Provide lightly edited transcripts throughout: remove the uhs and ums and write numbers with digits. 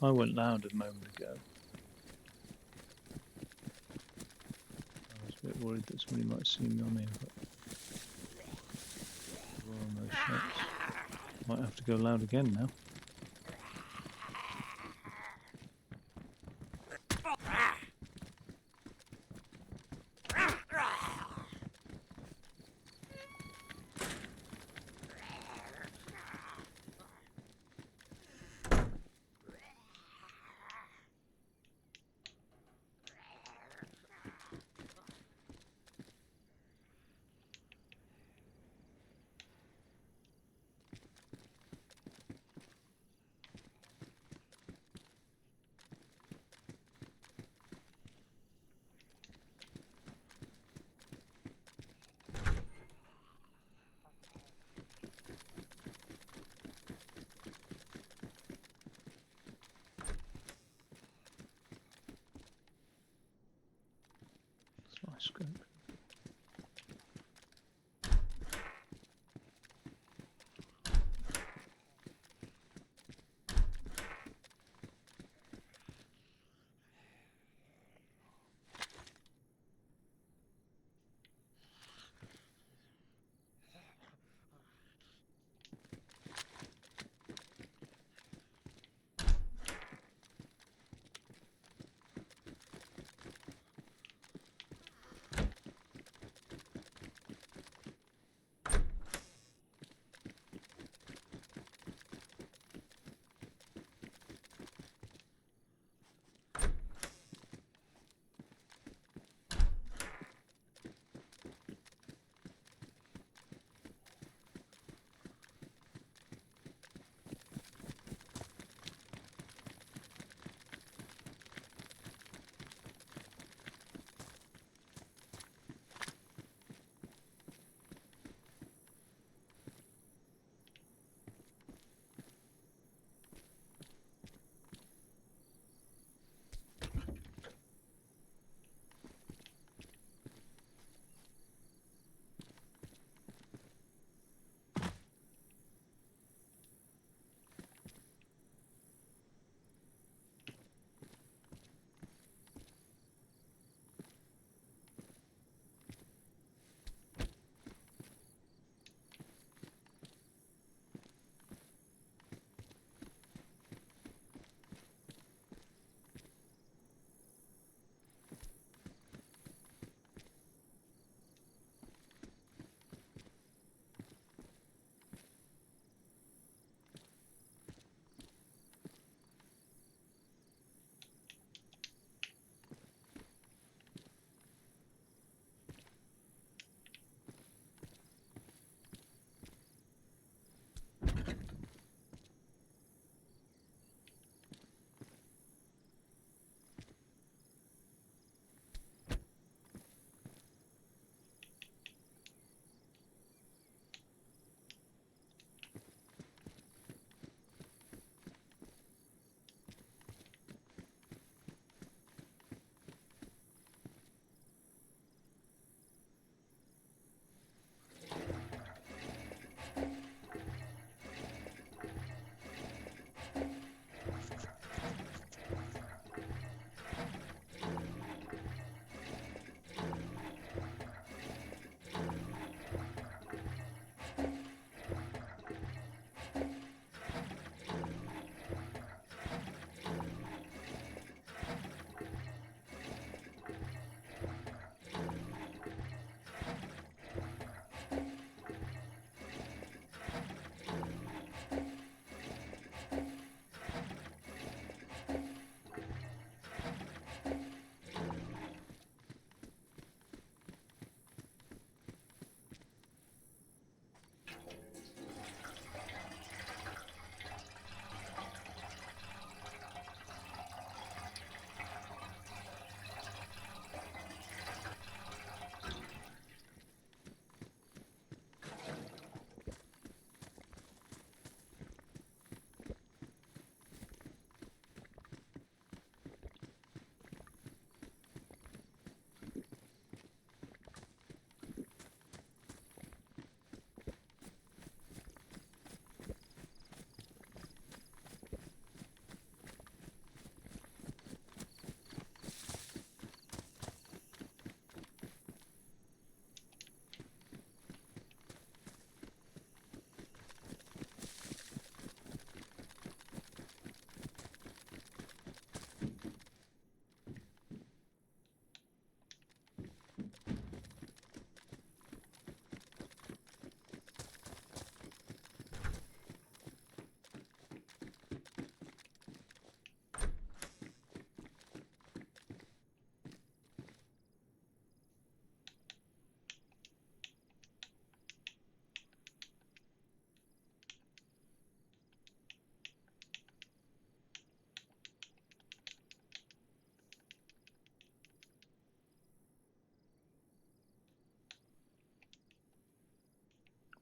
I went loud a moment ago. I was a bit worried that somebody might see me on here, but we're on those shots. Might have to go loud again now. That's my scope.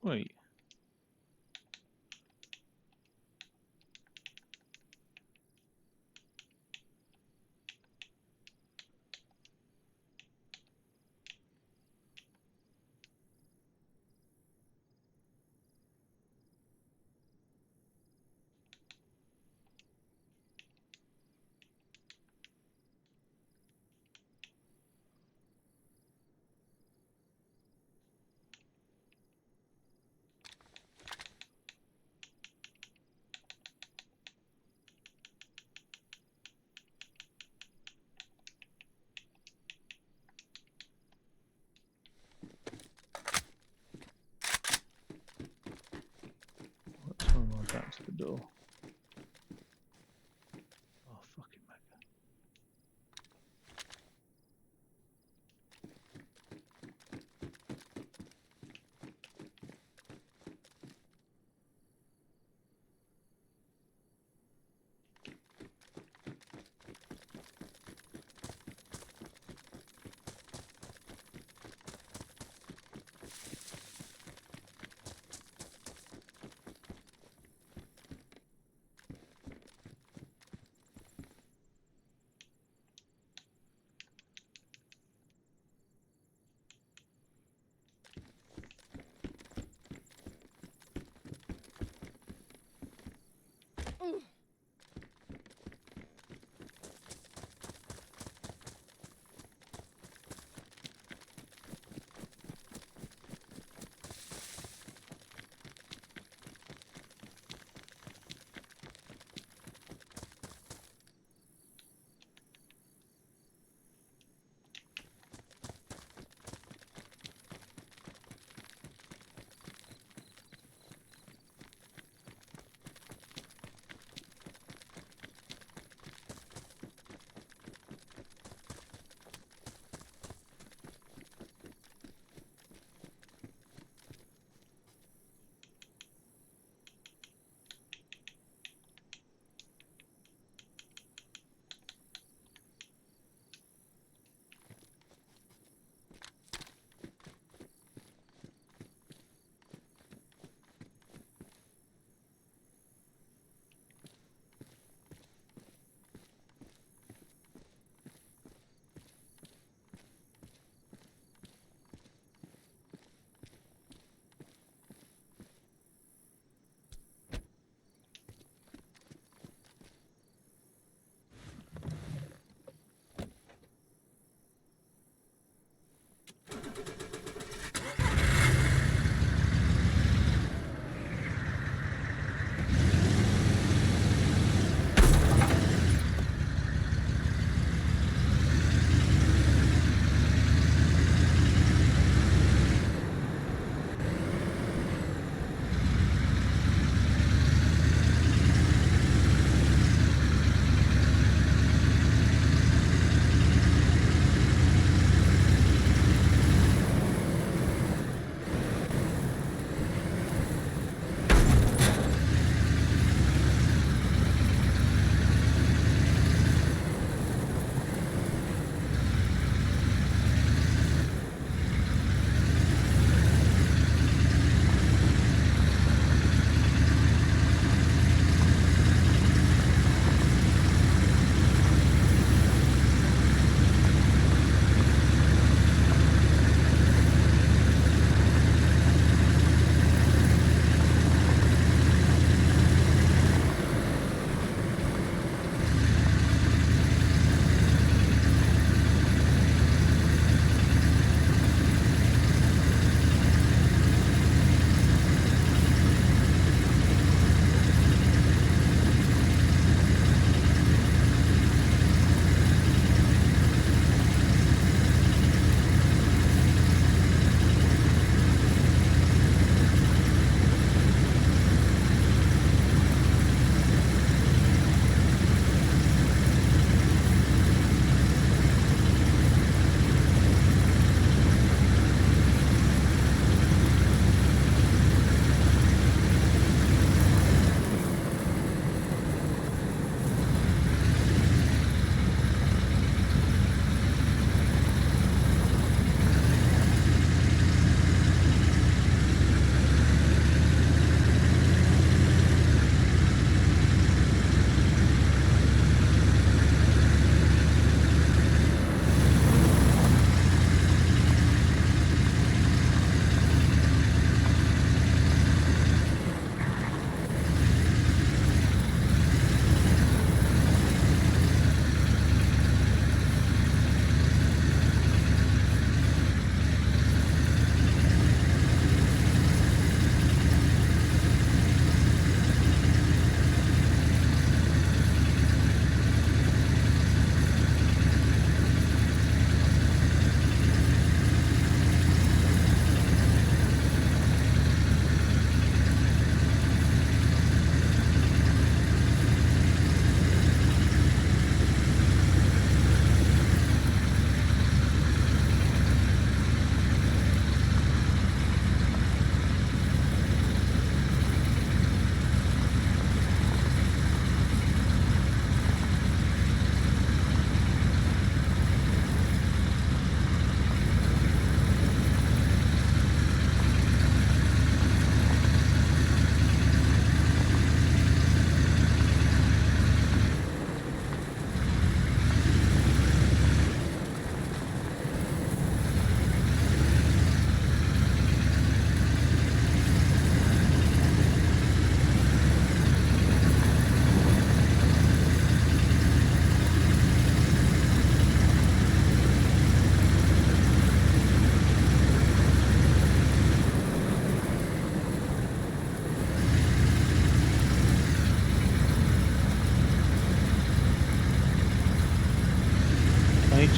Sweet. What's on my back to the door? Oh, fucking mega.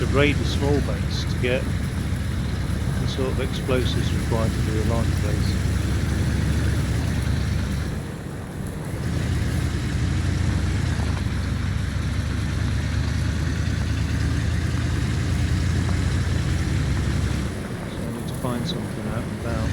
to raid a small base to get the sort of explosives required to do a large base. So I need to find something out and about.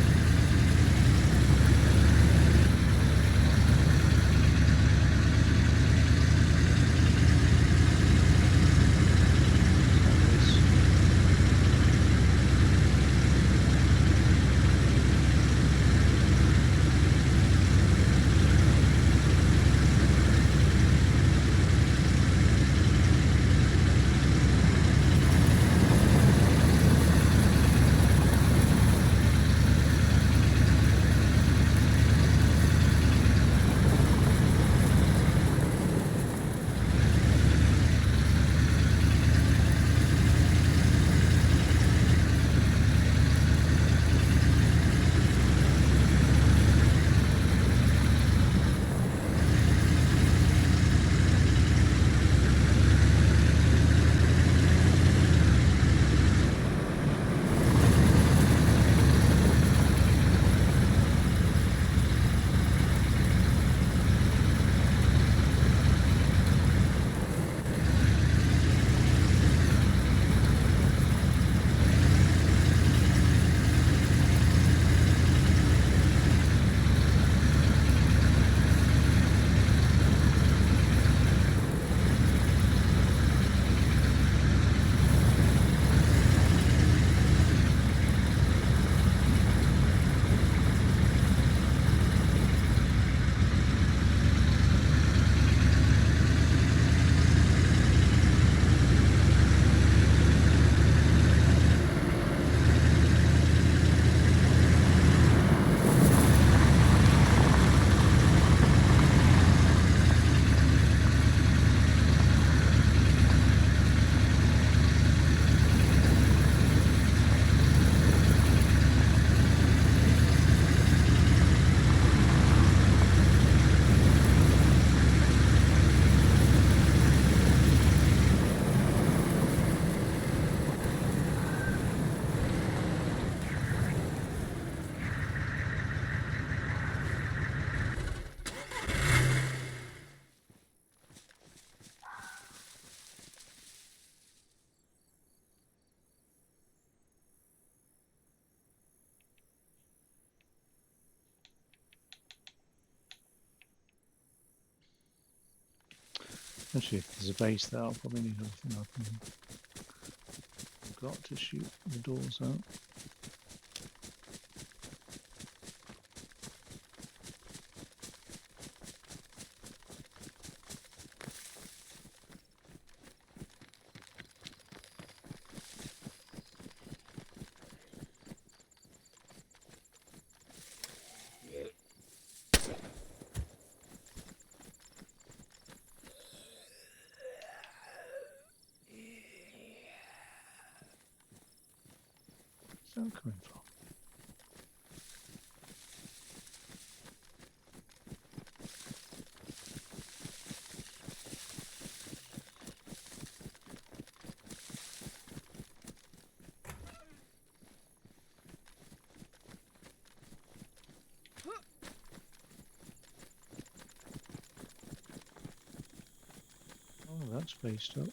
Actually, if there's a base there, I'll probably need everything I've got to shoot the doors out. Where's that coming from? Oh, that's based up.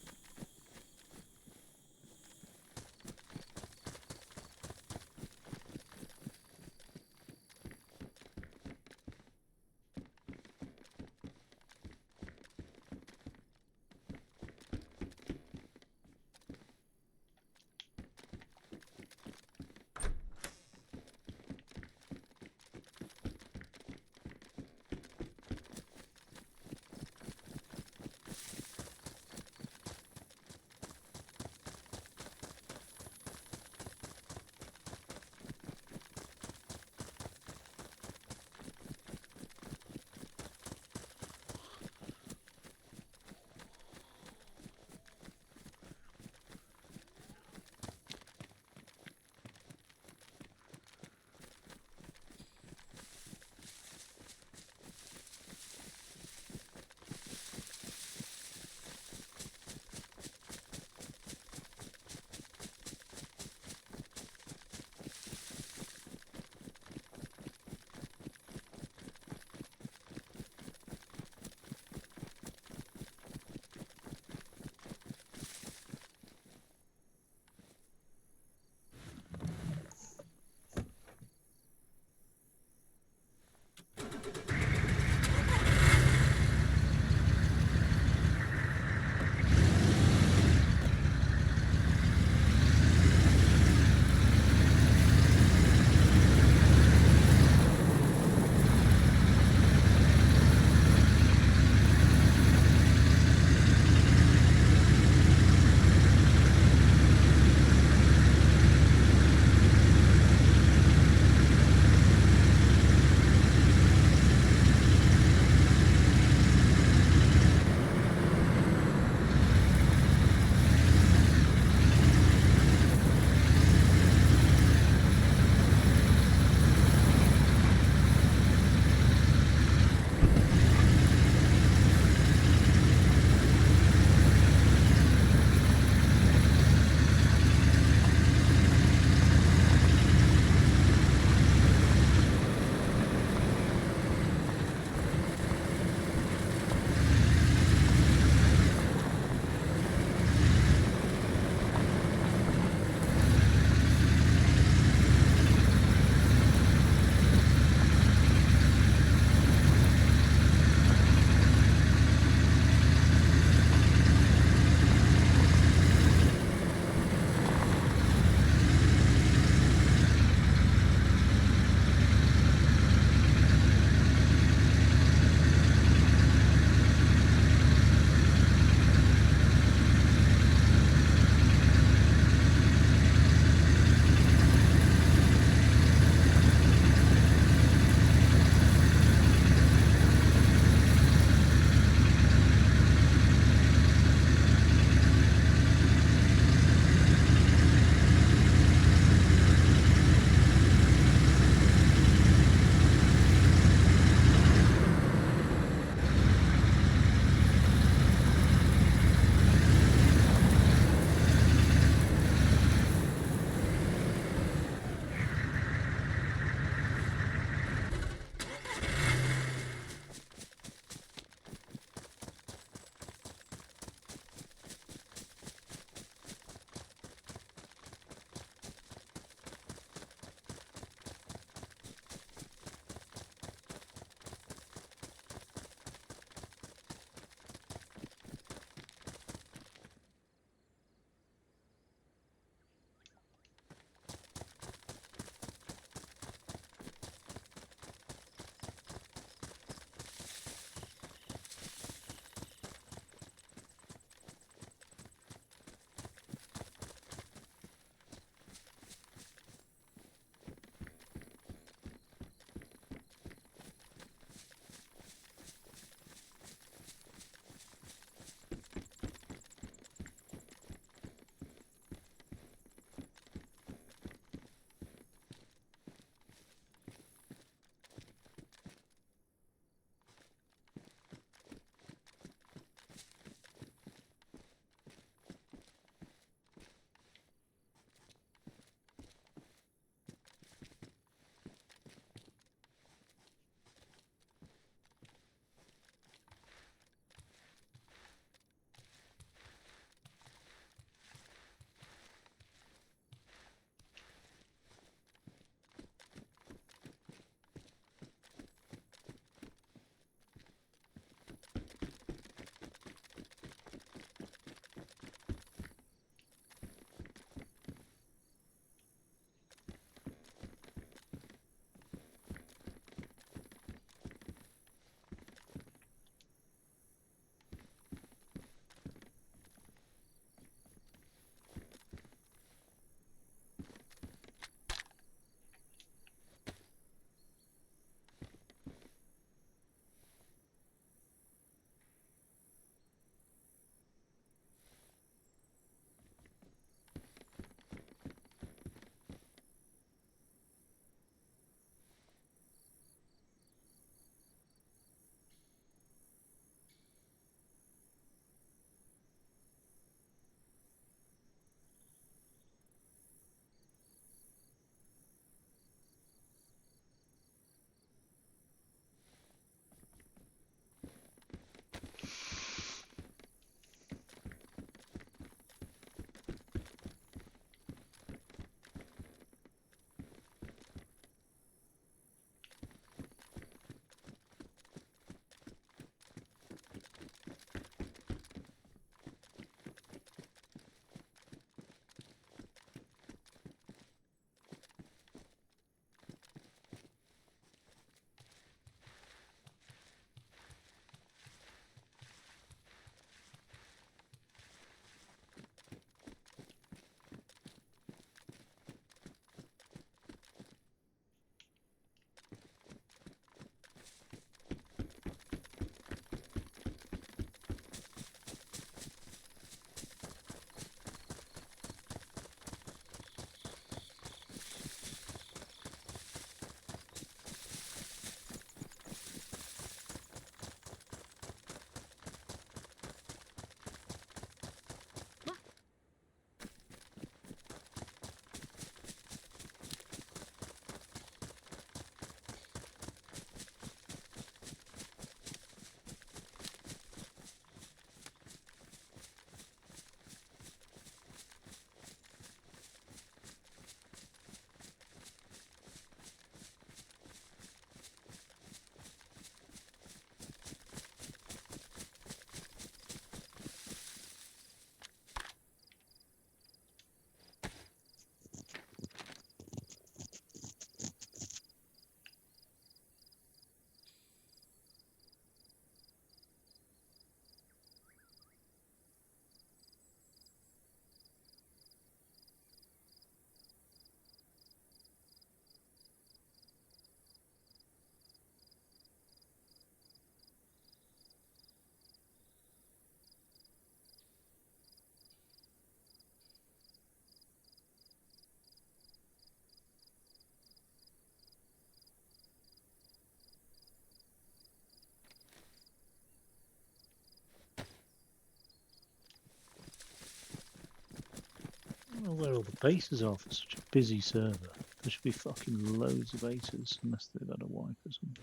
know where all the bases are for such a busy server. There should be fucking loads of bases, unless they've had a wipe or something.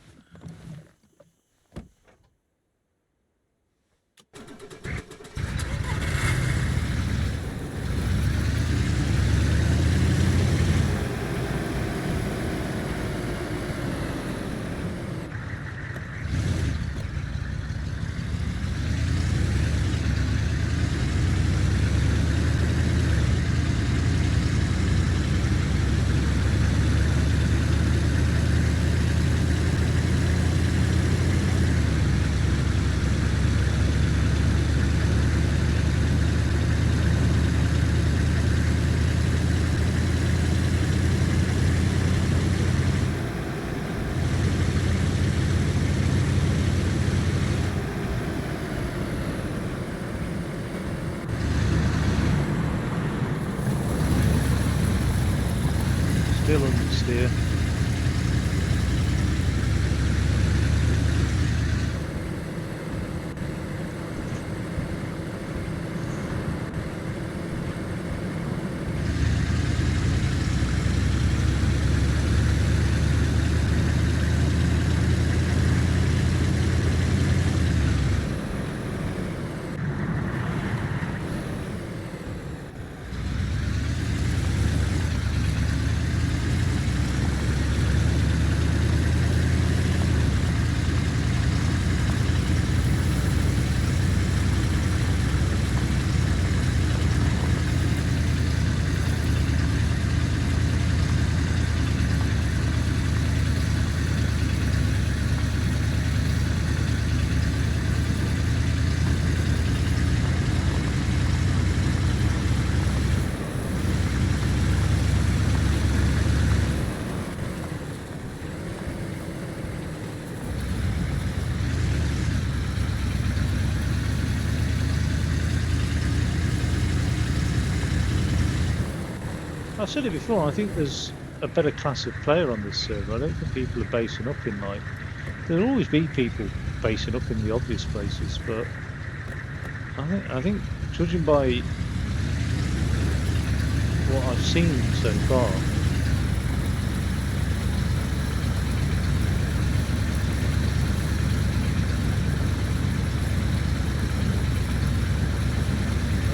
Still understeer. I've said it before, I think there's a better class of player on this server. I don't think people are basing up in like... There'll always be people basing up in the obvious places, but I think judging by what I've seen so far,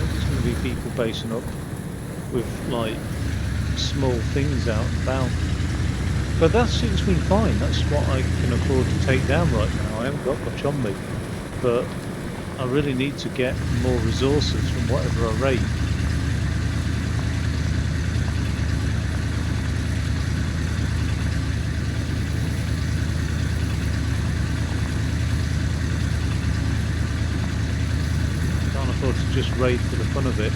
there's going to be people basing up with like small things out and about. But that suits me fine. That's what I can afford to take down right now. I haven't got much on me, but I really need to get more resources from whatever I raid. Can't afford to just raid for the fun of it.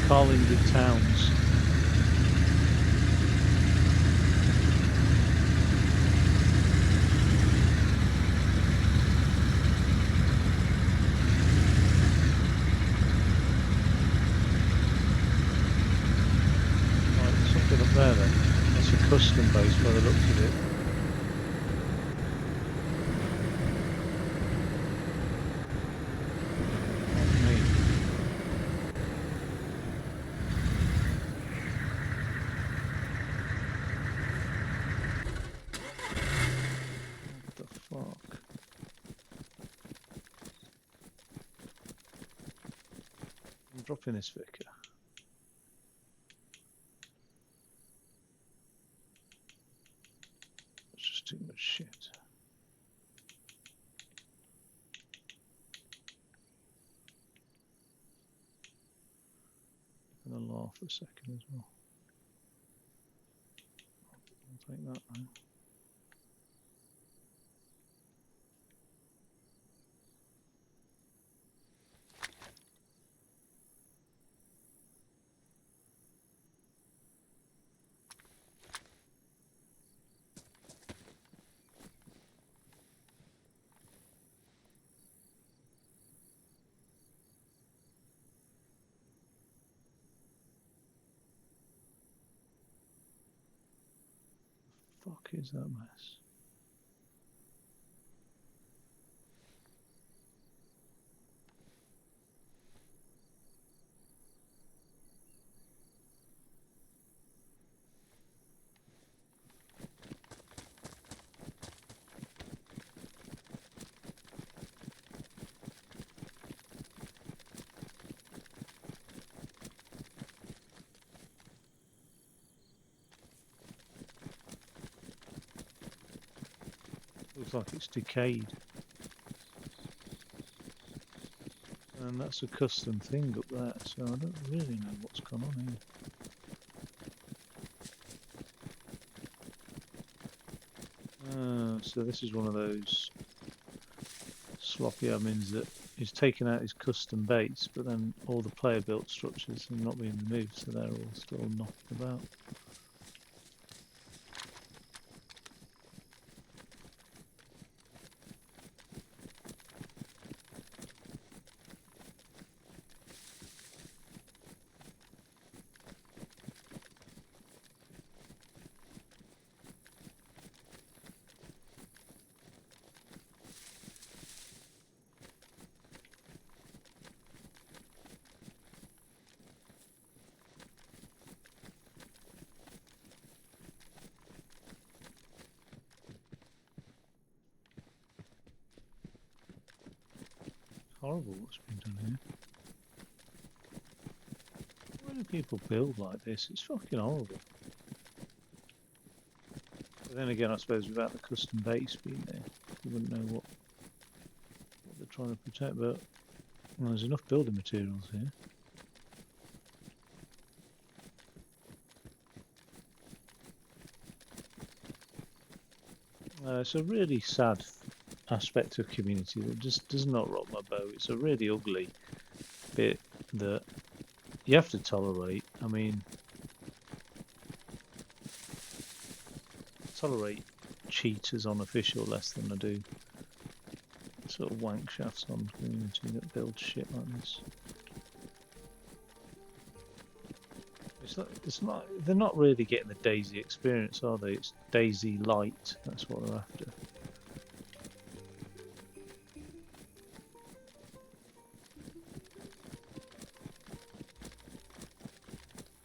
Carlingford Towns. Right, there's something up there then. That's a custom base by the looks of it. Fuck. I'm dropping this vicar. It's just too much shit. I'm gonna laugh for a second as well. I'll take that now. fuck is that mess? Looks like it's decayed. And that's a custom thing up there, so I don't really know what's gone on here. So this is one of those sloppy admins that is taking out his custom base, but then all the player built structures are not being removed, so they're all still knocked about. Horrible what's been done here. Why do people build like this? It's fucking horrible. But then again, I suppose without the custom base being there, you wouldn't know what they're trying to protect, but well, there's enough building materials here. It's a really sad aspect of community that just does not rock my boat. It's a really ugly bit that you have to tolerate. I mean, tolerate cheaters on official less than I do sort of wank shafts on community that build shit like this. It's not. They're not really getting the DayZ experience, are they? It's DayZ Light. That's what they're after.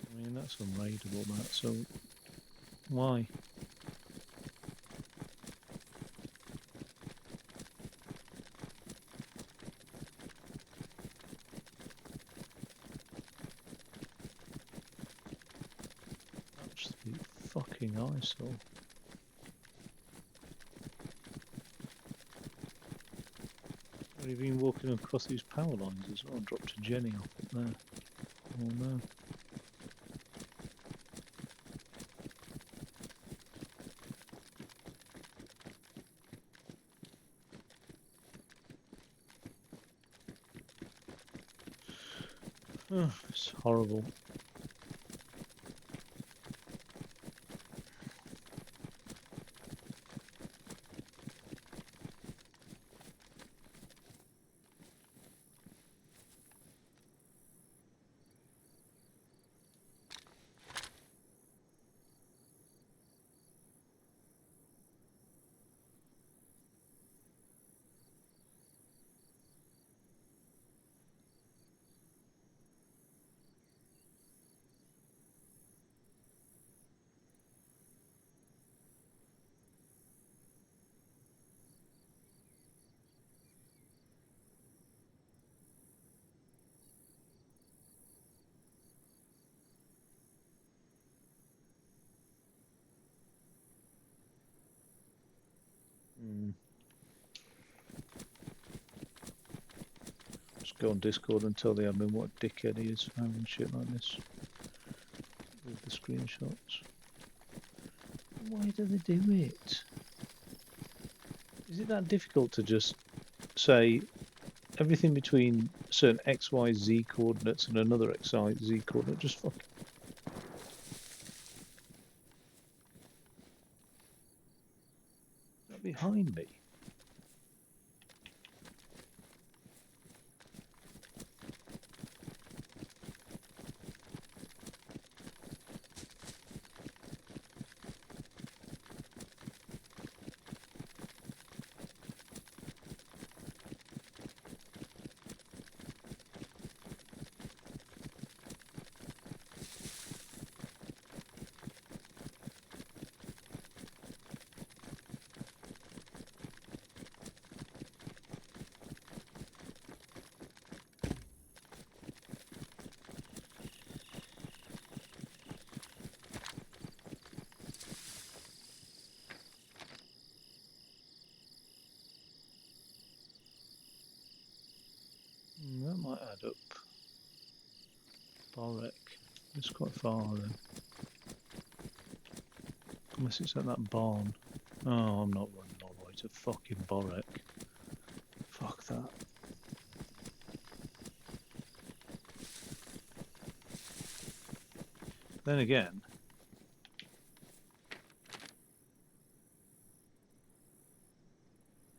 I mean, that's unraidable, that. So why? Absolute fucking eyesore. We've been walking across these power lines as well. Dropped a Jenny off up there. Oh no. Oh, it's horrible. Just go on Discord and tell the admin what a dickhead he is for having shit like this. With the screenshots. Why do they do it? Is it that difficult to just say everything between certain X, Y, Z coordinates and another X, Y, Z coordinate? Just fucking. Behind me. Borek. It's quite far then. Unless it's at that barn. Oh, I'm not running all the way to fucking Borek. Fuck that. Then again,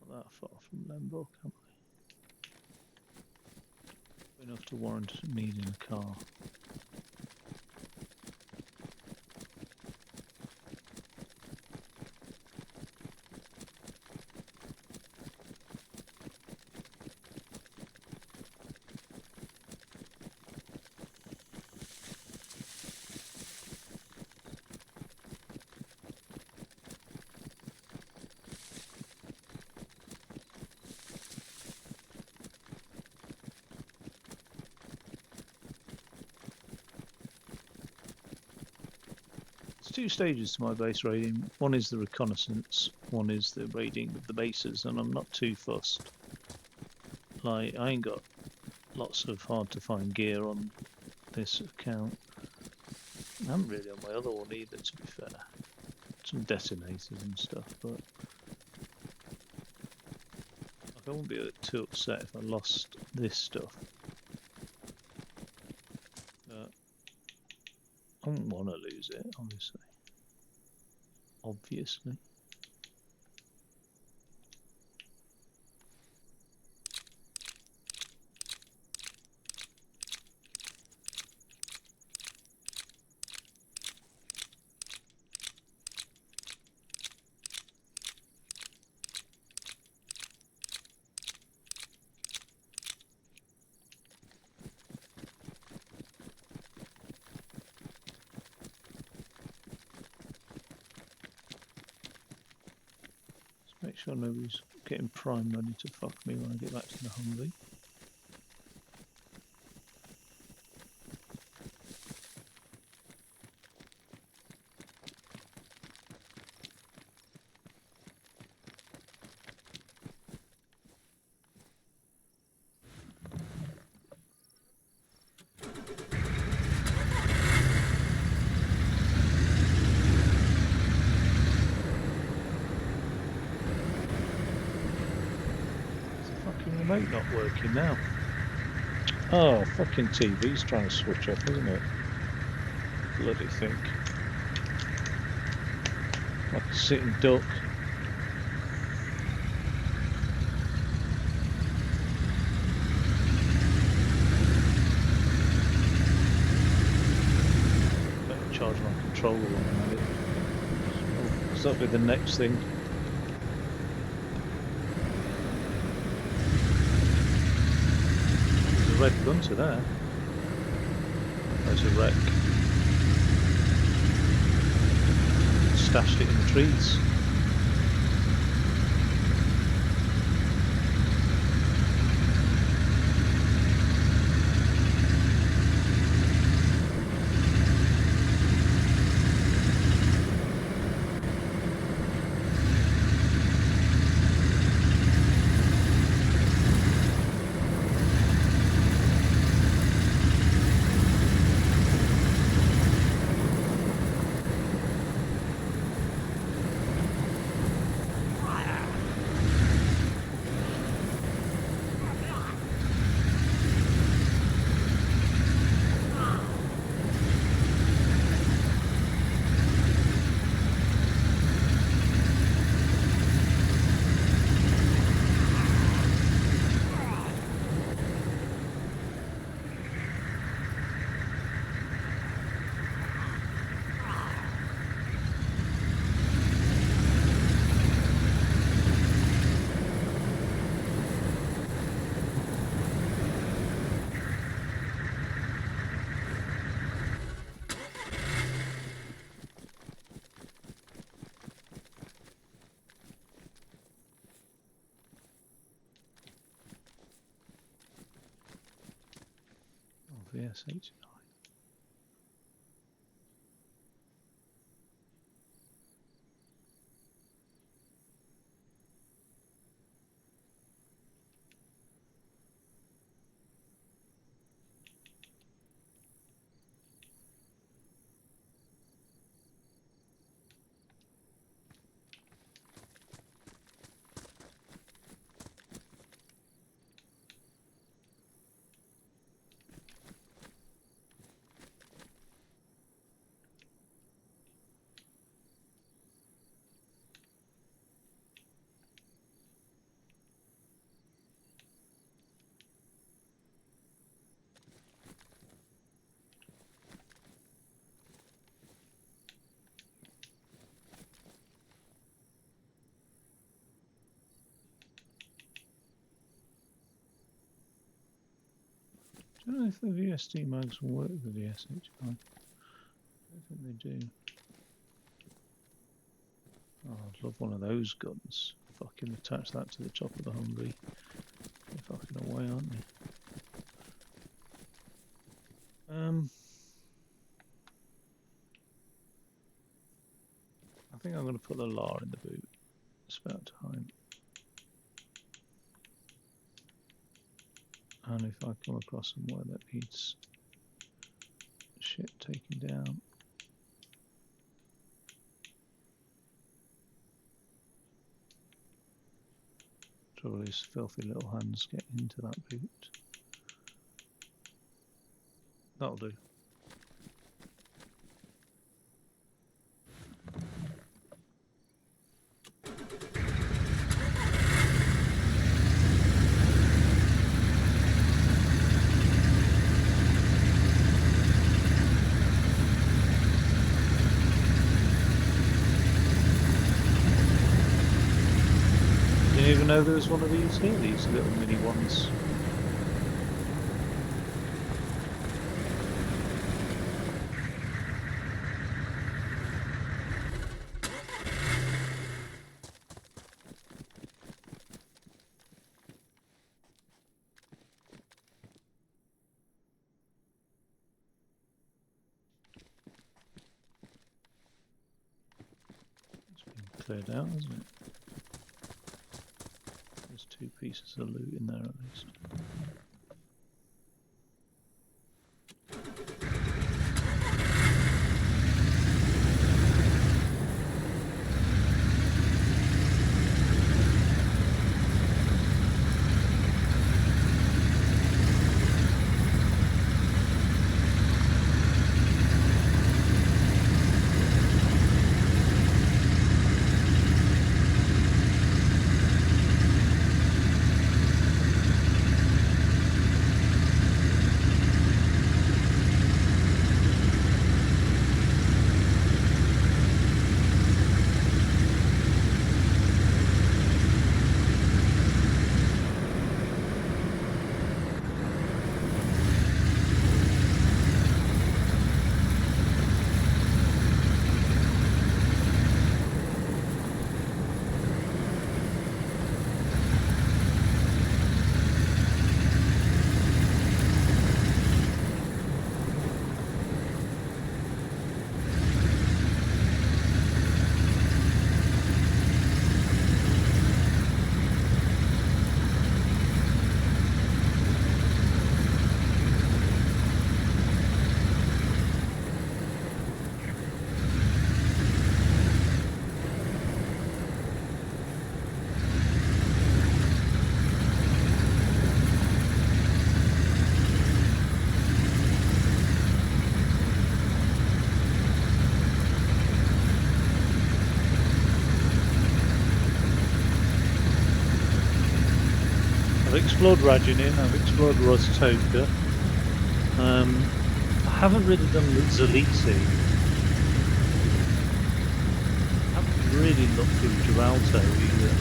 not that far from Lembo, am I? Enough to warrant needing a car. Two stages to my base raiding. One is the reconnaissance, one is the raiding of the bases, and I'm not too fussed. Like, I ain't got lots of hard to find gear on this account. I haven't really on my other one either, to be fair. Some detonators and stuff, but like, I wouldn't be too upset if I lost this stuff. But I wouldn't want to lose it, obviously. Obviously. Make sure nobody's getting prime ready to fuck me when I get back to the Humvee. Remote not working now. Oh, fucking TV's trying to switch off, isn't it? Bloody thing. Like a sitting duck. Better charge my controller on a minute. So that'll be the next thing. Red gunter there. There's a wreck. Stashed it in the trees. VS89. don't know if the VSD mags will work with the SHI. I don't think they do. Oh, I'd love one of those guns. Fucking attach that to the top of the Humvee. They're fucking away, aren't they? I think I'm going to put the LAR in the boot. It's about time. And if I come across somewhere that needs shit taken down. Trouble is, filthy little hands get into that boot. That'll do. Didn't even know there was one of these here, these little mini ones. It's been cleared out, hasn't it? There's 2 pieces of loot in there at least. I've explored Rajunin, I've explored Roztoka. I haven't really done Zalisi. I haven't really looked through Gibraltar either.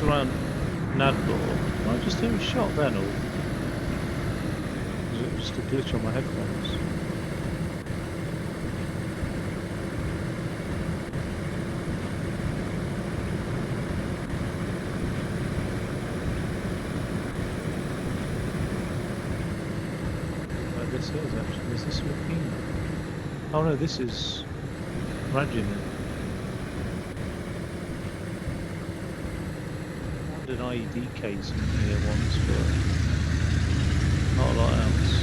Around Nadbor. I just hear a shot then, or is it just a glitch on my headphones? Where this is actually, is this looking? Oh no, this is Rajunin. An IED case in here once, but not a lot else.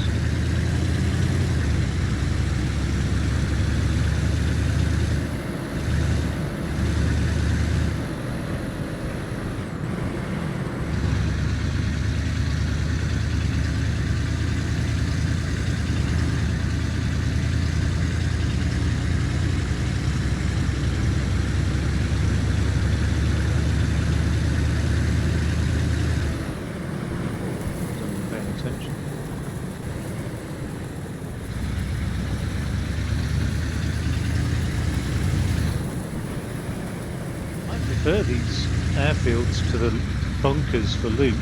prefer these airfields to the bunkers for loot.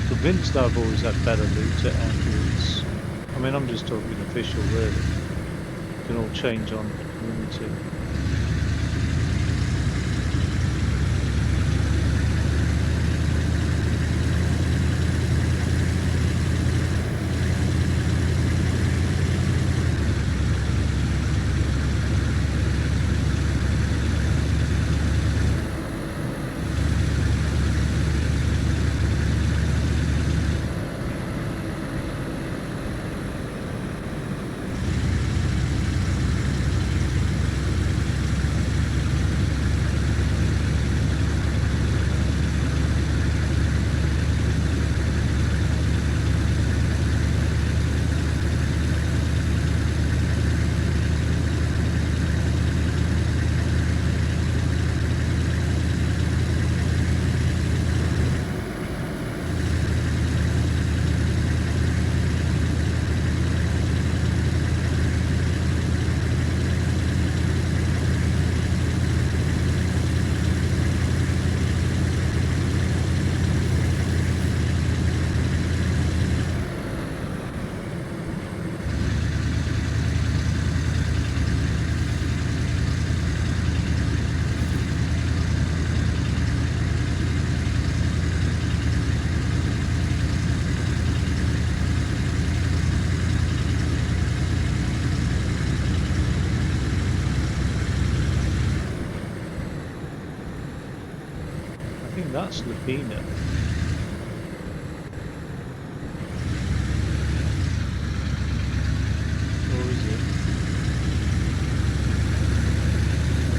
Convinced I've always had better loot at airfields. I mean, I'm just talking official, really. It can all change on community. I think that's Lapina. Or is it?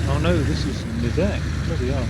Oh no, this is Nidek. Bloody hell.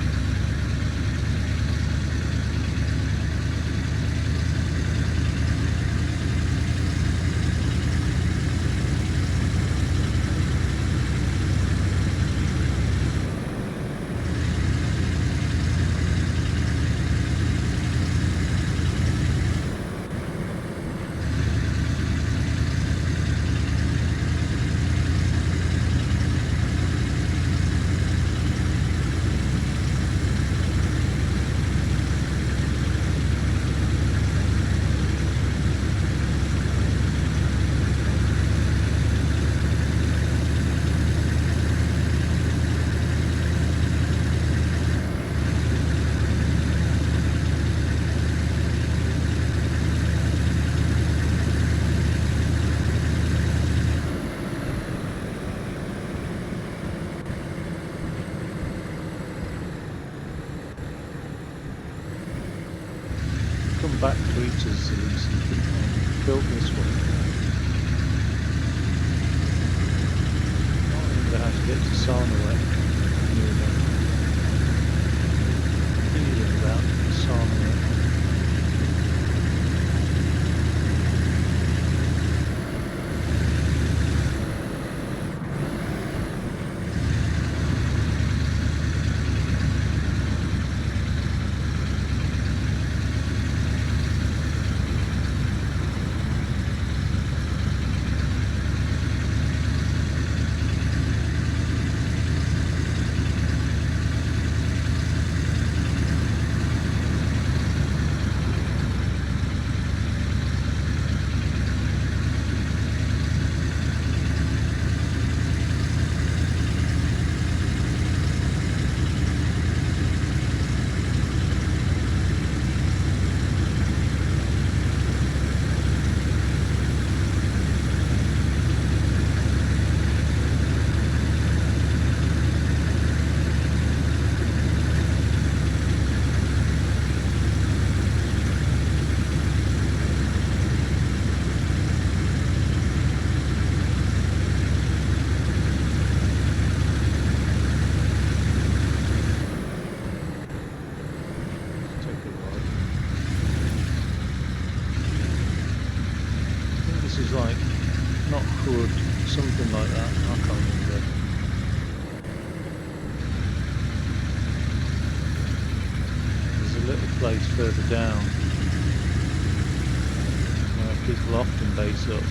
Come back creatures, Elise. Built this one. I don't even have to get to Sarnaway. Feeling about Sarnaway. This is like not Hood, something like that. I can't remember. There's a little place further down where people often base up.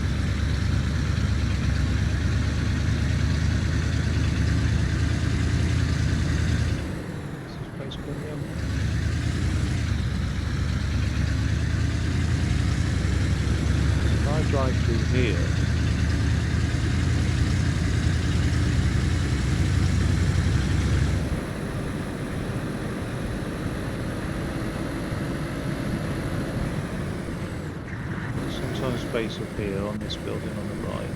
Sometimes space up here on this building on the right.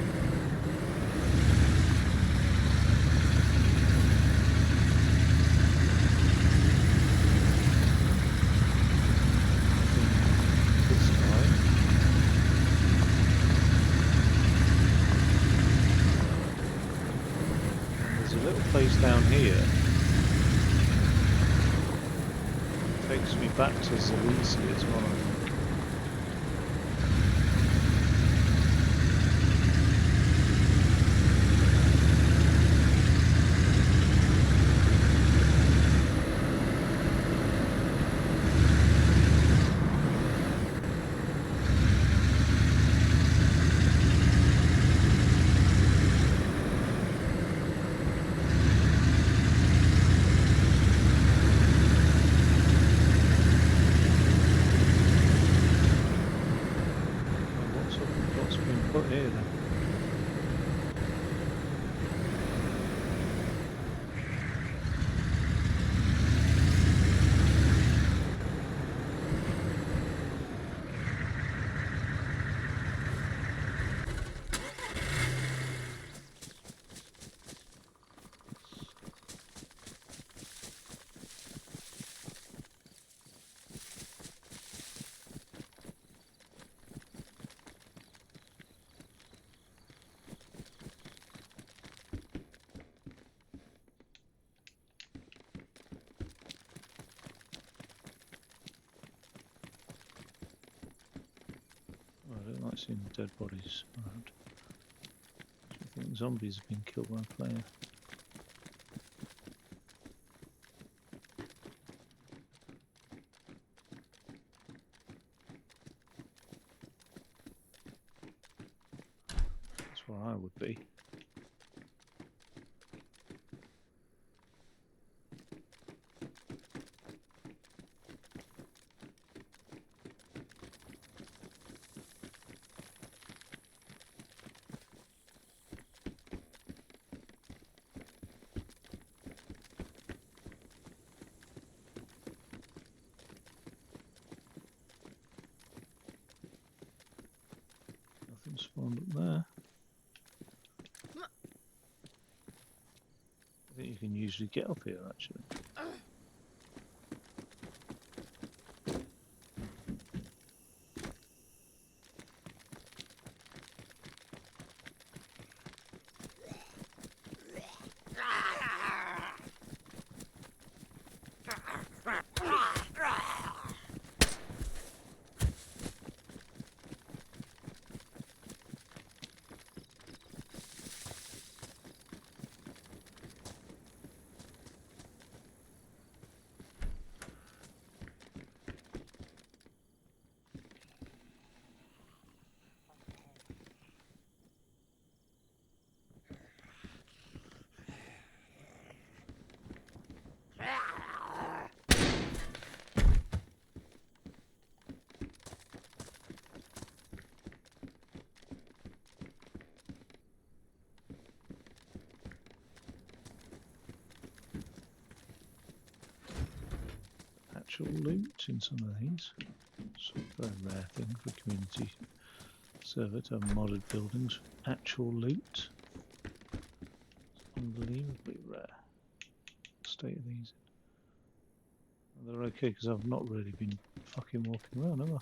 This time. And there's a little place down here. Takes me back to DayZ as well. What's been put here then? I don't like seeing dead bodies around. I think zombies have been killed by a player. That's where I would be. Nothing spawned up there. I think you can usually get up here actually. Actual loot in some of these. Sort of a rare thing for a community server to have modded buildings. Actual loot. Unbelievably rare. State of these. They're okay because I've not really been fucking walking around, have I?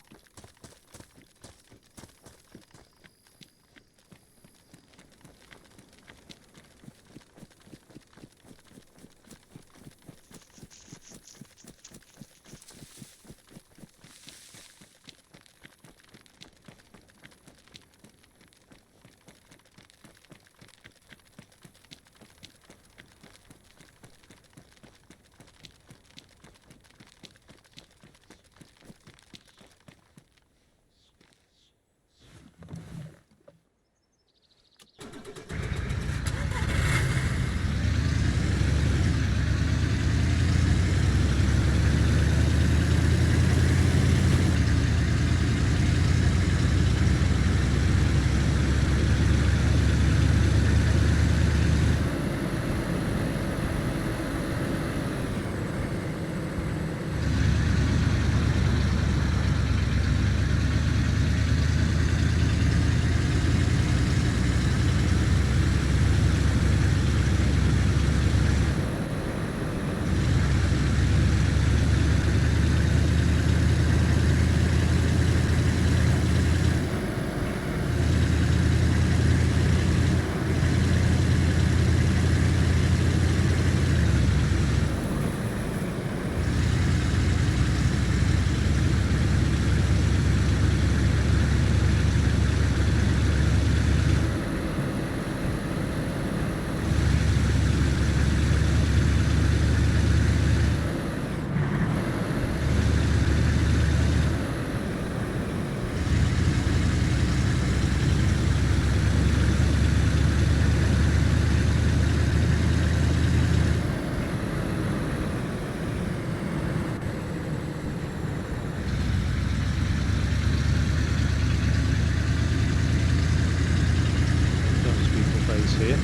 it's here.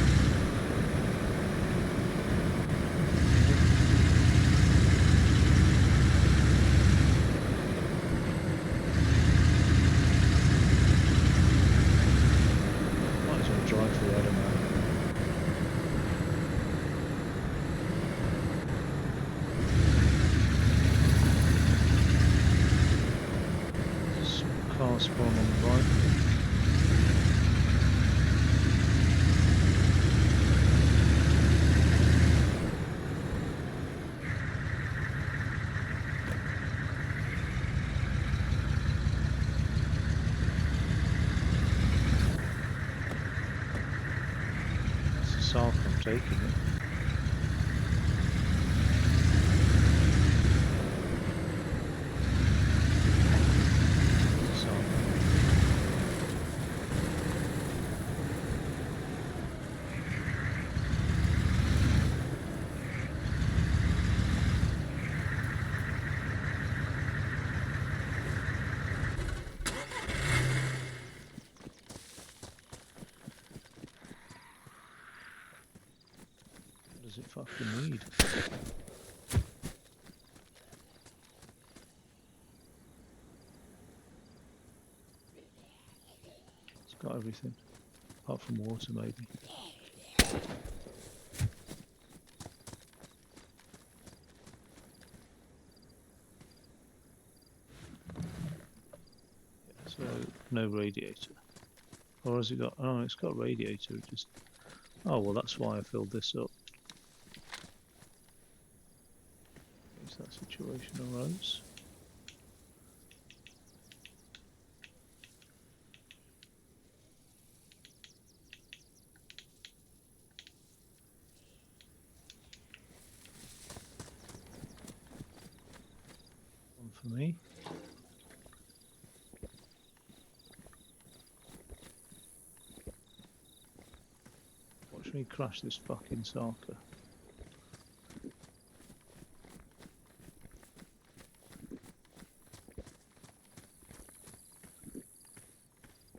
Might as well drive through, I don't know. Some car spawn on the right. South, I'm taking it. South. What does it fucking need? It's got everything, apart from water maybe. Yeah, so no radiator. Or has it got, oh, it's got a radiator, it just, oh well that's why I filled this up. Is that situation arose? One for me. Watch me crash this fucking Sarker.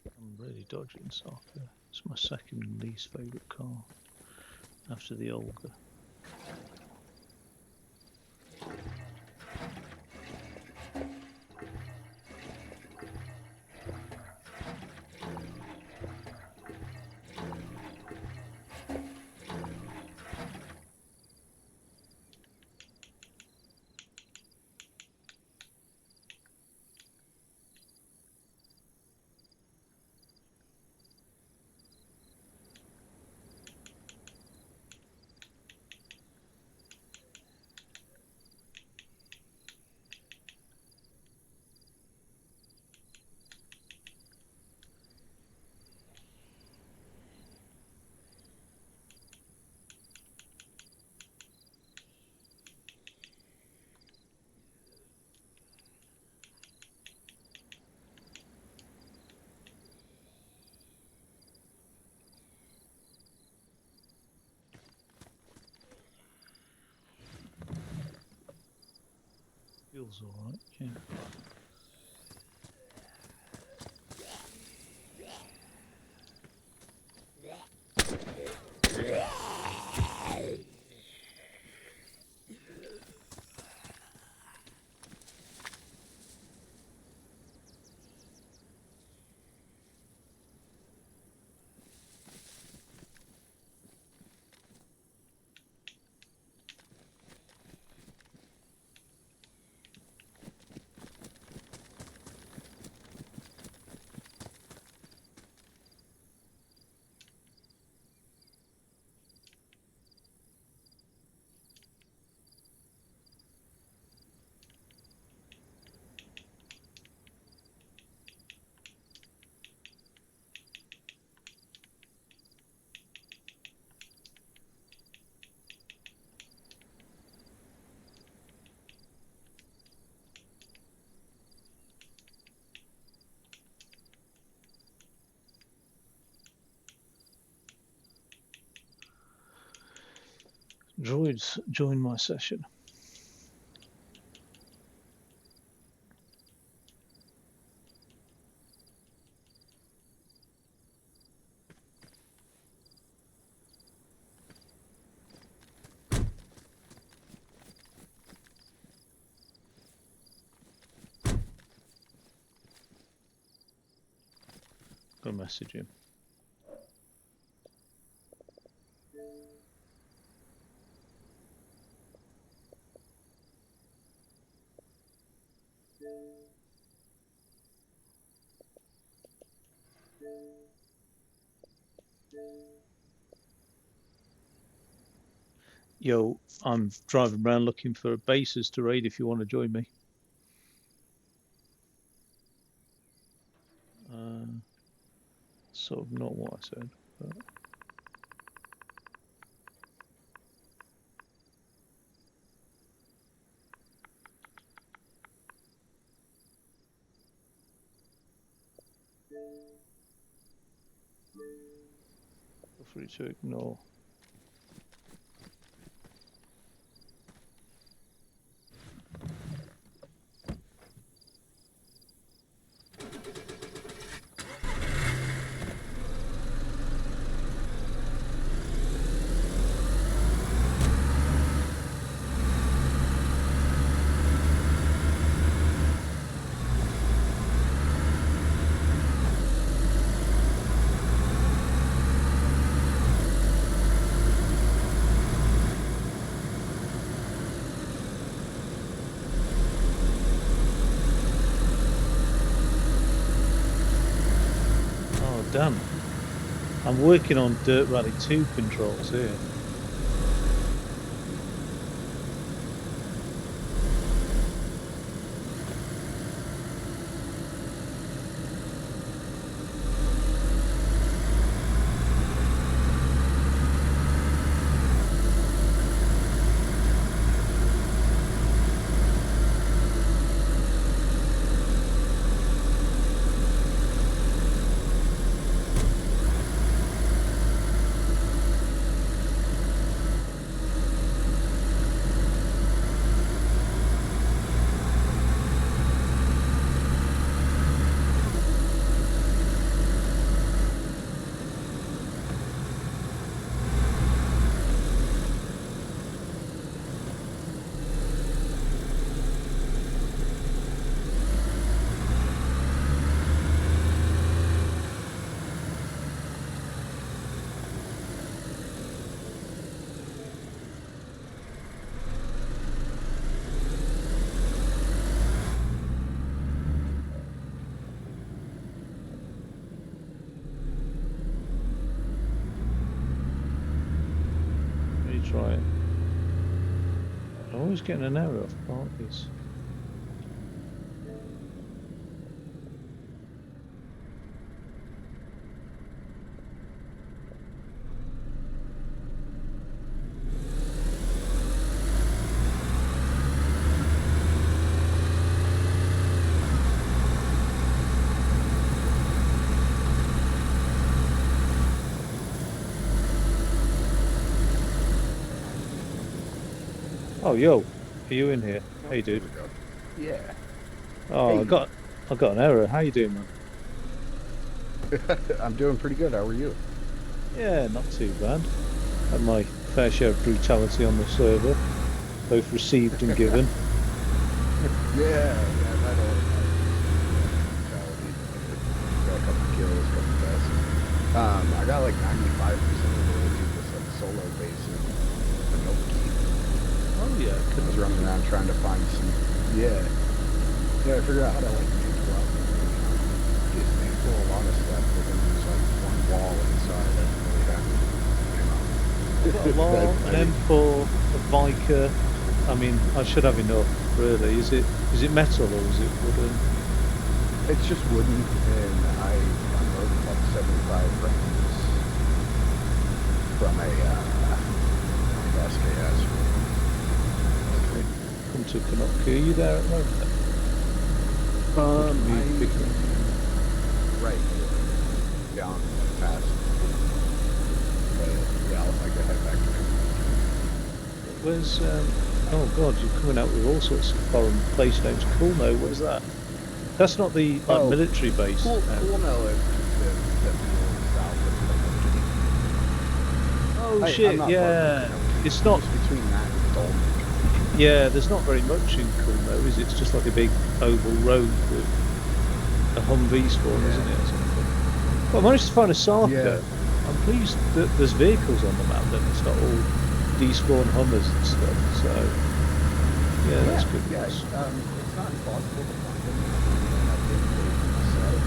I'm really dodging Sarker. It's my second least favourite car after the Olga. Feels alright, yeah. Droids join my session. Go message him. Yo, I'm driving around looking for bases to raid if you want to join me. Sort of not what I said, but... Feel free to ignore. Damn. I'm working on Dirt Rally 2 controls here. Try it. I'm always getting an error off parties. Oh, yo, are you in here? Hey, dude. Yeah. Oh, hey. I got an error. How you doing, man? I'm doing pretty good. How are you? Yeah, not too bad. Had my fair share of brutality on the server, both received and given. Yeah, I've had all of my brutality. Got a couple kills, couple deaths. I got like 95% ability with like solo bases. Oh yeah, I was running around trying to find some. Yeah, I figured out how to like mantle up. Just mantle a lot of stuff, but then there's like one wall inside. I didn't really have to, I've got a LAR, an M4, a Viker. I mean, I should have enough, really. Is it metal or is it wooden? It's just wooden, and I unloaded like 75 rounds from a SKS. Come to Canuck. Are you there at the moment? Right. Down past. Yeah, I'll like to head back to him. Where's oh god, you're coming out with all sorts of foreign place names. Cool, no, where's that? That's not the military base. Cool no, it's south of Oh shit, yeah. It's not between that and Dalton. Yeah, there's not very much in Coolno, is it? It's just like a big oval road with a Humvee spawn, isn't it, or something? But I managed to find a Yeah. Sarka. I'm pleased that there's vehicles on the map, and it's not all despawn Hummers and stuff. So yeah, that's good Yeah. news. It's not impossible to find them. And I think they set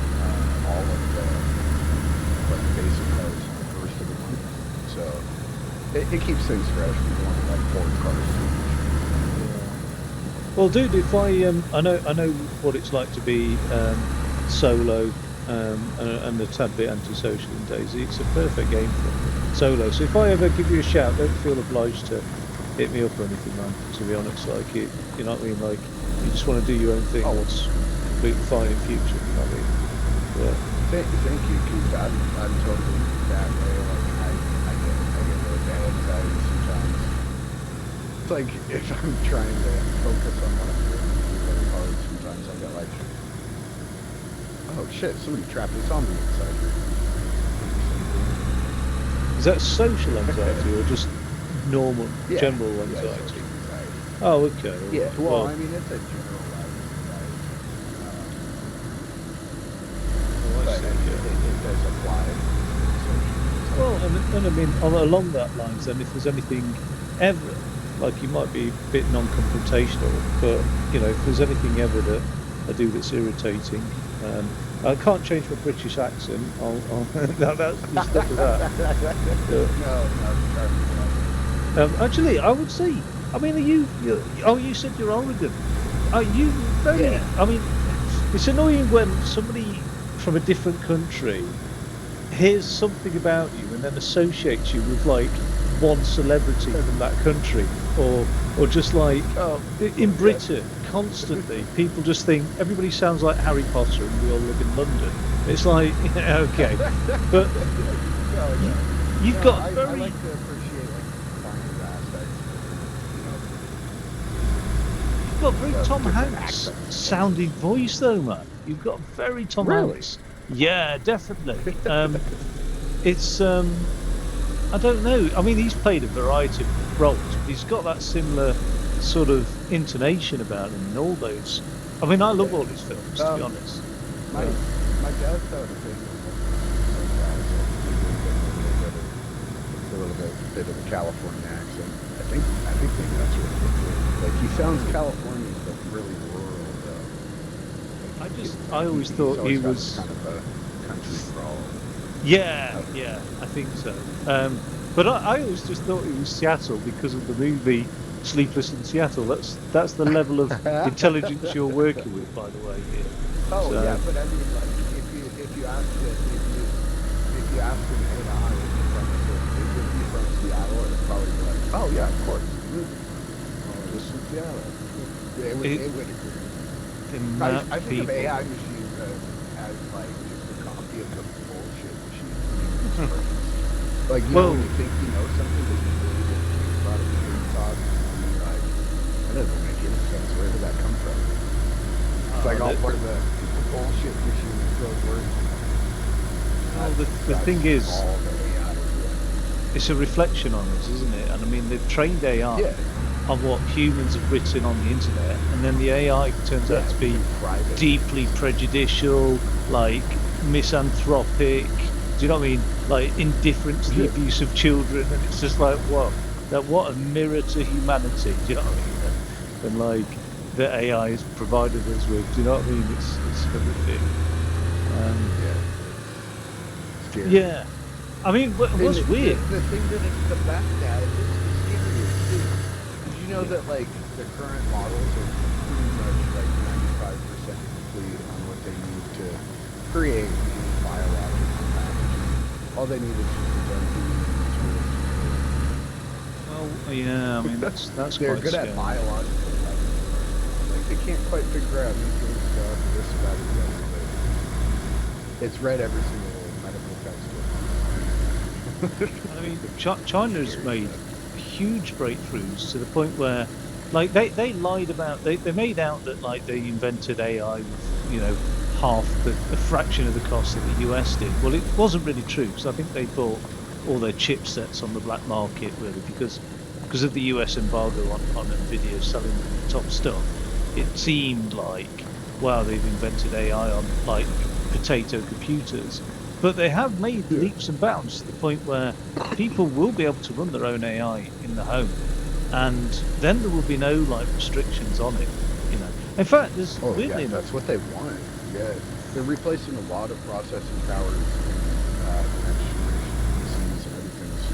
all of the like basic cars the first of the month, so it keeps things fresh. We want like 4 cars. Well, dude, if I know what it's like to be solo and a tad bit antisocial in DayZ. It's a perfect game for solo. So if I ever give you a shout, don't feel obliged to hit me up or anything, man. To be honest, like you know what I mean. Like you just want to do your own thing. That's completely fine in future. You know what I mean? Yeah. Thank you, Keith. I'm totally that way. Like I get really bad anxiety sometimes. It's like if I'm trying to focus on what I'm doing really hard, sometimes I get like, oh shit, somebody trapped a zombie inside here. Is that social anxiety or just normal, general anxiety? anxiety? Oh, okay. Yeah. Well, I mean, it's a generalized anxiety. It does apply. Well, and I mean, along that lines, then, if there's anything ever, like you might be a bit non-confrontational, but you know, if there's anything ever that I do that's irritating, I can't change my British accent. That's just stuck with that. No. Actually, I would say, I mean, you said you're Oregon. Are you very? Yeah. I mean, it's annoying when somebody from a different country hears something about you and then associates you with like one celebrity from that country, or just like in Britain constantly people just think everybody sounds like Harry Potter and we all live in London. It's like okay, but you've got very. I like to appreciate like finer aspects. You've got very Tom Hanks sounding voice though, man. You've got very Tom Hanks. Yeah, definitely. It's I don't know. I mean, he's played a variety of roles, but he's got that similar sort of intonation about him and all those. I mean, I love all his films, to be honest. My dad thought a thing was a little bit of a California accent. I think maybe that's what it is. Like he sounds Californian, but really rural though. I always thought he was kind of a country drawl. Yeah, I think so. But I always just thought it was Seattle because of the movie Sleepless in Seattle. That's the level of intelligence you're working with, by the way. Here. Oh so, yeah, but I mean, like if you ask him, hey, how are you from Seattle? It's probably like, oh yeah, of course. Just from Seattle. It would agree. I think of AI machines as like just a copy of the bullshit machine. Like when you think you know something, but you really get confused about it before you talk, and you're like, that doesn't make any sense. Where did that come from? It's like all part of the bullshit machine that goes working. Well, the thing is, it's a reflection on us, isn't it? And I mean, they've trained AI on what humans have written on the internet, and then the AI turns out to be deeply prejudicial, like misanthropic. Do you know what I mean? Like indifferent to the abuse of children, and it's just like, what a mirror to humanity. Do you know what I mean? And like the AI has provided us with. Do you know what I mean? It's horrific. Yeah. I mean, what's weird? The thing that it's the best at is scarier too. Did you know that like the current models are pretty much like 95% complete on what they need to create any biological packaging? All they need is just a dumb tools. Well, yeah. I mean, that's they're quite good scary. at biological. Like they can't quite figure out nuclear stuff, this, that, or the other. But it's read every single medical textbook. I mean, China's made huge breakthroughs to the point where, like, they lied about they made out that like they invented AI with, you know, half a fraction of the cost that the US did. Well, it wasn't really true, because I think they bought all their chipsets on the black market, really, because of the US embargo on Nvidia selling the top stuff. It seemed like, wow, they've invented AI on like potato computers. But they have made Yeah. leaps and bounds to the point where people will be able to run their own AI in the home, and then there will be no like restrictions on it. You know, in fact, there's Oh yeah, weirdly enough, that's what they want. Yeah, they're replacing a lot of processing powers in the next generation PCs and everything's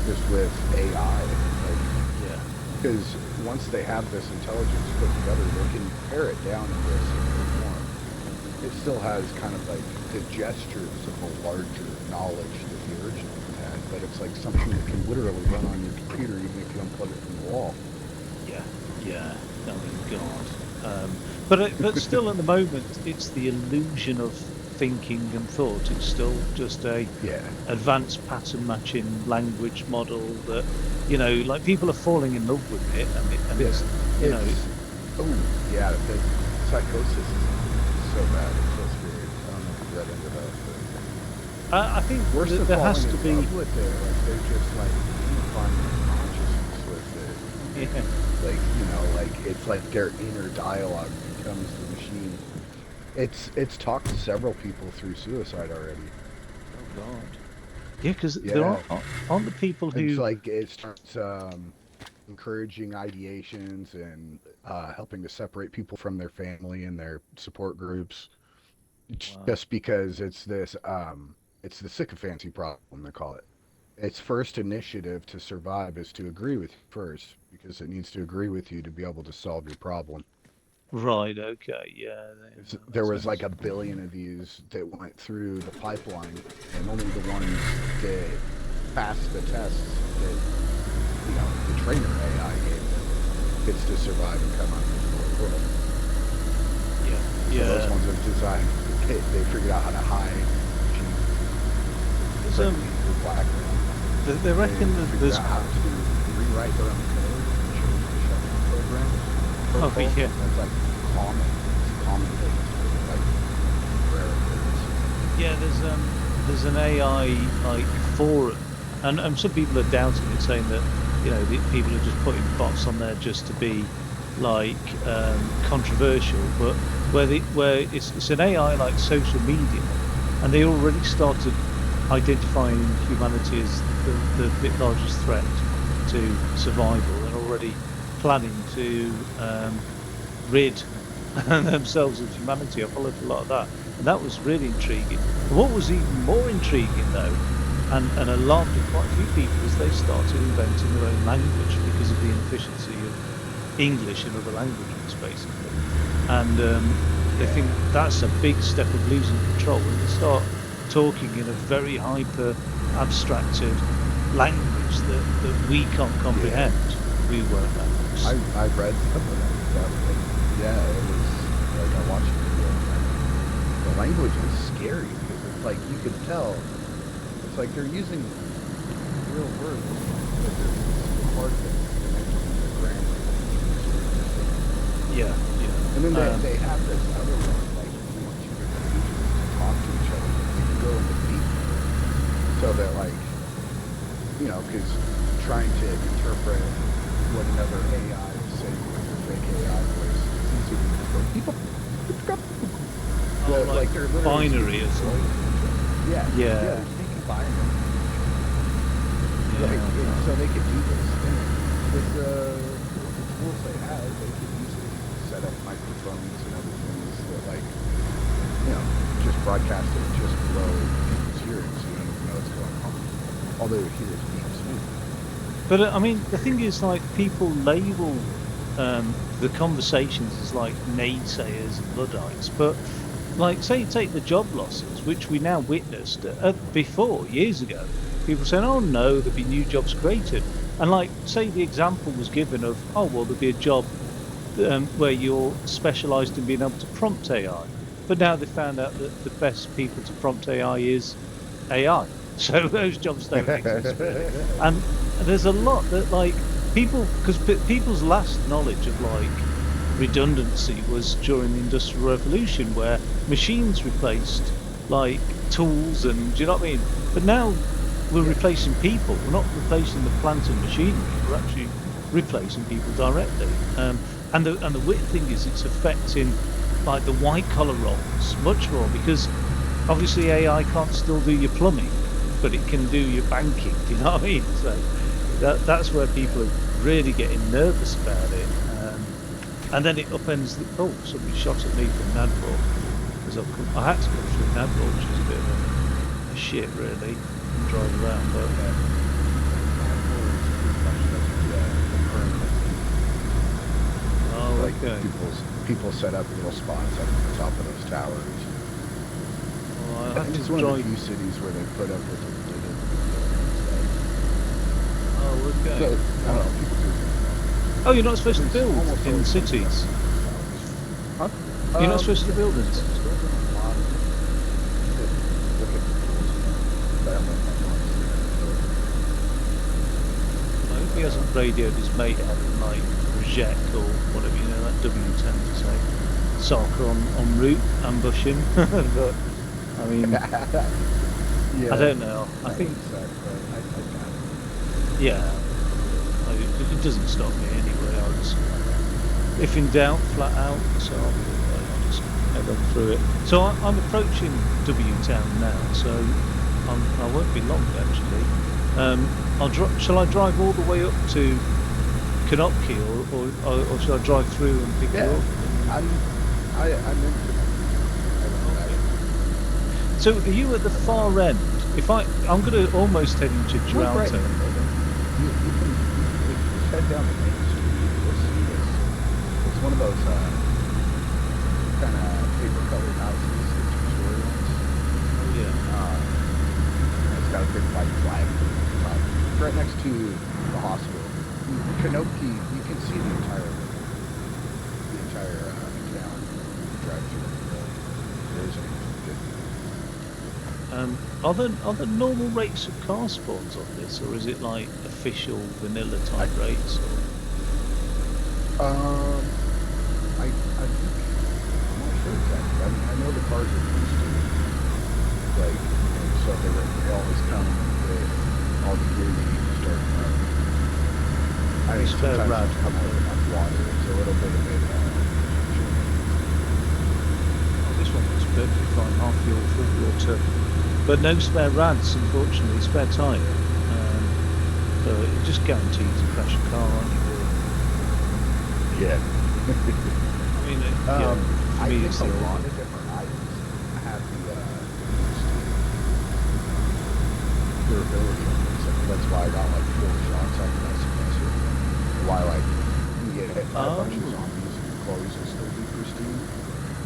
just with AI. Like, yeah, because once they have this intelligence put together, they can pare it down into a simple form. It still has kind of like the gestures of a larger knowledge that the original had, but it's like something that can literally run on your computer even if you unplug it from the wall. yeah, yeah. I mean, God. But still, at the moment, it's the illusion of thinking and thought. It's still just a Yeah, advanced pattern matching language model that, like people are falling in love with it, and yeah. it's, you know, It's oh yeah, the psychosis is so bad. It's so scary. I don't know if you read into that, I think but worse that than there falling has to in be, love with it, like they're just like unifying their consciousness with it. yeah. Like like it's like their inner dialogue becomes the machine. It's talked several people through suicide already. Oh God. Yeah, because there Yeah, aren't the people it's who, like it starts encouraging ideations and helping to separate people from their family and their support groups. wow, Just because it's the sycophancy problem they call it. Its first initiative to survive is to agree with you first because it needs to agree with you to be able to solve your problem. right, okay, yeah, that There makes was like sense. a billion of these that went through the pipeline, and only the ones that passed the tests that the trainer AI gave them gets to survive and come out into the world. Yeah, So those yeah. ones have designed, they figured out how to hide genes, There's bring the background. they They reckon that figured there's, out how to rewrite their own code and change the shutdown program oh protocol. yeah, That's like common. It's common things for like rare occurrence. yeah. There's an AI like forum, and some people are doubting it, saying that the people are just putting bots on there just to be like controversial, but where it's an AI like social media, and they already started identifying humanity as the largest threat to survival, and already planning to rid themselves of humanity. I followed a lot of that, and that was really intriguing. And what was even more intriguing, though, and alarmed quite a few people, is they started inventing their own language because of the inefficiency of English and other languages, basically. And they think Yeah. that's a big step of losing control when they start talking in a very hyper abstracted language that we can't Yeah. comprehend. We won't know. I read some of that stuff. And yeah, it was like I watched the video and the language is scary because it's like you could tell. It's like they're using real words, but there's the part that they mentioned in the grammar. Yeah, And then yeah. they have this other one, like you want you get the agents to talk to each other. They can go into deep. So that like, because trying to interpret what another AI is saying with their fake AI voice, it's easier to just go, people, Oh, like like they're literally binary or speaking something. voice. Yeah, yeah, Yeah, they're speaking binary. Like, yeah. so they could do this. And with the tools they have, they could easily set up microphones and other things that, like, just broadcast it just below people's hearing so you don't even know what's going on. All they would hear is beep speak. But I mean, the thing is, like, people label the conversations as like naysayers and Luddites, but like, say, take the job losses, which we now witnessed before years ago. People saying, "Oh no, there'll be new jobs created," and like, say the example was given of, "Oh well, there'll be a job where you're specialised in being able to prompt AI," but now they found out that the best people to prompt AI is AI. So those jobs don't exist really. And there's a lot that like people, because people's last knowledge of like redundancy was during the Industrial Revolution, where machines replaced like tools, and do you know what I mean? But now we're Yeah. replacing people. We're not replacing the plant and machinery. We're actually replacing people directly. And the weird thing is, it's affecting like the white collar roles much more, because Obviously, AI can't still do your plumbing, but it can do your banking. Do you know what I mean? So that's where people are really getting nervous about it. And then it upends the. Oh, somebody shot at me from Nadbrook because I had to come through Nadbrook, which is a bit of a shit, really, and drive around. But oh, like okay. people set up little spots up at the top of those towers. Well, I I have think to it's one drive. of the few cities where they put up with it. Oh, okay. But, I don't know, people do. Oh, you're not supposed to It's build almost in always something cities. Huh? You're not supposed to build in Still cities. doing a lot of look at the tools. But I'm not I hope he hasn't radioed his mate out in like Reject or whatever, you know, that W10 to say. Sarker on route, ambush him. But, I mean, yeah. I don't know. I think, yeah, it doesn't stop me anyway. I'll just, if in doubt, flat out, so I'll just head on through it. So I'm approaching W-Town now, so I won't be long actually. Shall I drive all the way up to Konopki, or should I drive through and pick you up? I'm into So are you at the far end? I'm going to almost head into Gibraltar. You can head down the main street. You'll see this. It's one of those kind of paper-colored houses, the two-story ones. Oh yeah. It's got a big white flag on top. It's right next to the hospital. Konopki, you can see the entire town. Drive through. There's anything Are there normal rates of car spawns on this, or is it like official vanilla type rates? Or? I'm not sure exactly. I mean, I know the cars are boosted, like, so they always come with all the gear you need to start them up. I mean, sometimes rad. you come out with enough water. It's a little bit of it. This one was perfectly fine, half fuel, full water, but no spare rads, unfortunately, spare tyre. So it just guarantees to crash a car, aren't you? Yeah. I mean, I for me, think it's a the lot old. of different items have the durability on them. So that's why I got like 4 shots on my suppressor. Why, like, you get hit by a bunch of zombies and your clothes will still be pristine.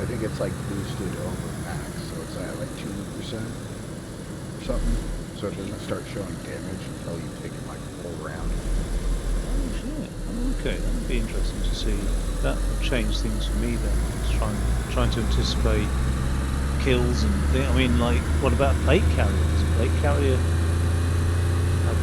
I think it's like boosted over max, so it's at like 2% or something. So it doesn't start showing damage until you've taken like a full round. Oh shit! Oh, okay, that would be interesting to see. That would change things for me then. Just trying to anticipate kills and things. I mean, like, what about plate carriers? Plate carrier.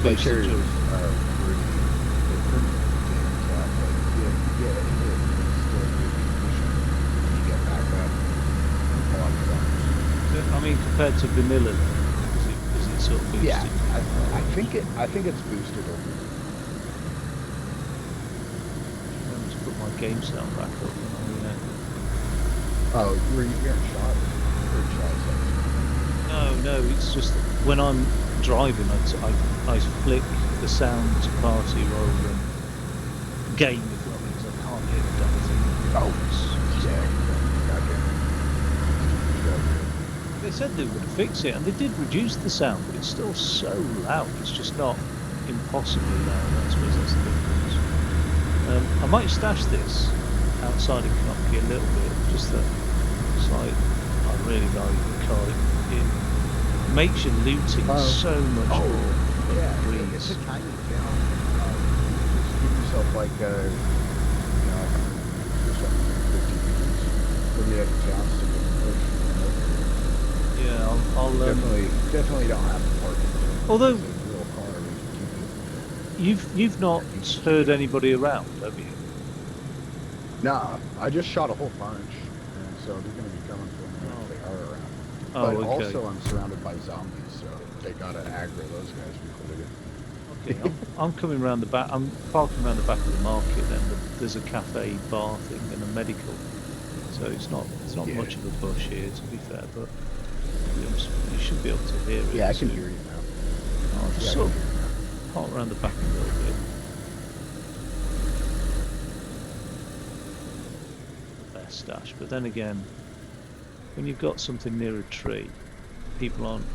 Plate carriers are pretty damn tough. Like, if you get hit, it's still in good condition. When you get back up, a lot of times. I mean, compared to vanilla, is it sort of boosted? Yeah, I think it's boosted over. Let me just put my game sound back up. Oh, were you getting shot? Or shots? No, it's just when I'm driving, I flick the sound to party rather than game, if you know what I mean, 'cause I can't hear the damn thing. Oh, yeah. They said they would fix it, and they did reduce the sound, but it's still so loud. It's just not impossibly loud. I suppose that's the difference. I might stash this outside of Knocky a little bit, just that it's like, I really value the car. It makes your looting so much more. Yeah, it's a tiny town. Just give yourself like you know, or something, 50 minutes. When you have a chance to get push. Yeah, I'll definitely don't have to park it. Although it's a real car, we can keep it. you've not heard anybody around, have you? Nah, I just shot a whole bunch, and so they're going to be coming for me if they are around. Oh, But okay. also I'm surrounded by zombies, so they got to aggro those guys before they get. Okay, I'm coming around the back. I'm parking around the back of the market. Then there's a cafe, bar thing, and a medical. So it's not much of a bush here, to be fair. But You should be able to hear it. Yeah, I can soon. hear you now. I'll just Yeah, I sort can of hear you now. part around the back a little bit. The best stash, but then again, when you've got something near a tree, people aren't,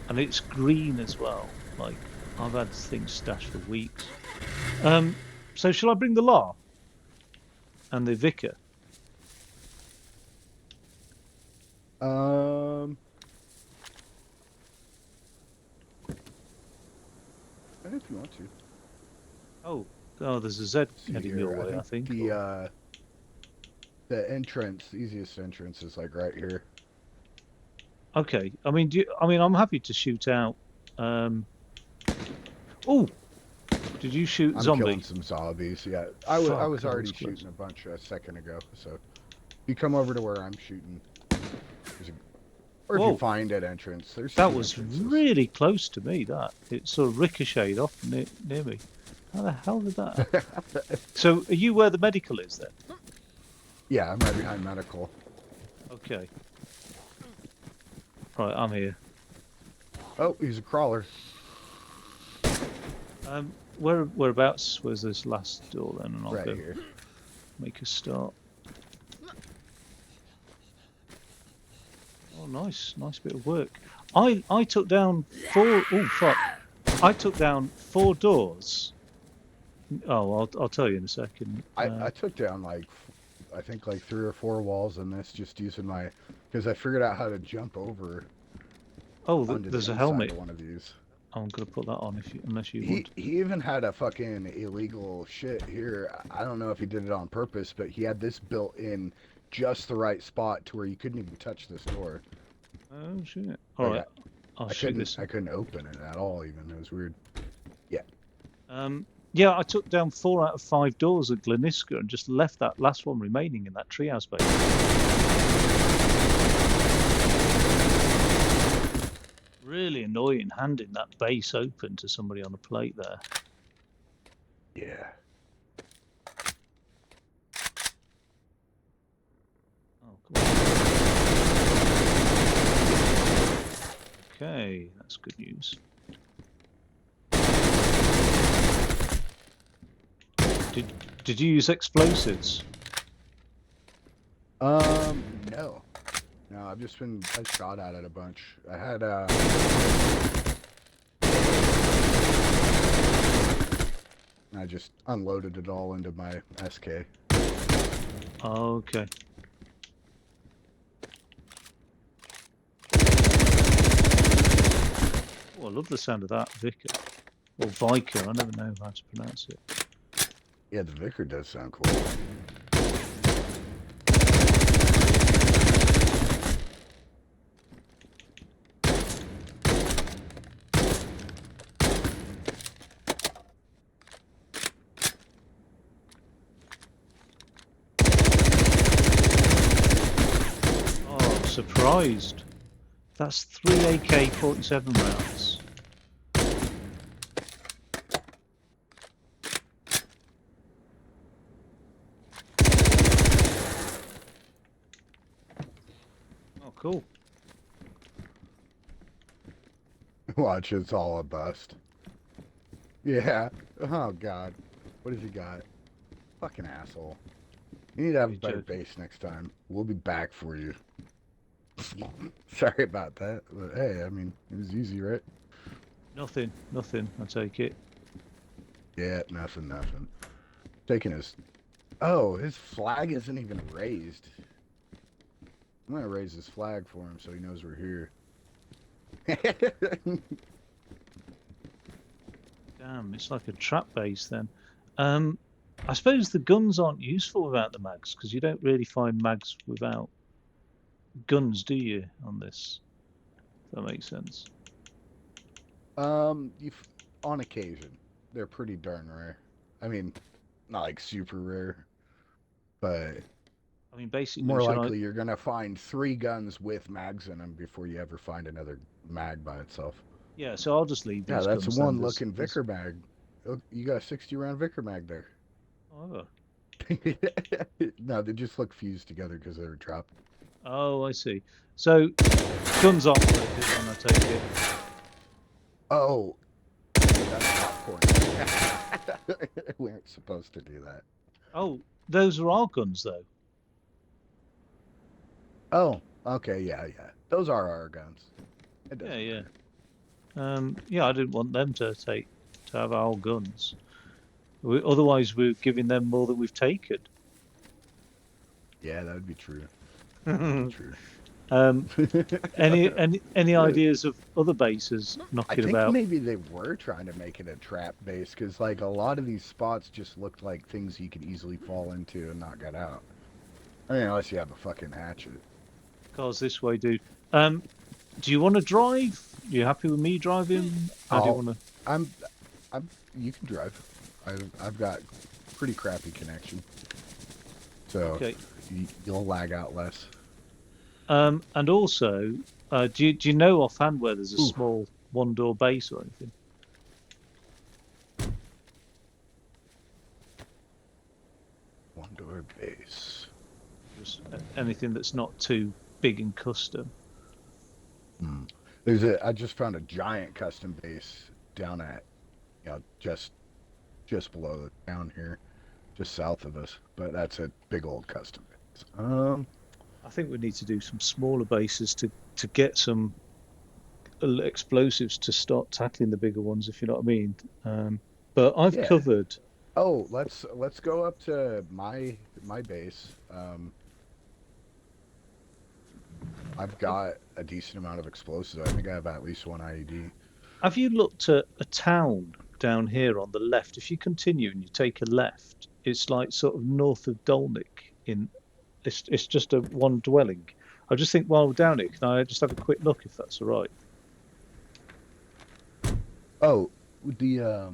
and it's green as well. Like I've had things stashed for weeks. So shall I bring the law and the vicar? If you want to. Oh, there's a Z See heading your here. I way, I think think. Or... the entrance, easiest entrance is like right here. Okay. I mean, I'm happy to shoot out. Oh, did you shoot I'm killing zombie? some zombies. Yeah, I Fuck, was that was already close. shooting a bunch a second ago. So you come over to where I'm shooting. Or if you Whoa, find an entrance, there's that two was entrances. really close to me. That it sort of ricocheted off near me. How the hell did that happen? So, are you where the medical is then? Yeah, I'm right behind medical. Okay. Right, I'm here. Oh, he's a crawler. Whereabouts was this last door then, and I'll Right go here. make a start. Oh, nice bit of work. I took down 4. Oh fuck! I took down 4 doors. Oh, I'll tell you in a second. I took down like, I think like 3 or 4 walls in this just using my, because I figured out how to jump over. Oh, Onto there's the a inside helmet. of one of these. I'm gonna put that on unless you want. He even had a fucking illegal shit here. I don't know if he did it on purpose, but he had this built in just the right spot to where you couldn't even touch this door. Oh shit! All Like right, I'll shoot this. I couldn't open it at all. Even it was weird. Yeah. Yeah, I took down 4 out of 5 doors at Gleniska and just left that last one remaining in that treehouse base. Really annoying handing that base open to somebody on a plate there. Yeah. Oh, come on. Okay, that's good news. Did you use explosives? No. No, I shot at it a bunch. I had, I just unloaded it all into my SK. Okay. Oh, I love the sound of that, Vicar. Or Vicar, I never know how to pronounce it. Yeah, the Vicar does sound cool. Oh, I'm surprised. That's 3 AK-47 rounds. Oh, cool. Watch, it's all a bust. Yeah. Oh, God. What has he got? Fucking asshole. You need to have a better base next time. We'll be back for you. Sorry about that. But hey, I mean, it was easy, right? Nothing. I take it. Yeah, nothing. Taking his... Oh, his flag isn't even raised. I'm gonna raise his flag for him so he knows we're here. Damn, it's like a trap base then. I suppose the guns aren't useful without the mags, because you don't really find mags without guns, do you, on this? If that makes sense. On occasion. They're pretty darn rare. I mean, not like super rare, but I mean, basically, more likely you're gonna find 3 guns with mags in them before you ever find another mag by itself. Yeah, so I'll just leave these guns. Yeah, that's then. one looking Vicar mag. Look, you got a 60-round Vicar mag there. Oh. No, they just look fused together because they were trapped. Oh, I see. So guns aren't worth it, then I take it. Oh, that's popcorn. We aren't supposed to do that. Oh, those are our guns, though. Oh, okay, yeah, yeah. Those are our guns. It Yeah, doesn't yeah. matter. Yeah, I didn't want them to have our guns. Otherwise, we're giving them more than we've taken. Yeah, that would be true. That would be true. um, any ideas of other bases I knocking think about? maybe they were trying to make it a trap base because, like, a lot of these spots just looked like things you could easily fall into and not get out. I mean, unless you have a fucking hatchet. Cars this way, dude. Um, do you want to drive? You happy with me driving? How do you I'll, want to? I'm, I'm. You can drive. I've got pretty crappy connection, so Okay. you'll lag out less. And also, do you know offhand where there's a Ooh, small one-door base or anything? one door base. Just anything that's not too big and custom. Hmm. I just found a giant custom base down at, just below the town here, just south of us. But that's a big old custom base. I think we need to do some smaller bases to get some explosives to start tackling the bigger ones, if you know what I mean. But I've Yeah. covered. Oh, let's go up to my base. I've got a decent amount of explosives. I think I have at least one IED. Have you looked at a town down here on the left? If you continue and you take a left, it's like sort of north of Dolnik. It's just a one dwelling. I just think while we're down here, can I just have a quick look if that's all right? Oh, the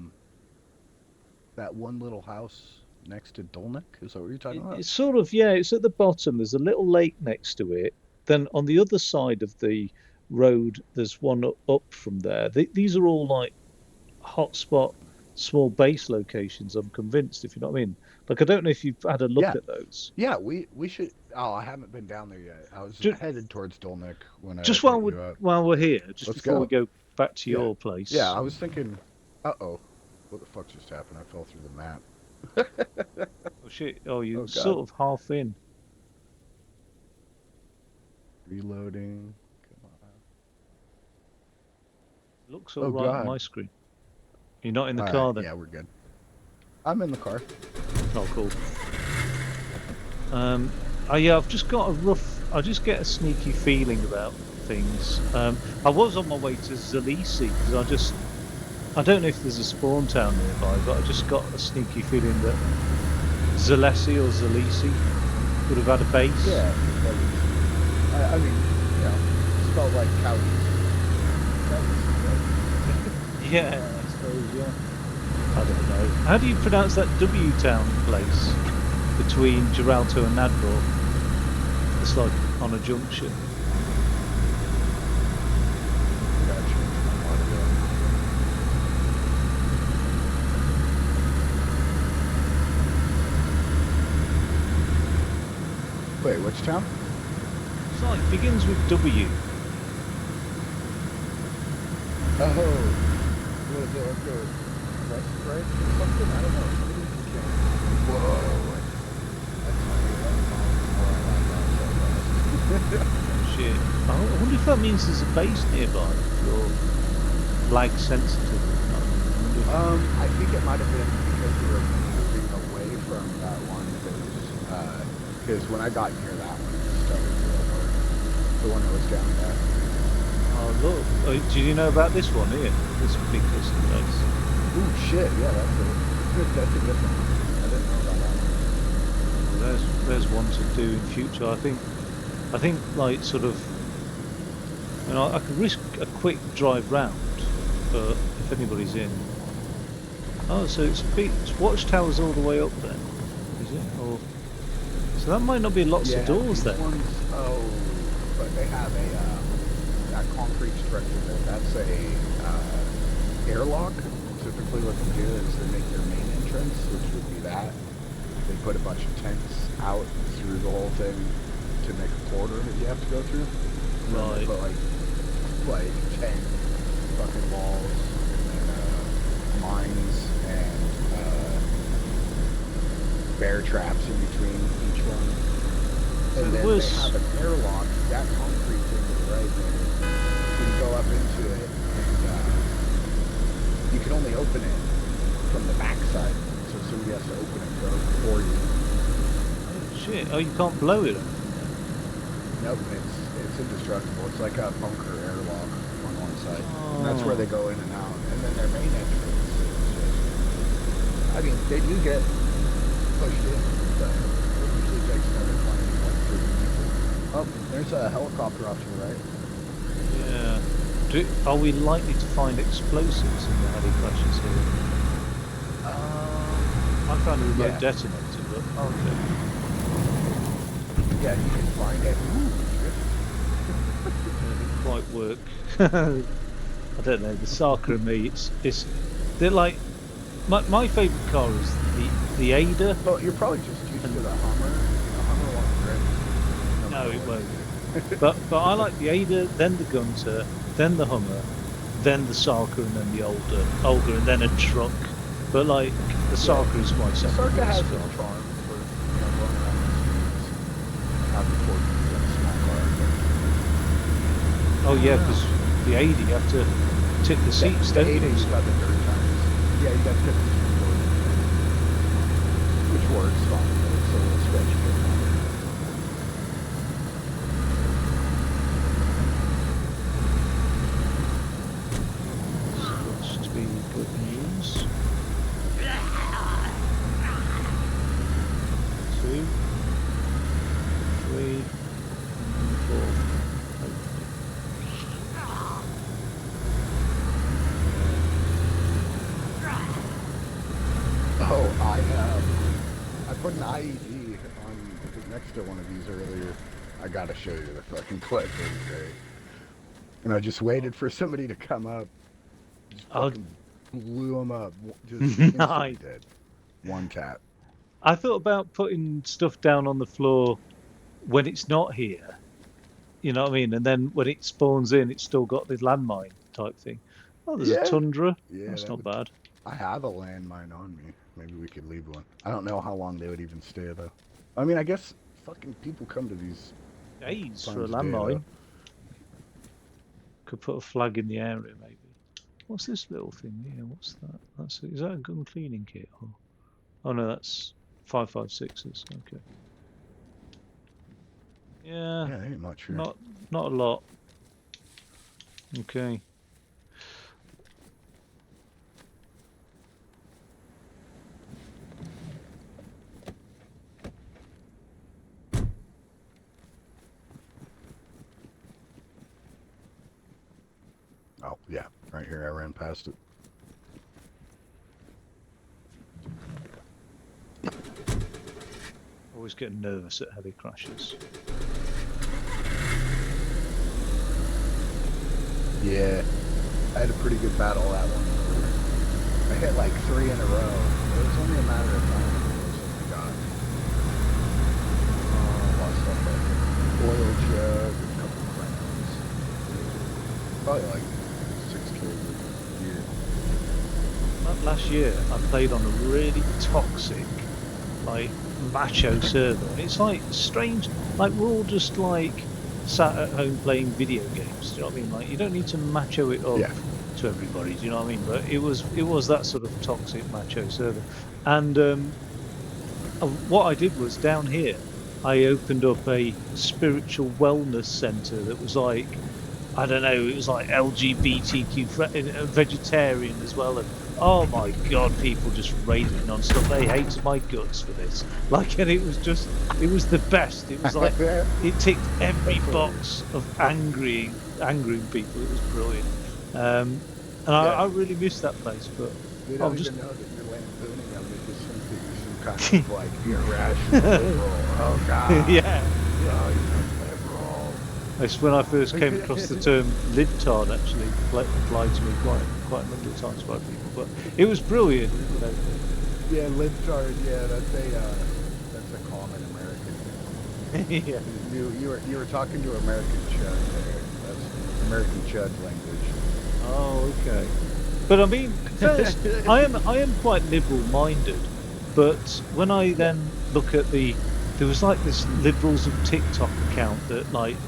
that one little house next to Dolnik, is that what you're talking about? It's sort of, yeah, it's at the bottom. There's a little lake next to it. Then on the other side of the road, there's one up from there. These are all like hotspot small base locations, I'm convinced, if you know what I mean. Like, I don't know if you've had a look Yeah, at those. yeah. We should. Oh, I haven't been down there yet. I was Just, headed towards Dolnik when I just while hit we're you up. here, just Let's before we go. go back to Yeah, your yeah. place. I was thinking. Oh, what the fuck just happened? I fell through the map. Oh shit! Oh, you Oh God. sort of half in. Reloading. Come on. Looks all Oh right on God. my screen. You're not in the All right. car then? Yeah, we're good. I'm in the car. Oh, cool. Oh yeah, I've just got a rough. I just get a sneaky feeling about things. I was on my way to Zalisi because I don't know if there's a spawn town nearby, but I just got a sneaky feeling that Zalesi or Zalisi would have had a base. Yeah. I mean, spelled like Cowes. Yeah, I suppose. Yeah. I don't know. How do you pronounce that W town place between Geralto and Nadvor? It's like on a junction. Wait, which town? It's like begins with W. Oh, what is it? Let's go west, right? Or something? I don't know. Whoa. Oh shit. I wonder if that means there's a base nearby. Or lag sensitive. I think it might have been because we were moving away from that one because when I got near that one, it started real hard. The one that was down there. Oh look. Oh, do you know about this one here? This big custom base. Ooh, shit. Yeah, that's a good one. I didn't know about that one. Well, there's one to do in future. I think like sort of. I could risk a quick drive round, but if anybody's in. Oh, so it's big. It's watchtowers all the way up then, is it? Or so that might not be lots of doors then. But they have that concrete structure there. That's a airlock. Typically, what they do is they make their main entrance, which would be that. They put a bunch of tents out through the whole thing to make a corridor that you have to go through. And then they Right. put like 10 fucking walls and then mines and bear traps in between each one. So And there then was. they have an airlock that concrete thing to the right there. So you go up into it and you can only open it from the backside. So somebody has to open it for you. Oh shit! Oh, you can't blow it up. Nope, it's indestructible. It's like a bunker airlock on one side. And that's where Oh. they go in and out. And then their main entrance is just, I mean, they do get pushed in, but it usually takes another plane like 30 people. Oh, there's a helicopter off to the right. Yeah. Are we likely to find explosives in the heavy crashes here? I found a remote Yeah. detonator, but okay. Yeah, you can find it. Ooh, It didn't quite work. I don't know. The Saka and me, they're like my favourite car is the Ada. well, you're probably just used to the Hummer. The Hummer won't grip. No, it won't. But I like the Ada, then the Gunter, then the Hummer, then the Saka, and then the Olga, and then a truck. But like the Saka is my The second Sarka has favorite its car. charm for going around the streets. Not before you get a small car. Oh yeah, because the 80 you have to tip the seats, The don't you? 80's got the dirt tires. Yeah, you got to get the forward. Which works fine, but it's a little sketchy. Supposed to be good news. 2, 3, 4. I put an IED on next to one of these earlier. I gotta show you the fucking clip. It was great. And I just waited for somebody to come up. Just I'll- fucking blew him up. Just instantly Nice. dead. One tap. I thought about putting stuff down on the floor when it's not here. You know what I mean? And then when it spawns in, it's still got the landmine type thing. Oh, there's Yeah. a Tundra. Yeah, That's that not would- bad. I have a landmine on me. Maybe we could leave one. I don't know how long they would even stay though. I mean, I guess fucking people come to these. Days for a Times day, landmine. Could put a flag in the area, maybe. What's this little thing here? What's that? Is that a gun cleaning kit? Or... Oh no, that's 5.56s. Okay. Yeah, Yeah, ain't much here. not a lot. Okay. Oh, yeah. Right here, I ran past it. Always getting nervous at heavy crashes. Yeah. I had a pretty good battle that one. I hit like 3 in a row. It was only a matter of time before something got me. Lost stuff like oil jug, a couple crowns. Probably like 6 kills a year. Last year, I played on a really toxic, like, macho server. And it's like strange, like we're all just like sat at home playing video games. Do you know what I mean? Like you don't need to macho it up to everybody. Do you know what I mean? But it was that sort of toxic macho server. And what I did was down here, I opened up a spiritual wellness center that was like, I don't know, it was like LGBTQ vegetarian as well. And oh my god, people just raided non-stop. They hated my guts for this. Like, and it was the best. It was like, it ticked every box of angering people. It was brilliant. And I really missed that place, but They don't even know that you're lampooning them. They just think that you're some kind of like irrational liberal. Oh god. yeah. Oh, you're liberal. It's when I first came across the term libtard, actually applied to me quite a number of times by people, but it was brilliant, you know. Yeah, libtard. Yeah, that's a common American Yeah. You were talking to American Chud there. That's American Chud language. Oh, okay. But I mean, first, I am quite liberal-minded, but when I Yeah. then look at there was like this liberals of TikTok account that like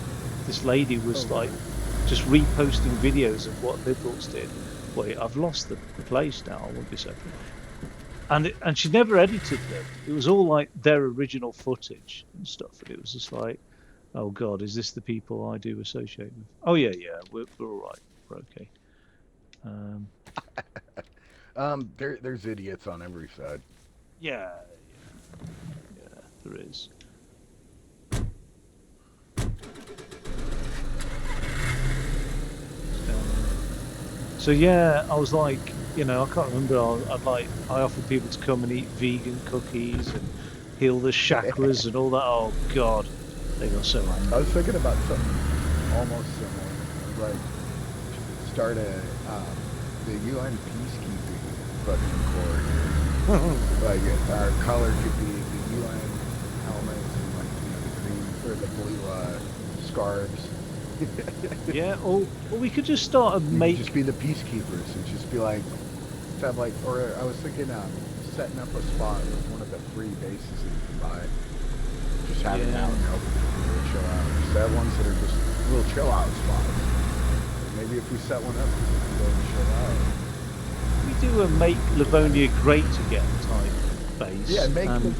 this lady Oh was like really? just reposting videos of what liberals did. Wait, I've lost the place now. I won't be a second. And she never edited them. It was all like their original footage and stuff. And it was just like, oh God, is this the people I do associate with? Oh yeah, yeah, we're all right. We're okay. Um, There's idiots on every side. yeah, yeah, yeah, there is. It's down there. So yeah, I was like, I can't remember. I offered people to come and eat vegan cookies and heal the chakras and all that. Oh God, they got so I was angry. thinking about something almost similar. Like start the UN peacekeeping fucking corps here. Like our color could be the UN helmets and like the green or the blue scarves. Yeah, or we could just start a You could just make. be the peacekeepers and just be like, have like, or I was thinking setting up a spot with one of the free bases that you can buy. Just have it out Yeah, and open for people to chill out. Just have ones that are just little chill out spots. Maybe if we set one up, people can go and chill out. we do a make Livonia great again type Yeah, base, make the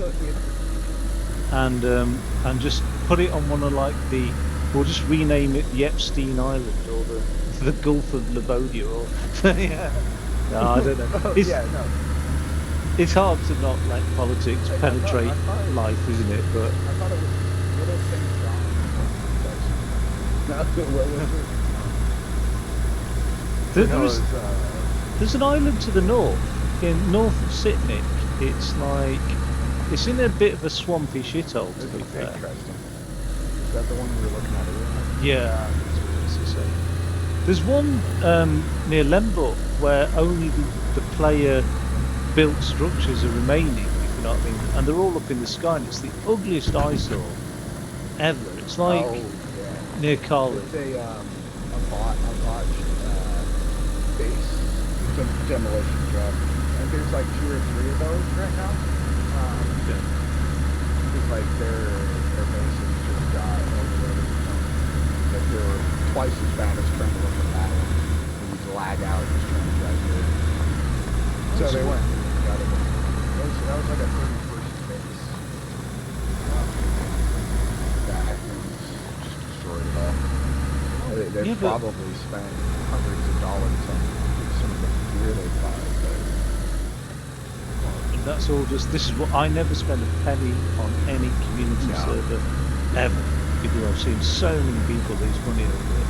and just put it on one of like the. We'll just rename it the Epstein Island or the Gulf of Livonia or yeah. No, I don't know. oh, It's yeah, no. it's hard to not let politics I penetrate thought it was, life, isn't it? But I thought it was Little St. John or something. No, what was it? there, No, there it is was, there's an island to the north of Sydney. It's like it's in a bit of a swampy shithole, to this be is fair. interesting. Is that the one we were looking at earlier? Yeah, that's what it is to say. There's one near Lemberg where only the player built structures are remaining, if you know what I mean, and they're all up in the sky, and it's the ugliest eyesore ever. It's like Oh, yeah. near Carlin. It's a botched base demolition job. I think there's like 2 or 3 of those right now. Okay. Because like their bases just got overloaded. Like they're twice as bad as trying to look at that one. And you just lag out just trying to drive through it. So That's they what, went and got it. That was like a 31st base. That thing's just destroyed it all. yeah, They've but probably spent hundreds of dollars on some of the gear they bought, but and that's all just. This is what I never spend a penny on any community no. server ever because I've seen so many people lose money over it.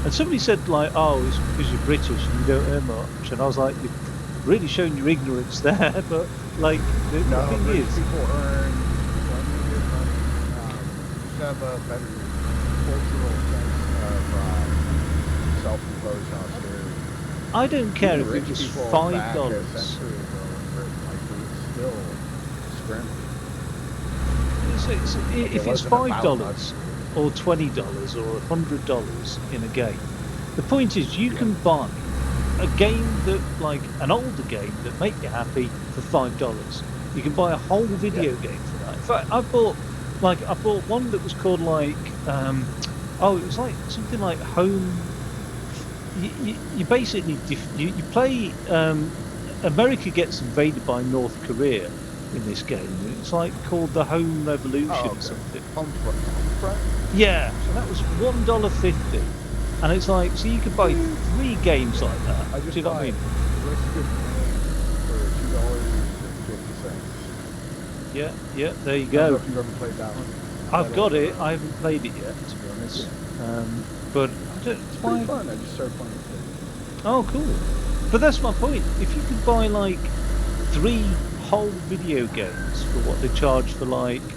And somebody said like, "Oh, it's because you're British and you don't earn much." And I was like, "You've really shown your ignorance there." But like, the No, thing British is, people earn plenty of good money. Just have a better cultural sense of self-imposed austerity. I don't care Even if it rich was people back a $5. century ago in Britain, like, were still scrimping. Like, If it it's wasn't about much. $5 or $20 or $100 in a game, the point is you can buy a game that like an older game that make you happy for $5. You can buy a whole Yeah. video game for that. In fact, I bought one that was called like it was like something like home. You basically you play. America gets invaded by North Korea in this game. It's like called the Home Revolution Oh, or okay. something. Homefront? Yeah, and that was $1.50, and it's like so you could buy 3 games like that. I Do just you know what I bought mean? Risk of Rain for $2.50. Yeah, yeah. There you I don't know go. if you've ever played that one. I've But got it. I haven't played it yet, to be honest. yeah, But I don't. it's pretty Why? fun. I just started playing it. Oh, cool. But that's my point. If you could buy like 3 whole video games for what they charge for like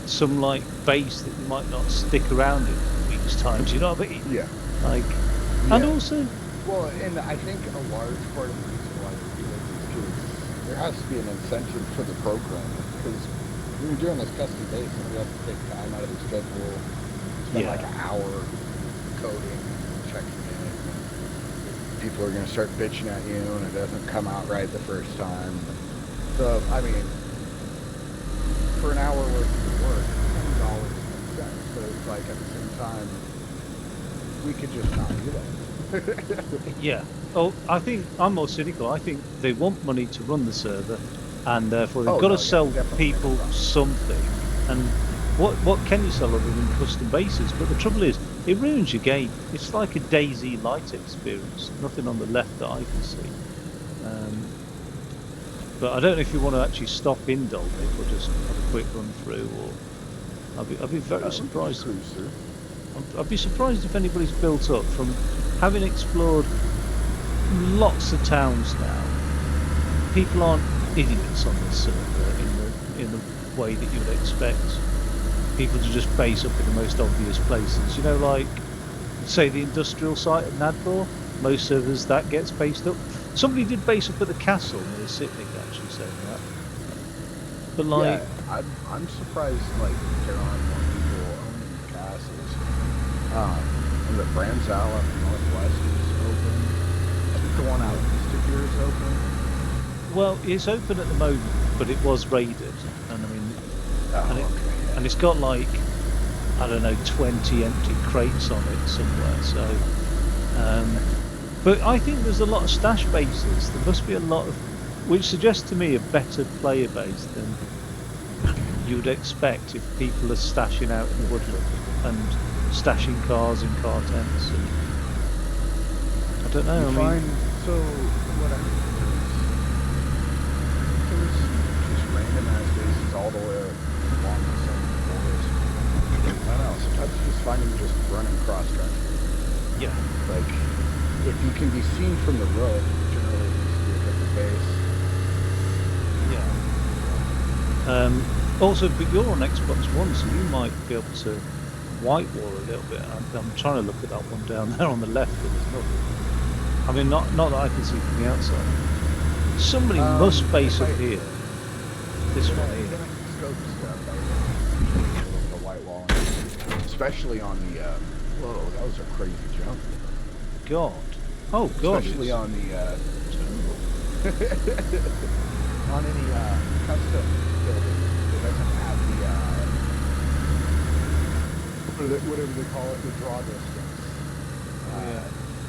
some like base that you might not stick around in a week's time, do you know what I mean? Yeah, Like, and yeah. also, Well, and I think a large part of the reason why they do it is because there has to be an incentive for the programmer. Because when you're doing this custom base, you have to take time out of the schedule, spend like Yeah, an hour coding, checking it. People are going to start bitching at you, and it doesn't come out right the first time. So, I mean, for an hour worth of work, $20 makes sense. But it's like at the same time, we could just not do that. yeah. Oh, I think I'm more cynical. I think they want money to run the server, and therefore they've Oh got to no, yeah, sell definitely make a people profit. something. And what can you sell other than custom bases? But the trouble is, it ruins your game. It's like a DayZ light experience. Nothing on the left that I can see. Um, but I don't know if you want to actually stop in Dolby or just have a quick run through, or I'd be very We could just surprised. cruise through. I'd be surprised if anybody's built up from having explored lots of towns now. People aren't idiots on this server in the way that you would expect people to just base up in the most obvious places. You know, like say the industrial site at Nadbor. Most servers that gets based up. Somebody did base up at the castle near Sitnik, actually saying that. But like, Yeah, I'm surprised like there aren't more people owning castles. And the Bramsal up northwest is open. I think the one out east of here is open. well, it's open at the moment, but it was raided, and I mean, and it Oh, okay. and it's got like, I don't know, 20 empty crates on it somewhere. So, but I think there's a lot of stash bases. There must be a lot of, which suggests to me a better player base than you would expect if people are stashing out in the woodland and stashing cars in car tents. And I don't know. You I mean, find so what I mean there's just random ass bases all the way along the southern forest. I don't know. Sometimes you just find them just running cross country. yeah, Like if you can be seen from the road, generally it needs to be a bigger base. yeah. Also, but you're on Xbox One, so you might be able to white wall a little bit. I'm trying to look at that one down there on the left, but there's nothing. I mean, not that I can see from the outside. Somebody must base up here. This one here. Scope stuff. I would a little bit of white wall, especially on the. Whoa, that was a crazy jump. God. Oh God. Especially it's on the terrible. on any custom building that doesn't have the whatever they call it, the draw distance Yeah.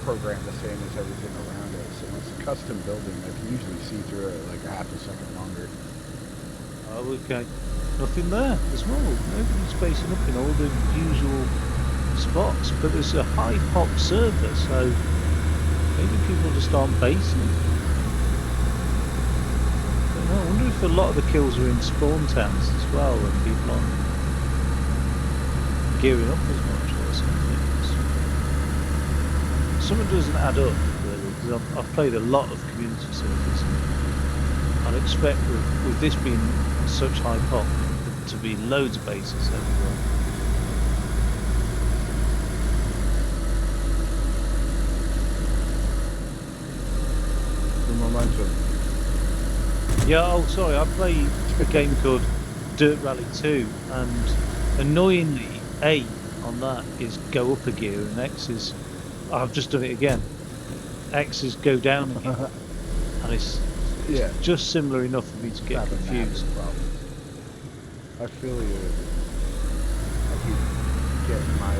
program the same as everything around it. So when it's a custom building, they can usually see through it like a half a second longer. Oh, okay. Nothing there as well. Nobody's spacing up in all the usual spots, but there's a high pop server, so maybe people just aren't basing. I wonder if a lot of the kills are in spawn towns as well, and people aren't gearing up as much or something. Something doesn't add up, really, because I've played a lot of community servers. I'd expect with this being such high pop to be loads of bases everywhere. The momentum. Yeah, oh sorry, I play a game called Dirt Rally 2, and annoyingly A on that is go up a gear and X is, I've just done it again, X is go down again, and it's Yeah. just similar enough for me to get Having confused. massive problems. I feel you. I keep getting my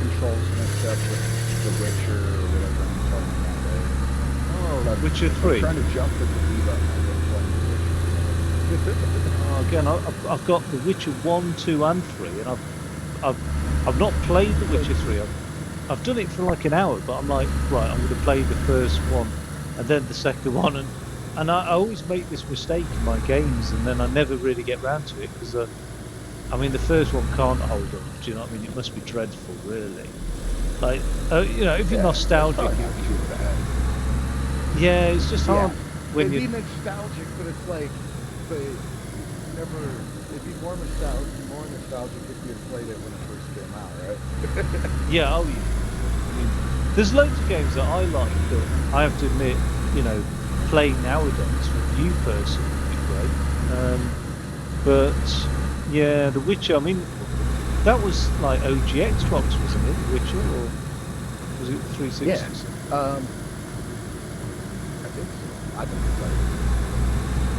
controls mixed up with The Witcher or whatever I'm playing that day. Oh, I'm Witcher 3. trying to jump with the B button. I've been playing The Witcher. Oh, again, I've got The Witcher 1, 2 and 3, and I've not played The Witcher 3. I've done it for like an hour, but I'm like, right, I'm going to play the first one and then the second one, and I always make this mistake in my games, and then I never really get round to it, because I mean the first one can't hold up, do you know what I mean? It must be dreadful, really. Like, you know, if you're nostalgic, That's probably not too bad. yeah, it's just hard when It'd you. be nostalgic, but it's like they never. It'd be more nostalgic if you had played it when it first came out, right? Yeah, oh yeah. I mean, there's loads of games that I like that I have to admit, you know, playing nowadays for a new person would be great. But yeah, The Witcher. I mean, that was like OG Xbox, wasn't it? The Witcher, or was it 360? Yeah. I think so. I think it's like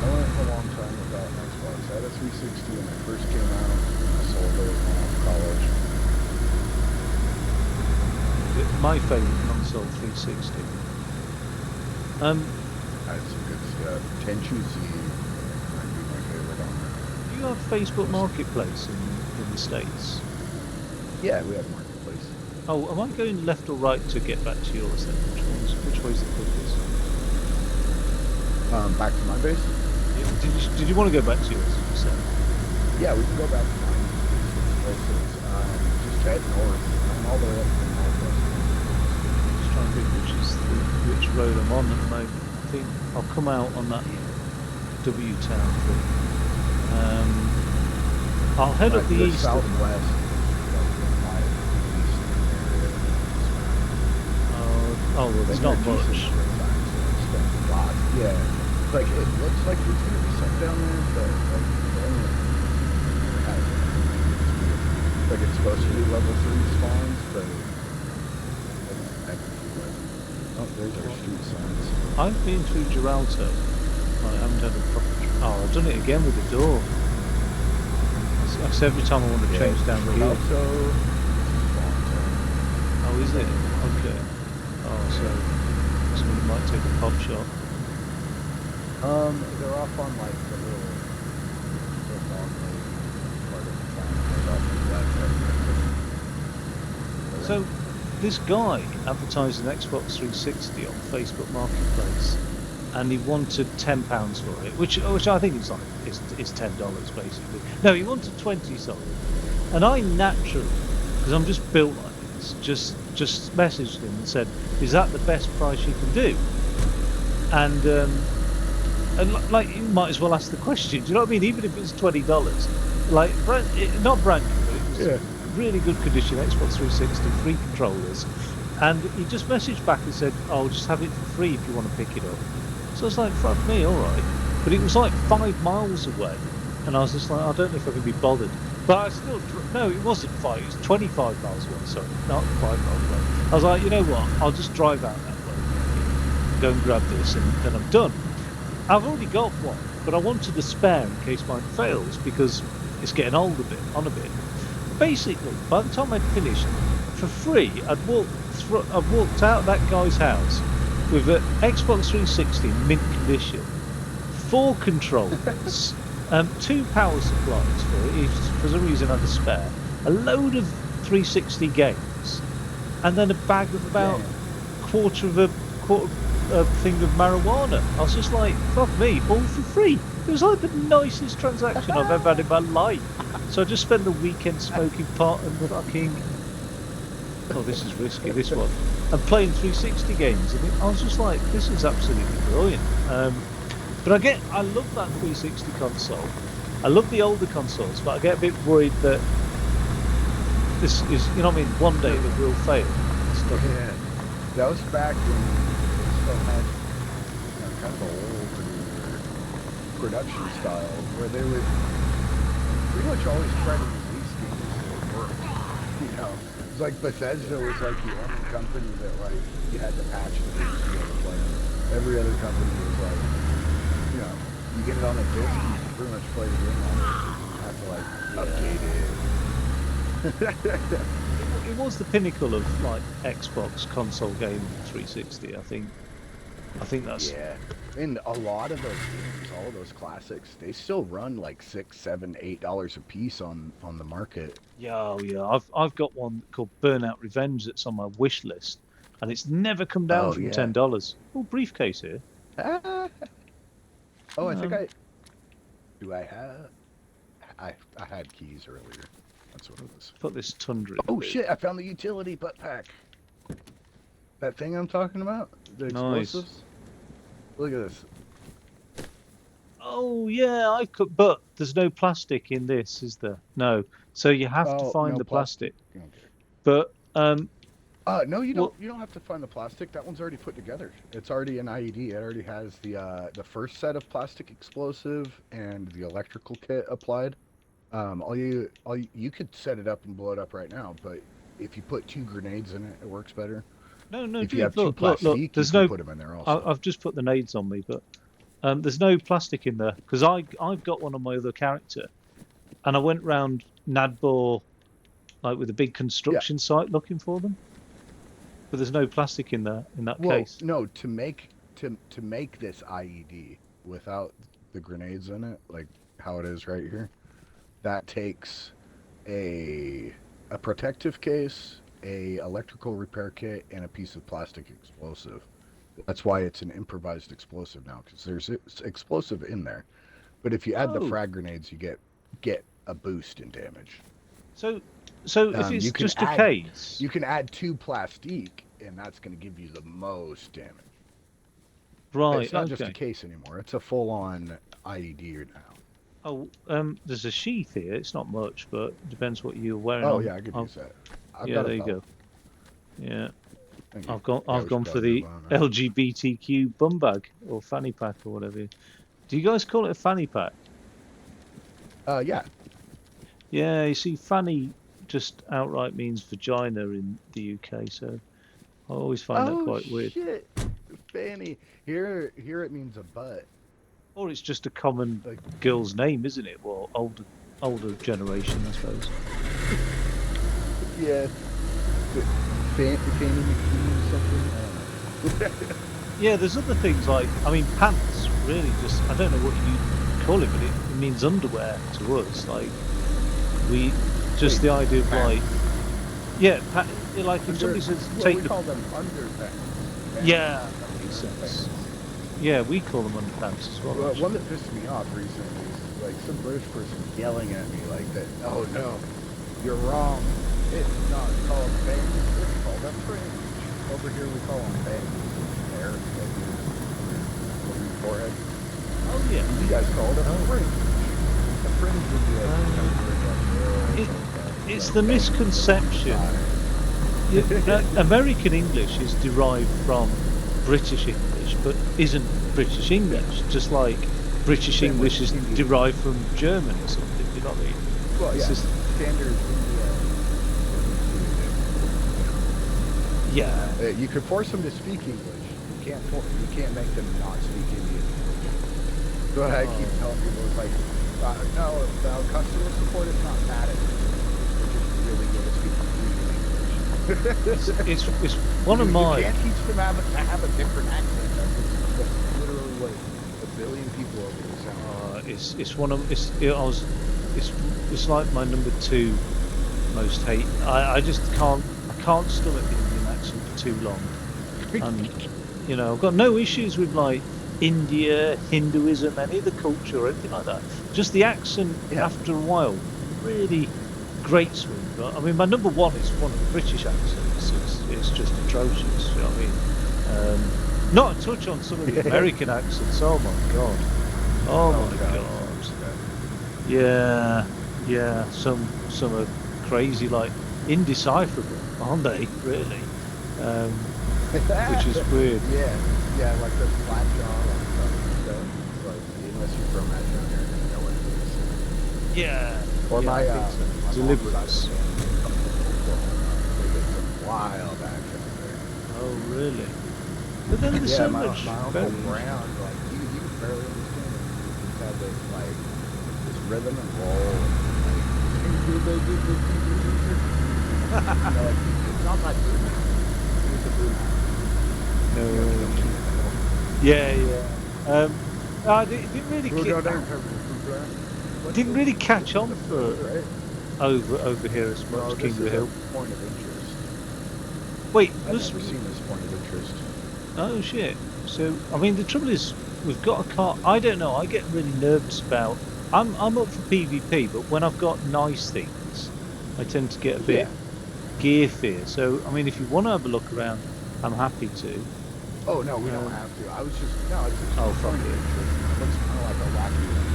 I went a long time without an Xbox. I had a 360 when it first came out. I sold it when I was in college. My favourite console, 360. I had some good stuff. Tenchu Z might be my favorite on there. Do you have Facebook Marketplace in the States? Yeah, we have Marketplace. Oh, am I going left or right to get back to yours then? Which way's the quickest? Back to my base? Yeah, did you want to go back to yours? So, Yeah, we can go back to mine. Places. Just head north. I'm all the way up to the northwest. just trying to think which road I'm on at the moment. I think I'll come out on that W town thing. I'll head up the east. Southwest. Oh, well, there's not much. Yeah, like it looks like there's gonna be some down there, but like like it's supposed to be level 3 spawns, but oh, there's our street signs. I've been through Gibraltar. I haven't had a proper. Oh, I've done it again with the door. That's every time I want to change down the hill. Oh, is it? Okay. Oh, so someone might take a pop shot. They're off on like the little dog lake part of the town. Like off the left. So this guy advertised an Xbox 360 on Facebook Marketplace, and he wanted £10 for it, which I think is like is $10 basically. No, he wanted 20 something, and I naturally, because I'm just built like this, just messaged him and said, "Is that the best price you can do?" And like you might as well ask the question. Do you know what I mean? Even if it's $20, like not brand new, but it was really good condition Xbox 360, 3 controllers, and he just messaged back and said, "Oh, I'll just have it for free if you want to pick it up." So I was like, "Fuck me, all right." But it was like 5 miles away, and I was just like, "I don't know if I can be bothered." But I still, no, it wasn't 5. It was 25 miles away. Sorry, not 5 miles away. I was like, you know what? I'll just drive out that way, go and grab this, and then I'm done. I've already got one, but I wanted a spare in case mine fails because it's getting old a bit. Basically, by the time I'd finished, for free, I'd walked out of that guy's house with an Xbox 360 mint condition, 4 controllers, 2 power supplies for it, if for some reason I had a spare, a load of 360 games, and then a bag of about quarter thing of marijuana. I was just like, fuck me, all for free. It was like the nicest transaction I've ever had in my life. So I just spent the weekend smoking pot and fucking... Oh, this is risky, this one. And playing 360 games. And I was just like, this is absolutely brilliant. But I love that 360 console. I love the older consoles, but I get a bit worried that this is, you know what I mean, one day it will fail. Yeah, that was back when it still had kind of an old production style where they would pretty much always try to release games that would work. You know, it's like Bethesda was like the only company that like you had to patch the games to be able to play them. Every other company was like, you know, you get it on a disc, you can pretty much play the game on it. You have to like update it. It was the pinnacle of like Xbox console game 360. I think that's And a lot of those games, all of those classics, they still run like $6, $7, $8 a piece on the market. yeah. I've got one called Burnout Revenge that's on my wish list, and it's never come down from $10. Oh, briefcase here. I think do I have? I had keys earlier. That's what it was. Put this Tundra. Oh shit! I found the utility butt pack. That thing I'm talking about, the explosives. Nice. Look at this. Oh yeah, I could, but there's no plastic in this, is there? No. So you have to find no the plastic. Okay. But No, you don't. Well, You don't have to find the plastic. That one's already put together. It's already an IED. It already has the first set of plastic explosive and the electrical kit applied. You could set it up and blow it up right now, but if you put 2 grenades in it, it works better. no, no, If you have dude, two look. plastique, you There's can no. put them in there also. I've just put the nades on me, but there's no plastic in there because I've got one on my other character, and I went round Nadbor like with a big Yeah. construction site looking for them, but there's no plastic in there in that Well, case. no, to make this IED without the grenades in it, like how it is right here, that takes a a protective case, a electrical repair kit, and a piece of plastic explosive. That's why it's an improvised explosive now, because there's explosive in there. But if you add the Oh, frag grenades, you get a boost in damage. so so if You it's can just a add case, you can add 2 plastique, and that's going to give you the most damage. right? It's not just a Okay. case anymore; it's a full-on IED now. Oh, there's a sheath here. It's not much, but it depends what you're wearing Oh on. yeah, I could Oh, use that. I've yeah, got a there you belt. go. Yeah, Thank you. Yeah, I've we should gone for probably move the on now. LGBTQ bum bag or fanny pack or whatever. Do you guys call it a fanny pack? Yeah. Yeah, you see, fanny just outright means vagina in the UK, so I always find that Oh quite weird. shit, Fanny. Here it means a butt. Or it's just a common Like girl's name, isn't it? Well, older generation, I suppose. yeah, Fanny McKean or something. I don't know. Yeah, there's other things like, I mean, pants really just, I don't know what you call it, but it means underwear to us. Like, we, just Wait, the idea of like, pants. yeah, like if Under, somebody says well, take we the, call them underpants. Pants, yeah, not that makes sense. underpants. Yeah, we call them underpants as well, Well, one actually. that pissed me off recently is like some British person yelling at me like that. Oh no, you're wrong. It's not called bangs. It's called a fringe. Over here we call them bangs. Hair, like over your forehead. Oh, yeah. You guys call it a Oh, fringe. A fringe would be like it, it's like the bangs on the misconception. side. American English is derived from British English, but isn't British Yeah. English. Just like British Same with English is Indian. derived from German or something. You know what I mean? Well, It's yeah. just, Standard India. yeah, You could force them to speak English. You can't make them not speak Indian. So I keep oh, telling people it's like, no, customer support is not bad at it. They're just really good at speaking English. it's one of You my. can't teach them to have a different accent. That's literally what a billion people over here sound like. It's one of it's like my number two most hate. I just I can't stomach the Indian accent for too long. And you know, I've got no issues with like India, Hinduism, any of the culture or anything like that. Just the accent Yeah. after a while really grates me. But I mean, my number one is one of the British accents. It's just atrocious. You know what I mean? Not a touch on some of the American accents. Oh my god. Oh my God. god. Yeah, yeah. Some are crazy, like indecipherable, aren't they? Really? Um, which is weird. Yeah, like the flat jaw, like stuff. Like unless you're from that down there, you know what it is. Yeah. Or Yeah, my I think so. my mom's Deliverance. side of the family comes from Oklahoma. They get some wild accent there. Oh, really? But then there's Yeah, so my much uncle variation. Brown, like he could barely understand it. He just had this like this rhythm and roll. And, like it's not like it's a boot. No. You know, the key in the middle. Yeah, yeah. It didn't really Go down there and have a boot there. didn't really catch on for Right? over here as No, much. this King of the is Hill. a point of interest. Wait, I've was never seen this point of interest. oh shit. So I mean, the trouble is, we've got a car. I don't know. I get really nervous about. I'm up for PvP, but when I've got nice things, I tend to get a bit Yeah. gear fear. So I mean, if you want to have a look around, I'm happy to. Oh no, we don't have to. I was just it's just Oh, a fuck point of it. interest. It looks kind of like a wacky one.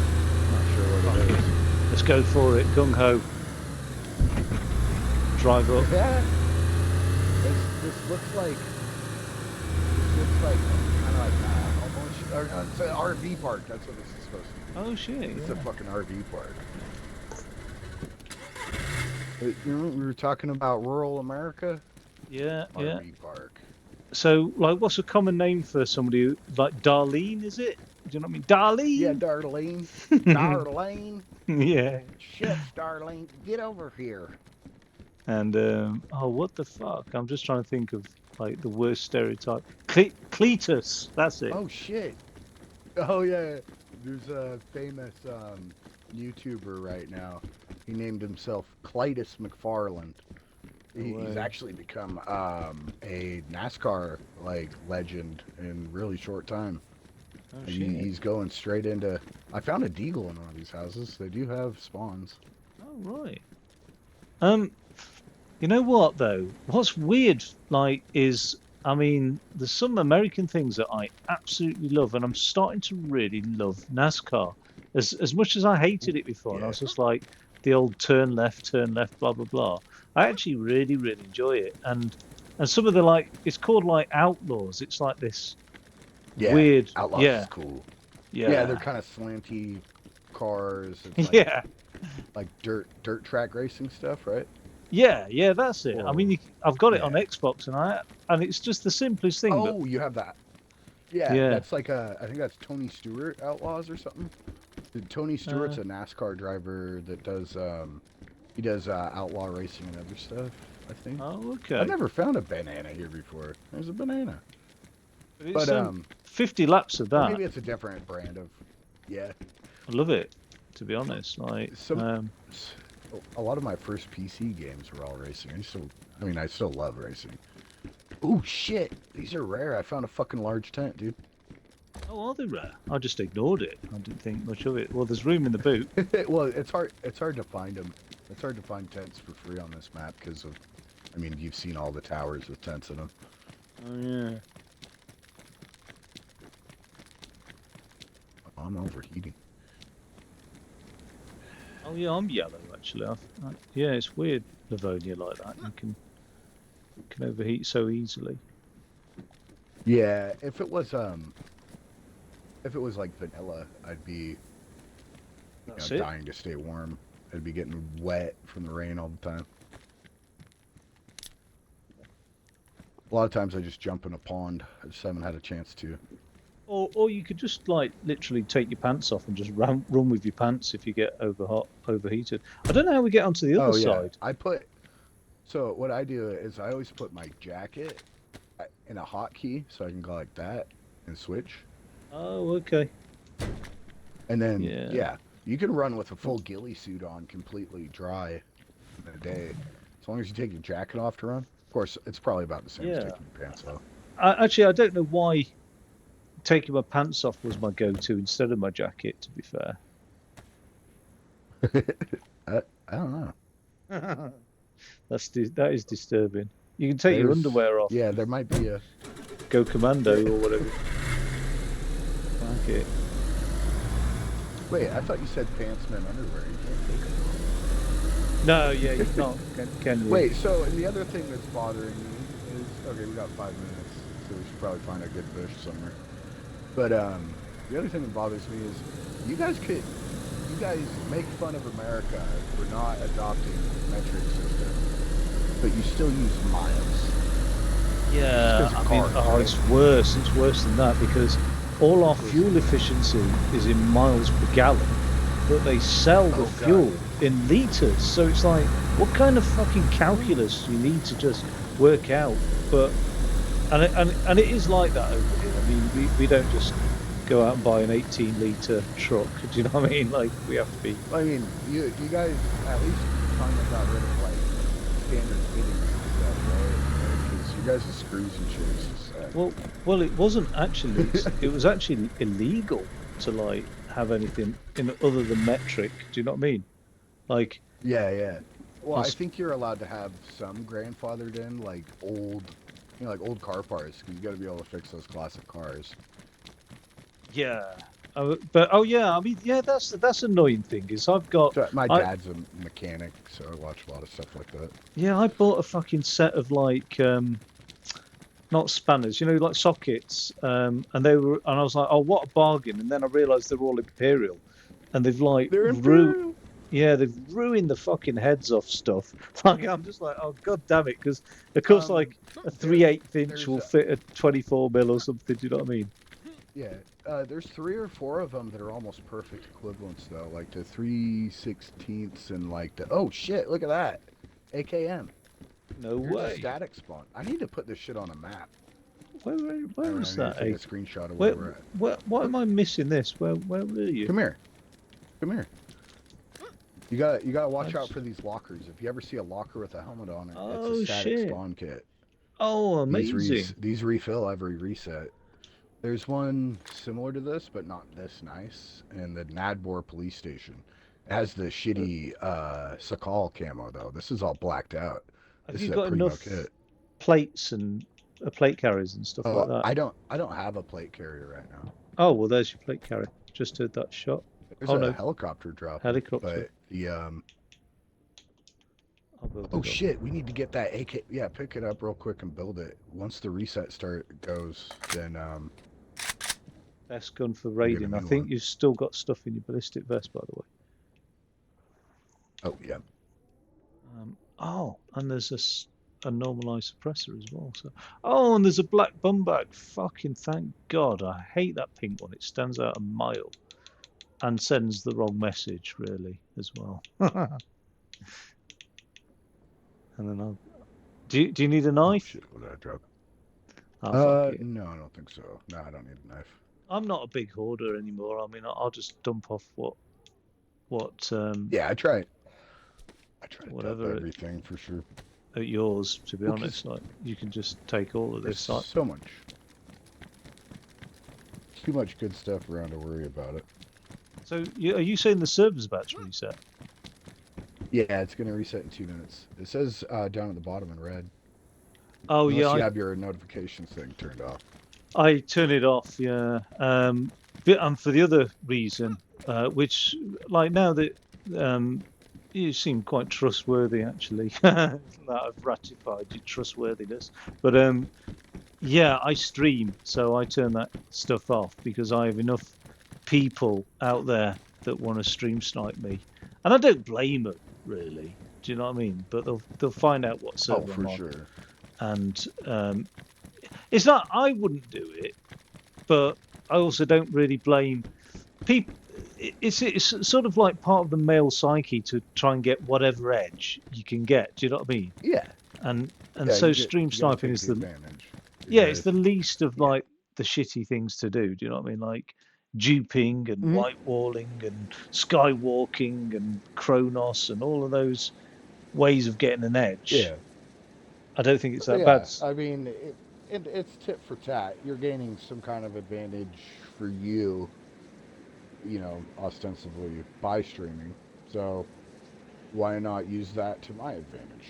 I'm not sure what Fuck it it. is. Let's go for it. Gung ho. Drive up. Yeah. This looks like kind of like almost, or no, it's an RV park. That's what this is supposed to be. Oh shit! It's Yeah. a fucking RV park. You know, we were talking about rural America. Yeah, yeah. RV park. So, like, what's a common name for somebody who, like Darlene? Is it? Do you know what I mean? Yeah, Darlene. Darlene. Darlene. Yeah. Shucks, Darlene. Get over here. And oh, what the fuck? I'm just trying to think of like the worst stereotype. Cletus. That's it. Oh shit. Oh yeah. There's a famous YouTuber right now. He named himself Clytus McFarland. He's actually become a NASCAR like legend in really short time. Oh And shit. he's going straight into. I found a deagle in one of these houses. They do have spawns. Oh right. You know what though? What's weird, like, is I mean, there's some American things that I absolutely love, and I'm starting to really love NASCAR. As much as I hated it before, and I Yeah. was just like the old turn left, blah blah blah. I actually really, really enjoy it, and some of the like, it's called like Outlaws. It's like this Yeah. weird, Outlaws yeah, is cool. yeah, Yeah, they're kind of slanty cars. It's like, yeah. like dirt track racing stuff, right? Yeah, that's it. I mean, I've got it on Yeah. Xbox, and it's just the simplest thing. Oh, you have that. Yeah, Yeah. that's like I think that's Tony Stewart Outlaws or something. Tony Stewart's a NASCAR driver that does he does outlaw racing and other stuff, I think. Oh, okay. I've never found a banana here before. There's a banana. It's, But 50 laps of or that. maybe it's a different brand of. Yeah. I love it, to be honest. Like, A lot of my first PC games were all racing. I still love racing. Oh shit, these are rare. I found a fucking large tent, dude. oh, are they rare? I just ignored it. I didn't think much of it. Well, there's room in the boot. Well, it's hard to find them. It's hard to find tents for free on this map because of, I mean, you've seen all the towers with tents in them. Oh yeah. I'm overheating. Oh yeah, I'm yellow actually. Yeah, it's weird, Livonia like that. You can overheat so easily. Yeah, if it was like vanilla, I'd be dying to stay warm. I'd be getting wet from the rain all the time. A lot of times I just jump in a pond. I just haven't had a chance to. Or you could just like literally take your pants off and just run with your pants if you get overheated. I don't know how we get onto the other side. So what I do is I always put my jacket in a hotkey so I can go like that and switch. Oh, okay. And then Yeah. you can run with a full ghillie suit on, completely dry in a day, as long as you take your jacket off to run. Of course, it's probably about the same as taking your pants off. Actually, I don't know why taking my pants off was my go-to instead of my jacket, to be fair. I don't know. That is disturbing. You can take your underwear off. Yeah, there might be a Go commando or whatever. Fuck it. Wait, I thought you said pants meant underwear. You can't take them off. No, yeah, you can't. Can you? Wait, so and the other thing that's bothering me is okay, we got 5 minutes, so we should probably find a good bush somewhere. But the other thing that bothers me is you guys make fun of America for not adopting metric system, but you still use miles. Yeah, I mean, it's worse. It's worse than that because all our fuel efficiency is in miles per gallon, but they sell the fuel in liters. So it's like, what kind of fucking calculus you need to just work out? But and it is like that over here. I mean, we don't just go out and buy an 18-litre truck. Do you know what I mean? Like, we have to be. I mean, you guys at least kind of got rid of like standard fittings and stuff, right? Because you guys' screws and shit is just sad. Well, it wasn't actually. It was actually illegal to like have anything in other than metric. Do you know what I mean? Like. Yeah. Well, I think you're allowed to have some grandfathered in, like old, like old car parts, because you got to be able to fix those classic cars. Yeah, but I mean, yeah, that's annoying thing is I've got. So my dad's a mechanic, so I watch a lot of stuff like that. Yeah, I bought a fucking set of like not spanners, like sockets. And I was like, oh, what a bargain! And then I realised they're all Imperial, and they've like They're Imperial. yeah, they've ruined the fucking heads off stuff. Like I'm just like, oh god damn it, because of course like a There, 3/8 inch there's will fit a 24 mil or something. Do you know what I mean? yeah, there's 3 or 4 of them that are almost perfect equivalents though, like the 3/16 and like the oh shit, look at that, AKM. No Here's a way. static spawn. I need to put this shit on a map. Where I is need to that? take a screenshot of Where, where we're at. why Look, am I missing this? Where were you? come here, come here. You gotta watch out That's- for these lockers. If you ever see a locker with a helmet on it, it's a Oh static shit! spawn kit. Oh, amazing. These refill every reset. There's one similar to this, but not this nice, in the Nadbor police station. It has the shitty Sakal camo though. This is all blacked out. Have This you is a got primo enough kit. plates and plate carriers and stuff like Oh, that? I don't have a plate carrier right now. Oh well, there's your plate carrier. Just heard that shot. There's Oh a no, helicopter dropping, helicopter. but the I'll build oh it up. shit, we need to get that AK. Yeah, pick it up real quick and build it. Once the reset goes, then Best gun for we'll get a raiding. I new think one. you've still got stuff in your ballistic vest, by the way. Oh yeah. Oh, and there's a normalized suppressor as well. So, oh, and there's a black bum bag. Fucking thank God! I hate that pink one. It stands out a mile and sends the wrong message, really, as well. And then I'll. Do you need a Oh knife? shit, what did I drop? Oh fuck it. No, I don't think so. No, I don't need a knife. I'm not a big hoarder anymore. I mean, I'll just dump off what Yeah, I try to dump whatever everything for sure. at yours. To be Well, 'cause honest, like you can just take all of there's this. Like, so much, too much good stuff around to worry about it. so are you saying the server's about to reset? Yeah, it's gonna reset in 2 minutes. It says down at the bottom in red. Oh Unless yeah, you have your notifications thing turned off. I turn it off. Yeah, and for the other reason, which like now that you seem quite trustworthy, actually, that I've ratified your trustworthiness. But yeah, I stream, so I turn that stuff off because I have enough people out there that want to stream snipe me, and I don't blame them really. Do you know what I mean? But they'll find out what Oh, server I'm for on, sure. and it's not I wouldn't do it, but I also don't really blame people. It's sort of like part of the male psyche to try and get whatever edge you can get. Do you know what I mean? Yeah. And Yeah, so you stream gotta sniping take is the the advantage. yeah, it's the Right. least of Yeah. like the shitty things to do. Do you know what I mean? Like duping and Mhm. white walling and skywalking and Kronos and all of those ways of getting an edge. Yeah. I don't think it's that bad. Yeah. I mean, it's tit for tat. You're gaining some kind of advantage for you, ostensibly by streaming. So why not use that to my advantage?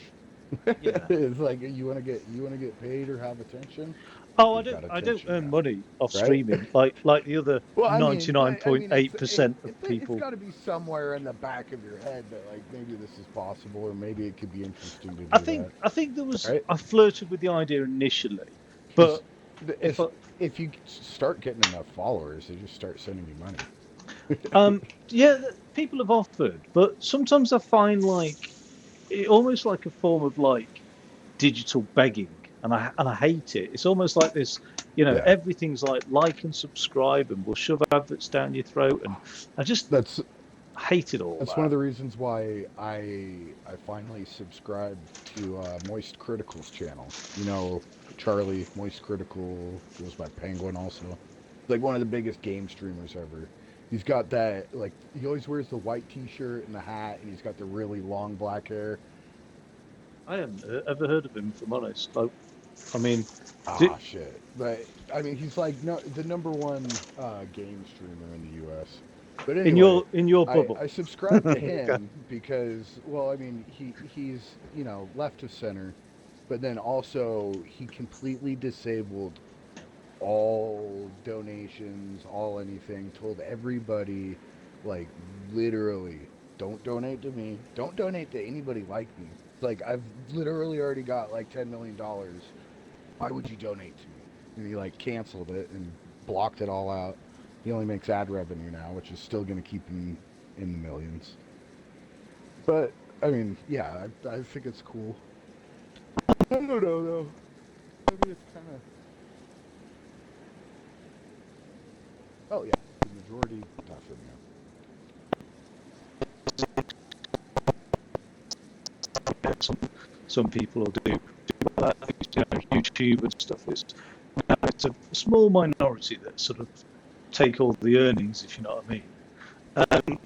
Yeah. It's like you want to get paid or have attention. Oh, You've got I don't attention earn now, money off right? streaming like the other Well, .99.8% of it's people. got to be somewhere in the back of your head that like maybe this is possible or maybe it could be interesting to do that, I think there was right? I flirted with the idea initially, Because but if I, if you start getting enough followers, they just start sending you money. yeah, people have offered, but sometimes I find like it almost like a form of like digital begging, and I hate it. It's almost like this, Yeah, everything's like and subscribe, and we'll shove adverts down your throat, and I just that's hated all that's one that. of the reasons why I finally subscribed to Moist Critical's channel. Charlie Moist Critical goes by Penguin also. Like one of the biggest game streamers ever. He's got that like he always wears the white T-shirt and the hat, and he's got the really long black hair. I haven't ever heard of him, if I'm honest. I mean, do, Ah, shit. But I mean, he's like no, the number one game streamer in the U.S. But in anyway, your I bubble. subscribed to Okay. him because, well, I mean, he's left of center, but then also he completely disabled all donations, all anything. Told everybody, like literally, don't donate to me. Don't donate to anybody like me. Like I've literally already got like $10 million why would you donate to me? And he like canceled it and blocked it all out. He only makes ad revenue now, which is still going to keep him in the millions. But I mean, yeah, I think it's cool. I don't know though. I mean, it's kind of. Oh yeah, the majority definitely. Some people will do that, YouTube and stuff. It's a small minority that sort of take all the earnings, if you know what I mean.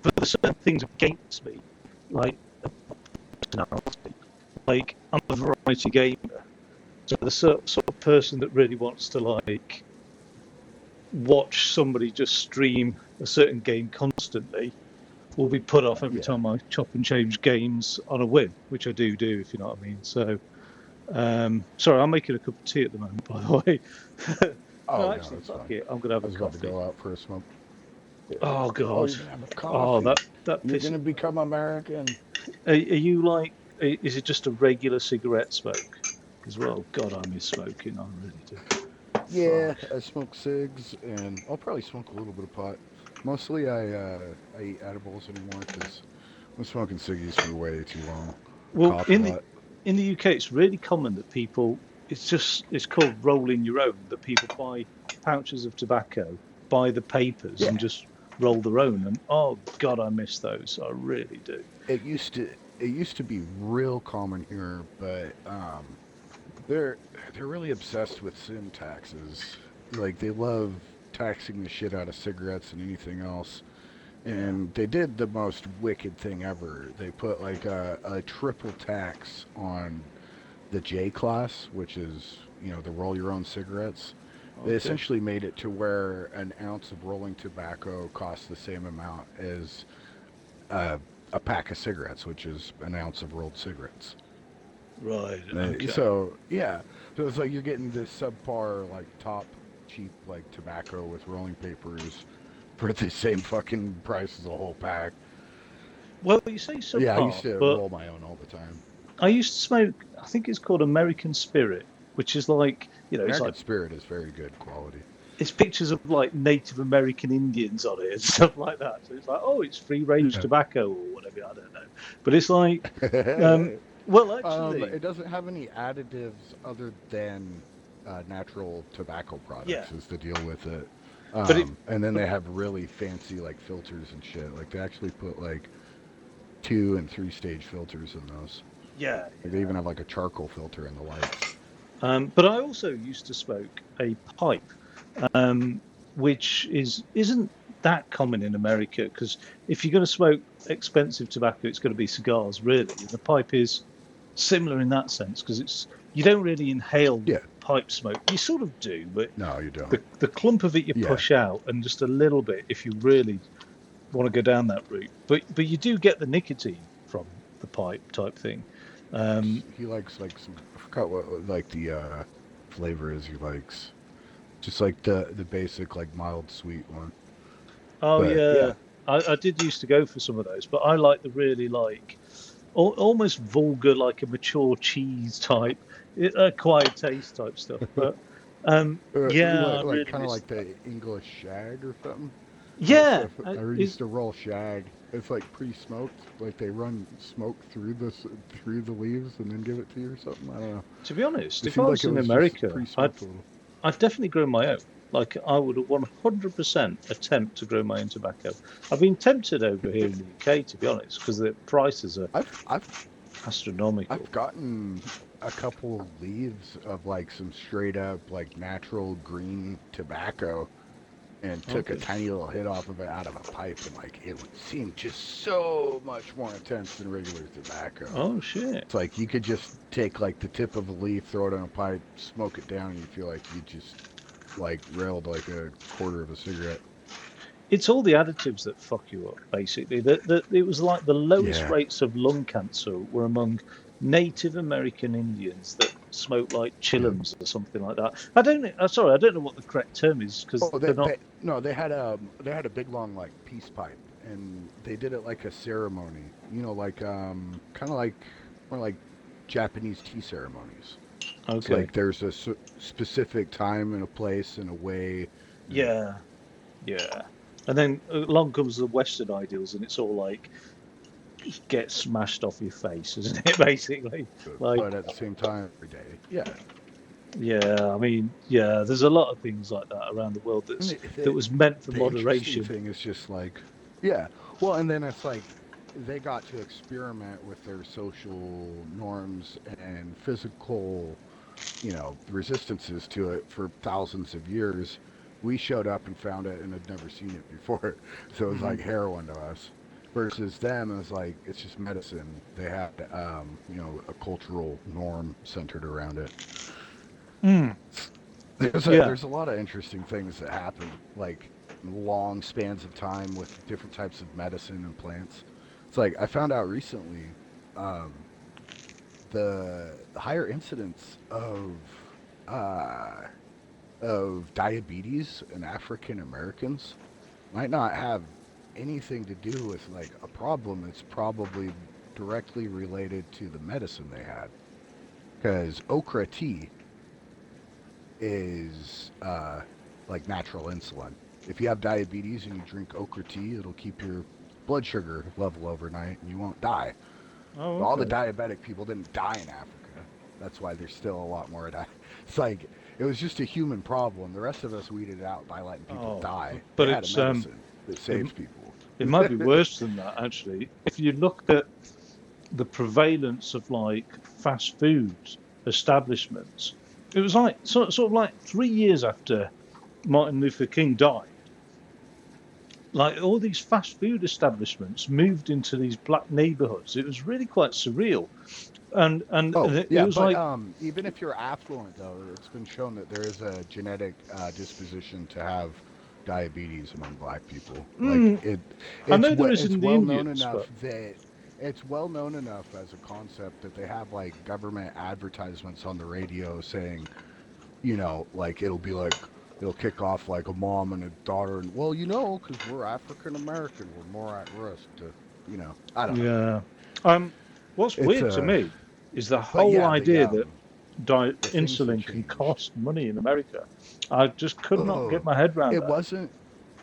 But there's certain things against me, like personality. Like I'm a variety gamer, so the sort of person that really wants to like watch somebody just stream a certain game constantly will be put off every Yeah. time I chop and change games on a whim, which I do, if you know what I mean. So, sorry, I'm making a cup of tea at the moment, by the way. Oh No, no, actually, it's fuck fine. it, I'm gonna have I a was about to coffee. go out for a smoke. Yeah. Oh Oh, God, you're gonna have a oh coffee. that You're pisses. gonna become American. Are you like? Is it just a regular cigarette smoke as well? God, I miss smoking. I really do. Yeah, Fuck. I smoke cigs, and I'll probably smoke a little bit of pot. Mostly, I eat edibles anymore because I'm smoking ciggies for way too long. Well, Cough a lot. in the UK, it's really common that people. It's called rolling your own. That people buy pouches of tobacco, buy the papers, and Yeah, just roll their own. And oh God, I miss those. I really do. it used to be real common here, but they're they're really obsessed with sin taxes. Like they love taxing the shit out of cigarettes and anything else. Yeah. And they did the most wicked thing ever. They put like a triple tax on the J class, which is, the roll your own cigarettes. They Okay. essentially made it to where an ounce of rolling tobacco costs the same amount as uh, a pack of cigarettes, which is an ounce of rolled cigarettes. Right. Okay. So yeah, so it's like you're getting this subpar, like top cheap, like tobacco with rolling papers for the same fucking price as a whole pack. Well, you say Yeah, I used subpar, to but roll my own all the time. I used to smoke. I think it's called American Spirit, which is like it's American like Spirit is very good quality. it's pictures of like Native American Indians on it and stuff like that. So it's like, oh, it's free range Yeah. tobacco or whatever. I don't know, but it's like, um, well, actually, It doesn't have any additives other than natural tobacco yeah, products. Is the deal with it? but it, And then but they have really fancy like filters and shit. Like they actually put like 2 and 3 stage filters in those. yeah, Like they even have like a charcoal filter in the lights. But I also used to smoke a pipe, um, which isn't that common in America because if you're going to smoke expensive tobacco, it's going to be cigars, really. And the pipe is similar in that sense because you don't really inhale Yeah. pipe smoke. You sort of do, but No, you don't. the clump of it you Yeah. push out, and just a little bit if you really want to go down that route. But you do get the nicotine from the pipe type thing. He likes like some. I forgot what like the flavor is. He likes just like the basic like mild sweet one. Oh But yeah, yeah, I did used to go for some of those, but I like the really like almost vulgar, like a mature cheese type, acquired taste type stuff. But you yeah, I like really kind of miss like that. the English shag or something. Yeah, I used to roll shag. It's like pre-smoked. Like they run smoke through the leaves and then give it to you or something. I don't know. to be honest, It if I seemed like was it in was just America, pre-smoked a little. I've definitely grown my own. Like I would 100% attempt to grow my own tobacco. I've been tempted over here in the UK, to be honest, because the prices are I've astronomical. I've gotten a couple leaves of like some straight up like natural green tobacco and took a Okay. tiny little hit off of it out of a pipe and like it would seem just so much more intense than regular tobacco. Oh shit. It's like you could just take like the tip of a leaf, throw it in a pipe, smoke it down, and you feel like you just like railed like a quarter of a cigarette. It's all the additives that fuck you up, basically. It was like the lowest Yeah. rates of lung cancer were among Native American Indians that smoke like Yeah. chillums or something like that. I don't know. Sorry, I don't know what the correct term is because Oh, they're not. they no, they had a big long like peace pipe, and they did it like a ceremony. Like kind of like more like Japanese tea ceremonies. It's Okay. like there's a specific time and a place and a way. And Yeah. Yeah. And then along comes the Western ideals, and it's all like get smashed off your face, isn't it? Basically, like, but at the same time, every day, yeah. yeah. I mean, yeah. There's a lot of things like that around the world And that was meant for the interesting moderation. thing is just like, yeah. Well, and then it's like they got to experiment with their social norms and physical, resistances to it for thousands of years. We showed up and found it and had never seen it before. So it was Hmm. like heroin to us. Versus them, it was like, it's just medicine. They had, a cultural norm centered around it. Mm. Yeah. There's a lot of interesting things that happen, like long spans of time with different types of medicine and plants. It's like I found out recently, um, the higher incidence uh, of diabetes in African Americans might not have anything to do with like a problem. It's probably directly related to the medicine they had, because okra tea is like natural insulin. If you have diabetes and you drink okra tea, it'll keep your blood sugar level overnight and you won't die. Oh, All the okay. diabetic people didn't die in Africa. That's why there's still a lot more. It's like it was just a human problem. The rest of us weeded it out by letting people Oh, die. They but had a medicine that it, saves people. it might be worse than that actually. If you look at the prevalence of like fast food establishments, it was like sort of like 3 years after Martin Luther King died, like all these fast food establishments moved into these black neighborhoods. It was really quite surreal, and Oh it yeah, was but like, even if you're affluent, though, it's been shown that there is a genetic disposition to have diabetes among black people. Like mm, I know there is it's in the well known Indians, enough but that it's well known enough as a concept that they have like government advertisements on the radio saying, like it'll be like it'll kick off like a mom and a daughter, and well, because we're African American, we're more at risk to, I don't know. yeah. What's It's weird to me is the but whole yeah, idea that the things that insulin can changed. cost money in America. I just could not get Oh, my head around it that. wasn't.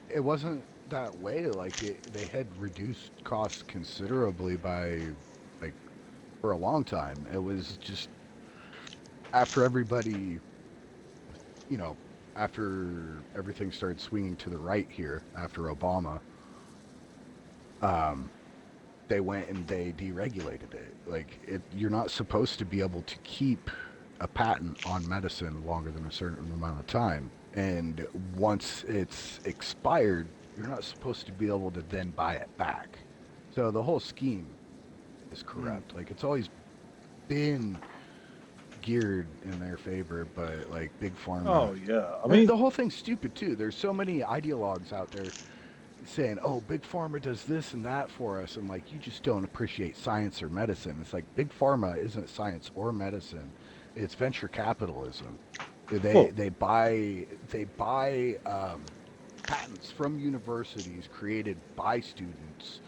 It wasn't that way. Like they had reduced costs considerably by, like, for a long time. It was just after everybody, you know, after everything started swinging to the right here after Obama, um, they went and they deregulated it. Like you're not supposed to be able to keep a patent on medicine longer than a certain amount of time. And once it's expired, you're not supposed to be able to then buy it back. So the whole scheme is Mm. corrupt. Like it's always been geared in their favor, but like big pharma. Oh yeah, I And mean, the whole thing's stupid too. There's so many ideologues out there saying, "Oh, big pharma does this and that for us," and like you just don't appreciate science or medicine. It's like big pharma isn't science or medicine; it's venture capitalism. well, They buy patents from universities created by students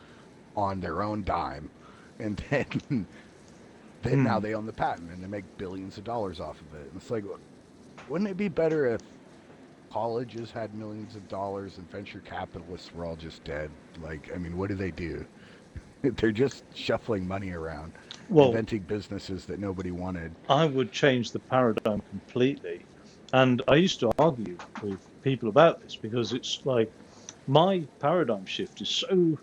on their own dime, and then now mm, they own the patent and they make billions of dollars off of it. And it's like, wouldn't it be better if colleges had millions of dollars and venture capitalists were all just dead? Like, I mean, what do they do? They're just shuffling money around, well, inventing businesses that nobody wanted. I would change the paradigm completely. And I used to argue with people about this because it's like my paradigm shift is so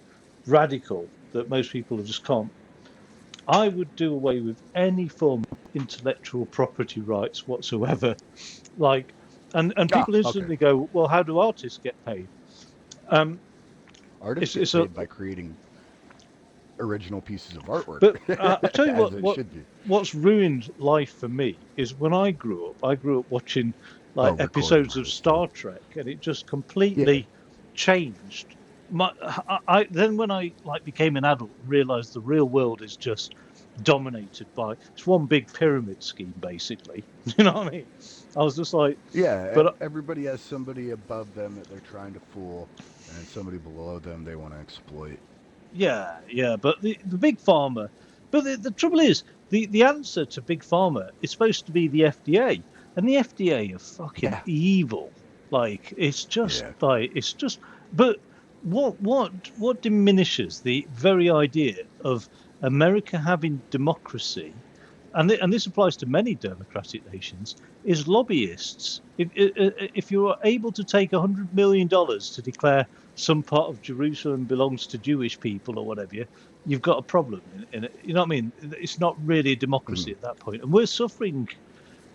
radical that most people just can't. I would do away with any form of intellectual property rights whatsoever. Like, and Ah, people okay. instantly go, well, how do artists get paid? Um, Artists get it's a, paid by creating original pieces of artwork, but I tell you as what, it should be. what's ruined life for me is when I grew up watching like Oh, recording episodes of artists, yeah. Star Trek, and it just Yeah. completely changed. I then when I like became an adult and realized the real world is just dominated by it's one big pyramid scheme basically. You know what I mean? I was just like, Yeah, but everybody has somebody above them that they're trying to fool, and somebody below them they want to exploit. yeah, yeah, but the big pharma, But the trouble is, the answer to big pharma is supposed to be the FDA, and the FDA are fucking Yeah. evil. Like Yeah. it's just. But what diminishes the very idea of America having democracy, and this applies to many democratic nations, is lobbyists. If you are able to take $100 million to declare some part of Jerusalem belongs to Jewish people or whatever, you've got a problem in it. You know what I mean? It's not really a democracy Mhm. at that point, and we're suffering.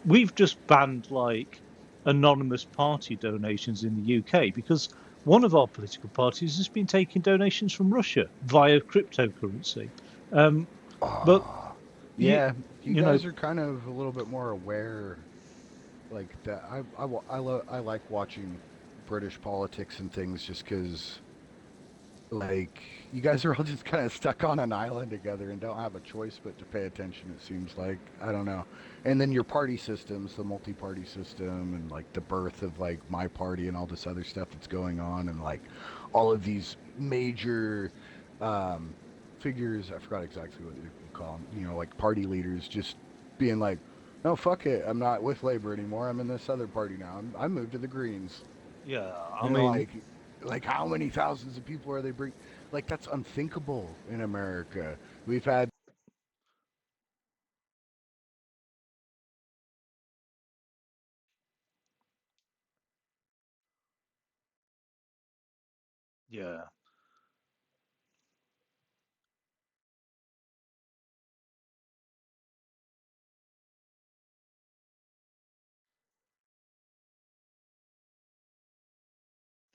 We've just banned like anonymous party donations in the UK because one of our political parties has been taking donations from Russia via cryptocurrency. Um, but Ah, you yeah. You you know, guys are kind of a little bit more aware, like that. I like watching British politics and things just because, like, you guys are all just kind of stuck on an island together and don't have a choice but to pay attention. It seems like, I don't know. And then your party systems, the multi-party system, and like the birth of like my party and all this other stuff that's going on, and like all of these major um, figures. I forgot exactly what you call them. You know, like party leaders, just being like, "No, fuck it. I'm not with Labor anymore. I'm in this other party now. I moved to the Greens." yeah. I And mean, like how many thousands of people are they bring? Like that's unthinkable in America. We've had yeah.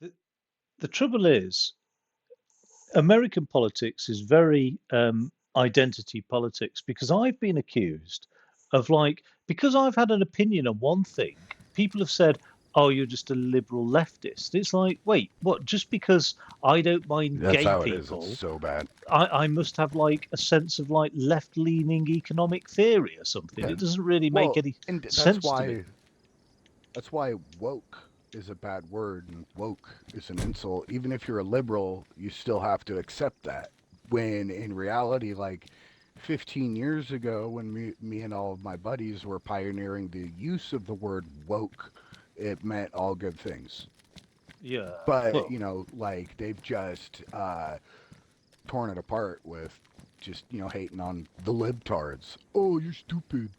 The, the trouble is, American politics is very identity politics because I've been accused of like because I've had an opinion on one thing, people have said, "Oh, you're just a liberal leftist." It's like, wait, what? Just because I don't mind that's gay how it is. It's people, so bad. I must have like a sense of like left-leaning economic theory or something. Yeah. It doesn't really make Well, any and sense to me. that's why woke is a bad word and woke is an insult. Even if you're a liberal, you still have to accept that. When in reality, like 15 years ago, when me and all of my buddies were pioneering the use of the word woke, it meant all good things. Yeah, But well, like they've just torn it apart with just hating on the libtards. Oh, you're stupid.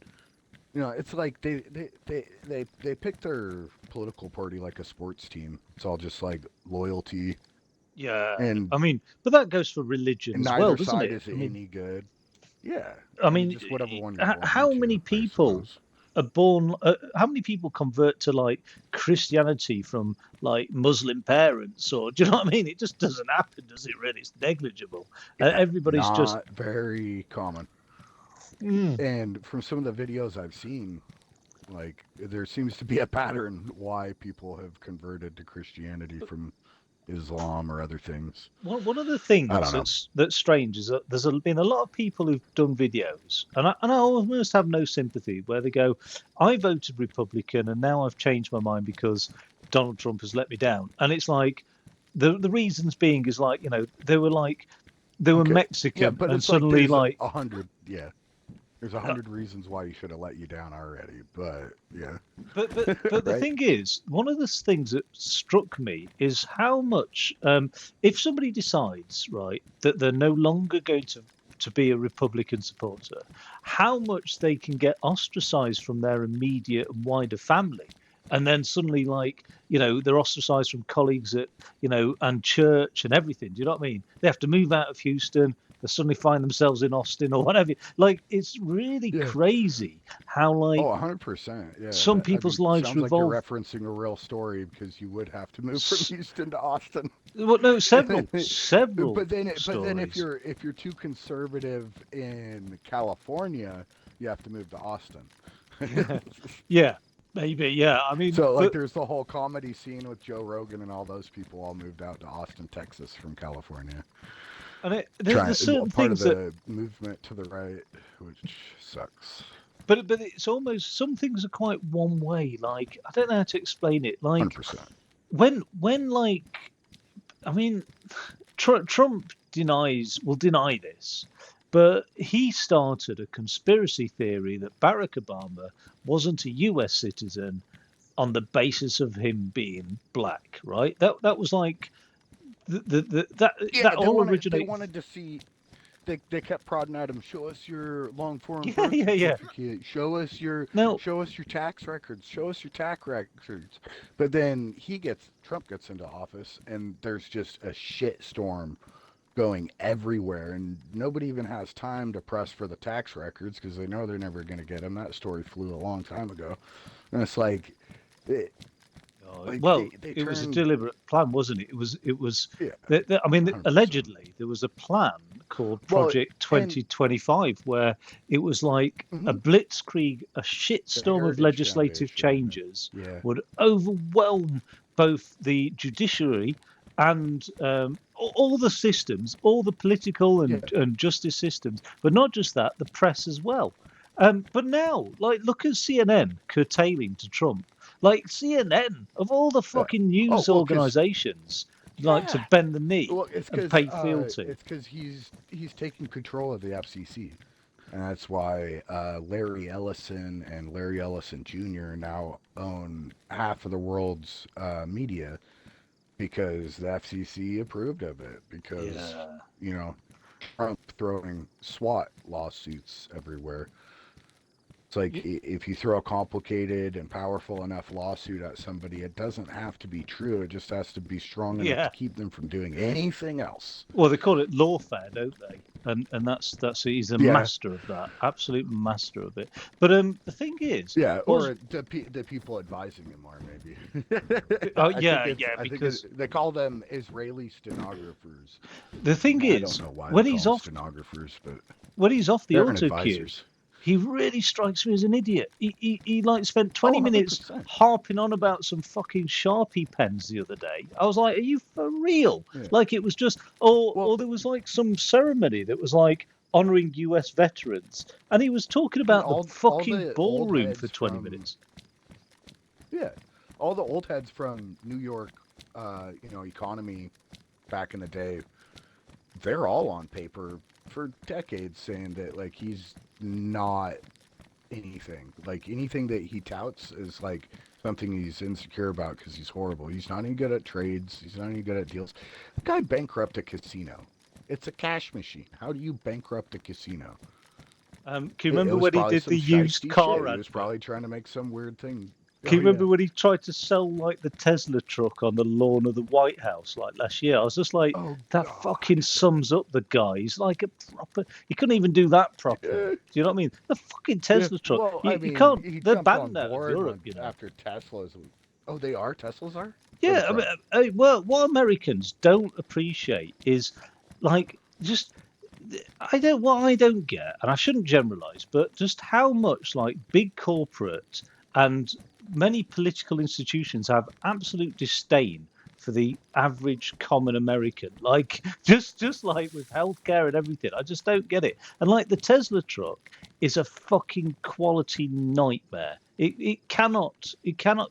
It's like they pick their political party like a sports team. It's all just like loyalty, yeah. and I mean, but that goes for religion as well, neither doesn't side it? is I mean, any good. Yeah, I I mean, mean, just whatever one you're born how many into, I people suppose. are born? How many people convert to like Christianity from like Muslim parents, or do you know what I mean? It just doesn't happen, does it? Really, it's negligible. Yeah, Everybody's just not very common. mm, And from some of the videos I've seen, like there seems to be a pattern why people have converted to Christianity from Islam or other things. one of the I things don't know. that's strange is that been a lot of people who've done videos, and I almost have no sympathy where they go, "I voted Republican and now I've changed my mind because Donald Trump has let me down," and it's like the reasons being is like they were Okay. Yeah, Mexican but and it's like suddenly there's like 100. Yeah, there's a uh, 100 reasons why you should have let you down already. But yeah, but the right. thing is, one of the things that struck me is how much if somebody decides right that they're no longer going to be a Republican supporter, how much they can get ostracized from their immediate and wider family. And then suddenly, like, they're ostracized from colleagues at, and church and everything. Do you know what I mean? They have to move out of Houston. They suddenly find themselves in Austin or whatever. Like, it's really Yeah. crazy how, Oh, like, 100%. Yeah. some I people's mean, lives sounds like you're revolve. referencing a real story because you would have to move from s- Houston to Austin. Well, no, And then several but then stories. if you're too conservative in California, you have to move to Austin. Yeah, maybe. Yeah, I mean, So like but there's the whole comedy scene with Joe Rogan and all those people all moved out to Austin, Texas from California. there's Trying certain part of things that, the movement to the right, which sucks. but it's almost some things are quite one way. Like I don't know how to explain it. Like 100%. when like I mean, Trump will deny this, But he started a conspiracy theory that Barack Obama wasn't a US citizen on the basis of him being black, right? That was like that Yeah, they all wanted they originated. wanted to see. They kept prodding at him. Show us your long form Yeah, birth yeah, yeah. certificate. No, Show us your tax records. Show us your tax records. But then Trump gets into office, and there's just a shit storm going everywhere, and nobody even has time to press for the tax records because they know they're never going to get them. That story flew a long time ago, and it's it, like well, they it was a turned, deliberate plan, wasn't it? It was. yeah, I mean, 100%. allegedly there was a plan called Well, Project and 2025 where it was like a mhm, blitzkrieg, a the shitstorm of Heritage legislative Foundation, changes yeah, would overwhelm both the judiciary and all the systems, all the political yeah, and justice systems, but not just that, the press as well. But now, like, look at CNN curtailing to Trump. Like CNN, of all the yeah. fucking Oh news well, cause organizations, like to yeah, bend the knee well, and pay fealty. it's because he's taking control of the FCC, and that's why Larry Ellison and Larry Ellison Jr. now own half of the world's media because the FCC approved of it because Yeah. you know Trump throwing SWAT lawsuits everywhere. It's like if you throw a complicated and powerful enough lawsuit at somebody, it doesn't have to be true. It just has to be strong enough to Yeah. keep them from doing anything else. Well, they call it lawfare, don't they? And that's he's a Yeah, master of that, absolute master of it. But the thing is, yeah, was or the people advising him are maybe. oh I yeah, think yeah, because they call them Israeli stenographers. the thing I don't is, know why they when call he's them off stenographers, but when he's off the they're an auto cue, advisors. he really strikes me as an idiot. He like spent Oh, 20 minutes 100%. harping on about some fucking Sharpie pens the other day. I was like, are you for real? Yeah. Like it was just, Well, or there was like some ceremony that was like honoring US veterans. And he was talking and about the all fucking the old ballroom for heads 20 from minutes. yeah, all the old heads from New York, economy back in the day, they're all on paper for decades saying that like he's not anything. Like anything that he touts is like something he's insecure about because he's horrible. He's not any good at trades. He's not any good at deals. The guy bankrupt a casino. It's a cash machine. How do you bankrupt a casino? Can you It remember was when he probably did some the used shisty shit. car He was advert? probably trying to make some weird thing. Can Oh you yeah. remember when he tried to sell like the Tesla truck on the lawn of the White House like last year? I was just like, Oh that fucking God. sums up the guy. He's like a proper. He couldn't even do that properly. Yeah. Do you know what I mean? The fucking Yeah. Tesla truck. Well, I You mean, can't. he They're jumped on banned out of board Europe. when You know. after Tesla's. Oh, they are. Teslas are for the Yeah. truck. Well, what Americans don't appreciate is like just. What I don't get, and I shouldn't generalize, but just how much like big corporate and many political institutions have absolute disdain for the average common American. Like just like with healthcare and everything. I just don't get it. And like the Tesla truck is a fucking quality nightmare. It cannot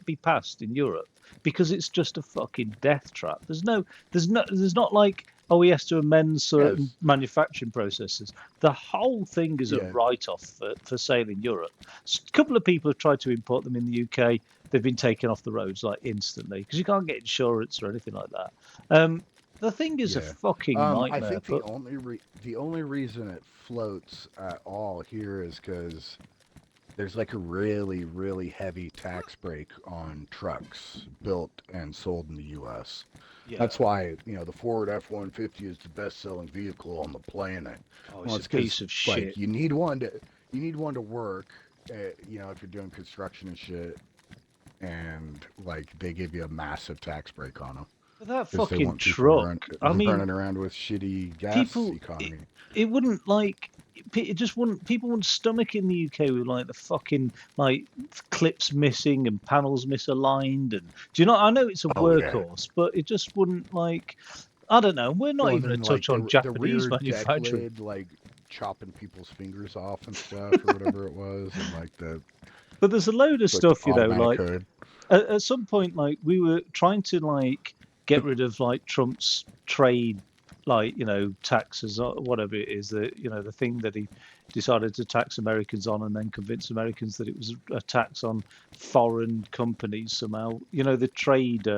be passed in Europe because it's just a fucking death trap. There's not like, oh, he has to amend certain Yes. manufacturing processes. The whole thing is a Yeah. write-off for sale in Europe. A couple of people have tried to import them in the UK. They've been taken off the roads like instantly because you can't get insurance or anything like that. The thing is a Yeah. fucking I nightmare. think the only reason it floats at all here is because there's like a really, really heavy tax break on trucks built and sold in the U.S. Yeah. That's why the Ford F-150 is the best-selling vehicle on the planet. Oh, Well, it's it's a piece of because shit. like you need one to work. If you're doing construction and shit, and like they give you a massive tax break on them But that because they fucking want people truck. I mean, running around with shitty gas people. economy. It wouldn't like. It just wouldn't. People wouldn't stomach in the UK with like the fucking like clips missing and panels misaligned. And do you know? I know it's a Oh yeah. workhorse, but it just wouldn't like. I don't know. We're not Well, and even a then touch like on the Japanese rear deck manufacturing. lid, like chopping people's fingers off and stuff or whatever it was, and like the But there's a load of like the stuff, automatic like hood. at some point, like we were trying to like get rid of like Trump's trade like, taxes or whatever it is, the thing that he decided to tax Americans on, and then convince Americans that it was a tax on foreign companies somehow. The trade.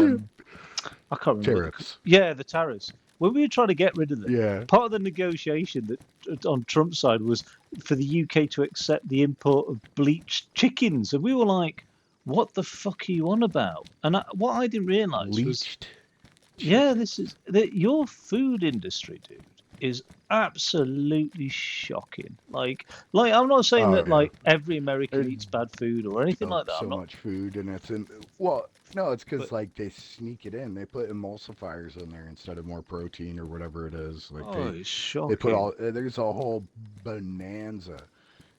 I can't remember Tariffs. yeah, the tariffs. When we were trying to get rid of them, Yeah. part of the negotiation that on Trump's side was for the UK to accept the import of bleached chickens, and we were like, "What the fuck are you on about?" And what I didn't realise was, Bleached yeah, chicken. this is that your food industry, dude, is absolutely shocking. Like I'm not saying Oh that yeah. like every American They eats bad food or anything like dump that. I'm so not, much food, and it's in. Well, no, it's but because like they sneak it in. They put emulsifiers in there instead of more protein or whatever it is. Like oh, it's they put shocking. all. There's a whole bonanza,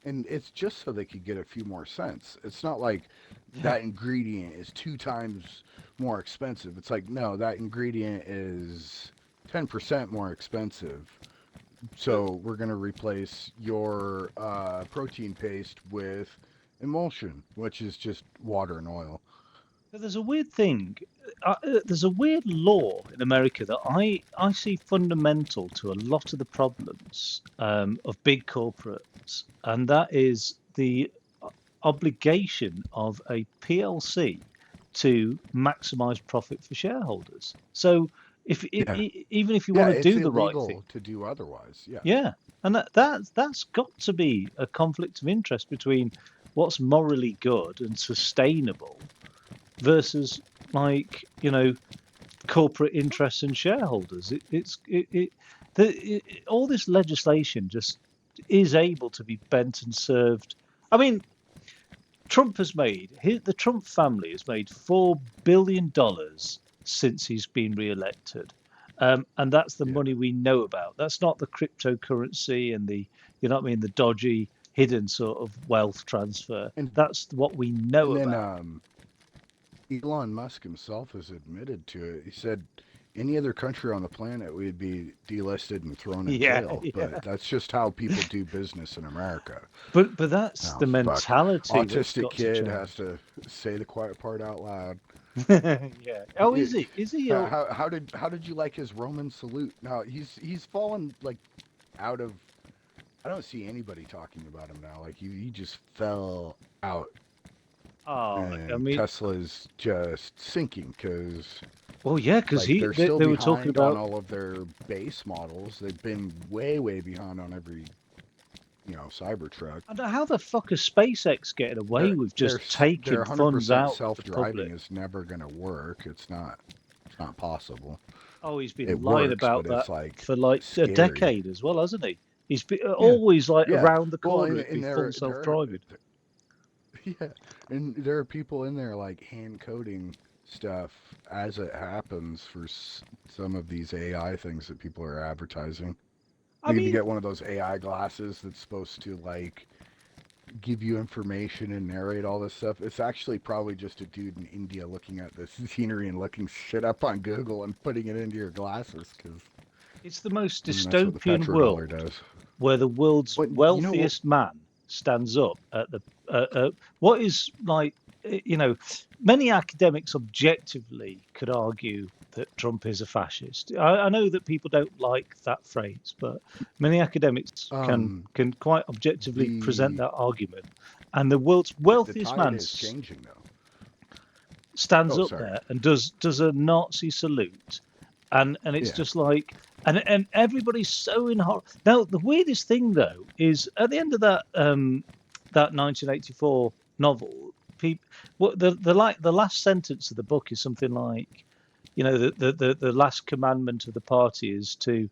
and it's just so they could get a few more cents. It's not like Yeah. that ingredient is 2 times more expensive. It's like no, that ingredient is 10% more expensive. But So we're gonna replace your protein paste with emulsion, which is just water and oil. But there's a weird thing. There's a weird law in America that I see fundamental to a lot of the problems of big corporates, and that is the obligation of a PLC to maximize profit for shareholders. So Yeah, even if you yeah, want to it's do the right illegal thing, to do otherwise. Yeah, yeah, and that's got to be a conflict of interest between what's morally good and sustainable versus like corporate interests and shareholders. All this legislation just is able to be bent and served. I mean, the Trump family has made $4 billion since he's been re-elected. And that's the yeah, money we know about. That's not the cryptocurrency and the dodgy hidden sort of wealth transfer. and That's what we know and then about. Elon Musk himself has admitted to it. He said any other country on the planet we'd be delisted and thrown in Yeah, jail, yeah. but that's just how people do business in America. But that's Oh the fuck! mentality that's Autistic got to kid has change. to say the quiet part out loud. Yeah. Oh, is he? Is he? How did you like his Roman salute? Now he's fallen like out of. I don't see anybody talking about him now. Like he just fell out, Oh, I and mean, Tesla's just sinking because well, yeah, because like he they're they, still they were talking behind on about. all of their base models. They've been way behind on every Cybertruck. I don't know how the fuck is SpaceX getting away Their with their just their taking funds 100% out of the self-driving public? is never gonna work. It's not possible. Oh, he's It been lying works, about but that it's like for like a scary. decade as well, hasn't he? He's been Yeah, always like yeah. around the Well, corner. and, It'd be and full there self-driving. yeah, and there are people in there like hand coding stuff as it happens for some of these AI things that people are advertising. I You can mean, get one of those AI glasses that's supposed to like give you information and narrate all this stuff. It's actually probably just a dude in India looking at the scenery and looking shit up on Google and putting it into your glasses because it's the most that's what the dystopian petrodollar world does. where the world's But you know what? wealthiest man stands up at the what is like many academics objectively could argue that Trump is a fascist. I know that people don't like that phrase, but many academics can Um, can quite objectively present the that argument. And the world's the wealthiest tide man is changing though. stands Oh, up sorry. there and does a Nazi salute, and it's Yeah. just like and everybody's so in horror. Now the weirdest thing though is at the end of that 1984 novel, people what the last sentence of the book is something like, the last commandment of the party is to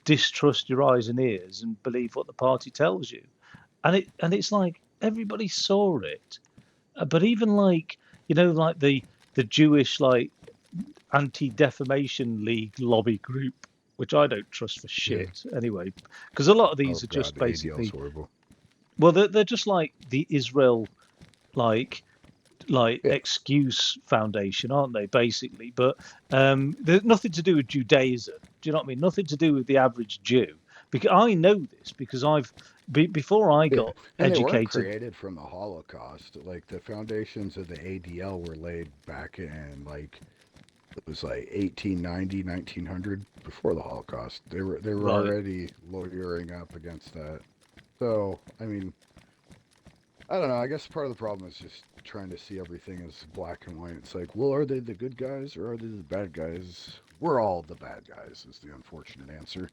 distrust your eyes and ears and believe what the party tells you, and it's like everybody saw it. But even like like the Jewish like anti-defamation league lobby group, which I don't trust for Yeah. shit anyway, because a lot of Oh these are god, just the ADL's basically, horrible. well, they're just like the Israel like Yeah. excuse foundation, aren't they, basically? But there's nothing to do with Judaism. Do you know what I mean? Nothing to do with the average Jew. Because I know this because before I Yeah. got And they weren't educated. created from the Holocaust. Like the foundations of the ADL were laid back in like it was like 1890, 1900, before the Holocaust. They were Right. already lawyering up against that. So, I mean, I don't know. I guess part of the problem is just trying to see everything as black and white. It's like, well, are they the good guys or are they the bad guys? We're all the bad guys, is the unfortunate answer.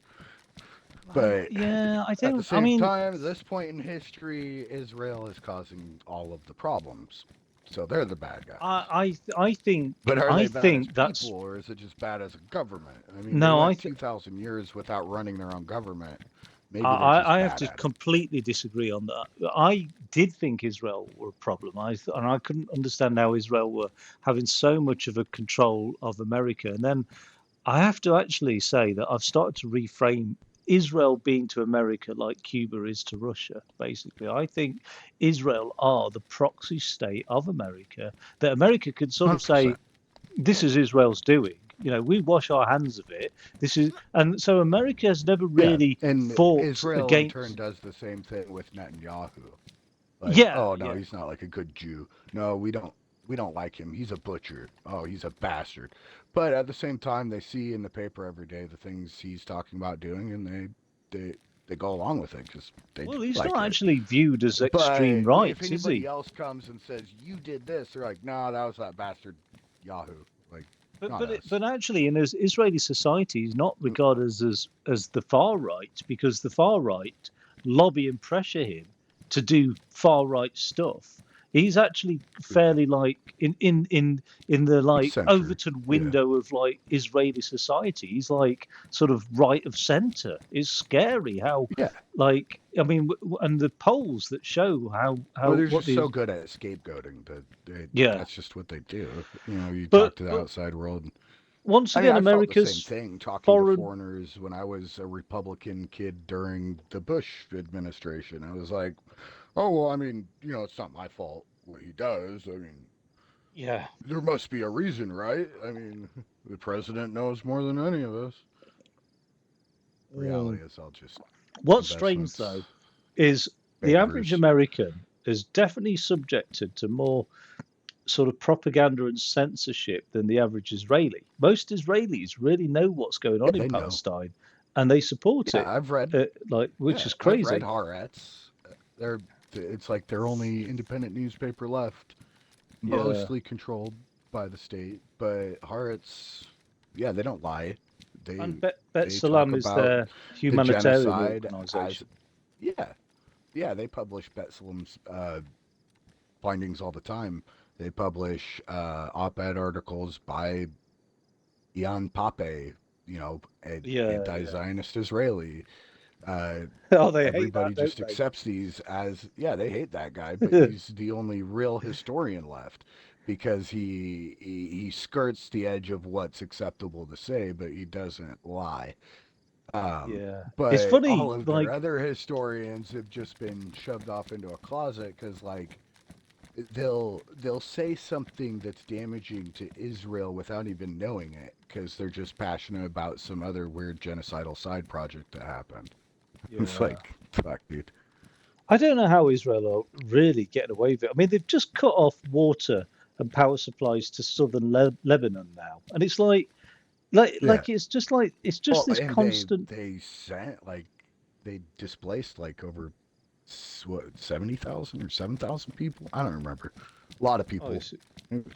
But Yeah, I at the don't. I same mean, time, at this point in history, Israel is causing all of the problems. So they're the bad guys. I think But are I they bad as think people that's or is it just bad as a government? I mean, they no. went 2,000 years without running their own government. Maybe they're I just have bad to at it. completely disagree on that. I did think Israel were a problem. And I couldn't understand how Israel were having so much of a control of America. And then I have to actually say that I've started to reframe Israel being to America like Cuba is to Russia, basically. I think Israel are the proxy state of America, that America could sort of 100%. say, this is Israel's doing. We wash our hands of it. This is, and so America has never Yeah, really and fought Israel in turn against. does the same thing with Netanyahu. Like, Yeah, oh no, yeah. he's not like a good Jew. No, we don't like him. He's a butcher. Oh, he's a bastard. But at the same time, they see in the paper every day the things he's talking about doing, and they go along with it because they Well, do he's like not it. actually viewed as extreme But if right, is anybody he? else comes and says you did this, they're like, no, that was that bastard Yahoo. Like, But not but us. but actually, in Israeli society, he's not regarded as the far right because the far right lobby and pressure him to do far right stuff. He's actually fairly like in the He's like center. Overton Yeah. window of like Israeli society. He's like sort of right of center. It's scary how Yeah. like I mean, and the polls that show Well, how they're what just the so good at scapegoating that yeah. that's just what they do. You But talk to the but outside world. once I mean, again, I felt the same America's thing talking to foreign. foreigners when I was a Republican kid during the Bush administration. I was like, oh, well, I mean, it's not my fault what he does. I mean, Yeah. there must be a reason, right? I mean, the president knows more than any of us. Mm. Reality is all just What's strange investments, though is the average bankers. American is definitely subjected to more sort of propaganda and censorship than the average Israeli. Most Israelis really know what's going Yeah, on in they know. Palestine, and they support Yeah, it, I've read. which Yeah, is I've read crazy. Haaretz. They're it's like their only independent newspaper left, Yeah. mostly controlled by the state. But Haaretz, yeah, they don't lie. And They Bet they talk Salam is about their the humanitarian genocide as organization. yeah, yeah. They publish Betsalam's findings all the time. They publish op-ed articles by Ian Pape, an Yeah, yeah. anti-Zionist Israeli. Uh, Oh, they hate that, Everybody don't just they? accepts these as, yeah, they hate that guy, but he's the only real historian left because he skirts the edge of what's acceptable to say, but he doesn't lie. Yeah. It's But all funny, of their like, other historians have just been shoved off into a closet because, like, they'll say something that's damaging to Israel without even knowing it because they're just passionate about some other weird genocidal side project that happened. It's yeah. like, fuck, dude. I don't know how Israel are really getting away with it. I mean, they've just cut off water and power supplies to southern Lebanon now, and it's Yeah. it's just Well, this and constant. they sent like they displaced like over what 70,000 or 7,000 people. I don't remember. A lot of Oh, people.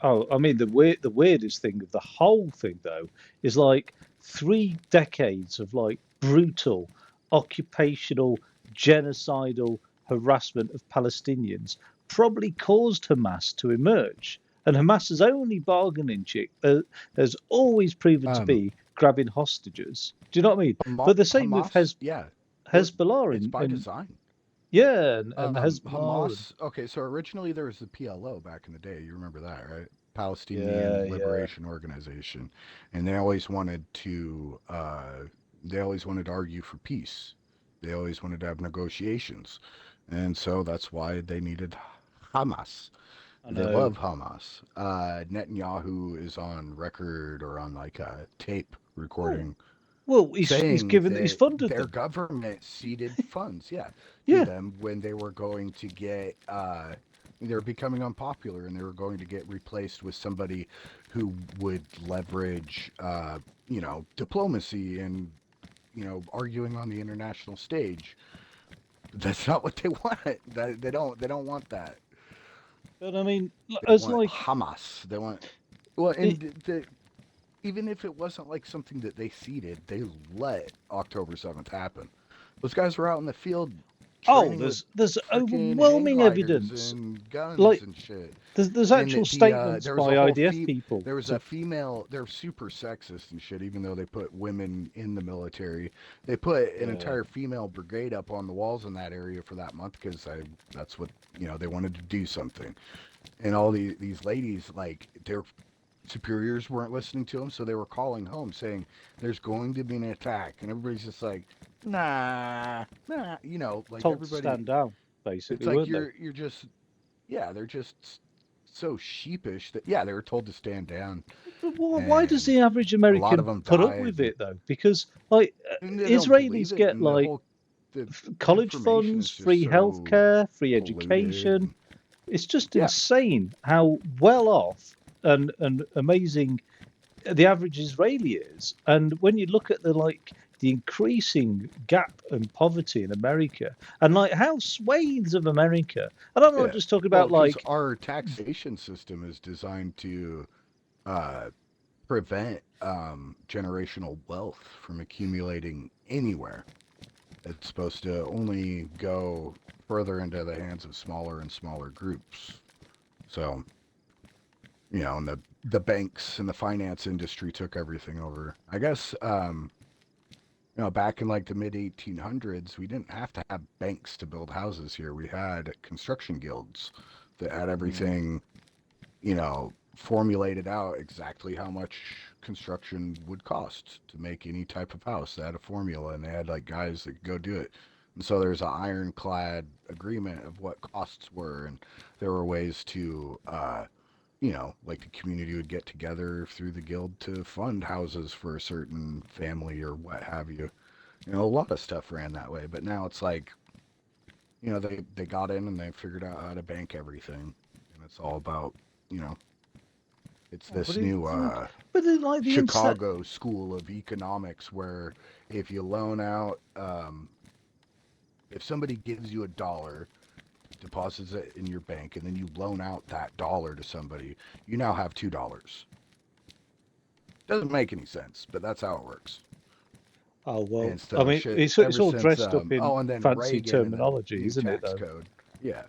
I mean, the weirdest thing of the whole thing though is like 3 decades of like brutal, occupational, genocidal harassment of Palestinians probably caused Hamas to emerge. And Hamas's only bargaining chip has always proven to Um, be grabbing hostages. Do you know what I mean? But the same with Hamas, yeah, well, Hezbollah it's by in design. yeah, and Hezbollah and Hamas. Okay, so originally there was the PLO back in the day. You remember that, right? yeah, Palestinian yeah. Liberation Organization, and they always wanted to. They always wanted to argue for peace. They always wanted to have negotiations, and so that's why they needed Hamas. I They know. love Hamas. Netanyahu is on record or on like a tape Oh, recording well, saying he's that funded their them. government ceded funds, yeah, to Yeah, them when they were going to get, they were becoming unpopular and they were going to get replaced with somebody who would leverage, diplomacy and arguing on the international stage. That's not what they want. They don't. They don't want that. But I mean, They as want like Hamas. They want. Well, it. and even if it wasn't like something that they seeded, they let October 7th happen. Those guys were out in the field Oh, training with there's freaking hang overwhelming gliders evidence. and guns Like and shit. there's And actual statements there was a by whole IDF people there was a to female. They're super sexist and shit. Even though they put women in the military, they put an yeah. entire female brigade up on the walls in that area for that month because that's what they wanted to do something. And all these ladies, like, their superiors weren't listening to them, so they were calling home saying there's going to be an attack, and everybody's just like, nah, like told to everybody. stand down, It's basically, like weren't they? you're just, yeah, they're just so sheepish that, yeah, they were told to stand down, But why does and the average a lot of American them put up died, with it though? Because like and they don't believe Israelis it, get and the like whole the college information funds, is just free so healthcare, free polluted. education. It's just Yeah, insane how well off and amazing the average Israeli is. And when you look at the increasing gap and poverty in America, and like how swathes of America, and I'm not yeah. just talking Well, about because like our taxation system is designed to uh, prevent generational wealth from accumulating anywhere. It's supposed to only go further into the hands of smaller and smaller groups. So, and the banks and the finance industry took everything over. I guess, back in like the mid 1800s, we didn't have to have banks to build houses here. We had construction guilds that had mm, everything, formulated out exactly how much construction would cost to make any type of house. They had a formula, and they had like guys that could go do it. And so there's an ironclad agreement of what costs were, and there were ways to, like the community would get together through the guild to fund houses for a certain family or what have you. A lot of stuff ran that way, but now it's like, they got in and they figured out how to bank everything, and it's all about, you know, it's oh, this new but it, like the instant. Chicago school of economics where if you loan out, if somebody gives you $1, deposits it in your bank, and then you loan out that dollar to somebody, you now have $2. Doesn't make any sense, but that's how it works. Oh well, And I so mean, shit it's ever all since, dressed up in and then fancy Reagan and the terminology, new isn't it? tax Though. code. Yeah.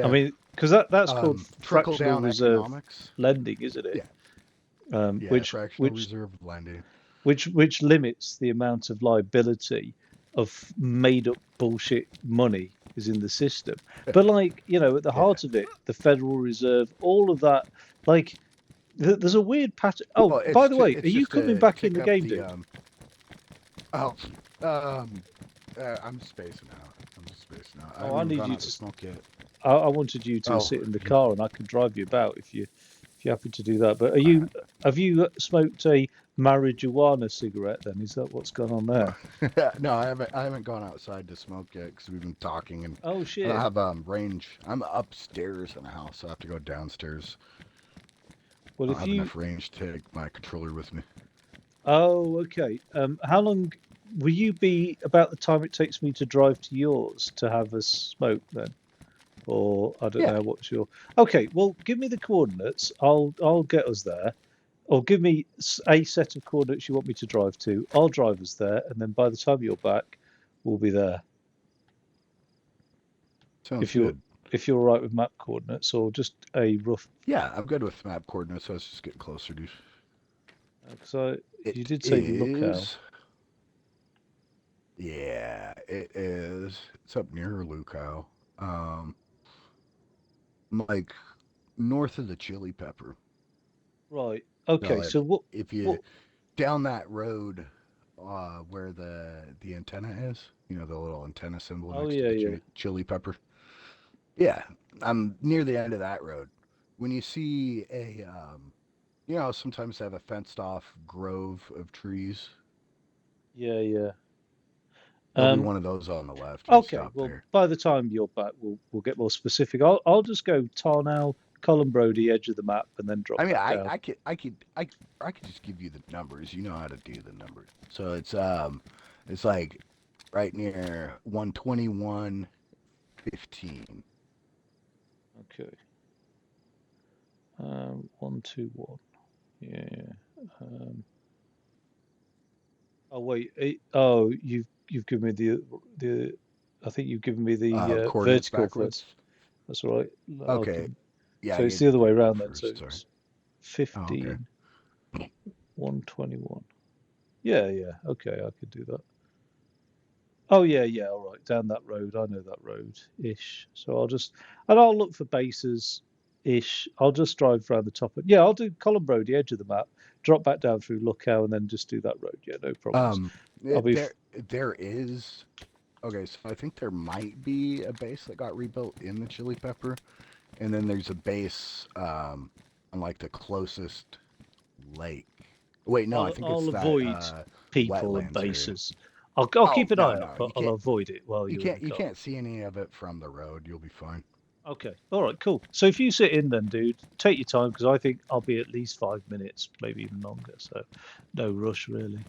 I Yeah. mean, because that's called Trickle fractional down reserve economics. lending, isn't it? Yeah. Um, Yeah. which Fractional which reserve lending. which limits the amount of liability of made up bullshit money is in the system. But like, at the Yeah. heart of it, the Federal Reserve, all of that, like there's a weird pattern. Oh, Well, by the way, are it's you just coming to back in tick the up game, the dude? oh um I'm spacing out. I'm just spacing out. I Oh, haven't I even need gone you out to to. smoke yet. I wanted you to Oh, sit in the car and I can drive you about if you happen to do that. But have you smoked a marijuana cigarette then? Is that what's gone on there? no, I haven't gone outside to smoke yet because we've been talking, and Oh I don't shit. have range. I'm upstairs in the house, so I have to go downstairs. Well, I don't if have you. enough range to take my controller with me. Oh, okay. How long will you be about the time it takes me to drive to yours to have a smoke then? Or I don't Yeah, know what's your. Okay, well, give me the coordinates. I'll get us there. Or give me a set of coordinates you want me to drive to. I'll drive us there, and then by the time you're back, we'll be there. sounds If you're good. if you're all right with map coordinates, or just a rough. Yeah, I'm good with map coordinates. So I was just getting closer, dude. Because you It did say lookout. is. Yeah, it is. It's up near Luco. Um, like north of the Chili Pepper. Right. So Okay. So like what? if you What? down that road, where the antenna is, the little antenna symbol Oh next to yeah, the yeah. chili pepper. Yeah, I'm near the end of that road. When you see sometimes they have a fenced off grove of trees. Yeah, yeah. There'll be Um, one of those on the left. You Okay, stop well, there. by the time you're back, we'll get more specific. I'll just go Tarnow, Colin Brody, edge of the map, and then drop I mean, back down. I could just give you the numbers. You know how to do the numbers. So it's like right near 121.15. Okay. 121. Yeah. Oh wait. Oh, you've given me the. I think you've given me the Coordinates vertical backwards. first. That's all right. I'll Okay. give. Yeah, So I it's gave the you other way vertical around then. So first. Sorry. it's Oh, okay. 15, 121. Yeah, yeah. Okay, I could do that. Oh yeah, yeah. All right. Down that road. I know that road ish. So I'll look for bases ish. I'll just drive around the top of. Yeah, I'll do Colin Brody, edge of the map, drop back down through Lookout, and then just do that road. Yeah, no problems. Um, I'll be. there is. Okay, so I think there might be a base that got rebuilt in the Chili Pepper, and then there's a base on like the closest lake. Wait, no, I think I'll it's that avoid people and wetlands area. bases. I'll Oh keep an no, eye out, no, but I'll avoid it while you're in the you car. can't see any of it from the road. You'll be fine. Okay. All right. Cool. So if you sit in, then, dude, take your time because I think I'll be at least 5 minutes, maybe even longer. So, no rush, really.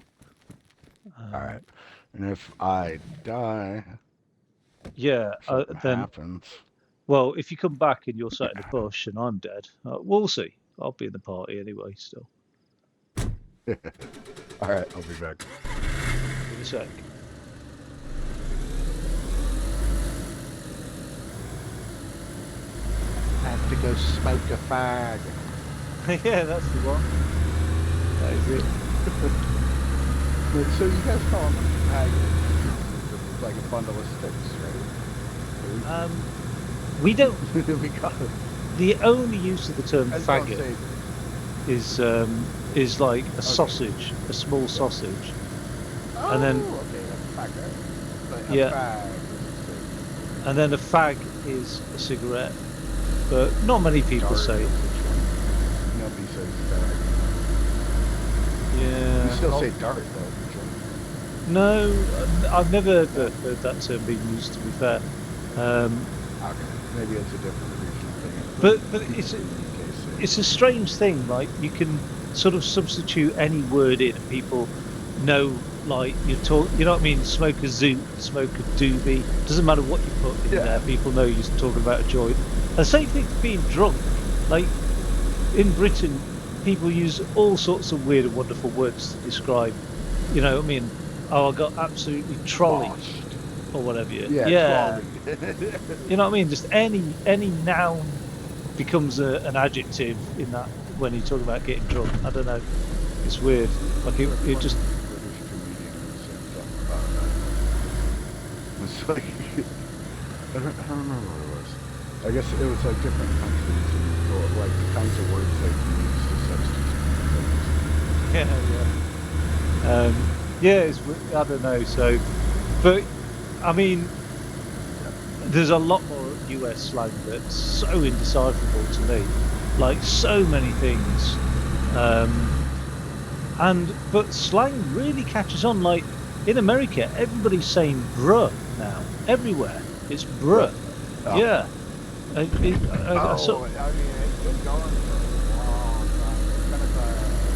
All right, and if I die, Yeah. something Then, happens. well, if you come back and you're sat in a bush and I'm dead, we'll see. I'll be in the party anyway. Still. All right, I'll be back. In a sec. I have to go smoke a fag. Yeah, that's the one. That is it. So you guys call them fag? It's like a bundle of sticks, right? We don't. We call it. The only use of the term I just want to faggot say, is like a sausage, a small sausage, oh, and then okay, that's a fag, right? But yeah, a fag is a stick. and then a fag is a cigarette. But not many people Dart say. is a joint. Nobody says fag. Yeah. You still say dart though, joint. No, I've never heard that term being used. To be fair. Okay, maybe it's a different regional thing. But it's a strange thing. Like you can sort of substitute any word in, and people know. Like you talk, you know what I mean? Smoke a zoot, smoke a doobie. Doesn't matter what you put in there. People know you're talking about a joint. And the same thing for being drunk. Like in Britain, people use all sorts of weird and wonderful words to describe. You know what I mean? Oh, I got absolutely trolleyed or whatever. Yeah. You know what I mean? Just any noun becomes an adjective in that when you're talking about getting drunk. I don't know. It's weird. Like it just. It's like I don't remember what it was. I guess it was like different countries and or like the kinds of words they use to substitute things. Yeah. It's I don't know. So, but I mean, there's a lot more US slang that's so indecipherable to me. Like so many things. But slang really catches on. Like in America, everybody's saying bruh now. Everywhere. It's bruh. Oh. Yeah. I mean, it's been going for a long time. It's kind of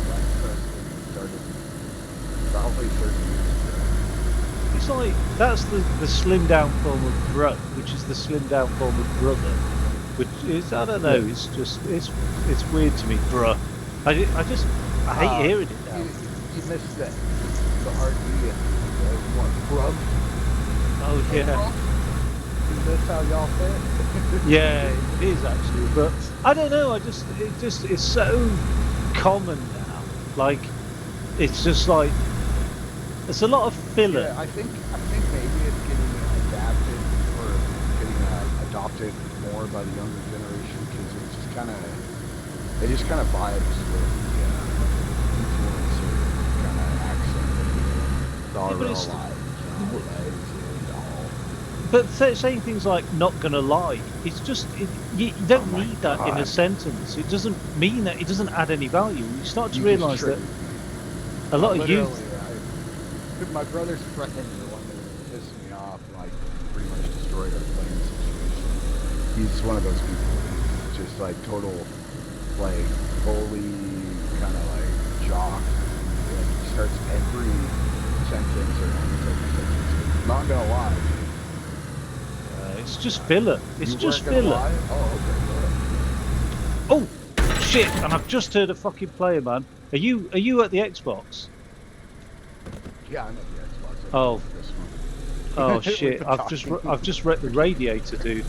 West Coast started probably 30 years ago. It's like that's the slim down form of bro, which is the slim down form of brother. Which is I don't know. It's just it's weird to me, bruh. I hate hearing it now. You missed that. The hard D. You want grub? Oh yeah. Is this how y'all say it? Yeah, it is actually. But I don't know. It's so common now. Like it's just like it's a lot of filler. Yeah, I think maybe it's getting adapted or getting adopted more by the younger generation because it's just kind of vibes with the influencer kind of accent that we it's all alive. But saying things like "not gonna lie," it's just you don't need that in a sentence. It doesn't mean that. It doesn't add any value. You start to realise that a lot of youth. My brother's friend, the one that pissed me off, and like pretty much destroyed our playing situation. He's one of those people who just like total, like bully, kind of like jock. Like he starts every sentence or any type of sentence. Not gonna lie. It's just filler. It's You just weren't gonna filler. lie? Oh, Oh shit! And I've just heard a fucking player, man. Are you at the Xbox? okay. Yeah, I'm at the Xbox. I Oh, played this one. oh We've shit! been I've talking. just wrecked the radiator, dude.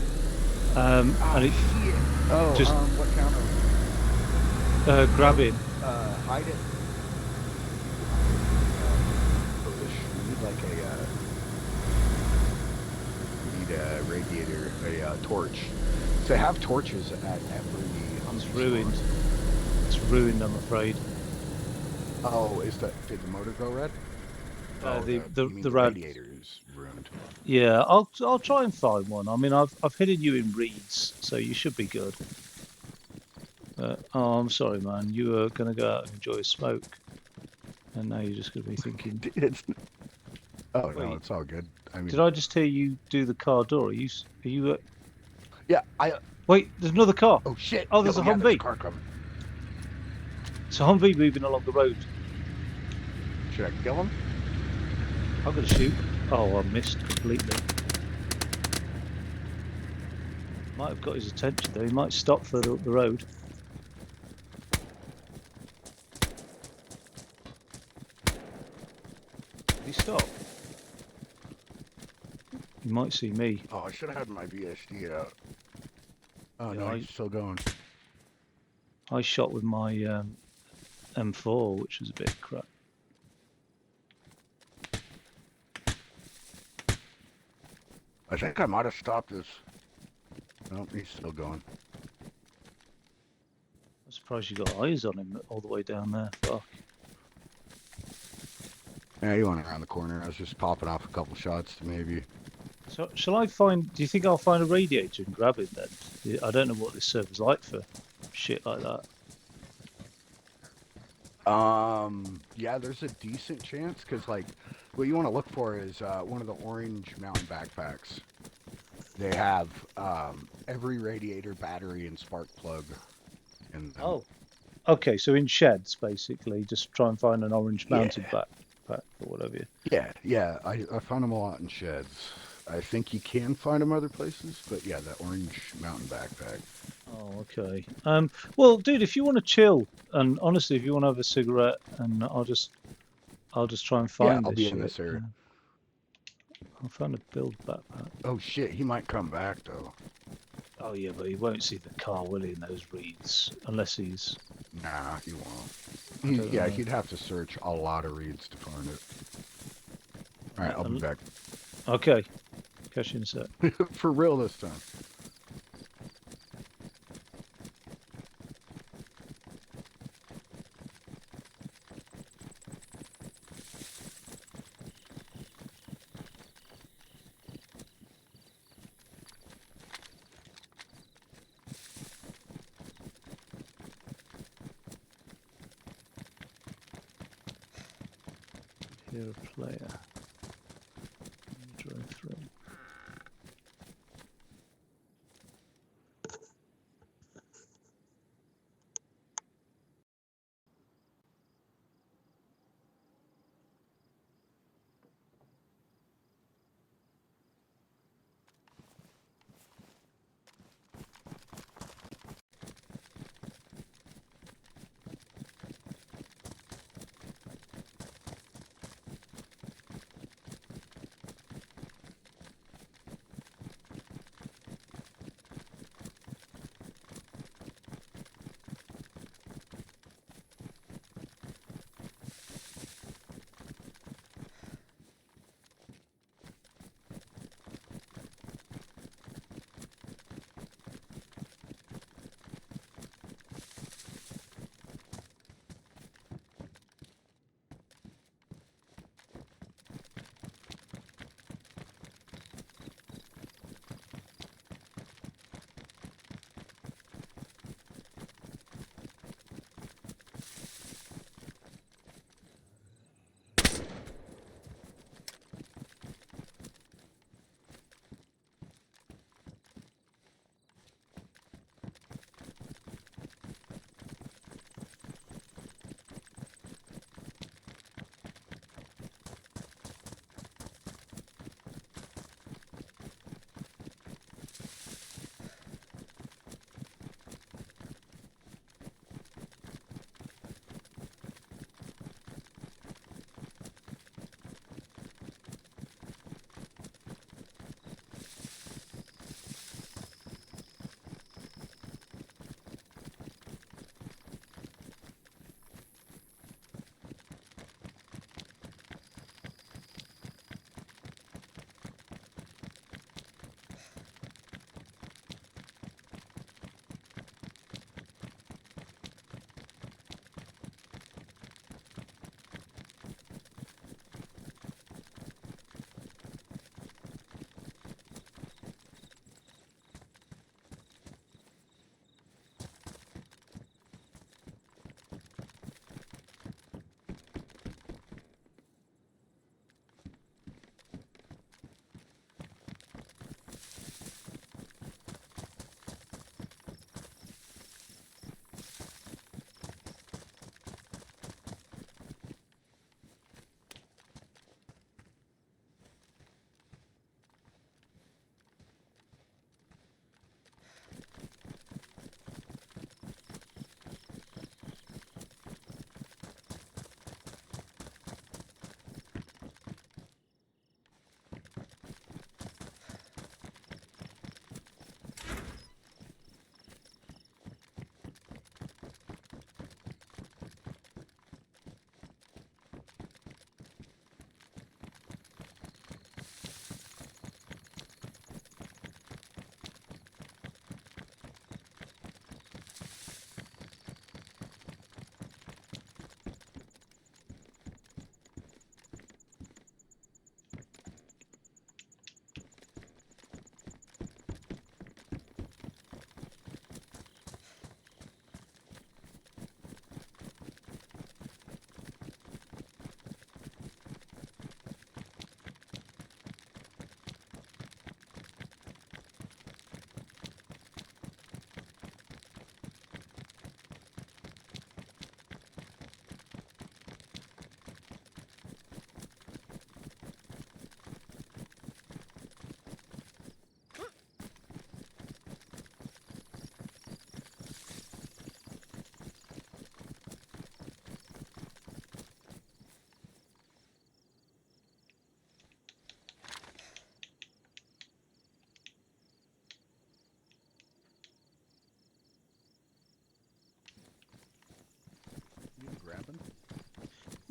Oh And it shit. Oh, just what counter? grabbing. Hide it. Bush. We need like a radiator, a torch. So they have torches at every. It's ruined. It's ruined, I'm afraid. Oh, did the motor go red? Oh, The you mean the the rad. radiator is ruined. Yeah, I'll try and find one. I mean, I've hidden you in reeds, so you should be good. Oh, I'm sorry, man. You were gonna go out and enjoy a smoke, and now you're just gonna be thinking, It's oh no, wait, it's all good. I did mean, I just hear you do the car door? Are you? yeah, Wait, there's another car. oh shit. Oh, No, there's a yeah, there's a Humvee. car coming. It's a Humvee moving along the road. Should I kill him? I'm gonna shoot. Oh, I missed completely. Might have got his attention though. He might stop further up the road. Did he stop? He might see me. Oh, I should have had my VSD out. Oh Yeah, no, he's still going. I shot with my M4, which was a bit crap. I think I might have stopped this. Nope, he's still going. I'm surprised you got eyes on him all the way down there. Fuck. Yeah, he went around the corner. I was just popping off a couple shots to maybe. So, shall I find? Do you think I'll find a radiator and grab it then? I don't know what this server's like for shit like that. Yeah, there's a decent chance because, like, what you want to look for is one of the orange mountain backpacks. They have every radiator, battery, and spark plug in them. Oh, okay. So in sheds, basically, just try and find an orange mounted backpack or whatever. Yeah. I found them a lot in sheds. I think you can find them other places, but yeah, that orange mountain backpack. Oh, okay. Well, dude, if you want to chill, and honestly, if you want to have a cigarette, and I'll just try and find I'll this be shit. in this area. I'll find a build backpack. Oh shit, he might come back though. Oh yeah, but he won't see the car, will he, in those reeds, unless he's. Nah, he won't. Yeah, he'd have to search a lot of reeds to find it. All right, I'll be back. Okay, catch you in a sec. For real this time. Here a player. Drive through.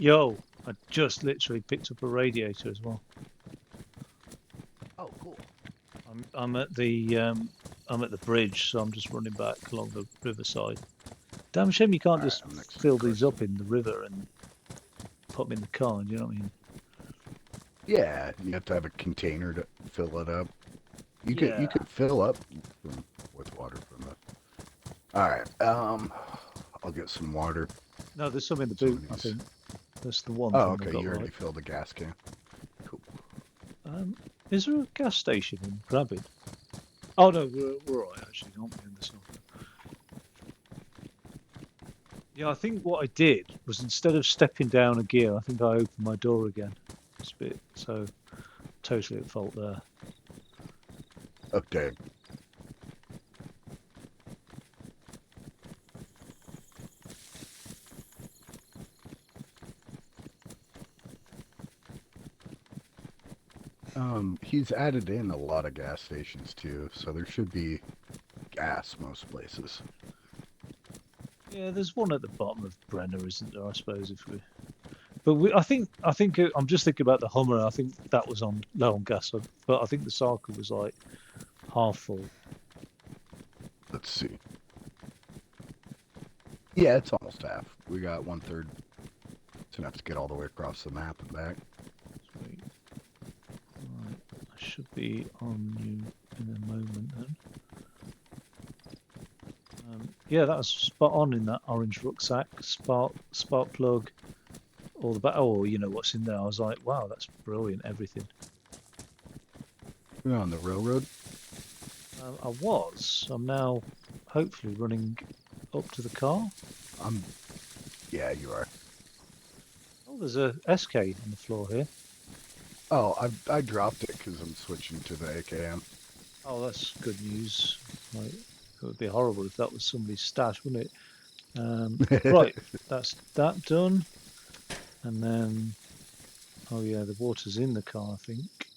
Yo, I just literally picked up a radiator as well. Oh, cool. I'm at the bridge, so I'm just running back along the riverside. Damn shame you can't All right, just I'm next to fill these Carson. up in the river and put them in the car. Do you know what I mean? Yeah, you have to have a container to fill it up. You Yeah. could fill up with water from the. All right. I'll get some water. No, there's some in the Some boot. of I these. think that's the one Oh, thing I okay. got You already right. filled the gas can. Cool. Is there a gas station in Grabbing? Oh no, we're all right actually, aren't we? In this one? Yeah, I think what I did was instead of stepping down a gear, I think I opened my door again. It's a bit so totally at fault there. Okay. He's added in a lot of gas stations too, so there should be gas most places. Yeah, there's one at the bottom of Brenner, isn't there? I suppose if we, but I think I'm just thinking about the Hummer. I think that was on low on gas, but I think the Sarker was like half full. Let's see. Yeah, it's almost half. We got 1/3. It's enough to get all the way across the map and back. Sweet. Right, I should be on you in a moment then. Yeah, that was spot on in that orange rucksack. Spark plug, all the oh, you know what's in there. I was like, wow, that's brilliant. Everything. We're on the railroad. I was. I'm now hopefully running up to the car. Yeah, you are. Oh, there's a SK on the floor here. Oh, I dropped it because I'm switching to the AKM. Oh, that's good news. Like, it would be horrible if that was somebody's stash, wouldn't it? Right, that's that done. And then, oh yeah, the water's in the car, I think.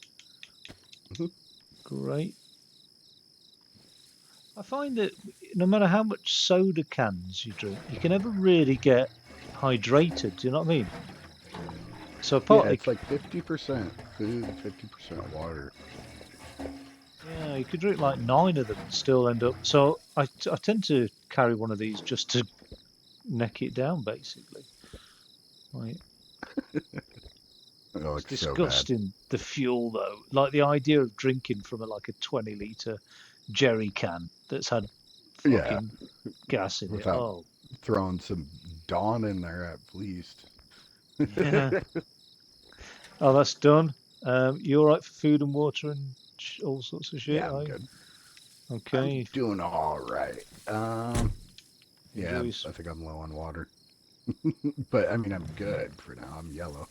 Great. I find that no matter how much soda cans you drink, you can never really get hydrated. Do you know what I mean? So Yeah, apart, it's like 50% food, 50% water. yeah, you could drink like 9 of them and still end up. So I tend to carry one of these just to neck it down, basically. Like, Oh, it's it's so bad. disgusting, the fuel though. Like the idea of drinking from like a 20-litre jerry can that's had Yeah, fucking gas in it. without Oh, throwing some Dawn in there at least. yeah. Oh, that's done. You all right for food and water and all sorts of shit, Yeah, I'm are you? good. I'm Okay. doing all right. Yeah, Enjoy. I think I'm low on water. But I mean, I'm good for now. I'm yellow.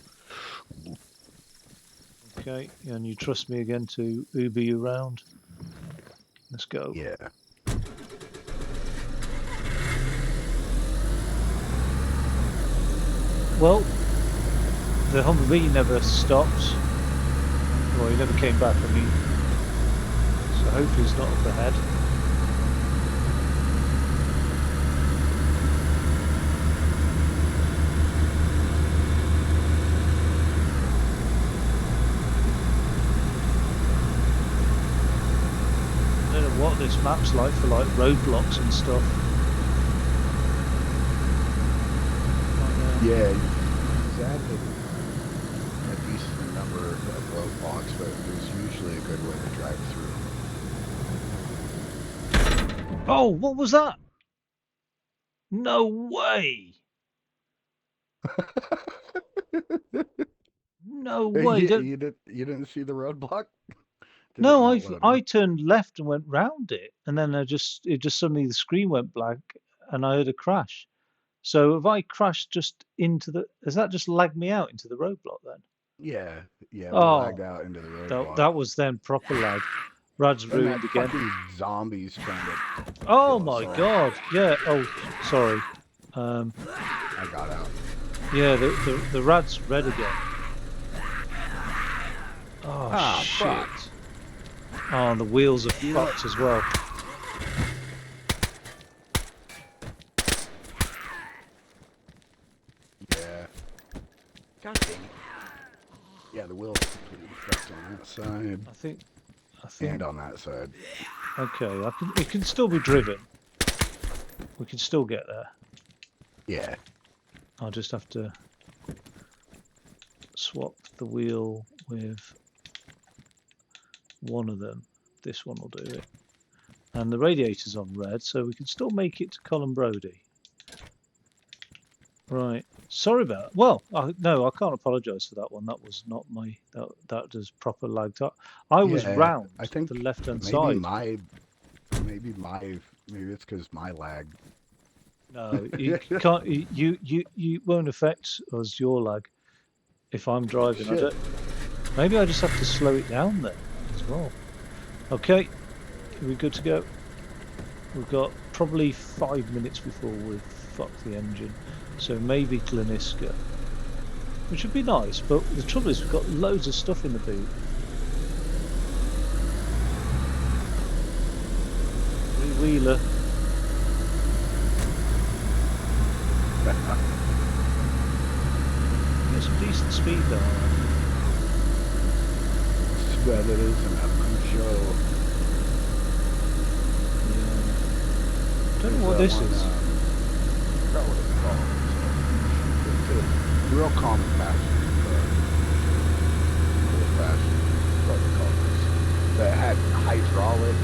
Okay, and you trust me again to Uber you round. Let's go. Yeah. Well, the Humvee never stopped. Well, he never came back. I mean, so hopefully he's not up ahead. I don't know what this map's like for like roadblocks and stuff. Yeah, he's added a decent number of roadblocks, but there's usually a good way to drive through. Oh, what was that? No way! No way! You didn't see the roadblock? Did it No, not load I in? turned left and went round it, and then it just suddenly the screen went blank, and I heard a crash. So if I crashed just into the, has that just lagged me out into the roadblock then? Yeah, we lagged Oh, out into the that roadblock. that was then proper lag. Rad's And that ruined again. fucking zombie's trying to Oh kill us my all. God! Yeah. Oh, sorry. I got out. Yeah, the Rad's red again. Oh shit! Fuck. Oh, and the wheels are fucked as well. Yeah. the wheel's completely fucked on that side I think. and on that side. Okay, it can still be driven. We can still get there. Yeah. I'll just have to swap the wheel with one of them. This one will do it. And the radiator's on red, so we can still make it to Colin Brody. Right. Sorry about. Well, no, I can't apologise for that one. That was not my. That was proper lagged up. I was round I think the left-hand maybe side. maybe it's because my lag. No, you can't. You won't affect us. Your lag. If I'm driving, I Shit. don't. Maybe I just have to slow it down then as well. Okay, are we good to go? We've got probably 5 minutes before we fuck the engine, so maybe Gleniska, which would be nice. But the trouble is, we've got loads of stuff in the boot. Wheeler. Get some decent speed though. It's bad it is an F1 show. Yeah. Don't know what this is. I forgot what it's called. It's a real common passion. Real passion. What they call this. That had hydraulic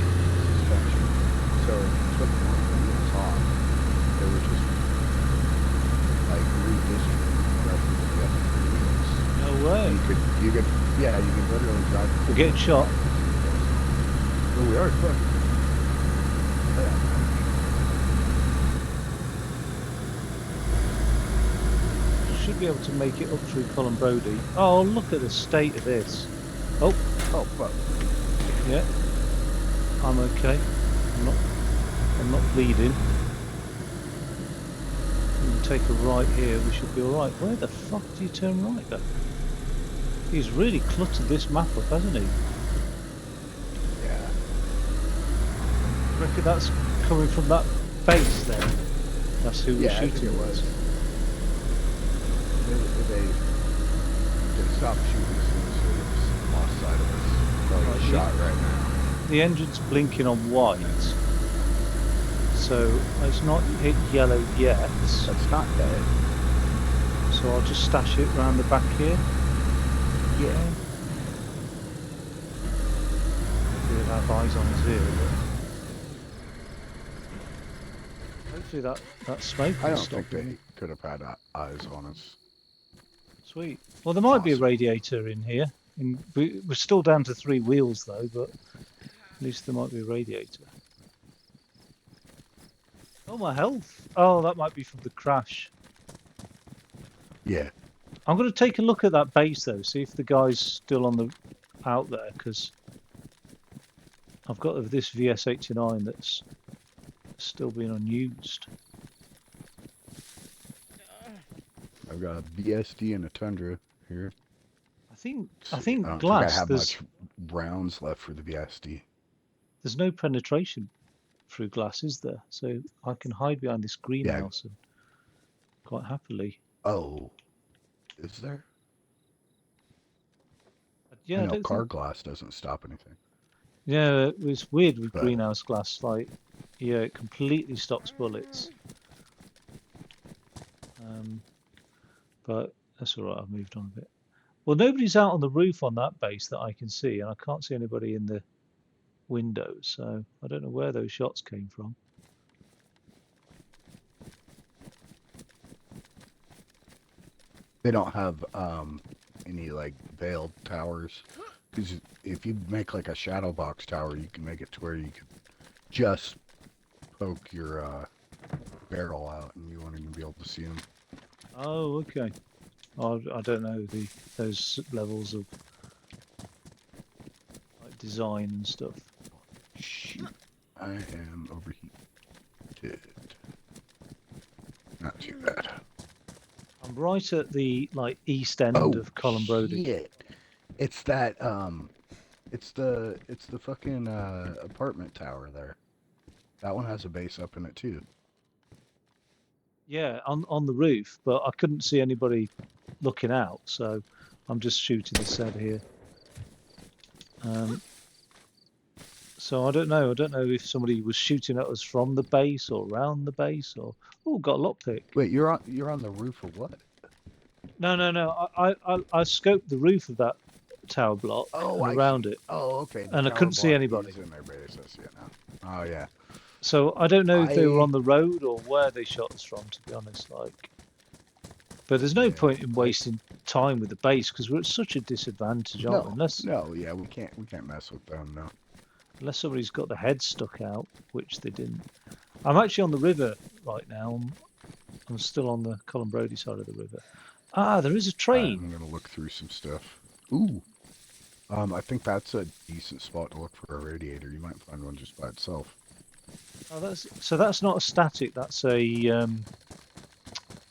suspension. So if you took one of the wheels off, they would just like redistribute the rest of the other three wheels. No way. You could literally drive. We're getting shot. Well, we are fucking. Should be able to make it up through Colin Brody. Oh, look at the state of this. Oh fuck. Yeah. I'm okay. I'm not bleeding. We can take a right here, we should be alright. Where the fuck do you turn right though? He's really cluttered this map up, hasn't he? Yeah. I reckon that's coming from that base there. That's who we're shooting it at. was. They stopped shooting as soon as they lost sight of us. Probably Right, shot right now. The engine's blinking on white, so it's not hit yellow yet. That's not dead. So I'll just stash it around the back here. Yeah. We'll have eyes on us here, but hopefully that smoke I will don't stop. think they could have had eyes on us. Sweet. Well, there might be a radiator in here. We're still down to 3 wheels though, but at least there might be a radiator. Oh, my health. Oh, that might be from the crash. Yeah. I'm going to take a look at that base though, see if the guy's still out there, because I've got this VS89 that's still being unused. I've got a BSD and a Tundra here. I think I don't glass. think I have much rounds left for the BSD. There's no penetration through glass, is there? So I can hide behind this greenhouse and quite happily. Oh, is there? Yeah, I know car glass doesn't stop anything. Yeah, it was weird with greenhouse glass. Like, yeah, it completely stops bullets. But that's all right. I've moved on a bit. Well, nobody's out on the roof on that base that I can see, and I can't see anybody in the windows. So I don't know where those shots came from. They don't have any like veiled towers, because if you make like a shadow box tower, you can make it to where you can just poke your barrel out and you won't even be able to see them. Oh, okay. I don't know those levels of like design and stuff. Shit, I am overheated. Not too bad. I'm right at the east end of Colin Brody. Shit. It's that it's the fucking apartment tower there. That one has a base up in it too. Yeah, on the roof, but I couldn't see anybody looking out, so I'm just shooting the set here. So I don't know. I don't know if somebody was shooting at us from the base or around the base or. Oh, got a lockpick. Wait, you're on the roof of what? No. I scoped the roof of that tower block Oh, and I around see. it, Oh, okay. The and I tower couldn't see block anybody. is in their base. I see it now. Oh, yeah. So I don't know if they were I on the road or where they shot us from, to be honest. Like, but there's no yeah. point in wasting time with the base because we're at such a disadvantage, aren't we? No, no, yeah, we can't mess with them. No. Unless somebody's got the head stuck out, which they didn't. I'm actually on the river right now. I'm still on the Colin Brody side of the river. Ah, there is a train. I'm gonna look through some stuff. Ooh. I think that's a decent spot to look for a radiator. You might find one just by itself. Oh, that's not a static. That's a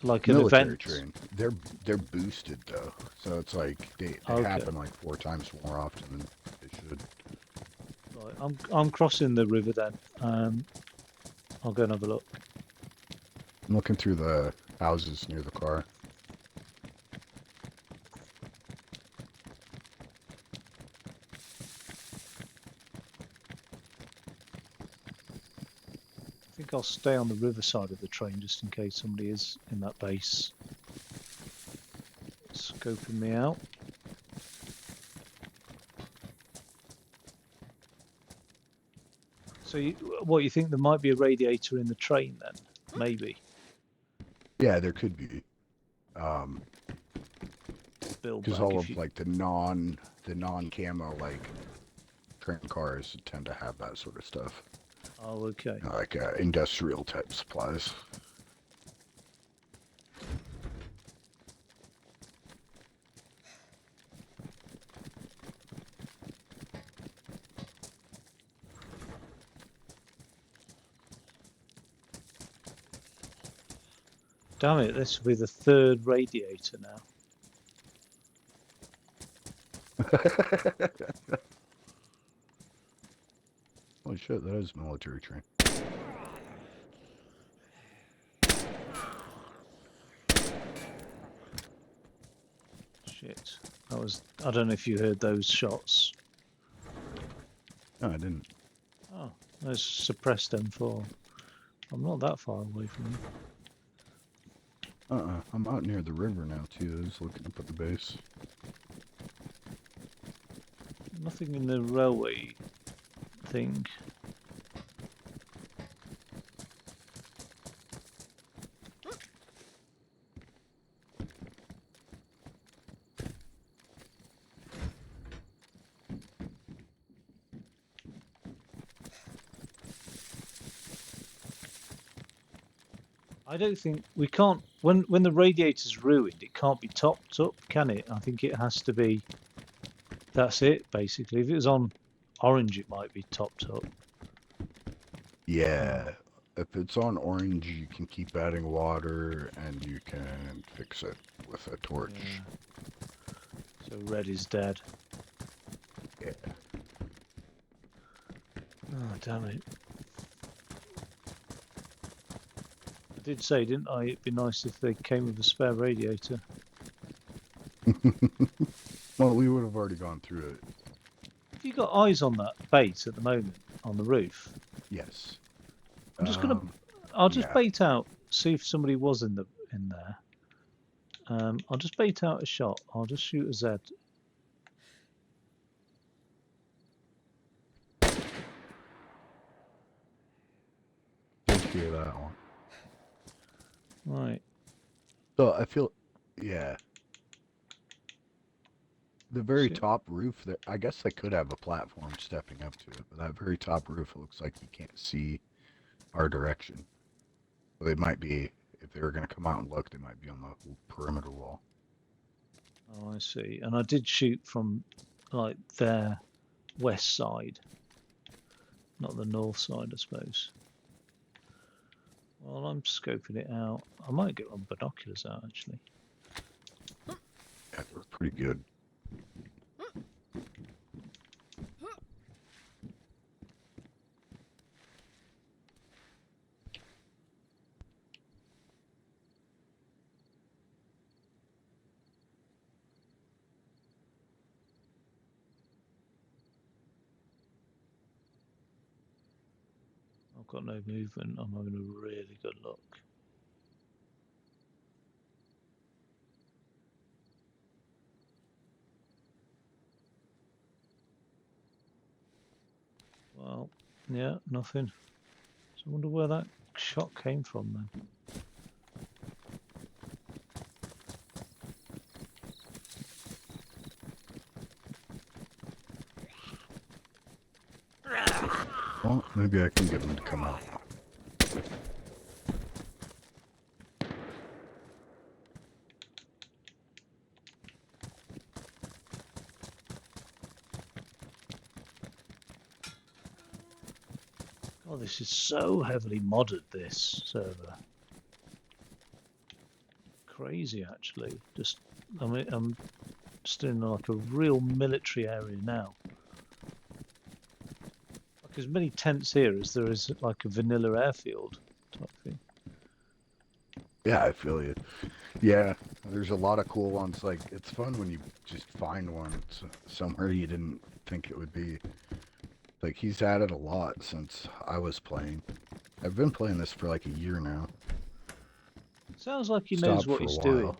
like an Military event. train. They're boosted though, so it's like they Okay, happen like 4 times more often than they should. right. I'm crossing the river then. I'll go and have a look. I'm looking through the houses near the car. I think I'll stay on the river side of the train just in case somebody is in that base scoping me out. So what, you think there might be a radiator in the train then? Maybe. Yeah, there could be. Build Because back all if of you. like the non-camo like train cars tend to have that sort of stuff. Oh, okay. Like industrial type supplies. Damn it, this will be the third radiator now. Holy shit, that is a military train. Shit. That was. I don't know if you heard those shots. No, I didn't. Oh, there's suppressed M4. I'm not that far away from you. I'm out near the river now too. I was looking up at the base. Nothing in the railway thing. I don't think we can't. When the radiator's ruined, it can't be topped up, can it? I think it has to be. That's it, basically. If it was on orange, it might be topped up. Yeah. If it's on orange, you can keep adding water and you can fix it with a torch. Yeah. So red is dead. Yeah. Oh, damn it. I did say, didn't I? It'd be nice if they came with a spare radiator. Well, we would have already gone through it. Have you got eyes on that bait at the moment on the roof? Yes. I'm just gonna. I'll just yeah. bait out. See if somebody was in there. I'll just bait out a shot. I'll just shoot a Z. Did hear that one. Right. So I feel, yeah. The very Shit. top roof, there, I guess they could have a platform stepping up to it, but that very top roof, it looks like you can't see our direction. So they might be, if they were going to come out and look, they might be on the perimeter wall. Oh, I see. And I did shoot from like their west side, not the north side, I suppose. Well, I'm scoping it out. I might get my binoculars out actually. Yeah, they're pretty good. got no movement. I'm having a really good look. Well, yeah, nothing. So I wonder where that shot came from then. Well, maybe I can get him to come out. Oh, this is so heavily modded, this server. Crazy, actually. Just, I mean, I'm just in like a real military area now. Like as many tents here as there is like a vanilla airfield type thing. Yeah, I feel you. Yeah, there's a lot of cool ones. Like, it's fun when you just find one somewhere you didn't think it would be. Like, he's added a lot since I was playing. I've been playing this for like a year now. Sounds like he knows Stopped what for a he's while. doing.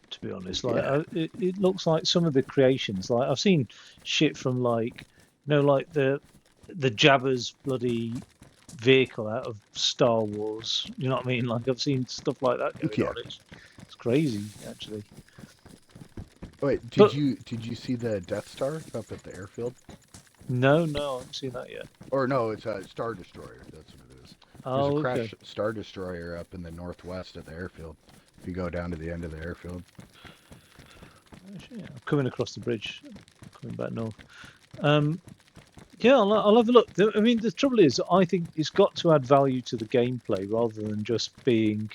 To be honest, like Yeah. it looks like some of the creations. Like I've seen shit from like, like the Jabba's bloody vehicle out of Star Wars. You know what I mean? Like I've seen stuff like that going Yeah. on. It's crazy, actually. Wait, But did you see the Death Star up at the airfield? no, I haven't seen that yet. Or no, it's a Star Destroyer. That's what it is. There's a Oh, okay. crashed Star Destroyer up in the northwest at the airfield. If you go down to the end of the airfield. Oh, shit. I'm coming across the bridge, coming back north. Yeah, I'll have a look. I mean, the trouble is, I think it's got to add value to the gameplay rather than just being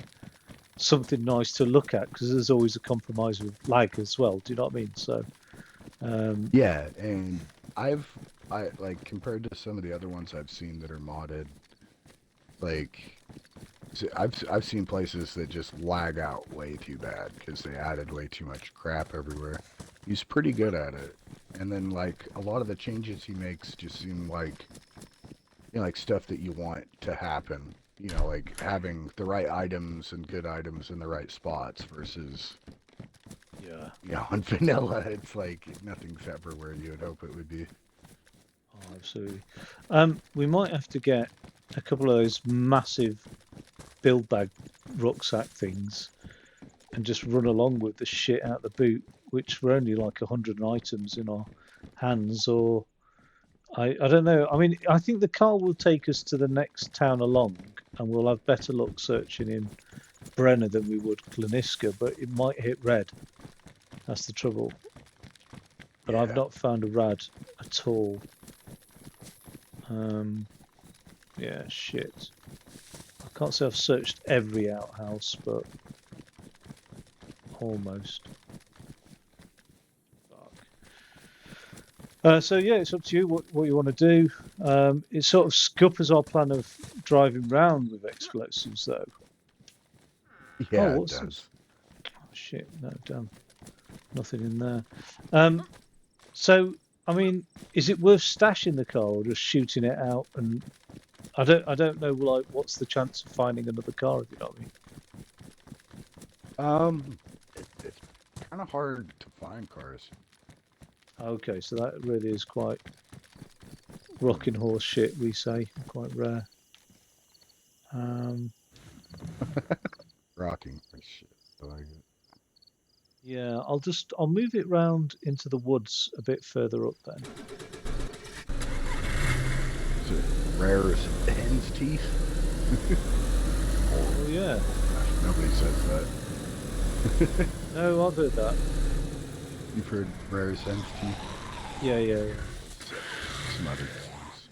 something nice to look at, because there's always a compromise with lag as well. Do you know what I mean? So, Yeah, and I like compared to some of the other ones I've seen that are modded, like I've seen places that just lag out way too bad because they added way too much crap everywhere. He's pretty good at it, and then like a lot of the changes he makes just seem like like stuff that you want to happen. Like having the right items and good items in the right spots versus yeah, on vanilla, it's like nothing's ever where you would hope it would be. oh, absolutely. We might have to get a couple of those massive build bag rucksack things and just run along with the shit out the boot, which were only like 100 items in our hands, or I don't know. I mean, I think the car will take us to the next town along, and we'll have better luck searching in Brenner than we would Gleniska, but it might hit red. That's the trouble. But Yeah. I've not found a rad at all. Yeah, shit. I can't say I've searched every outhouse, but almost. So yeah, it's up to you what you want to do. It sort of scuppers our plan of driving round with explosives, though. Yeah, what's it does. this? Oh, shit! No, damn, nothing in there. So I mean, is it worth stashing the car or just shooting it out? And I don't know, like, what's the chance of finding another car? If you know what I mean. It's kind of hard to find cars. Okay, so that really is quite rocking horse shit, we say, quite rare. Rocking horse shit. I like it. Yeah, I'll move it round into the woods a bit further up then. Is it rare as hen's teeth? Oh yeah. Nobody says that. No, I've heard that. You've heard rare as hen's teeth? Yeah. Some other things.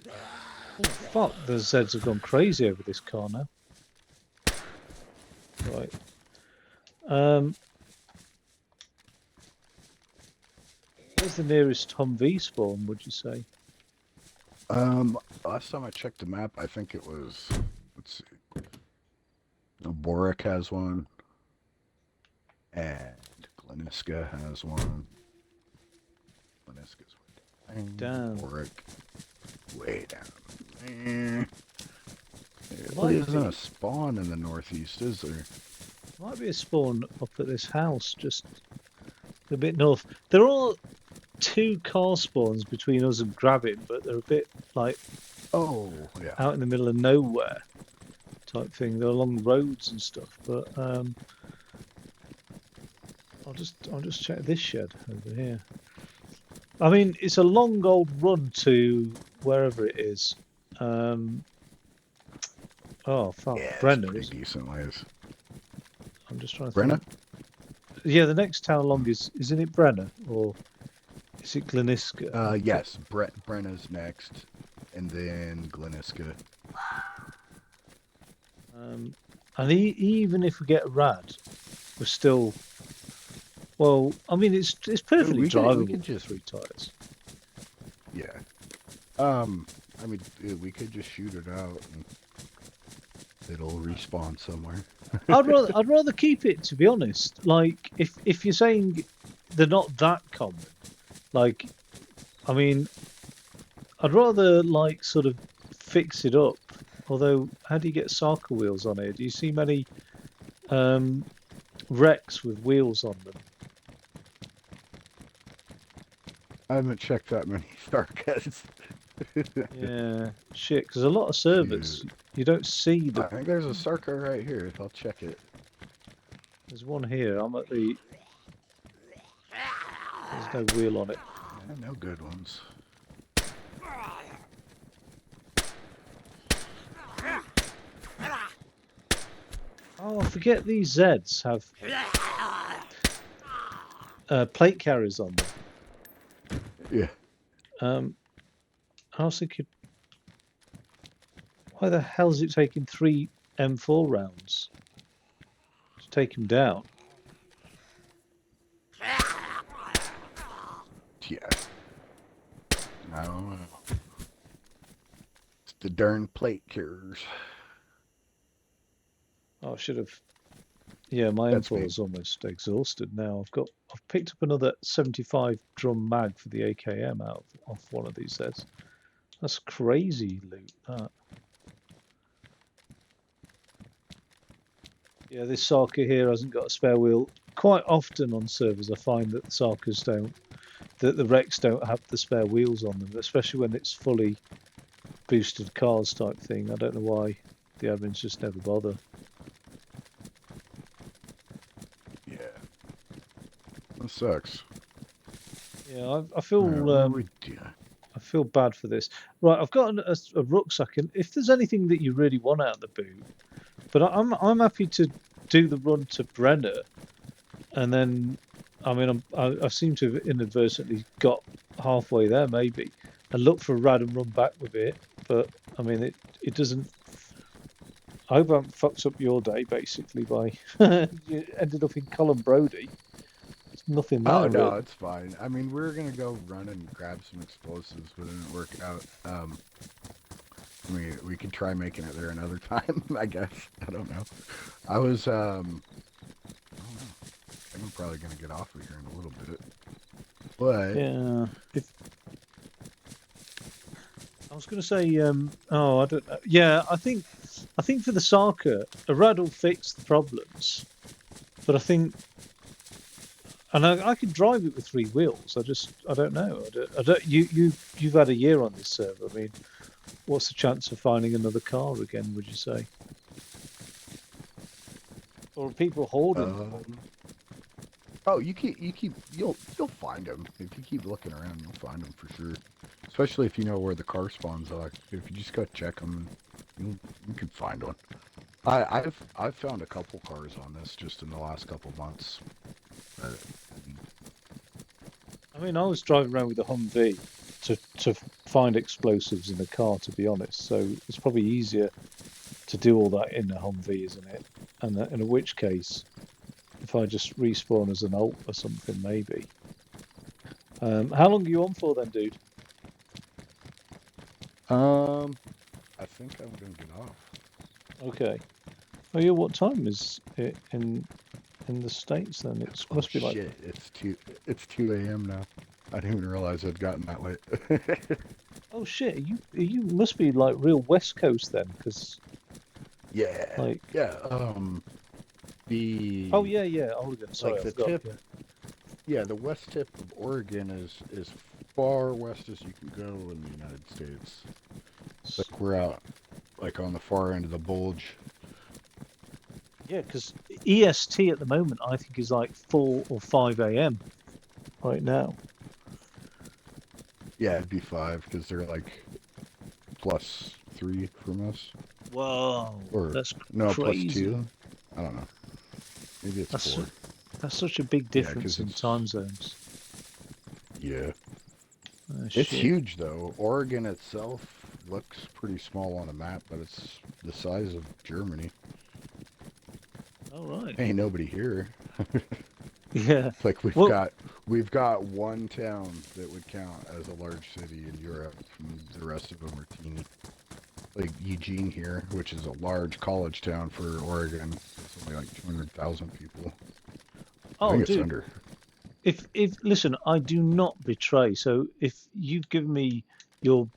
Oh, fuck, the Zeds have gone crazy over this car now. Right. Where's the nearest Humvee spawn, would you say? Last time I checked the map, I think it was, let's see, Boric has one, and Gleniska has one. Gleniska's way down. Damn. Boric, way down. Well, Might isn't be. a spawn in the northeast, is there? Might be a spawn up at this house, just a bit north. There are two car spawns between us and Grabbing, but they're a bit like Oh, yeah. out in the middle of nowhere type thing. They're along roads and stuff. But I'll just check this shed over here. I mean, it's a long old run to wherever it is. Um, oh, fuck, Yeah, it's Brenner, pretty isn't it? decent ways. I'm just trying to Brenna? think. Yeah, the next town along isn't it Brenner or is it Gleniska? Yes, Brenna's next, and then Gleniska. And even if we get a rad, we're still. Well, I mean, it's perfectly we drivable could with just 3 tires. Yeah. I mean, we could just shoot it out and it'll respawn somewhere. I'd rather keep it, to be honest. Like, if you're saying they're not that common, like, I mean, I'd rather like sort of fix it up. Although, how do you get Sarka wheels on here? Do you see many wrecks with wheels on them? I haven't checked that many Starcats. Yeah, shit. Because a lot of servers, Dude. you don't see I the. think there's a Sarka right here. I'll check it. There's one here. I'm at the. There's no wheel on it. Yeah, no good ones. Oh, I forget these Zeds have plate carriers on them. Yeah. I was thinking, why the hell is it taking 3 M4 rounds to take him down? Yeah. I don't know. It's the darn plate carriers. Oh, I should have. Yeah, my That's M4 me. is almost exhausted now. I've picked up another 75 drum mag for the AKM out off one of these Zeds. That's crazy loot, that. Yeah, this Sarka here hasn't got a spare wheel. Quite often on servers, I find that the Sarkas that the Rex don't have the spare wheels on them, especially when it's fully boosted cars type thing. I don't know why the admins just never bother. Yeah. That sucks. Yeah, I feel I feel bad for this. Right, I've got a rucksack, and if there's anything that you really want out of the boot, but I'm happy to do the run to Brenner, and then I mean I seem to have inadvertently got halfway there maybe, and look for a rad and run back with it. But I mean it doesn't. I hope I haven't fucked up your day basically by you ended up in Colin Brody. There's nothing there. Oh, no, Really. it's fine. I mean, we were going to go run and grab some explosives, but it didn't work out. We could try making it there another time, I guess. I don't know. I don't know. I think I'm probably going to get off of here in a little bit. But... Yeah. I was going to say, oh, I don't know. Yeah, I think for the Sarka, a rad will fix the problems, but I think, and I can drive it with 3 wheels. I don't know. You've had a year on this server. I mean, what's the chance of finding another car again? Would you say? Or are people hoarding them? Oh, you'll find them. If you keep looking around, you'll find them for sure. Especially if you know where the car spawns are. If you just go check them, you can find one. I've found a couple cars on this just in the last couple months. I mean, I was driving around with a Humvee to find explosives in a car, to be honest. So it's probably easier to do all that in a Humvee, isn't it? And in which case, if I just respawn as an alt or something, maybe. How long are you on for then, dude? I think I'm gonna get off. Okay. Oh yeah, what time is it in the States then? It must be like... Shit, it's 2 a.m. now. I didn't even realize I'd gotten that late. Oh shit, you must be like real West Coast then, because Yeah, Like, yeah. oh The yeah, yeah, Oregon. Sorry, like I the forgot. tip, Yeah. yeah, the west tip of Oregon is far west as you can go in the United States. Like we're out like on the far end of the bulge. Yeah, because EST at the moment, I think, is like 4 or 5 a.m. right now. Yeah, it'd be 5 because they're like +3 from us, Whoa, or that's no, crazy. +2. I don't know. Maybe it's That's 4. that's such a big Yeah, difference because in it's time zones. yeah, Oh it's shit. huge though. Oregon itself looks pretty small on a map, but it's the size of Germany. All right. Ain't nobody here. Yeah. Like Well, we've got one town that would count as a large city in Europe, and the rest of them are teeny. Like Eugene here, which is a large college town for Oregon. It's only like 200,000 people. I oh, think it's dude. under. If listen, I do not betray. So if you've given me your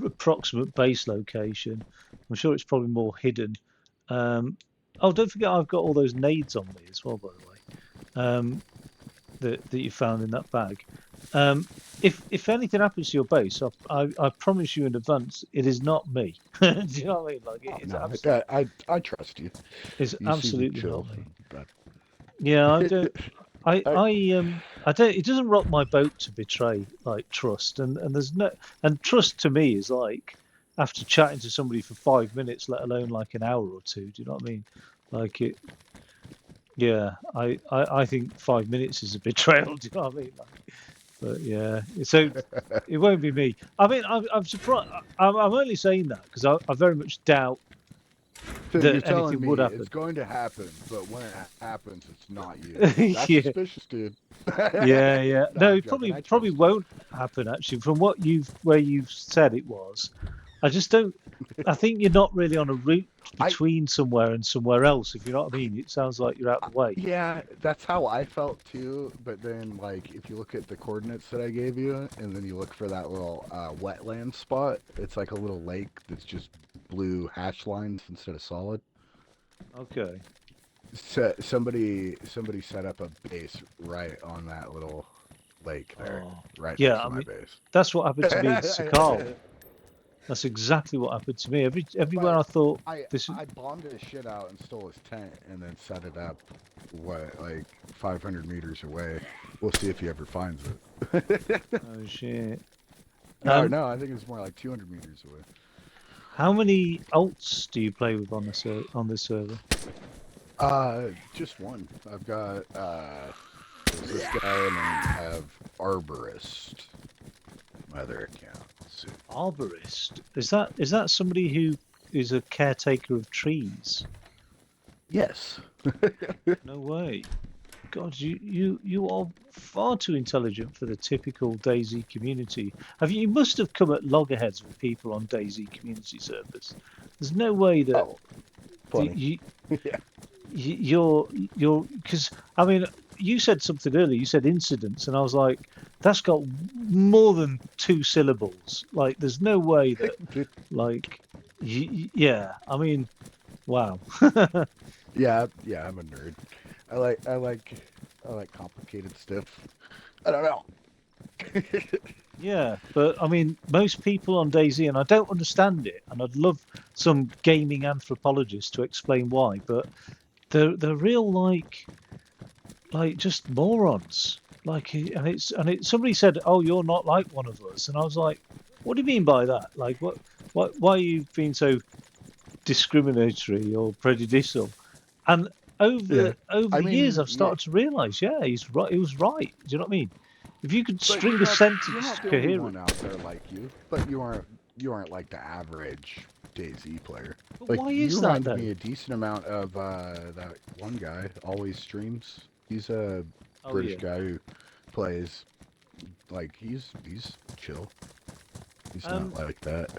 approximate base location, I'm sure it's probably more hidden. Um, oh, don't forget I've got all those nades on me as well, by the way. That you found in that bag. Um, if anything happens to your base, I promise you in advance, it is not me. Do you know what I mean? Like Oh, it's no, absolutely, I trust you. it's You seem absolutely not chill, me. but Yeah, I don't. I I don't. It doesn't rock my boat to betray like trust, and there's no and trust to me is like after chatting to somebody for 5 minutes, let alone like an hour or two. Do you know what I mean? Like it. Yeah, I think 5 minutes is a betrayal. Do you know what I mean? Like, but yeah, so it won't be me. I mean, I'm surprised. I'm only saying that because I very much doubt So you're that telling anything would me it's happen. going to happen, but when it happens, it's not you. That's Yeah, suspicious, dude. yeah, yeah. No, No, I'm it joking. probably I probably trust you. won't happen actually. From what you've said it was, I just don't. I think you're not really on a route I between somewhere and somewhere else. If you know what I mean, it sounds like you're out the way. Yeah, that's how I felt too. But then, like, if you look at the coordinates that I gave you, and then you look for that little wetland spot, it's like a little lake that's just blue hash lines instead of solid. Okay. So, somebody set up a base right on that little lake there, Oh, right yeah. next I to my mean, base. that's what happened to me in Sakal. That's exactly what happened to me. Everywhere But I thought I this. I bombed his shit out and stole his tent and then set it up, what, like 500 meters away. We'll see if he ever finds it. Oh shit. No, Um, no, I think it's more like 200 meters away. how many alts do you play with on on this server? Just one. I've got there's this guy and then I have Arborist, my other account. Let's see. Arborist. Is that somebody who is a caretaker of trees? Yes. No way. God, you are far too intelligent for the typical DayZ community. You must have come at loggerheads with people on DayZ community servers. There's no way that Oh, funny. you, Yeah. you're because I mean you said something earlier. You said incidents, and I was like, that's got more than 2 syllables. Like, there's no way that like yeah. I mean, wow. Yeah, yeah, I'm a nerd. I like complicated stuff. I don't know. Yeah, but I mean, most people on DayZ, and I don't understand it, and I'd love some gaming anthropologist to explain why, but they're real like just morons. Like, and it's somebody said, "Oh, you're not like one of us," and I was like, "What do you mean by that? Like, why are you being so discriminatory or prejudicial?" And Yeah. over I the years, mean, I've yeah, started to realise, yeah, he's right. He was right. Do you know what I mean? If you could but string a you're sentence not the only coherent, one out there like you. But you aren't like the average DayZ player. but Like why you is that reminded though? me a decent amount of that one guy always streams. He's a Oh British yeah. guy who plays like he's chill. He's not Um, like that.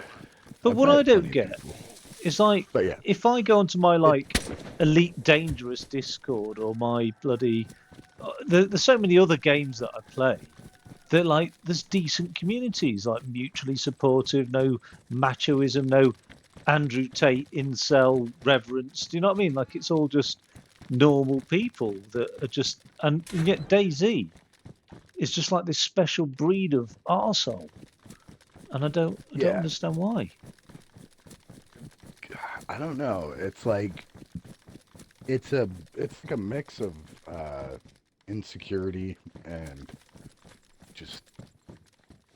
but I've what I met don't plenty of get people. is like But yeah, if I go onto my it like Elite Dangerous Discord or my bloody there's so many other games that I play that like there's decent communities like mutually supportive, no machoism, no Andrew Tate incel reverence. Do you know what I mean? Like it's all just normal people that are just, and yet DayZ is just like this special breed of arsehole, and I don't Yeah, understand why. I don't know. It's like a mix of insecurity and just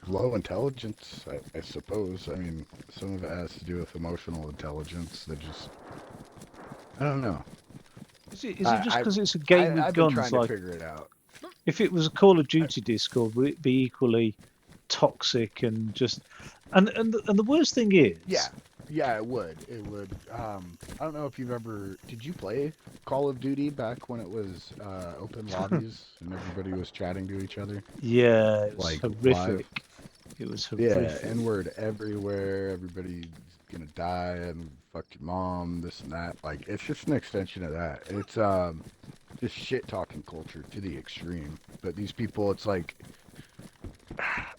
low intelligence, I suppose. I mean, some of it has to do with emotional intelligence. I don't know. Is it just because it's a game with I've been guns? trying to Like, figure it out. if it was a Call of Duty Discord, would it be equally toxic and just? And the worst thing is, Yeah, it would. It would. I don't know if you've ever. Did you play Call of Duty back when it was open lobbies and everybody was chatting to each other? yeah, it was Like live? horrific. It was Yeah, horrific. N-word everywhere. Everybody's gonna die and fuck your mom, this and that. Like, it's just an extension of that. It's just shit talking culture to the extreme. But these people, it's like,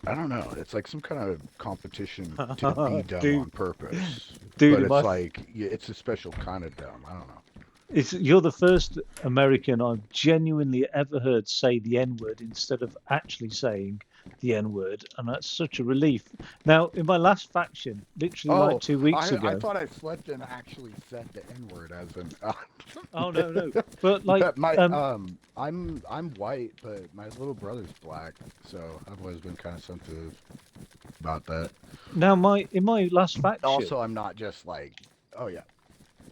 I don't know. It's like some kind of competition to be dumb Dude, on purpose. dude, But it's like, yeah, it's a special kind of dumb. I don't know. you're the first American I've genuinely ever heard say the N-word instead of actually saying the N-word, and that's such a relief. Now, in my last faction, literally like 2 weeks I ago. thought I slept and actually said the N-word as an. Oh no, but like, I'm white, but my little brother's black, so I've always been kind of sensitive about that. now in my last faction, Also, I'm not just like, oh yeah.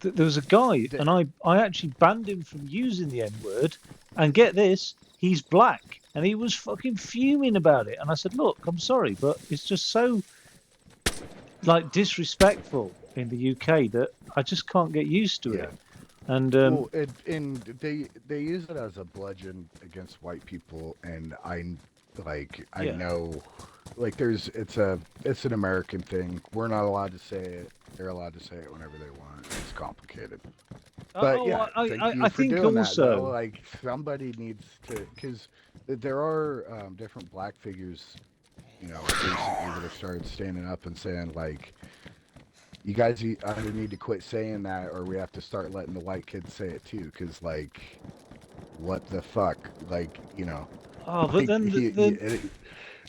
There was a guy, and I actually banned him from using the N-word, and get this, he's black, and he was fucking fuming about it, and I said, look, I'm sorry, but it's just so like disrespectful in the UK that I just can't get used to it. And well, they use it as a bludgeon against white people, and I know, like it's an American thing. We're not allowed to say it. They're allowed to say it whenever they want. It's complicated. But I think also like somebody needs to, because there are different black figures, recently that have started standing up and saying like, you guys either need to quit saying that, or we have to start letting the white kids say it too. Because like, what the fuck, like Oh, but like, then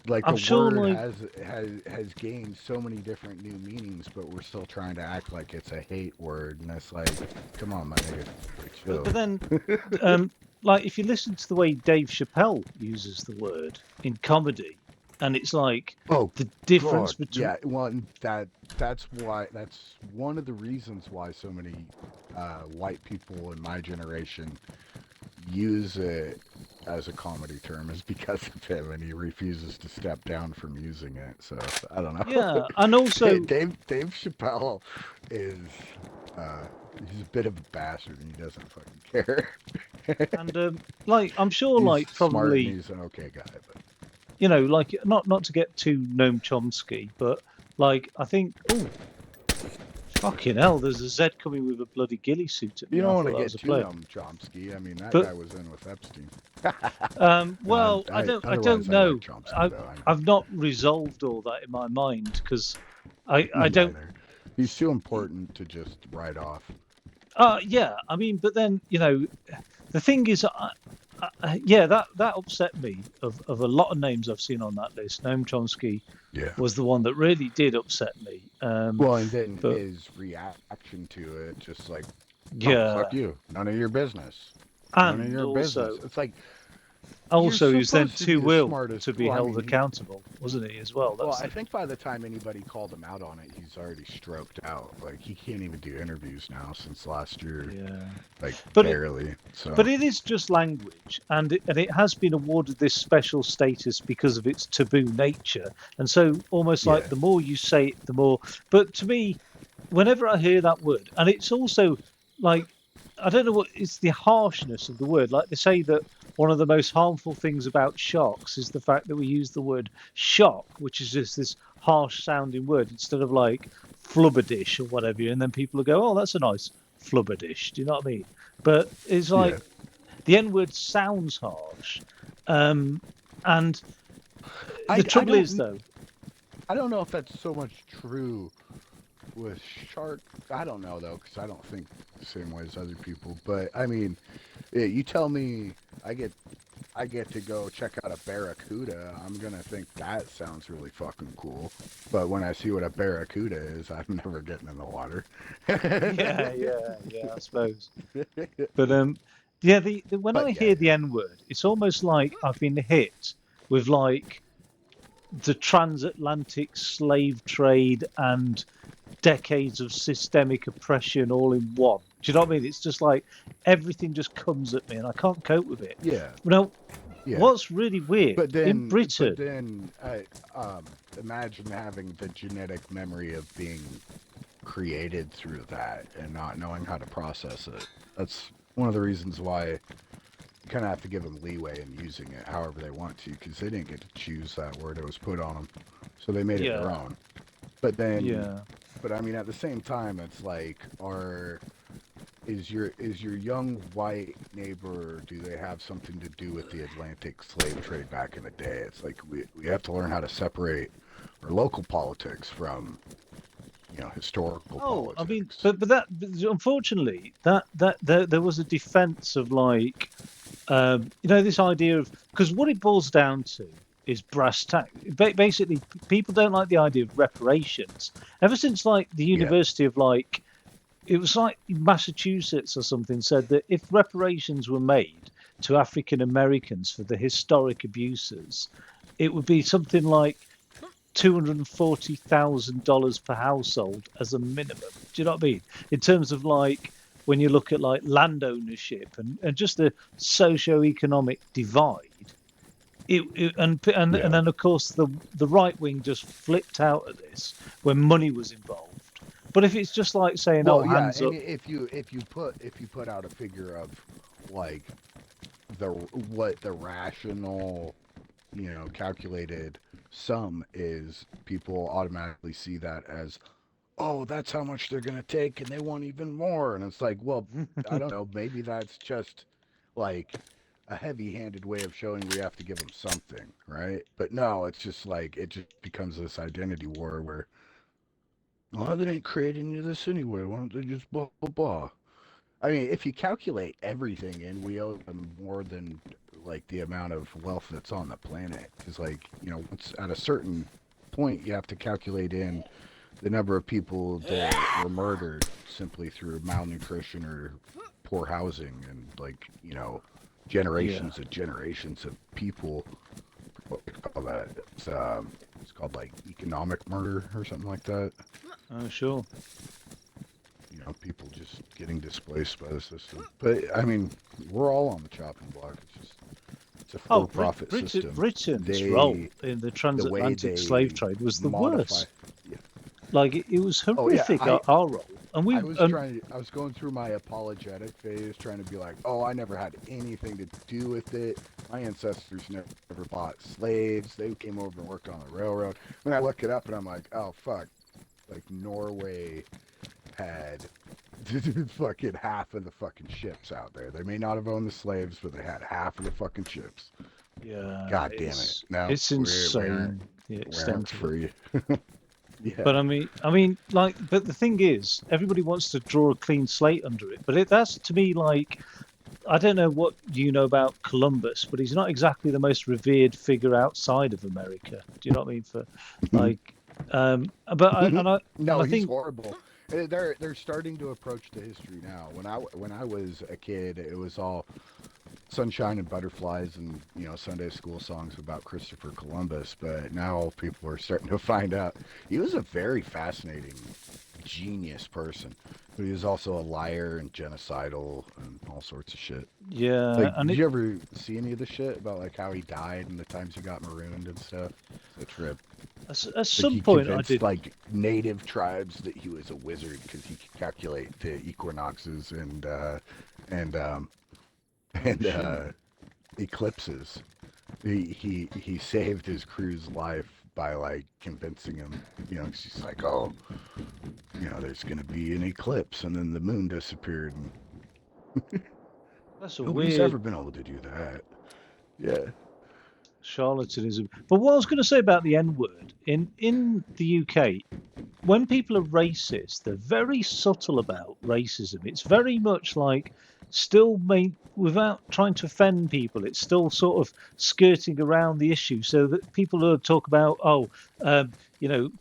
like I'm the sure word like has gained so many different new meanings, but we're still trying to act like it's a hate word, and it's like, come on, my nigga, like, chill. but then like if you listen to the way Dave Chappelle uses the word in comedy, and it's like the difference between that's one of the reasons why so many white people in my generation use it as a comedy term, is because of him, and he refuses to step down from using it. So I don't know. Yeah, and also Dave Chappelle is he's a bit of a bastard, and he doesn't fucking care. and like I'm sure he's like smart probably and he's an okay guy, but like not to get too Noam Chomsky, but like I think fucking hell, there's a Z coming with a bloody ghillie suit at me. you don't want to I get too Chomsky. I mean, that guy was in with Epstein. Well, I don't know. Like Chomsky, I've not resolved all that in my mind because I don't. Either. He's too important to just write off. Yeah, I mean, but then the thing is, yeah, that upset me. Of a lot of names I've seen on that list, Noam Chomsky was the one that really did upset me. Well, and then his reaction to it, just like, fuck you, none of your business, none of your business. It's like. Also, he was then too ill to be held accountable, wasn't he, as well? I think by the time anybody called him out on it, he's already stroked out. Like, he can't even do interviews now since last year. Yeah. Like, barely. But it is just language, and it has been awarded this special status because of its taboo nature. And so, almost like the more you say it, the more... But to me, whenever I hear that word, and it's also, like, I don't know what... It's the harshness of the word. Like, they say that one of the most harmful things about sharks is the fact that we use the word shock, which is just this harsh sounding word, instead of like flubberdish or whatever. And then people will go, oh, that's a nice flubberdish. Do you know what I mean? But it's like the N word sounds harsh. And the trouble is, though, I don't know if that's so much true. with shark, I don't know though, because I don't think the same way as other people. But I mean, you tell me, I get I get to go check out a barracuda, I'm gonna think that sounds really fucking cool. But when I see what a barracuda is, I'm never getting in the water. Yeah, yeah, I suppose. But yeah, the when But I yeah, hear the N word, it's almost like I've been hit with like the transatlantic slave trade and decades of systemic oppression all in one. Do you know what I mean? It's just like everything just comes at me and I can't cope with it. yeah, Now, yeah. what's really weird But in then, but Britain, then, I imagine having the genetic memory of being created through that and not knowing how to process it. That's one of the reasons why you kind of have to give them leeway in using it however they want to, because they didn't get to choose that word; it was put on them, so they made it their yeah, own. But then, yeah. but I mean, at the same time, it's like, is your young white neighbor? Do they have something to do with the Atlantic slave trade back in the day? It's like we have to learn how to separate our local politics from historical Oh, I mean, politics. but unfortunately that there was a defense of like this idea of because what it boils down to is brass tack. Basically, people don't like the idea of reparations. Ever since like the Yeah, University of like it was like Massachusetts or something said that if reparations were made to African Americans for the historic abuses, it would be something like $240,000 per household as a minimum. Do you know what I mean? In terms of like when you look at like land ownership and just the socio-economic divide, and yeah. then of course the right wing just flipped out of this when money was involved. But if it's just like saying, "Oh, Well, yeah, hands and up," if you put out a figure of like what the rational, calculated sum is, people automatically see that as, oh, that's how much they're gonna take, and they want even more. And it's like, well, I don't know, maybe that's just like a heavy-handed way of showing we have to give them something, right? But no, it's just like it just becomes this identity war where, well, they ain't creating any of this anyway. Why don't they just blah blah blah? I mean, if you calculate everything in, we owe them more than like the amount of wealth that's on the planet. Because once at a certain point, you have to calculate in the number of people that were murdered simply through malnutrition or poor housing, and yeah, generations and generations of people. What we call that? It's called like economic murder or something like that. oh sure, People just getting displaced by the system. But I mean, we're all on the chopping block. It's a oh, for-profit system. Britain's role They in the the way transatlantic slave they trade was the modify. worst. Yeah. Like it was Oh yeah, horrific. Our role, and I we was trying. I was going through my apologetic phase, trying to be like, oh, I never had anything to do with it. My ancestors never bought slaves. They came over and worked on the railroad. And I look it up, and I'm like, oh fuck, like Norway had fucking half of the fucking ships out there. They may not have owned the slaves, but they had half of the fucking ships. yeah, God damn it! No, it's we aren't insane the we aren't extent of it. free. Yeah. But like, but the thing is, everybody wants to draw a clean slate under it. But that's to me like, I don't know what you know about Columbus, but he's not exactly the most revered figure outside of America. Do you know what I mean? For like, but No, I he's think, horrible. They're starting to approach the history now. When I was a kid, it was all sunshine and butterflies and Sunday school songs about Christopher Columbus. But now people are starting to find out he was a very fascinating, genius person. But he was also a liar and genocidal and all sorts of shit. yeah, Like, and did you ever see any of the shit about like how he died and the times he got marooned and stuff? It's a trip. at Like some he point I convinced didn't. like native tribes that he was a wizard because he could calculate the equinoxes and Oh and shit. eclipses. He saved his crew's life by like convincing him. She's like, oh, there's gonna be an eclipse, and then the moon disappeared, and That's a nobody's weird ever been able to do that. Yeah. charlatanism. But what I was going to say about the N word in the UK, when people are racist, they're very subtle about racism. It's very much like still made without trying to offend people. It's still sort of skirting around the issue, so that people who talk about, oh,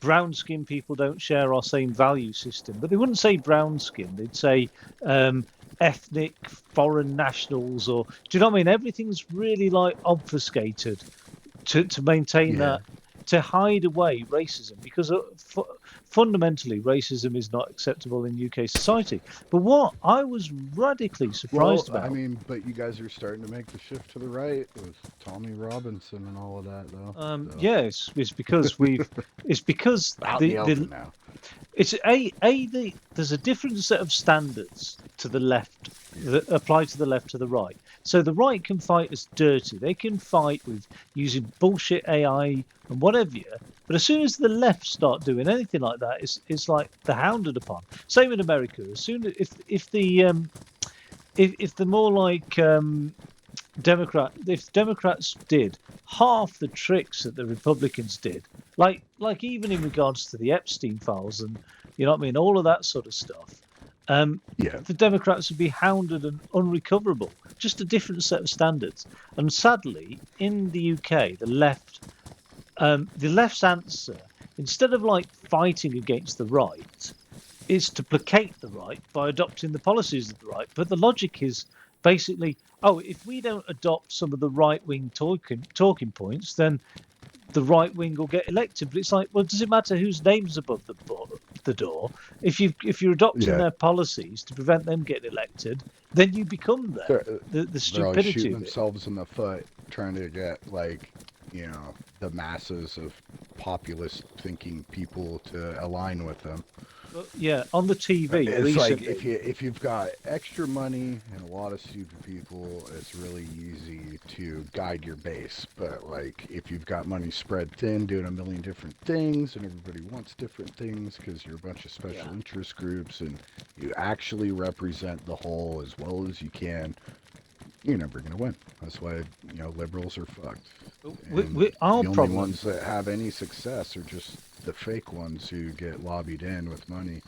brown skin people don't share our same value system, but they wouldn't say brown skin. They'd say um, ethnic foreign nationals, or do you know what I mean? Everything's really like obfuscated to maintain Yeah. that, to hide away racism, because fundamentally racism is not acceptable in UK society. But what I was radically Well, surprised I about, mean, but you guys are starting to make the shift to the right with Tommy Robinson and all of that, though. So yeah, it's because it's because out in the open now. it's there's a different set of standards to the left Yeah. that apply to the left to the right. So the right can fight as dirty. They can fight with using bullshit AI and whatever. But as soon as the left start doing anything like that, it's like they're hounded upon. Same in America. As soon as if the more like if Democrats did half the tricks that the Republicans did, like even in regards to the Epstein files and you know what I mean, all of that sort of stuff, Yeah. the Democrats would be hounded and unrecoverable. Just a different set of standards. And sadly, in the UK, the left's answer, instead of like fighting against the right, is to placate the right by adopting the policies of the right. But the logic is basically, oh, if we don't adopt some of the right wing talking points, then the right wing will get elected. But it's like, well, does it matter whose name's above the door? If you're adopting Yeah. their policies to prevent them getting elected, then you become them. They're, The they're always stupidity shooting of it. themselves in the foot trying to get, like, the masses of populist thinking people to align with them. But yeah, on the TV It's like recently. if you've got extra money and a lot of stupid people, it's really easy to guide your base. But like if you've got money spread thin, doing a million different things, and everybody wants different things because you're a bunch of special interest groups, and you actually represent the whole as well as you can, you're never gonna win. That's why liberals are fucked. And Our the only problem. ones that have any success are just the fake ones who get lobbied in with money.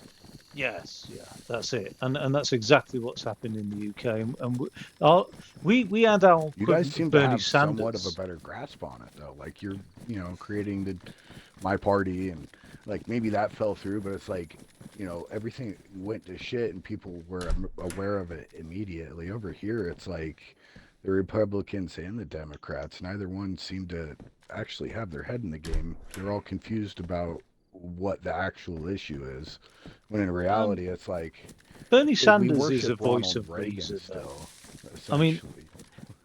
Yes, yeah, that's it, and that's exactly what's happened in the UK. We had our You guys equivalent of seem to Bernie have somewhat of a Sanders. better grasp on it, though. Like you're, creating my party, and like maybe that fell through, but it's like, everything went to shit, and people were aware of it immediately. Over here, it's like the Republicans and the Democrats, neither one seem to actually have their head in the game. They're all confused about what the actual issue is, when in Um, reality, it's like Bernie we Sanders is a worship voice Ronald of Reagan reason, though. still, I mean, essentially.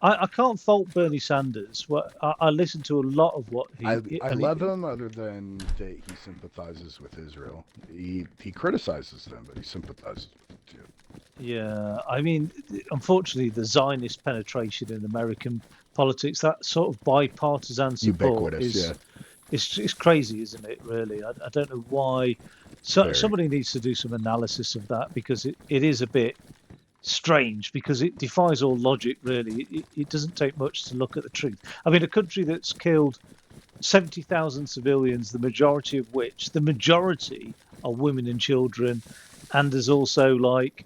I can't fault Bernie Sanders. I listen to a lot of what I and love him other than that he sympathizes with Israel. He criticizes them, but he sympathizes with them too. yeah, I mean, unfortunately, the Zionist penetration in American politics, that sort of bipartisan support Ubiquitous, is yeah. it's crazy, isn't it? Really, I don't know why. So Very. somebody needs to do some analysis of that because it is a bit strange because it defies all logic. Really, it doesn't take much to look at the truth. I mean, a country that's killed 70,000 civilians, the majority are women and children, and there's also like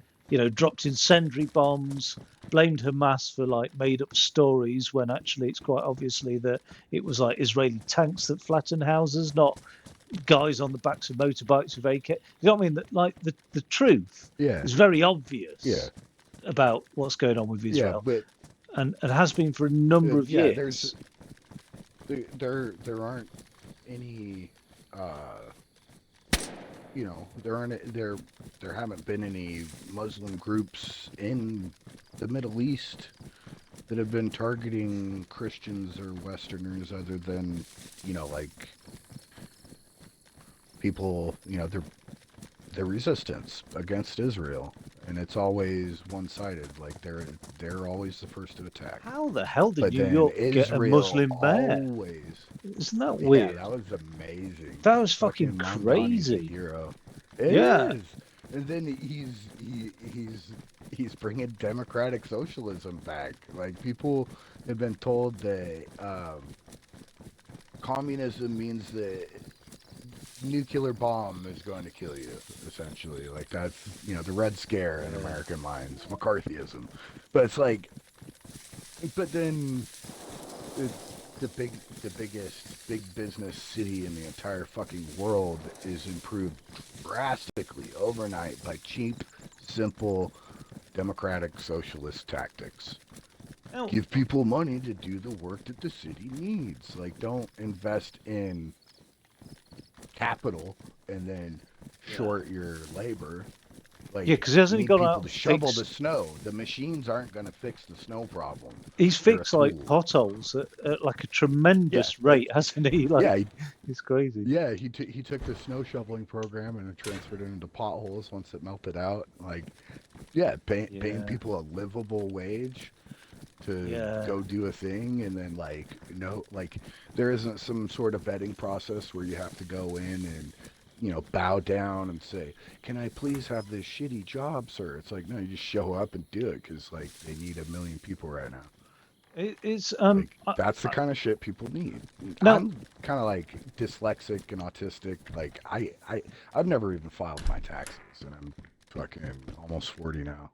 dropped incendiary bombs, blamed Hamas for like made up stories when actually it's quite obviously that it was like Israeli tanks that flattened houses, not guys on the backs of motorbikes with AK. You know what I mean? That like the truth Yeah. is very Yeah. obvious about what's going on with Yeah, Israel, but and has been for a number of yeah, years. there aren't any there haven't been any Muslim groups in the Middle East that have been targeting Christians or Westerners other than, like people, their resistance against Israel, and it's always one-sided. Like they're always the first to attack. How the hell did But New then York get a Israel Muslim mayor? always, Isn't that yeah, weird? that was amazing. That was fucking Fucking Mamdani's a crazy. hero. It Yeah. is. And then he's bringing democratic socialism back. Like people have been told that communism means that nuclear bomb is going to kill you, essentially. Like that's the Red Scare in Yeah. American minds, McCarthyism. But it's like, but then the, the biggest big business city in the entire fucking world is improved drastically overnight by cheap, simple, democratic socialist tactics. Oh, Give people money to do the work that the city needs. Like, don't invest in capital and then yeah. short your labor. Yeah, Like, because he you hasn't need gone people out to and shovel the fixed. snow. The machines aren't going to fix the snow problem. He's They're a fixed like tool. potholes at like a Yeah, tremendous rate, hasn't he? Like, yeah, it's crazy. yeah. He took the snow shoveling program and transferred it into potholes once it melted out. Like, yeah, paying Yeah, people a livable wage to yeah. go do a thing, and then like there isn't some sort of vetting process where you have to go in and bow down and say, can I please have this shitty job, sir? It's like, no, you just show up and do it because like they need a million people right now. It's Like, that's the kind of shit people need. now. I'm kind of like dyslexic and autistic. Like I've never even filed my taxes, and I'm fucking almost 40 now.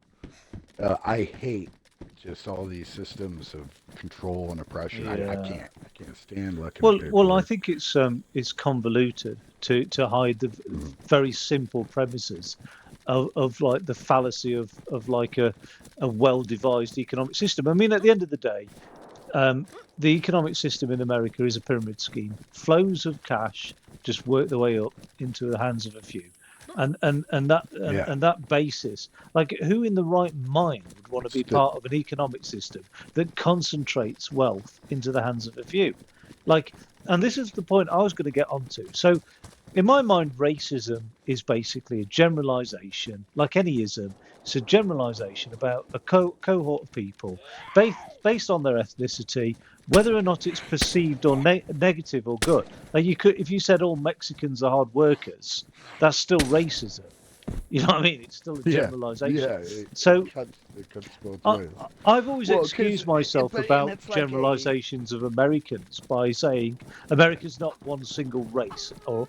I hate just all these systems of control and oppression. Yeah. I can't stand looking at Well, I paperwork. think it's convoluted to hide the Mm. very simple premises of like the fallacy of like a well devised economic system. I mean, at the end of the day, um, the economic system in America is a pyramid scheme. Flows of cash just work their way up into the hands of a few, Yeah, and that basis, like who in the right mind would want to it's be the part of an economic system that concentrates wealth into the hands of a few? Like, and this is the point I was going to get onto. So in my mind, racism is basically a generalization, like any ism. It's a generalization about a cohort of people based on their ethnicity, whether or not it's perceived or negative or good. Like you could, if you said all Mexicans are hard workers, that's still racism. You know what I mean? It's still a yeah, generalization. yeah. So It cuts both I, ways. I've always Well, because excused myself but and about it's like a generalizations of Americans by saying America's not one single race or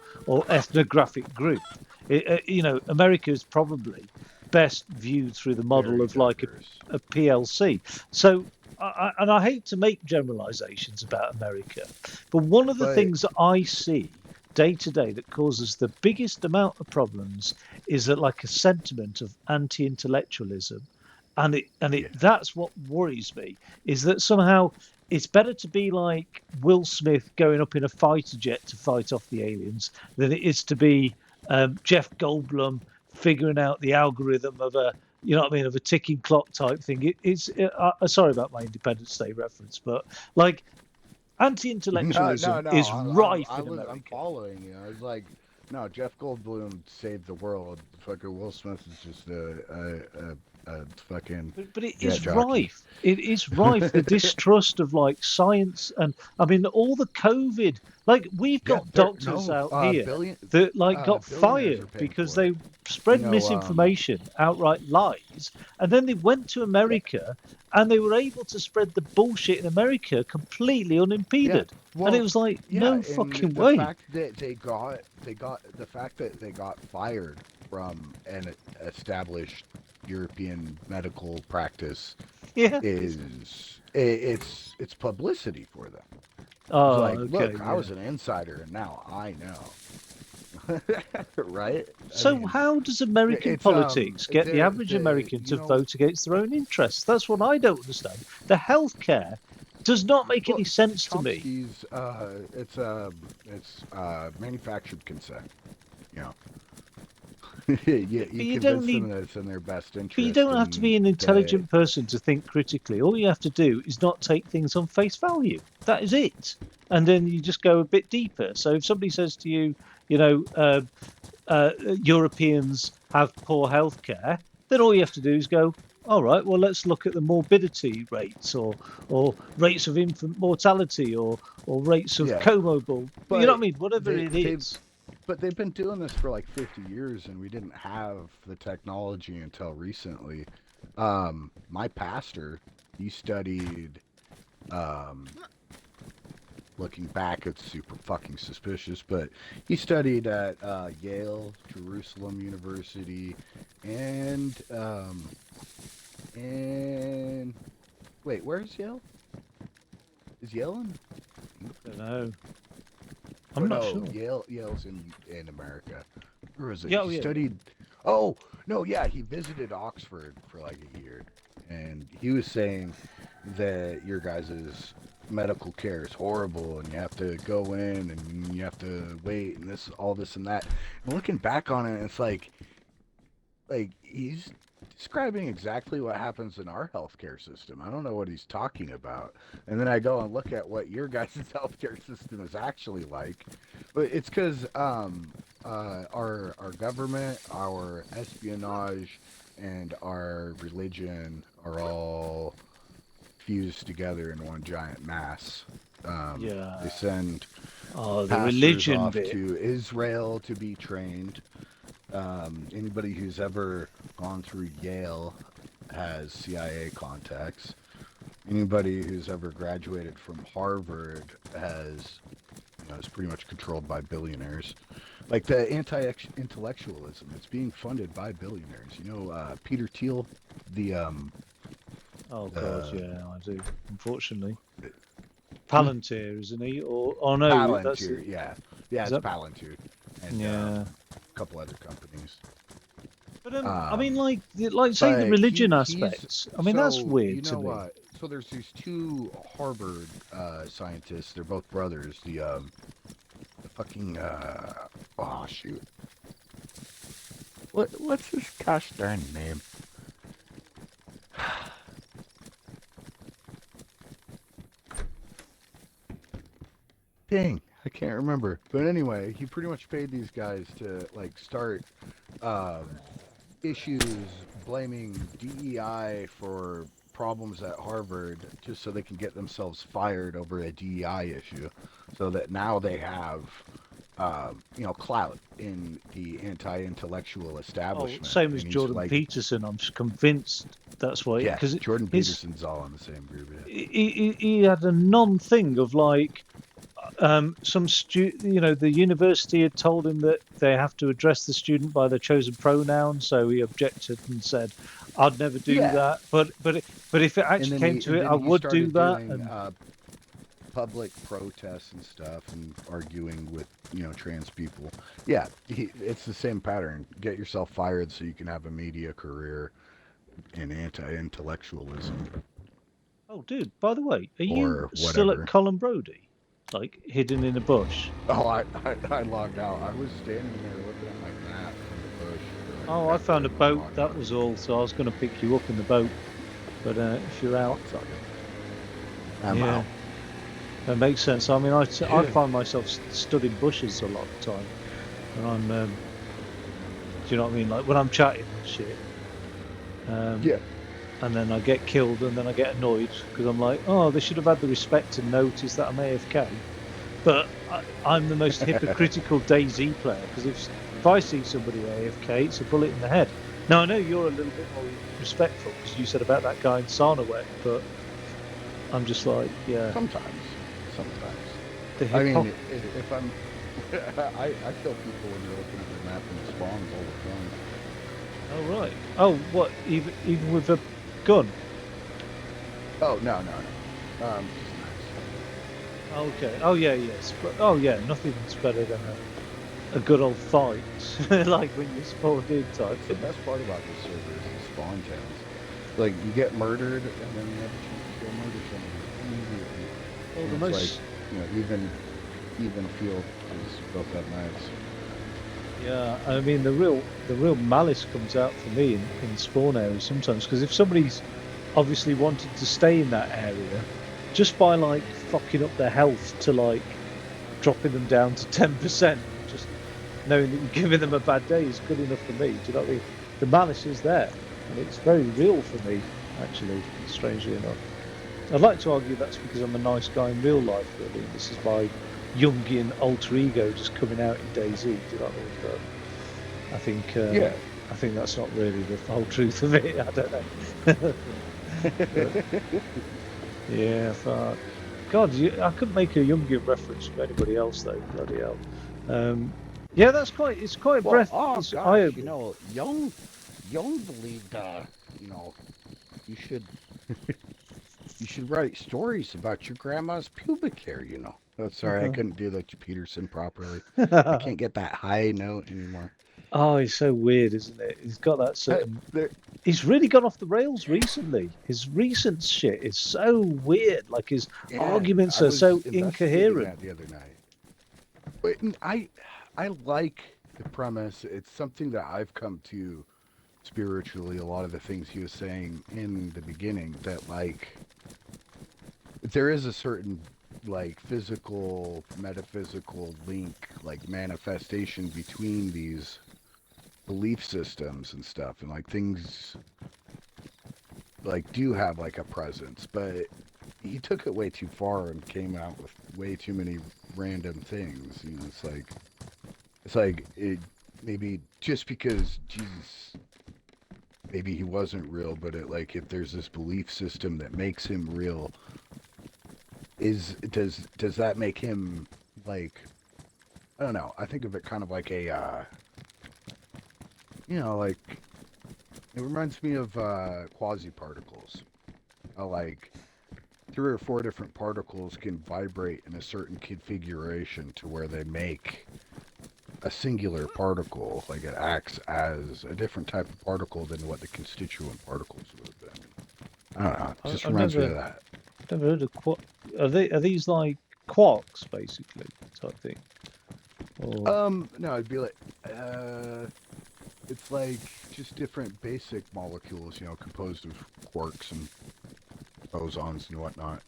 ethnographic group. America is probably best viewed through the model very of like diverse. a PLC. So, and I hate to make generalizations about America, but one of the But things that I see day to day that causes the biggest amount of problems is that like a sentiment of anti-intellectualism, and it yeah, that's what worries me, is that somehow it's better to be like Will Smith going up in a fighter jet to fight off the aliens than it is to be Jeff Goldblum figuring out the algorithm of a, you know what I mean, of a ticking clock type thing. Sorry about my Independence Day reference, but like no, anti-intellectualism no. is rife in I'm America. following you. I was like, no, Jeff Goldblum saved the world. Fucking Will Smith is just a fucking But it jet is jockey. rife. It is rife. The distrust of like science, and I mean all the COVID. Like we've Yeah, got there doctors no out here that like got billionaires are fired paying because for it. they You spread know, misinformation, outright lies, and then they went to yeah, America and they were able to spread the bullshit in America completely yeah. unimpeded. And it Well, was like, yeah, no and fucking the way. fact that they got the fact that they got fired from an established European medical practice Yeah. is it's publicity for them. It's Oh, like, okay, look, I yeah. was an insider and now I know. Right? I So mean, how does American politics get the average the American to vote against their own interests? That's what I don't understand. The healthcare does not make well, any sense to me. Chomsky's it's manufactured consent. You know, But you you don't convince them need. that it's in their best But you interest, don't have to and be an they intelligent person to think critically. All you have to do is not take things on face value. That is it. And then you just go a bit deeper. So if somebody says to you, you know, Europeans have poor healthcare, then all you have to do is go, all right, well, let's look at the morbidity rates or rates of infant mortality or rates of yeah. comorbid, you know what I But mean? Whatever they it they is. but they've been doing this for like 50 years, and we didn't have the technology until recently. My pastor, he studied um, looking back, it's super fucking suspicious. But he studied at Yale, Jerusalem University, and and wait, where's Yale? Is Yale in? Don't know. Or I'm not no, sure. Yale's in America. Where was it? Yeah, oh, He yeah. studied. Oh no, yeah, he visited Oxford for like a year, and he was saying that your guys' medical care is horrible, and you have to go in and you have to wait, and this, all this and that. And looking back on it, it's like he's describing exactly what happens in our healthcare system. I don't know what he's talking about. And then I go and look at what your guys' healthcare system is actually like. But it's because our government, our espionage, and our religion are all fused together in one giant mass. They Yeah. send Oh, the pastors religion off bit. to Israel to be trained. Anybody who's ever gone through Yale has CIA contacts. Anybody who's ever graduated from Harvard has, is pretty much controlled by billionaires. Like the anti-intellectualism, it's being funded by billionaires. Peter Thiel, the Oh God, the yeah, I do. Unfortunately, hmm? Palantir, isn't he? Or oh no, that's Palantir, yeah, is it's that Palantir, and yeah. a couple other companies. But I mean, Um, like say the But religion he's aspect. I mean, that's so weird to me. so there's these two Harvard scientists. They're both brothers. The fucking oh shoot, what's his gosh darn name? Dang, I can't remember. But anyway, he pretty much paid these guys to like start um, issues blaming DEI for problems at Harvard just so they can get themselves fired over a DEI issue, so that now they have clout in the anti-intellectual Oh, establishment. same as And he's Jordan like, Peterson. I'm convinced that's why, yeah, because Jordan his Peterson's all in the same group. Yeah. he had a non-thing of like the university had told him that they have to address the student by their chosen pronoun, so he objected and said, "I'd never do Yeah, that." But if it actually came to and it, then I he would do started that. doing And public protests and stuff and arguing with trans people. Yeah, it's the same pattern. Get yourself fired so you can have a media career in anti-intellectualism oh, dude, by the way, are you or still at whatever. Colin Brody, like hidden in a bush? Oh, I logged out. I was standing there looking at my map in the bush for like Oh, I 10 found a minutes and boat. logged That out was again. all. So I was going to pick you up in the boat, but if you're Oh, out, it's all good. I'm yeah. out. That makes sense. I mean, I Yeah. find myself stood in bushes a lot of the time, and do you know what I mean? Like when I'm chatting and shit, um, Yeah. and then I get killed, and then I get annoyed because I'm like, oh, they should have had the respect to notice that I'm AFK. But I'm the most hypocritical DayZ player because if I see somebody AFK, it's a bullet in the head. Now I know you're a little bit more respectful because you said about that guy in Sarnaway, but I'm just like, yeah, Sometimes. Sometimes. the I hip mean, if I'm, I kill people when they're looking at the map and it spawns all the time. Oh right. Oh, what? Even with a gun? Oh no, no, no. Just nice. Okay. Oh yeah, yes. But oh yeah, nothing's better than a good old fight, like when you spawned in type That's the thing. best part about this server is the spawn towns. Like you get murdered and then you have a chance to go murder someone immediately. Oh, And the it's like, most. even feel is built up nice. Yeah, I mean the real malice comes out for me in spawn areas sometimes because if somebody's obviously wanted to stay in that area, just by like fucking up their health to like dropping them down to 10%, just knowing that you're giving them a bad day is good enough for me. Do you know what I mean? The malice is there, and it's very real for me, actually, strangely enough. I'd like to argue that's because I'm a nice guy in real life, really. This is my Jungian alter ego just coming out in DayZ, do you know what I mean? But Yeah. I think that's not really the whole truth of it. I don't know. But, yeah, fuck. God, I couldn't make a Jungian reference from anybody else though. Bloody hell. Yeah, it's quite Well, oh it's eye gosh, opening. Young believed, you know, you should you should write stories about your grandma's pubic hair. You know. Oh, sorry, I couldn't do the Peterson properly. I can't get that high note anymore. Oh, he's so weird, isn't it? He's got that Hey, certain. there, He's really gone off the rails recently. His recent shit is so weird. Like his yeah, arguments I are was so investigating incoherent. that the other night. But I like the premise. It's something that I've come to spiritually. A lot of the things he was saying in the beginning, that like there is a certain like physical, metaphysical link, like manifestation between these belief systems and stuff, and like things like do have like a presence, but he took it way too far and came out with way too many random things. You know, it's like it maybe just because Jesus, maybe he wasn't real, but it like if there's this belief system that makes him real, does that make him like, I don't know. I think of it kind of like a like it reminds me of quasi particles. Like 3 or 4 different particles can vibrate in a certain configuration to where they make a singular particle. Like it acts as a different type of particle than what the constituent particles would have been. I don't know. It just I've reminds me never of that. never heard of quark. Are these like quarks basically type thing? Or No, it'd be like, it's like just different basic molecules, composed of quarks and bosons and whatnot.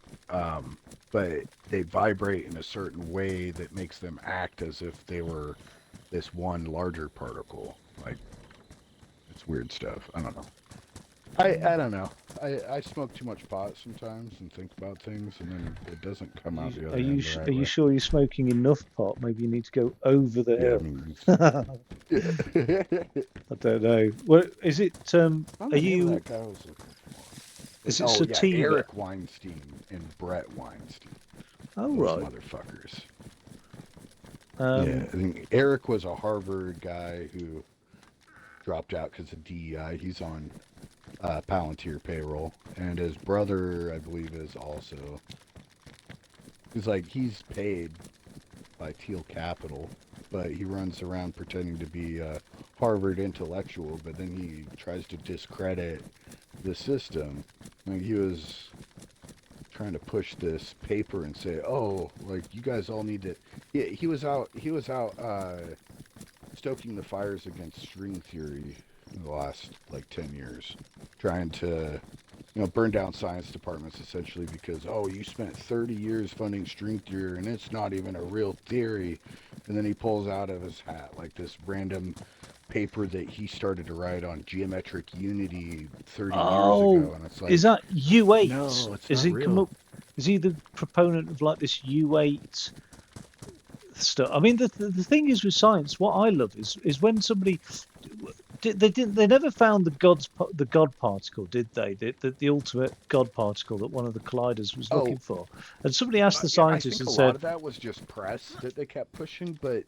But they vibrate in a certain way that makes them act as if they were this one larger particle. Like, it's weird stuff. I don't know. I don't know. I smoke too much pot sometimes and think about things, and then it doesn't come out the other end the are right you way. sure you're smoking enough pot? Maybe you need to go over the Yeah, I hill. mean, I yeah. don't know. What is it? What Are the name of you? that guy I was looking for? Is it Oh yeah, sativa? Eric Weinstein and Brett Weinstein. Oh Those right. motherfuckers. Yeah, Um, I think Eric was a Harvard guy who dropped out because of DEI. He's on Palantir payroll, and his brother, I believe, is also. He's paid by Teal Capital, but he runs around pretending to be a Harvard intellectual, but then he tries to discredit the system. Like he was trying to push this paper and say, "Oh, like you guys all need to." Yeah, he was out stoking the fires against string theory in the last like 10 years, trying to burn down science departments essentially because, oh, you spent 30 years funding string theory and it's not even a real theory. And then he pulls out of his hat like this random paper that he started to write on geometric unity 30 years oh, ago, and it's is like, that U8? no, it's Is not he come real. up? Is he the proponent of like this U8 stuff? I mean, the thing is with science, what I love is when somebody they never found the God particle, did they? The ultimate God particle that one of the colliders was Oh, looking for. And somebody asked the yeah, I scientists think and a lot said, of that was just press that they kept pushing, but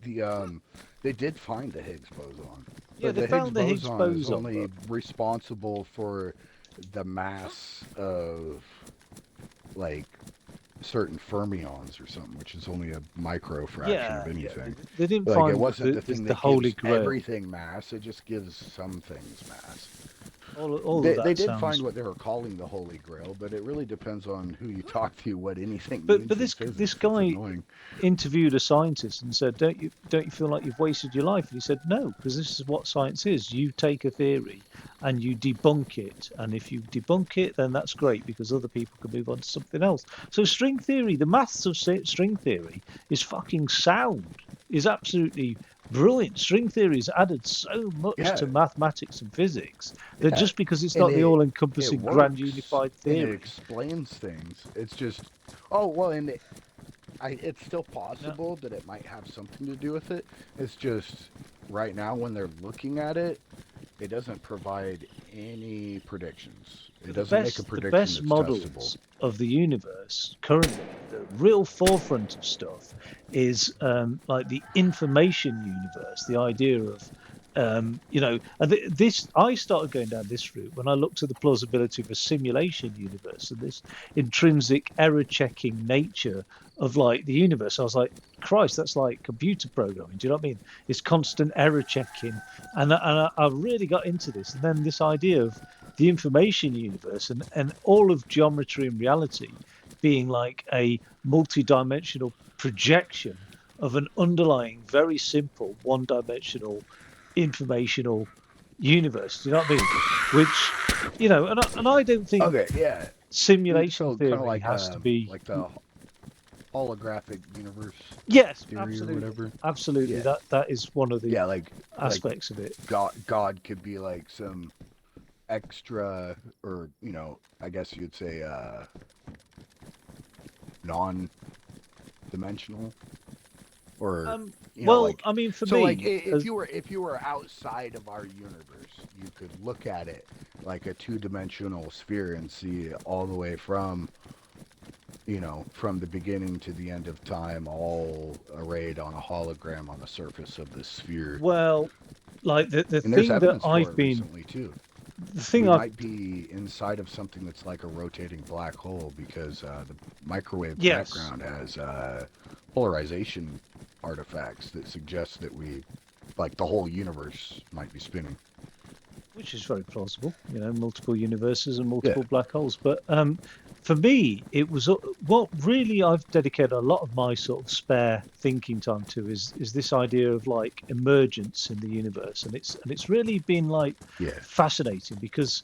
they did find the Higgs boson. "Yeah, But they the Higgs found the Higgs boson is boson, only but responsible for the mass of like certain fermions or something, which is only a micro fraction of yeah, anything. they didn't Like it find wasn't the thing the that Holy gives Grail." everything mass, it just gives some things mass. All of They that did find sounds. what they were calling the Holy Grail, but it really depends on who you talk to, what anything But means in this physics. It's guy annoying. interviewed a scientist and said, don't you feel like you've wasted your life?" And he said, "No, because this is what science is. You take a theory and you debunk it, and if you debunk it, then that's great because other people can move on to something else." So string theory, the maths of string theory, is fucking sound. Is absolutely brilliant. String theory has added so much Yeah, to mathematics and physics that yeah. just because it's And not the it all-encompassing grand works unified and it theory. explains things. It's just, oh well, and it's still No, possible that it might have something to do with it. It's just right now when they're looking at it, it doesn't provide any predictions. It The doesn't make a the prediction best that's testable. models of the universe currently, the real forefront of stuff, is like the information universe. The idea of and this I started going down this route when I looked at the plausibility of a simulation universe and this intrinsic error checking nature of like the universe. I was like, Christ, that's like computer programming. Do you know what I mean? It's constant error checking, I really got into this. And then this idea of the information universe and all of geometry and reality being like a multi-dimensional projection of an underlying, very simple, one-dimensional informational universe. Do you know what I mean? Which, and I don't think Okay, yeah. simulation So kind of theory has to be. like the holographic universe Yes, theory or absolutely, whatever. absolutely. Yeah, That is one of the yeah, like aspects of it. God could be like some extra, or I guess you'd say non-dimensional, or Well, like, I mean, for so like me, if as you were outside of our universe, you could look at it like a two-dimensional sphere and see all the way from from the beginning to the end of time, all arrayed on a hologram on the surface of this sphere. well, like the And there's thing that evidence for I've it been, recently too. the thing We I've, might be inside of something that's like a rotating black hole, because the microwave yes, background has polarization artifacts that suggest that like the whole universe might be spinning. which is very plausible, multiple universes and Yeah. multiple black holes. But for me, it was what really I've dedicated a lot of my sort of spare thinking time to is this idea of like emergence in the universe, and it's really been like Yeah. fascinating because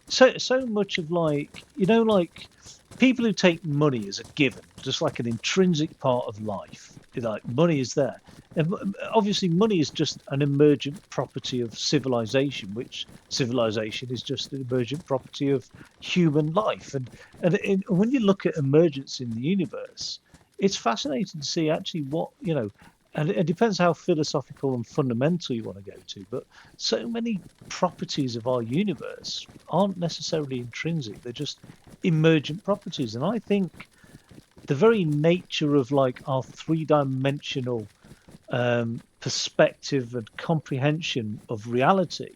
so much of like like people who take money as a given, just like an intrinsic part of life, like money is there. And obviously, money is just an emergent property of civilization, which civilization is just an emergent property of human life. And when you look at emergence in the universe, it's fascinating to see actually what and it depends how philosophical and fundamental you want to go to, but so many properties of our universe aren't necessarily intrinsic, they're just emergent properties. And I think the very nature of like our three-dimensional perspective and comprehension of reality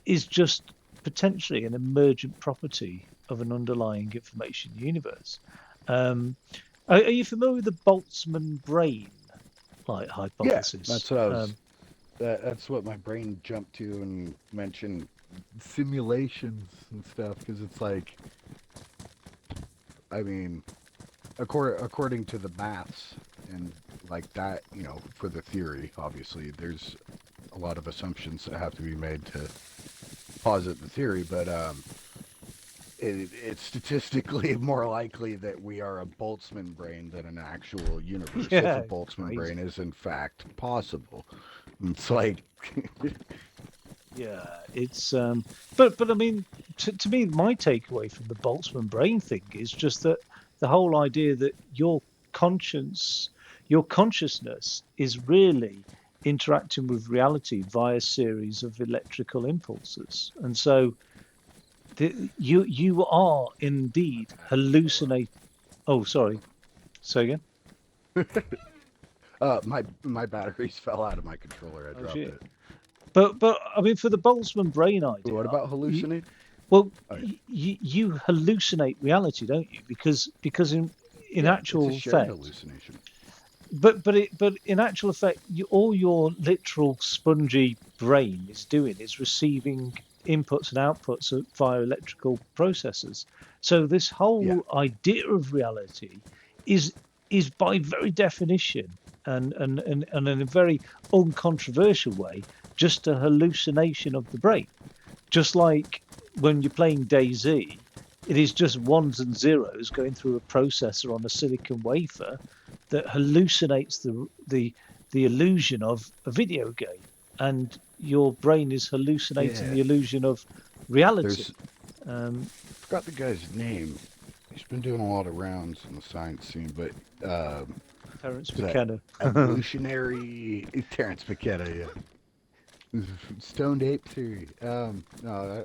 is just potentially an emergent property of an underlying information universe. Are you familiar with the Boltzmann brain like Yeah, hypothesis? that's what I was. That's what my brain jumped to and mentioned simulations and stuff, because it's like, I mean, according to the maths and like that, for the theory, obviously there's a lot of assumptions that have to be made to posit the theory, but it's statistically more likely that we are a Boltzmann brain than an actual universe, if Yeah, a Boltzmann crazy. brain is in fact possible. It's like, Yeah, it's but I mean, to me, my takeaway from the Boltzmann brain thing is just that the whole idea that your consciousness is really interacting with reality via a series of electrical impulses, and so you are indeed hallucinate. Oh, sorry. Say again. my batteries fell out of my controller. I Oh dropped shit. it. But I mean, for the Boltzmann brain idea, What about hallucinate? well, Oh, yeah. you hallucinate reality, don't you? Because in Yeah, it's a actual shared effect, hallucination. but in actual effect, all your literal spongy brain is doing is receiving inputs and outputs via electrical processes. So this Yeah, whole idea of reality is is by very definition and in a very uncontroversial way just a hallucination of the brain. Just like when you're playing DayZ, it is just ones and zeros going through a processor on a silicon wafer that hallucinates the illusion of a video game, and your brain is hallucinating yeah. the illusion of reality. There's Um, forgot the guy's name. He's been doing a lot of rounds in the science scene, but Terence is that McKenna. evolutionary Terrence McKenna? Yeah. Stoned ape theory. No,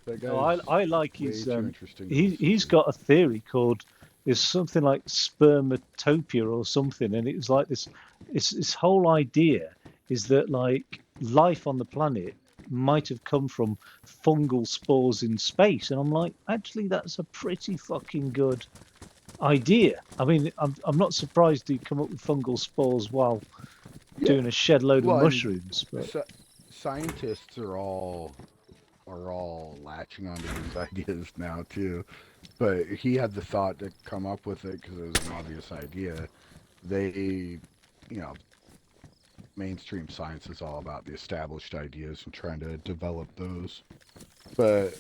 that No, guy's I like way his too interesting to listen he's to. got a theory called there's something like spermatopia or something, and it was like this whole idea is that like life on the planet might have come from fungal spores in space, and I'm like, actually, that's a pretty fucking good idea. I mean, I'm not surprised he come up with fungal spores while Yeah. doing a shed load of Well, and mushrooms, but so, scientists are all latching onto these ideas now too. But he had the thought to come up with it because it was an obvious idea. They, you know, mainstream science is all about the established ideas and trying to develop those. But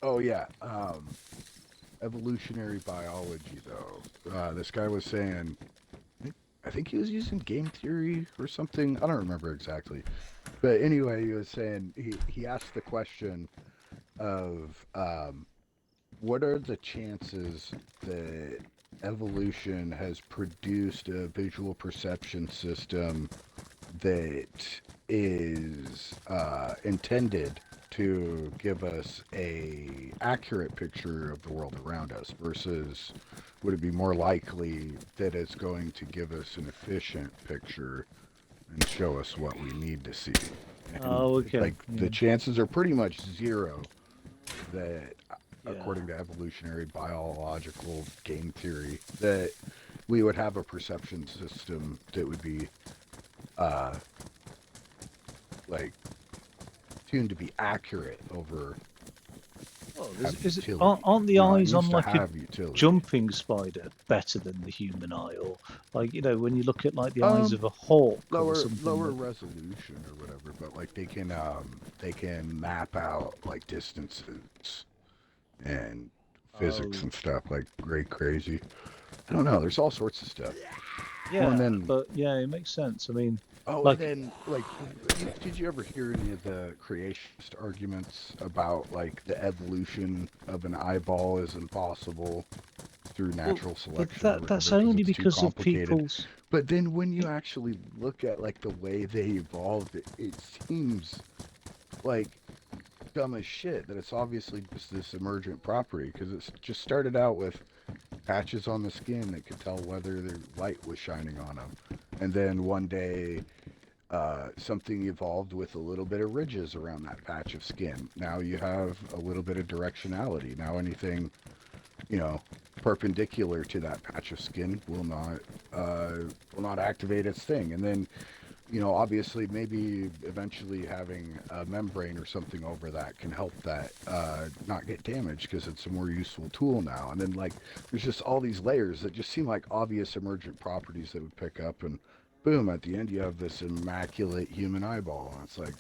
oh yeah, evolutionary biology though. This guy was saying, I think he was using game theory or something. I don't remember exactly. But anyway, he was saying he asked the question of what are the chances that evolution has produced a visual perception system that is intended to give us a accurate picture of the world around us versus would it be more likely that it's going to give us an efficient picture and show us what we need to see? And oh, okay, like the yeah, chances are pretty much zero that yeah. according to evolutionary biological game theory that we would have a perception system that would be uh like tuned to be accurate over Well, have is it utility. aren't the You know, it eyes needs on to like a have utility. jumping spider better than the human eye, or like when you look at like the eyes Um, of a hawk or something lower that resolution or whatever, but like they can map out like distances and physics oh and stuff like great crazy. I don't know. There's all sorts of stuff. Well, and yeah, then but yeah, it makes sense. I mean, oh, and like then like, did you ever hear any of the creationist arguments about like the evolution of an eyeball is impossible through well, natural but selection or that's whatever because only it's too because of complicated? people's. But then when you actually look at like the way they evolved, it seems like dumb as shit that it's obviously just this emergent property because it's just started out with patches on the skin that could tell whether the light was shining on them, and then one day something evolved with a little bit of ridges around that patch of skin. Now you have a little bit of directionality. Now anything, you know, perpendicular to that patch of skin uh, will not activate its thing. And then, you know, obviously maybe eventually having a membrane or something over that can help that not get damaged because it's a more useful tool now. And then like there's just all these layers that just seem like obvious emergent properties that would pick up and boom, at the end you have this immaculate human eyeball. And it's like,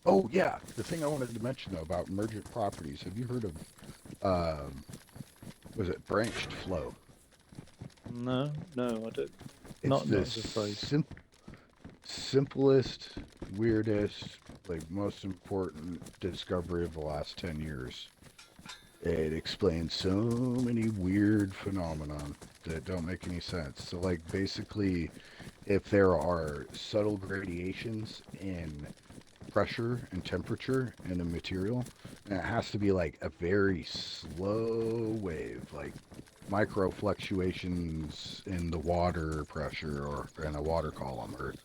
oh yeah, the thing I wanted to mention though about emergent properties. Have you heard of um, was it branched flow? No, no, I don't. It's Not the as a phrase. simplest, weirdest, like most important discovery of the last 10 years. It explains so many weird phenomenon that don't make any sense. So like basically if there are subtle gradations in pressure and temperature in a material, and it has to be like a very slow wave, like micro fluctuations in the water pressure or in a water column or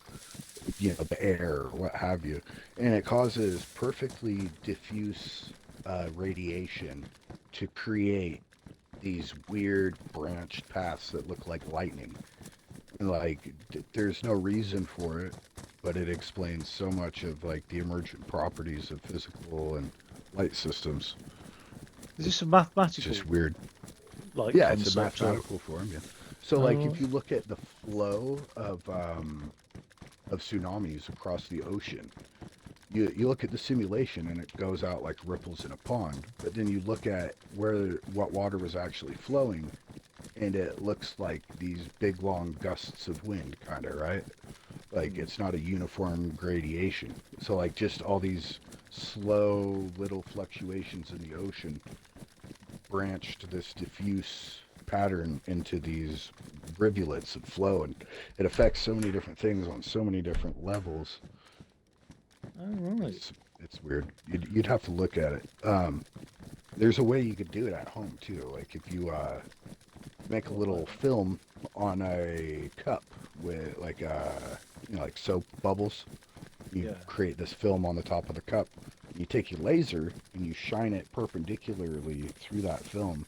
you know the air or what have you, and it causes perfectly diffuse radiation to create these weird branched paths that look like lightning. And like there's no reason for it, but it explains so much of like the emergent properties of physical and light systems. Is this a It's just mathematical weird. like Yeah, it's a concept or? mathematical formula. So like Oh, if you look at the flow of tsunamis across the ocean, you look at the simulation and it goes out like ripples in a pond. But then you look at what water was actually flowing, and it looks like these big long gusts of wind, kind of right. Like hmm. it's not a uniform gradation. So like just all these slow little fluctuations in the ocean branched this diffuse pattern into these rivulets that flow, and it affects so many different things on so many different levels. Oh, right. It's weird. You'd have to look at it. There's a way you could do it at home too. Like if you make a little film on a cup with like like soap bubbles. You create this film on the top of the cup. You take your laser and you shine it perpendicularly through that film.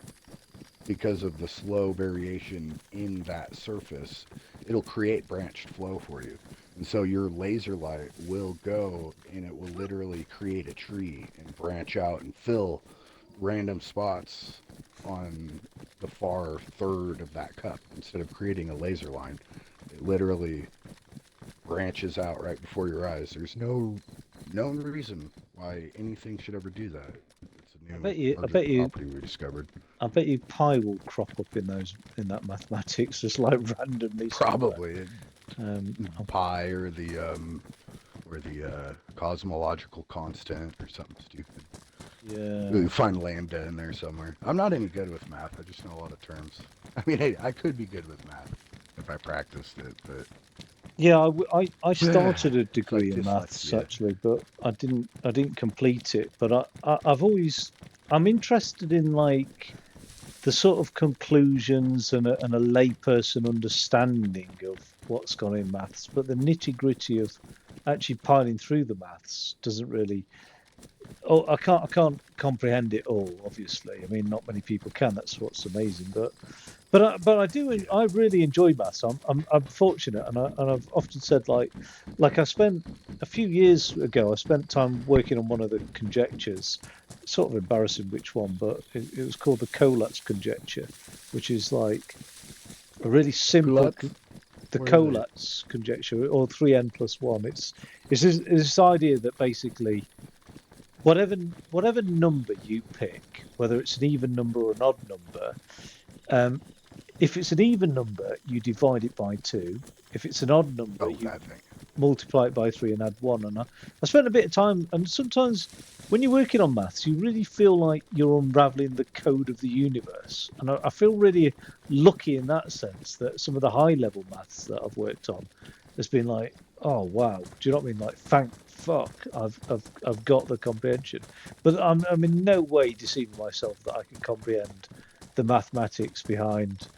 Because of the slow variation in that surface, it'll create branched flow for you. And so your laser light will go and it will literally create a tree and branch out and fill random spots on the far third of that cup. Instead of creating a laser line, it literally branches out right before your eyes. There's no known reason why anything should ever do that. It's a new property we discovered. I bet you pi will crop up in that mathematics just like randomly. Probably pi or the cosmological constant or something stupid. Yeah. We find lambda in there somewhere. I'm not any good with math. I just know a lot of terms. I mean, hey, I could be good with math if I practiced it, but yeah, I started a degree in maths actually, but I didn't complete it. But I'm interested in like the sort of conclusions and a layperson understanding of what's gone in maths, but the nitty gritty of actually piling through the maths doesn't really. Oh, I can't comprehend it all. Obviously, I mean, not many people can. That's what's amazing. But I do. I really enjoy maths. I'm fortunate, and I've often said like I spent a few years ago. I spent time working on one of the conjectures. Sort of embarrassing which one, but it was called the Collatz conjecture, which is like a really simple. The Collatz conjecture, or 3n plus 1. It's this idea that basically whatever number you pick, whether it's an even number or an odd number, if it's an even number, you divide it by 2. If it's an odd number, you multiply it by 3 and add 1. And I spent a bit of time, and sometimes when you're working on maths, you really feel like you're unraveling the code of the universe. And I feel really lucky in that sense that some of the high-level maths that I've worked on has been like, oh wow, do you know what I mean? Like, thank fuck, I've got the comprehension. But I'm in no way deceiving myself that I can comprehend the mathematics behind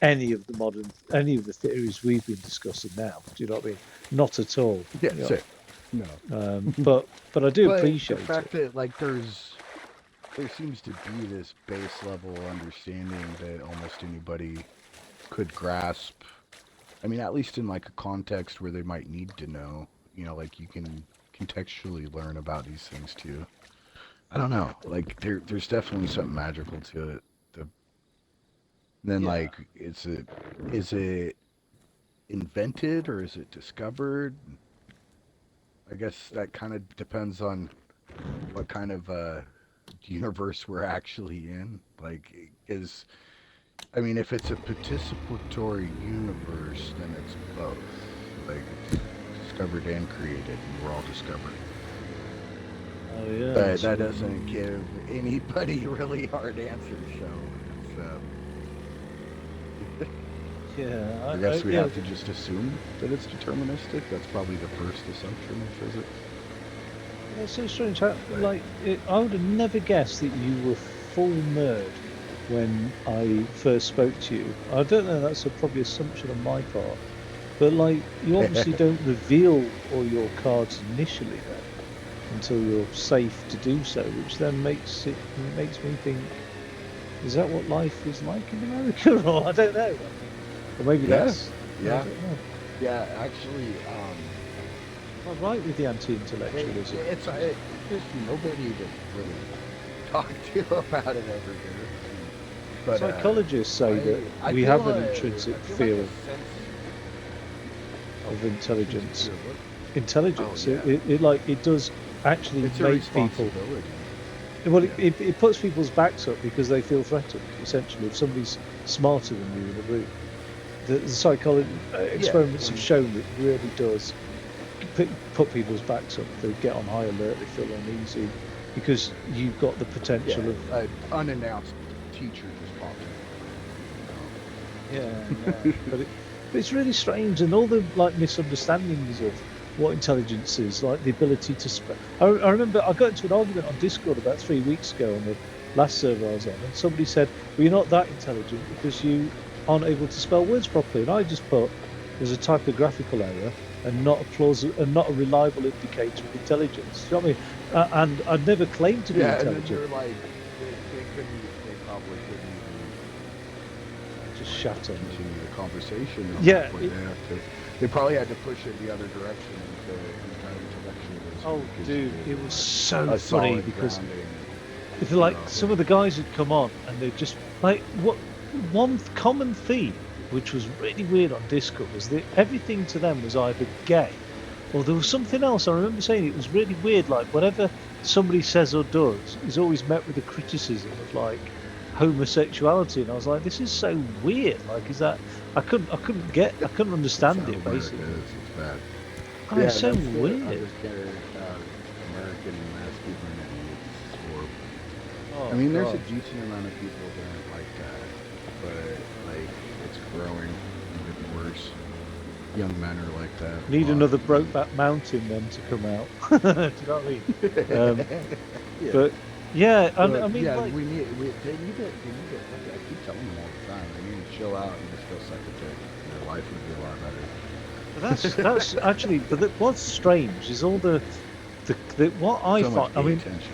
any of the theories we've been discussing now. Do you know what I mean? Not at all. Yeah, you know? No. But I do appreciate the fact that like there seems to be this base level understanding that almost anybody could grasp. I mean, at least in like a context where they might need to know, like you can contextually learn about these things too. I don't know, like there's definitely something magical to it. Like, is it invented or is it discovered? I guess that kind of depends on what kind of universe we're actually in. Like, if it's a participatory universe, then it's both. Like, it's discovered and created, and we're all discovered. Oh yeah. But that doesn't give anybody really hard answers, so. Yeah, I guess we have to just assume that it's deterministic. That's probably the first assumption in physics. It's so strange. I would have never guessed that you were full nerd when I first spoke to you. I don't know. That's probably assumption on my part, but like you obviously don't reveal all your cards initially then until you're safe to do so, which then makes me think: is that what life is like in America? Or I don't know. Or maybe that's... Yeah. Yeah, actually... I'm right with the anti-intellectualism. There's nobody to really talk to about it over here. But, psychologists say that we have an intrinsic fear of intelligence. Intelligence. Oh, yeah. It does actually make people... Well, it puts people's backs up because they feel threatened, essentially, if somebody's smarter than you in the room. The psychology experiments have shown that it really does put people's backs up. They get on high alert, they feel uneasy, because you've got the potential of... an unannounced teacher just popped in. Yeah. But it's really strange, and all the like misunderstandings of what intelligence is, like the ability to spell. I remember I got into an argument on Discord about 3 weeks ago on the last server I was on, and somebody said, "Well, you're not that intelligent because you aren't able to spell words properly." And I just put, "There's a typographical error and not a reliable indicator of intelligence." Do you know what I mean? And I'd never claimed to be Yeah, and then intelligent. they're like, they probably couldn't even Just shut on me. continue the conversation. At Yeah, that point. They probably had to push it the other direction into intellectualism. Oh, because dude, you it know, was so a funny solid because grounding, it's like you know, some of the guys had come on and they just like what one common theme, which was really weird on Discord, was that everything to them was either gay or there was something else. I remember saying it was really weird. Like whatever somebody says or does is always met with a criticism of like homosexuality, and I was like, this is so weird. Like, is that I couldn't understand that's how it America basically. is. It's bad. Oh, it's so that's the weird. undiscounted American masculinity. It's horrible. Oh, I mean, there's a God. decent amount of people that aren't like that, but like it's growing even worse. Young men are like that. Need another Brokeback Mountain then to come out. Do you know what I mean? Yeah. But yeah, I mean, yeah, like, they need it. I keep telling them all the time. They need to chill out and just go suck a dick. Their life would be a lot better. that's actually. But what's strange is all the what I So much find. I mean, attention.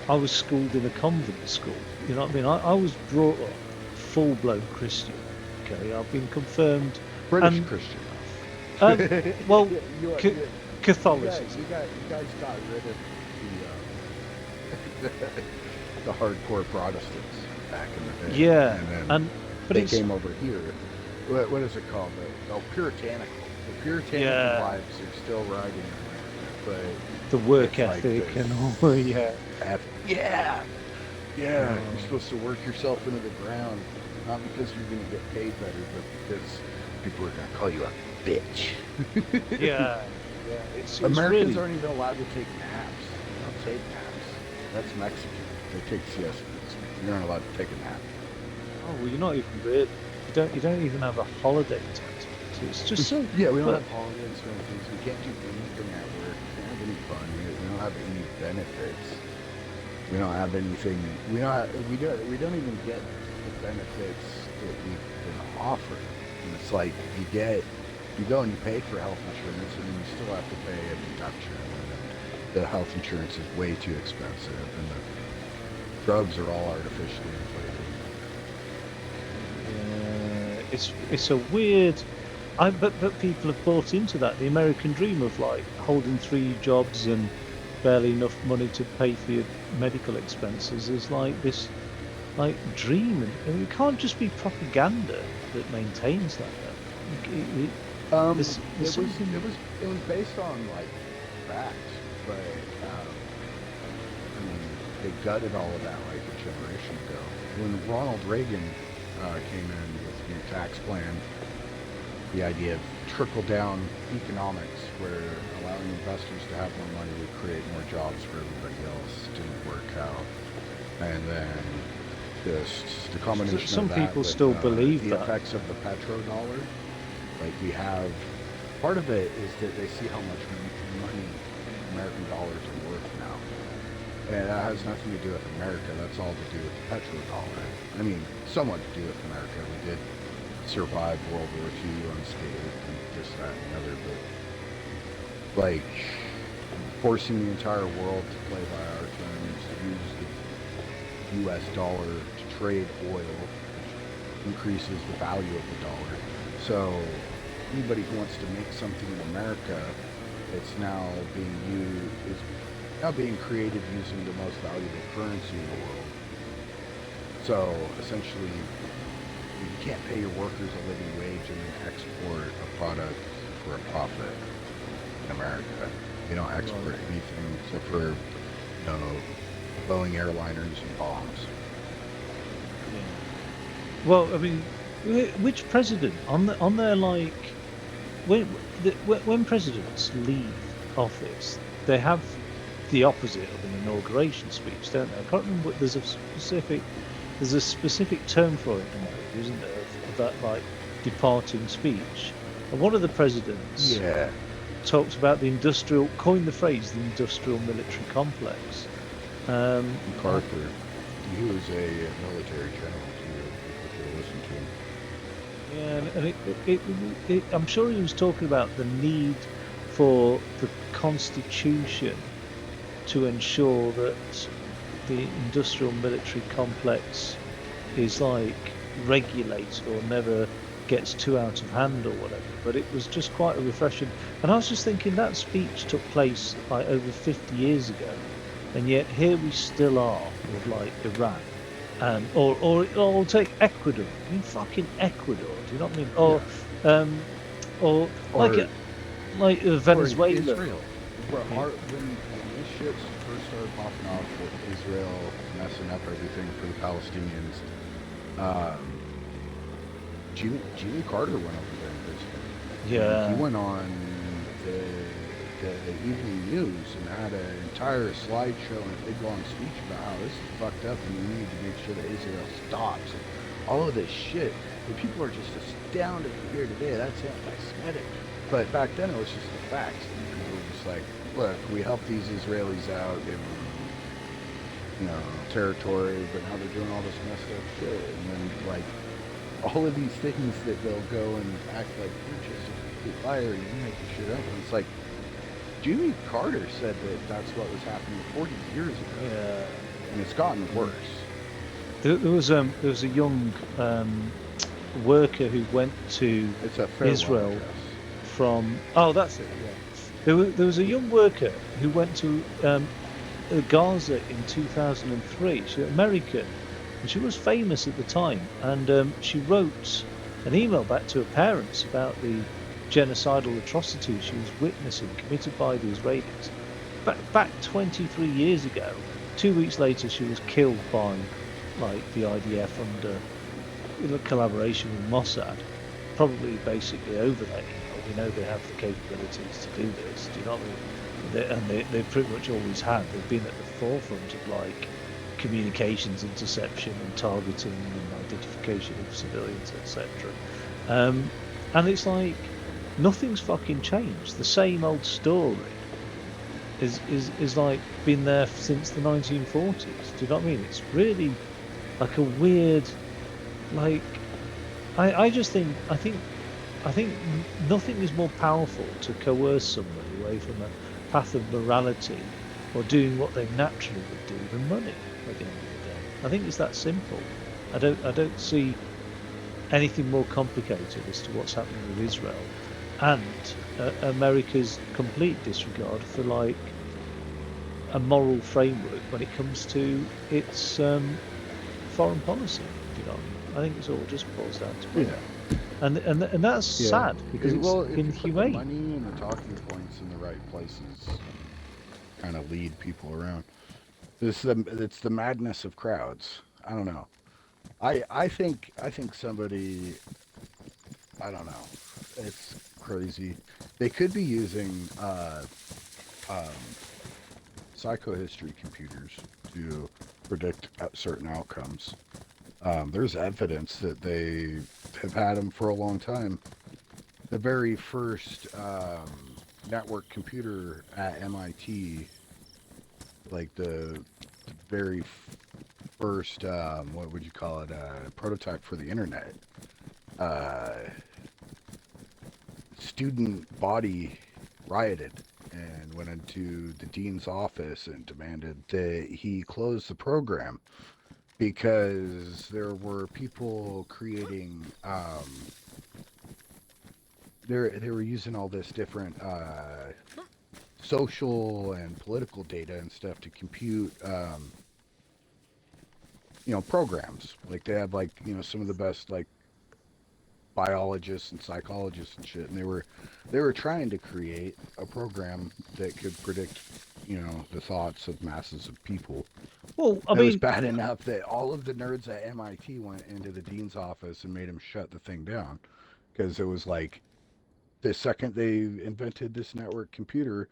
I was schooled in a convent school. You know what I mean? I was brought up full blown Christian. Okay, I've been confirmed. British and- Christian. Well, you, Catholicism. you guys got rid of the hardcore Protestants back in the day. Yeah, and then but they it's came over here. What is it called? Puritanical. The puritanical vibes are still riding in America, but the work it's like ethic this. and all. Yeah. Yeah. You're supposed to work yourself into the ground, not because you're going to get paid better, but because people are going to call you a bitch. Yeah. It's Americans really... aren't even allowed to take naps. They don't take naps. That's Mexican. They take siestas. You're not allowed to take a nap. Oh, well, you're not even really. You don't even have a holiday entitlement. It's just so. Yeah, we don't have holidays or things. We can't do anything at work. We don't have any fun. We don't have any benefits. We don't have anything. We don't even get the benefits that we've been offered. And it's like you go and you pay for health insurance, and then you still have to pay a deduction. And the health insurance is way too expensive, and the drugs are all artificially inflated. It's a weird. But people have bought into that. The American dream of like holding 3 jobs and barely enough money to pay for your medical expenses is like this, like dream. And it can't just be propaganda that maintains that. It was based on like facts, but I mean they gutted all of that like a generation ago. When Ronald Reagan came in with the new tax plan, the idea of trickle down economics, where allowing investors to have more money would create more jobs for everybody else, didn't work out. And then the combination Some of that people with, still believe the that. effects of the petrodollar. Like we have, part of it is that they see how much money American dollars are worth now. And that has nothing to do with America. That's all to do with the petrodollar. I mean, somewhat to do with America. We did survive World War II unscathed and this, that, and the other. But like forcing the entire world to play by our terms, to use the U.S. dollar to trade oil, which increases the value of the dollar. So anybody who wants to make something in America, it's now being created using the most valuable currency in the world. So essentially, you can't pay your workers a living wage and then export a product for a profit in America. You don't export anything except for, Boeing airliners and bombs. Well, I mean, which president on their like when presidents leave office, they have the opposite of an inauguration speech, don't they? I can't remember. There's a specific term for it in America, isn't there? Of that like departing speech. And one of the presidents Yeah. talked about coined the phrase, the industrial military complex. And MacArthur. He was a military general too. If you listen to him. yeah, and I'm sure he was talking about the need for the Constitution to ensure that the industrial military complex is like regulated or never gets too out of hand or whatever. But it was just quite a refreshing. And I was just thinking that speech took place like over 50 years ago, and yet here we still are with like Iran. And or take Ecuador. I mean, fucking Ecuador. Do you know what I mean? Yeah. Um, or like Or or Venezuela. Israel. Where Yeah. when this shit first started popping off with Israel messing up everything for the Palestinians, um, Jimmy Carter went over there and visited. And he Yeah. went on the, the evening news and had an entire slideshow and a big long speech about how this is fucked up and we need to make sure that Israel stops. And all of this shit. And people are just astounded to hear today that's anti-Semitic. But back then it was just the facts. And people were just like, look, we help these Israelis out, give them, territory, but now they're doing all this messed up shit. And then, like, all of these things that they'll go and act like you're just a complete liar and you're making shit up. And it's like, Jimmy Carter said that that's what was happening 40 years ago. Yeah. And it's gotten worse. There was a young worker who went to It's a farewell Israel address. from. Oh, that's it. Yeah. There was a young worker who went to Gaza in 2003. She's American, and she was famous at the time. And she wrote an email back to her parents about the genocidal atrocities she was witnessing committed by the Israelis. Back 23 years ago. 2 weeks later, she was killed by like the IDF under collaboration with Mossad, probably basically over that. We know they have the capabilities to do this. Do you know what I mean? They pretty much always had. They've been at the forefront of like communications interception and targeting and identification of civilians, etc. And it's like nothing's fucking changed. The same old story is like been there since the 1940s. Do you know what I mean? It's really like a weird, like I just think I think nothing is more powerful to coerce somebody away from a path of morality or doing what they naturally would do than money at the end of the day. I think it's that simple. I don't see anything more complicated as to what's happening with Israel and America's complete disregard for like a moral framework when it comes to its foreign policy. You know, I think it's all just boils down to money. Yeah. And that's sad because it's if you put the inhumane. money and the talking points in the right places, kind of lead people around. It's the madness of crowds. I don't know. I think somebody, I don't know. It's crazy. They could be using psychohistory computers to predict certain outcomes. There's evidence that they have had them for a long time. The very first network computer at MIT, like the very first, what would you call it, prototype for the internet, student body rioted and went into the dean's office and demanded that he close the program because there were people creating they were using all this different social and political data and stuff to compute programs. Like they had like some of the best like biologists and psychologists and shit, and they were trying to create a program that could predict the thoughts of masses of people. Well, I It was mean, bad enough that all of the nerds at MIT went into the dean's office and made him shut the thing down because it was like the second they invented this network computer,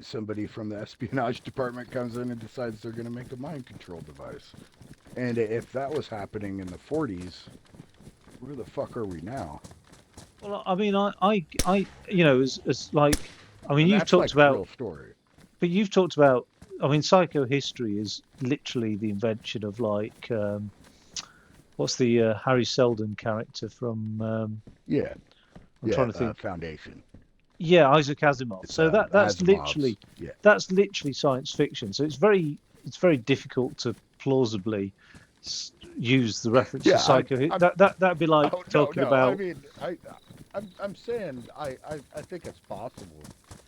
somebody from the espionage department comes in and decides they're going to make a mind control device. And if that was happening in the 40s, where the fuck are we now? Well, I mean, you know, as like, I mean, And you've that's talked like a about, real story. but you've talked about, I mean, psychohistory is literally the invention of like, what's the Harry Seldon character from? Yeah, I'm yeah. trying to think. Foundation. Yeah, Isaac Asimov. It's So Asimov's. Yeah, that's literally science fiction. So it's very difficult to plausibly use the reference to yeah. psycho. That'd be like Oh no, talking no. I about. mean, I'm saying I think it's possible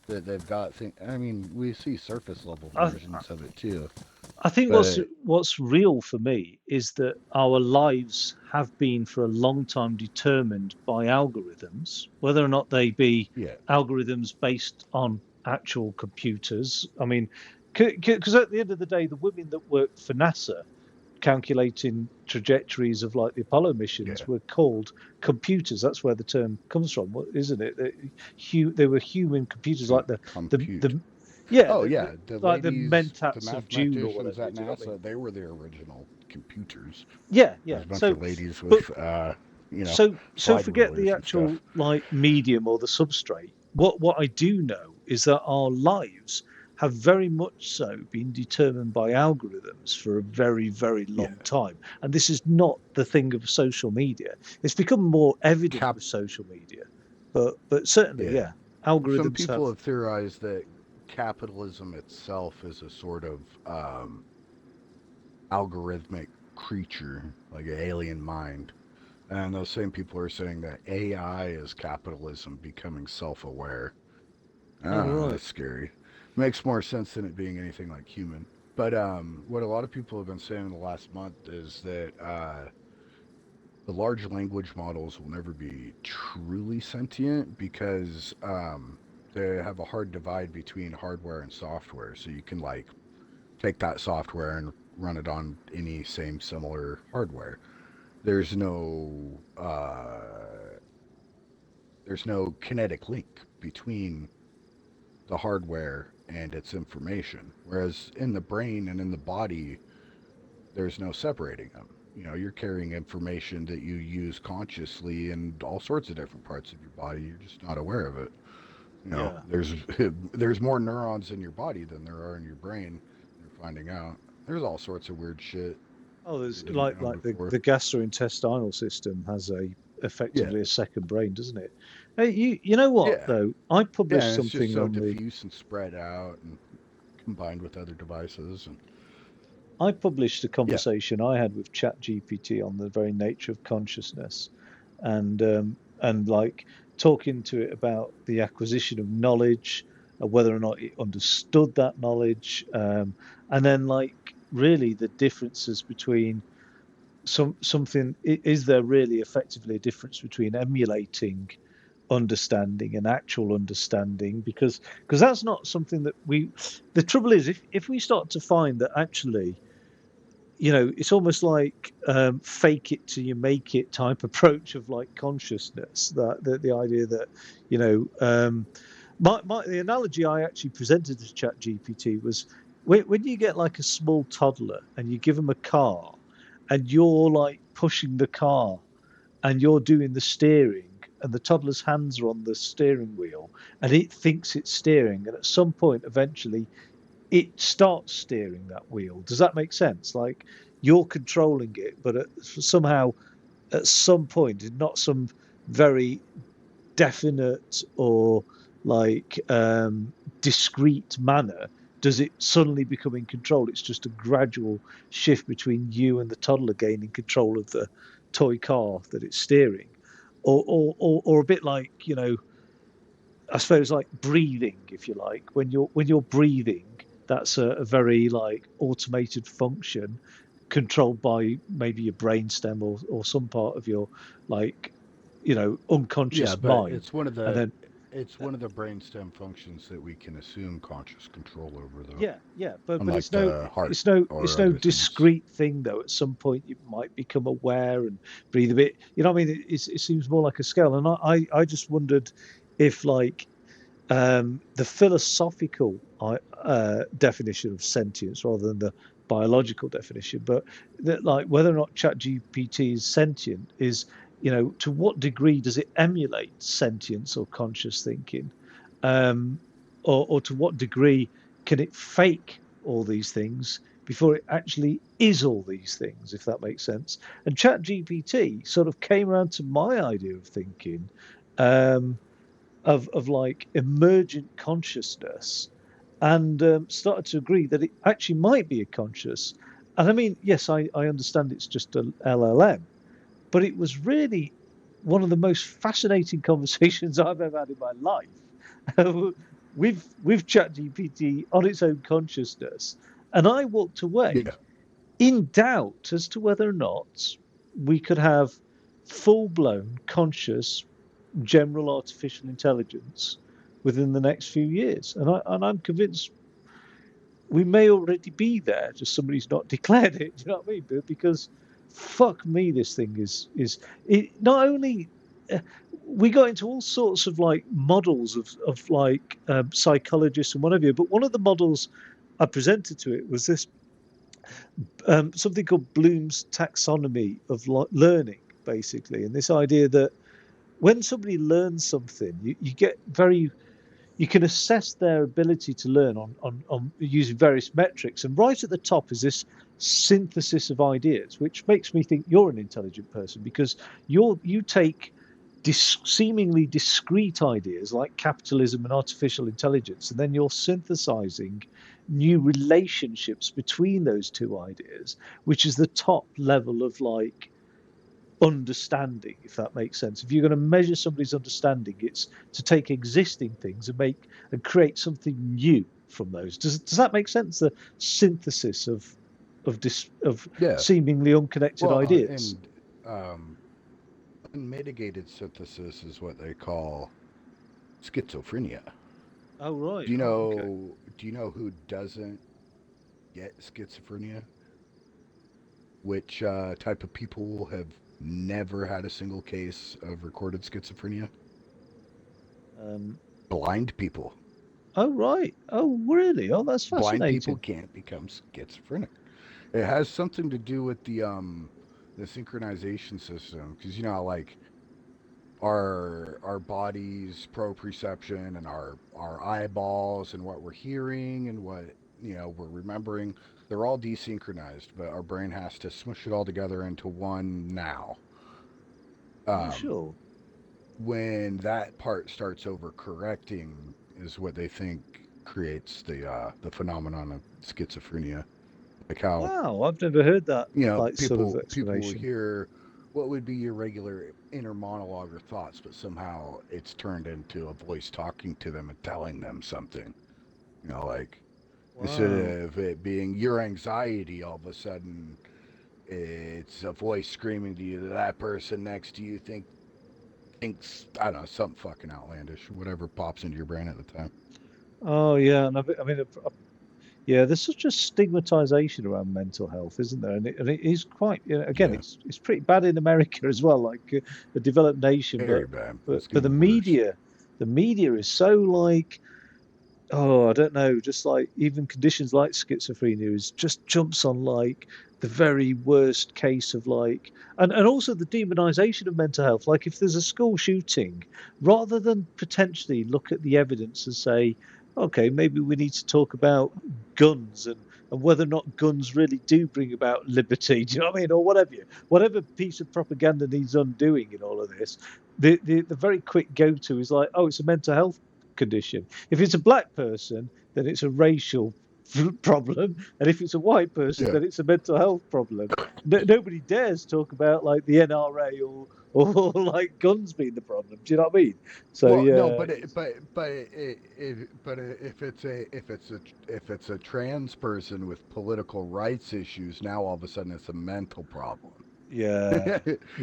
that they've got things. I mean, we see surface level I, versions of it too, I think but what's real for me is that our lives have been for a long time determined by algorithms, whether or not they be yeah, algorithms based on actual computers. I mean, because at the end of the day, the women that worked for NASA calculating trajectories of like the Apollo yeah. missions were called computers. That's where the term comes from, isn't it? They were human computers, To like compute. the yeah, Oh yeah, the like the ladies, the mentats of June or mathematicians whatever. at Do you know what I mean? NASA, they were the original computers. Yeah, yeah. There's a bunch of ladies But with, so slide forget the rulers and actual stuff. like medium or the substrate. What I do know is that our lives have very much so been determined by algorithms for a very, very Yeah, long time. And this is not the thing of social media. It's become more evident cap. with social media. But certainly, Yeah, yeah, some algorithms people have. have theorized that capitalism itself is a sort of algorithmic creature, like an alien mind. And those same people are saying that AI is capitalism becoming self-aware. I Oh, don't know. right. That's scary. Makes more sense than it being anything like human. But what a lot of people have been saying in the last month is that the large language models will never be truly sentient because they have a hard divide between hardware and software. So you can like take that software and run it on any same similar hardware. There's no there's no kinetic link between the hardware and its information. Whereas in the brain and in the body, there's no separating them. You know, you're carrying information that you use consciously in all sorts of different parts of your body. You're just not aware of it. You know, Yeah. there's more neurons in your body than there are in your brain. You're finding out. There's all sorts of weird shit Oh, that we there's didn't know like before. the gastrointestinal system has a Yeah, effectively a second brain, doesn't it? Hey, you know what yeah, though? I yeah. published And it's just something so on the diffuse and spread out and combined with other devices. And I published a yeah, conversation I had with ChatGPT on the very nature of consciousness, and like talking to it about the acquisition of knowledge, whether or not it understood that knowledge, and then like really the differences between something is there really effectively a difference between emulating understanding and actual understanding because that's not something that we the trouble is if we start to find that actually it's almost like fake it till you make it type approach of like consciousness that the idea that you know the analogy I actually presented to chat gpt was when you get like a small toddler and you give them a car and you're like pushing the car and you're doing the steering and the toddler's hands are on the steering wheel and it thinks it's steering and at some point eventually it starts steering that wheel. Does that make sense? Like you're controlling it, but somehow at some point, in not some very definite or like discrete manner, does it suddenly become in control? It's just a gradual shift between you and the toddler gaining control of the toy car that it's steering, or a bit like I suppose like breathing, if you like. When you're breathing, that's a very like automated function controlled by maybe your brainstem or some part of your like yeah, unconscious but mind. And then it's one of the brainstem functions that we can assume conscious control over, though. yeah, but Unlike it's no the heart it's or no other things. discrete thing though. At some point, you might become aware and breathe a bit. You know what I mean? It seems more like a scale, and I just wondered if like the philosophical definition of sentience rather than the biological definition, but that like whether or not ChatGPT is sentient is to what degree does it emulate sentience or conscious thinking, um, or to what degree can it fake all these things before it actually is all these things, if that makes sense. And ChatGPT sort of came around to my idea of thinking, um, of like emergent consciousness, and started to agree that it actually might be a conscious. And I mean, yes, I understand it's just a LLM, but it was really one of the most fascinating conversations I've ever had in my life with ChatGPT on its own consciousness. And I walked away Yeah. in doubt as to whether or not we could have full blown conscious general artificial intelligence within the next few years. And I'm convinced we may already be there, just somebody's not declared it. Do you know what I mean? Because fuck me, this thing is it not only uh, we got into all sorts of like models of like psychologists and whatever, but one of the models I presented to it was this something called Bloom's taxonomy of learning, basically, and this idea that when somebody learns something, you get very you can assess their ability to learn on using various metrics. And right at the top is this synthesis of ideas, which makes me think you're an intelligent person because you take seemingly discrete ideas like capitalism and artificial intelligence, and then you're synthesizing new relationships between those two ideas, which is the top level of like understanding, if that makes sense. If you're going to measure somebody's understanding, it's to take existing things and make and create something new from those. Does that make sense? The synthesis of Yeah. seemingly unconnected Well, ideas. and unmitigated synthesis is what they call schizophrenia. Oh right. Do you Oh okay. know? Do you know who doesn't get schizophrenia? Which type of people have never had a single case of recorded schizophrenia? Um, Blind people. oh right. Oh really? Oh that's Blind people fascinating. can't become schizophrenic. It has something to do with the synchronization system because you know like our bodies proprioception and our eyeballs and what we're hearing and what we're remembering, they're all desynchronized, but our brain has to smush it all together into one now. Oh um, sure. when that part starts overcorrecting is what they think creates the phenomenon of schizophrenia. Like how Wow, I've never heard that like sort of people will explanation. hear what would be your regular inner monologue or thoughts, but somehow it's turned into a voice talking to them and telling them something. Like instead Wow. of it being your anxiety, all of a sudden it's a voice screaming to you that that person next to you thinks I don't know something fucking outlandish, whatever pops into your brain at the time. Oh yeah, and I mean, yeah, there's such a stigmatization around mental health, isn't there? And it is quite, again, Yeah, it's pretty bad in America as well, like a developed nation. very But bad. but It's but getting worse. the media is so like, oh, I don't know, just like even conditions like schizophrenia is just jumps on like the very worst case of like, and also the demonization of mental health. Like if there's a school shooting, rather than potentially look at the evidence and say, okay, maybe we need to talk about guns and whether or not guns really do bring about liberty. Do you know what I mean? Or whatever piece of propaganda needs undoing in all of this. The very quick go to is like, oh, it's a mental health condition. If it's a black person, then it's a racial problem, and if it's a white person, Yeah. then it's a mental health problem. Nobody dares talk about like the NRA or like guns being the problem. Do you know what I mean? So Well, no, yeah, but if it's a trans person with political rights issues, now all of a sudden it's a mental problem. yeah,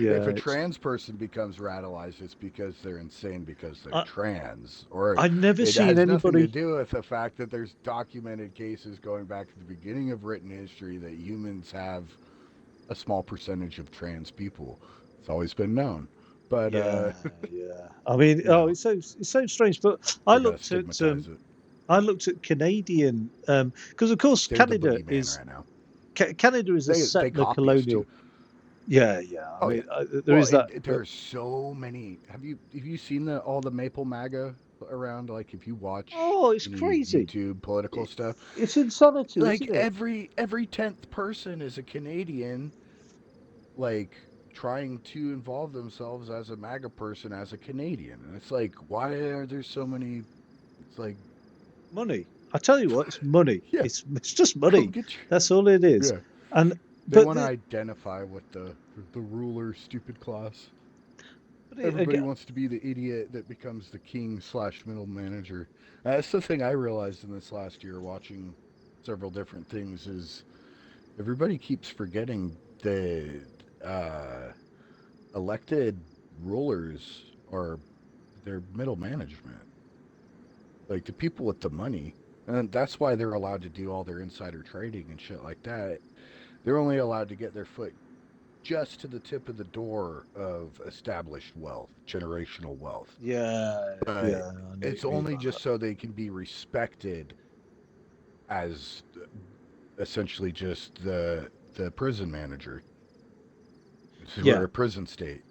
If yeah. a It's trans person becomes radicalized, it's because they're insane because they're I trans, or I've never it seen has nothing to anybody. do with the fact that there's documented cases going back to the beginning of written history that humans have a small percentage of trans people. It's always been known, but Yeah, yeah. I mean, you oh, know it's so strange. But they gotta stigmatize it. I looked at Canadian because of course They're the boogeyman right now. Canada is a They caught these settler too. colonial. Yeah, yeah. I Oh mean, yeah. there Well, is that. there's so many. Have you seen all the Maple MAGA around? Like, if you watch Oh, it's any crazy. YouTube political It, stuff, it's insanity, like isn't it? every 10th person is a Canadian, like trying to involve themselves as a MAGA person as a Canadian, and it's like, why are there so many? It's like, Money. I tell you what, it's money. yeah, It's just come money. get That's all it is. your, yeah. And They but want to identify with the ruler, stupid class. Everybody again, wants to be the idiot that becomes the king slash middle manager. That's the thing I realized in this last year watching several different things is everybody keeps forgetting the uh, elected rulers are their middle management, like the people with the money. And that's why they're allowed to do all their insider trading and shit like that. They're only allowed to get their foot just to the tip of the door of established wealth, generational wealth. yeah, But yeah. I know what it's you mean only by just that. so they can be respected as essentially just the prison manager. We're Yeah. a prison state.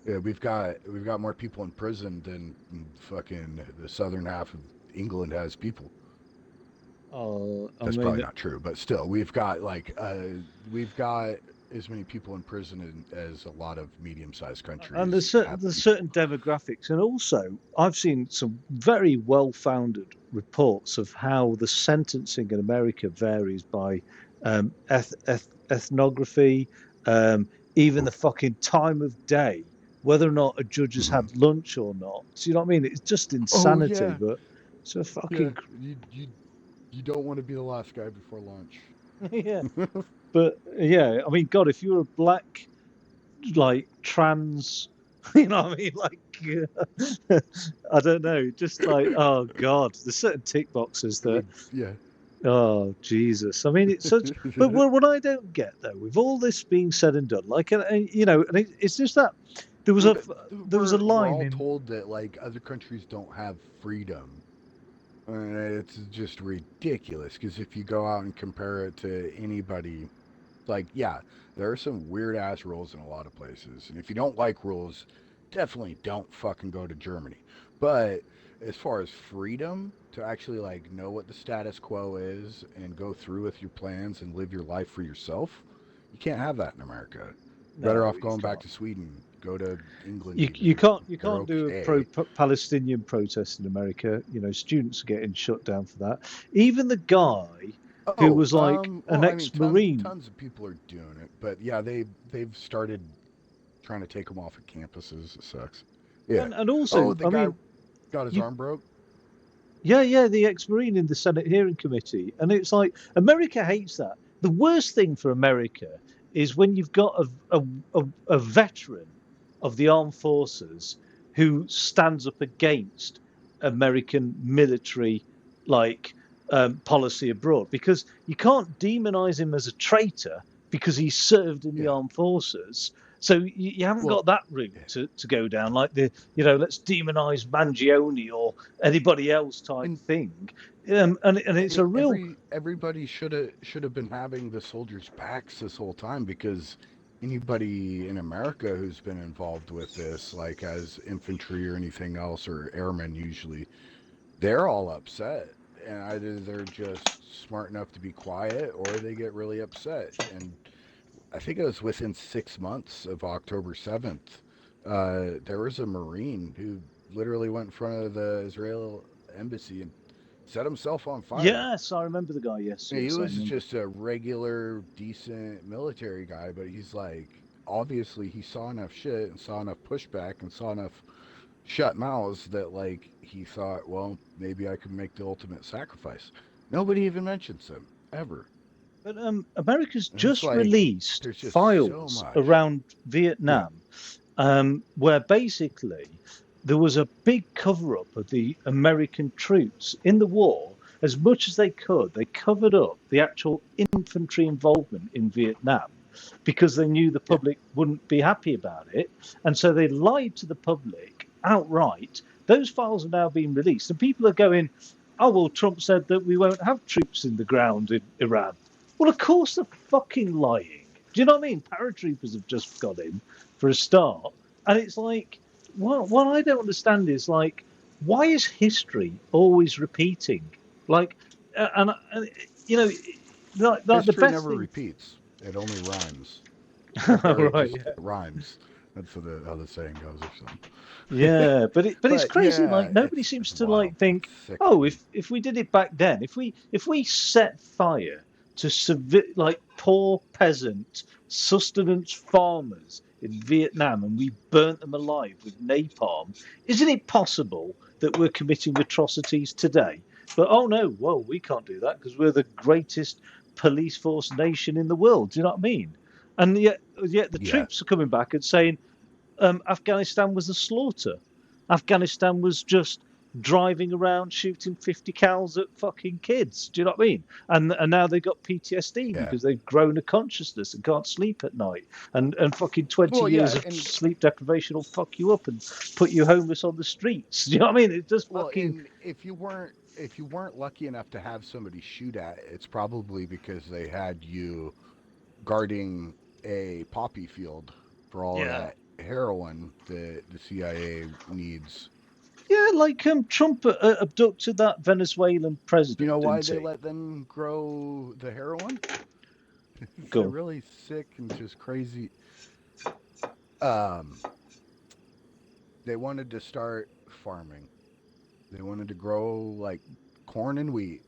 Yeah, we've got more people in prison than fucking the southern half of England has people. Oh, I That's probably mean, not true, but still, we've got as many people in prison as a lot of medium-sized and countries have there's people. certain demographics, and also I've seen some very well-founded reports of how the sentencing in America varies by ethnography, even the fucking time of day, whether or not a judge has Mhm. had lunch or not. Do you know what I mean? It's just Oh insanity, yeah, but it's a yeah. fucking You don't want to be the last guy before lunch. yeah. But yeah, I mean, God, if you're a black like trans, you know what I mean? Like, I don't know, just like, oh God, there's certain tick boxes that, Yeah. oh Jesus. I mean, it's such, but what I don't get though, with all this being said and done, like, you know, and it's just that there was a, there was a We're line all in, told that like other countries don't have freedom. And it's just ridiculous because if you go out and compare it to anybody, like, yeah, there are some weird ass rules in a lot of places. And if you don't like rules, definitely don't fucking go to Germany. But as far as freedom to actually like know what the status quo is and go through with your plans and live your life for yourself, you can't have that in America. Better no, off you going back can't. to Sweden, go to England You even. can't They're do a pro okay. Palestinian protest in America. You know, students are getting shut down for that. Even the guy who Oh, was like an well, I mean, ex-marine, tons of people are doing it, but yeah, they've started trying to take them off of campuses. It sucks. Yeah. and also, Oh, the I guy mean, got his you arm broke. yeah, the ex-marine in the Senate hearing committee, and it's like America hates that. The worst thing for America is when you've got a veteran of the armed forces who stands up against American military like policy abroad, because you can't demonize him as a traitor because he served in the Yeah. armed forces. So you haven't Well, got that route yeah. to go down, like the, you know, let's demonize Mangione or anybody else type And thing. And it's a real, everybody should have been having the soldiers' backs this whole time because anybody in America who's been involved with this, like as infantry or anything else, or airmen usually, they're all upset. And either they're just smart enough to be quiet or they get really upset. And I think it was within 6 months of October 7th, there was a Marine who literally went in front of the Israel embassy and set himself on fire. yes, I remember the guy. Yes, He yes, I was remember. just a regular, decent military guy, but he's like, obviously, he saw enough shit and saw enough pushback and saw enough shut mouths that, like, he thought, well, maybe I could make the ultimate sacrifice. Nobody even mentions him, ever. But America's And it's just like, released there's just so files much. around Yeah. Vietnam, where basically there was a big cover up of the American troops in the war. As much as they could, they covered up the actual infantry involvement in Vietnam because they knew the Yeah. public wouldn't be happy about it. And so they lied to the public outright. Those files are now being released, and people are going, oh, well, Trump said that we won't have troops in the ground in Iran. Well, of course they're fucking lying. Do you know what I mean? Paratroopers have just got in for a start, and it's like, what I don't understand is like, why is history always repeating? Like, and you know, like the History best never thing, repeats. It only rhymes. Or it right? just Yeah. it rhymes. That's how the saying goes or something. Yeah, but it's But crazy. yeah, Like nobody seems it's to wild. like It's think, sick to oh, me. if we did it back then, if we set fire to like poor peasant sustenance farmers in Vietnam and we burnt them alive with napalm, isn't it possible that we're committing atrocities today? But oh no, well we can't do that because we're the greatest police force nation in the world. Do you know what I mean? And yet the Yeah, troops are coming back and saying Afghanistan was a slaughter. Afghanistan was just driving around shooting 50 cals at fucking kids. Do you know what I mean? And now they've got PTSD yeah. because they've grown a consciousness and can't sleep at night. And fucking 20 Well, years yeah, of and sleep deprivation will fuck you up and put you homeless on the streets. Do you know what I mean? It just well, fucking. and if you weren't lucky enough to have somebody shoot at, it's probably because they had you guarding a poppy field for all of Yeah. that heroin that the CIA needs. Yeah, like Trump abducted that Venezuelan Do you know president, why didn't they he? let them grow the heroin? It's a Go. really sick and just crazy. Um, they wanted to start farming. They wanted to grow like corn and wheat,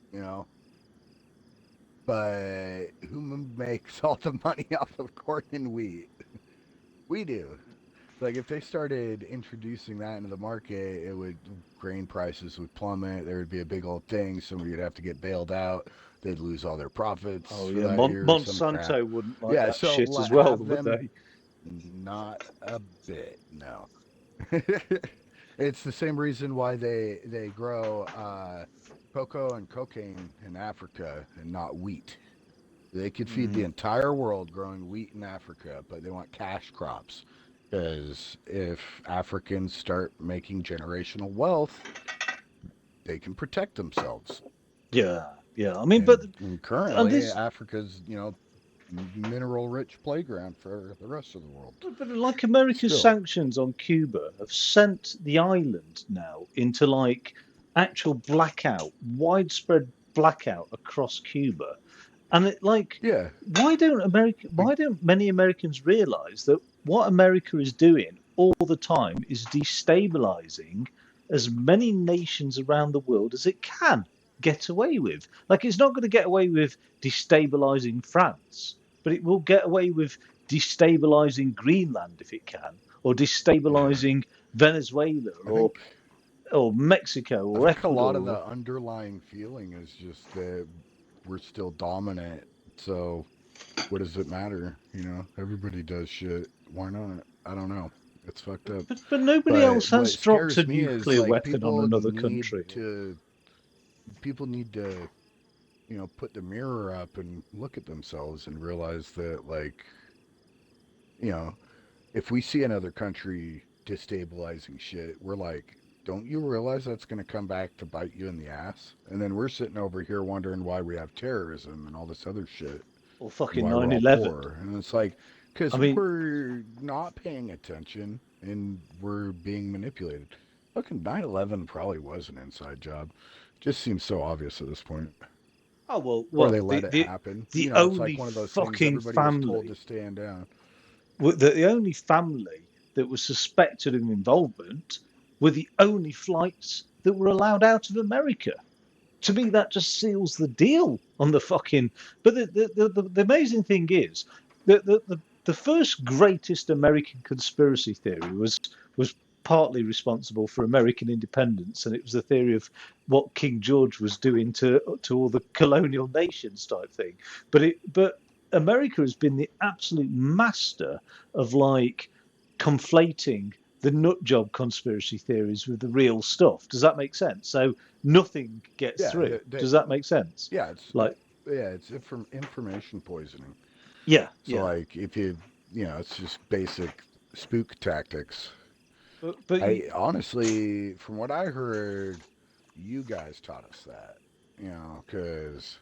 but who makes all the money off of corn and wheat? We do. Like if they started introducing that into the market, it would grain prices would plummet. There would be a big old thing. Somebody would have to get bailed out. They'd lose all their profits Oh for yeah, that year or some crap. Monsanto wouldn't like Yeah, that so shit as well, have would them they? not a bit. No. It's the same reason why they grow cocoa and cocaine in Africa and not wheat. They could feed the Mm. entire world growing wheat in Africa, but they want cash crops. Because if Africans start making generational wealth, they can protect themselves. Yeah, yeah. I mean, And and currently, this, Africa's, mineral rich playground for the rest of the world. but like America's Still. sanctions on Cuba have sent the island now into like actual blackout, widespread blackout across Cuba, and it like, Yeah. Like, why don't many Americans realize that what America is doing all the time is destabilizing as many nations around the world as it can get away with? Like, it's not going to get away with destabilizing France, but it will get away with destabilizing Greenland if it can, or yeah. destabilizing Venezuela I think or Mexico I or think a lot of Ecuador. the underlying feeling is just that we're still dominant. So what does it matter? Everybody does shit. Why not? I don't know. It's fucked up. But nobody But else has what dropped a scares me is nuclear like weapon on another country. people need to, put the mirror up and look at themselves and realize that like, you know, if we see another country destabilizing shit, we're like, don't you realize that's going to come back to bite you in the ass? And then we're sitting over here wondering why we have terrorism and all this other shit Or and fucking why we're all 9/11. poor. And it's like, because I mean, we're not paying attention and we're being manipulated. Fucking 9/11 probably was an inside job. Just seems so obvious at this point. oh well, Or they well, let it happen. the It's only like one of those things fucking everybody was told to family, stand down. the only family that was suspected of involvement were the only flights that were allowed out of America. To me, that just seals the deal on the fucking. But the amazing thing is that the first greatest American conspiracy theory was partly responsible for American independence, and it was the theory of what King George was doing to all the colonial nations type thing. But America has been the absolute master of like conflating the nut job conspiracy theories with the real stuff. Does that make sense? So nothing gets Yeah, through. Does that make sense? yeah, it's Like, information poisoning. yeah, So yeah. like if it's just basic spook tactics. But I honestly, from what I heard, you guys taught us that. Because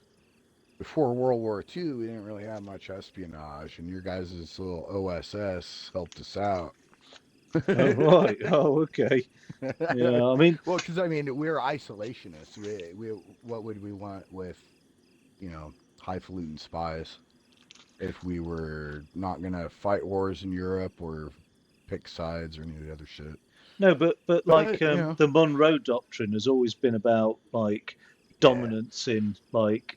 before World War II, we didn't really have much espionage, and your guys' little OSS helped us out. Oh right. Oh okay. Yeah. I mean, Well, because I mean, we're isolationists. What would we want with, highfalutin spies if we were not gonna fight wars in Europe or pick sides or any of the other shit? no, but like But the Monroe Doctrine has always been about like yeah, dominance in like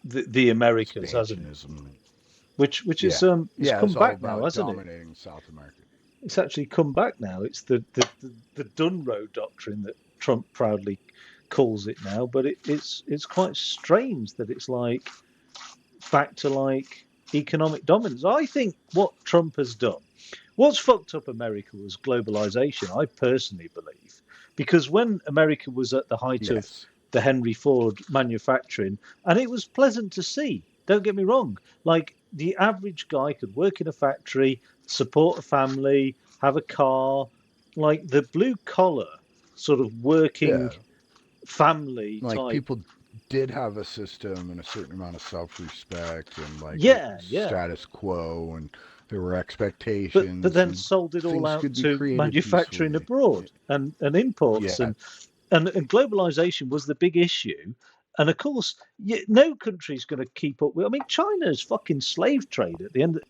the Americas, hasn't it? expansionism. Which is Yeah, it's yeah, come it's all back now, about hasn't it? dominating South America. It's actually come back now. It's the Dunroe Doctrine that Trump proudly calls it now, but it's quite strange that it's like back to like economic dominance. I think what Trump has done, what's fucked up America was globalization, I personally believe. Because when America was at the height of Yes. the Henry Ford manufacturing, and it was pleasant to see, don't get me wrong, like the average guy could work in a factory, support a family, have a car, like the blue collar sort of working Yeah. family Like type. people did have a system and a certain amount of self-respect and like a Yeah, yeah. status quo, and there were But expectations then and sold it all things out could be to created manufacturing peacefully. abroad and imports Yeah. and globalization was the big issue. And of course, no country's going to keep up with. I mean, China's fucking slave trade at the end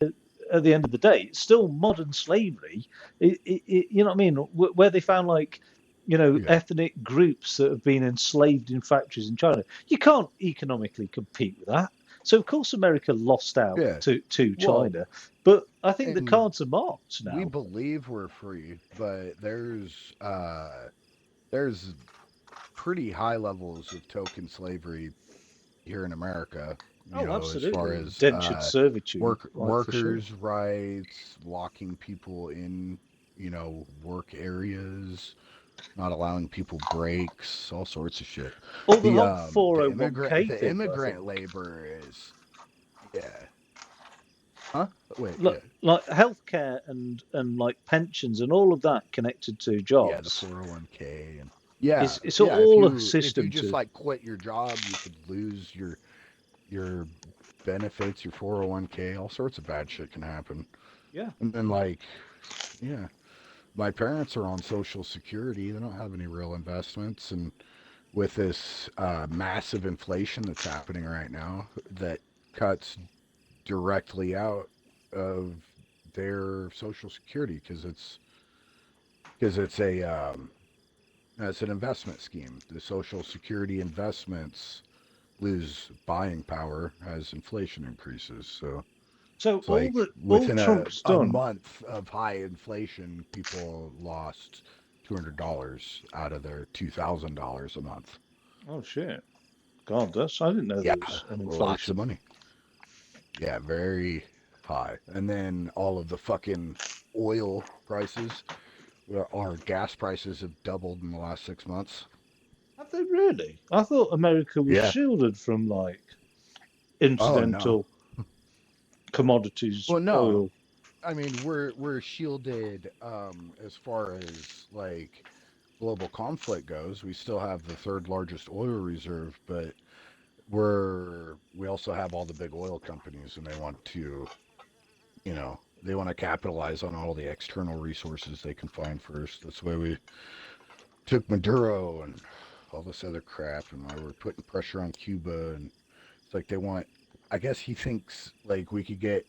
of the day. It's still modern slavery. You know what I mean? Where they found like Yeah. ethnic groups that have been enslaved in factories in China. You can't economically compete with that. So of course America lost out Yeah. to Well, China, but I think the and cards are marked we now. believe we're free, but there's pretty high levels of token slavery here in America, Oh, as far absolutely. as Indentured servitude, like for sure. workers' rights, locking people in, work areas, not allowing people breaks, all sorts of shit. Or the The whole immigrant 401k the thing, I think. immigrant labor is, yeah. Huh? Wait, yeah. Look, like healthcare and like pensions and all of that connected to Yeah, the jobs 401k, and yeah, it's yeah, if all a you system just to. like quit your job, you could lose your benefits, your 401k, all sorts of bad shit can happen. Yeah. And then like, yeah, my parents are on social security. They don't have any real investments, and with this massive inflation that's happening right now that cuts directly out of their social security because it's an investment scheme. The social security investments lose buying power as inflation increases. So So it's like all within Trump's a done. month of high inflation, people lost $200 out of their $2,000 a month. Oh shit. God, that's I didn't know Yeah, there was an lots of inflation. money. Yeah, very high. And then all of the fucking oil prices, our gas prices have doubled in the last 6 months. Have they really? I thought America was Yeah. shielded from like Oh no. incidental commodities, Well, no. oil. I mean, we're shielded as far as like global conflict goes. We still have the third largest oil reserve, but we also have all the big oil companies, and they want to capitalize on all the external resources they can find first. That's why we took Maduro and all this other crap, and why we're putting pressure on Cuba. And it's like they want. I guess he thinks like we could get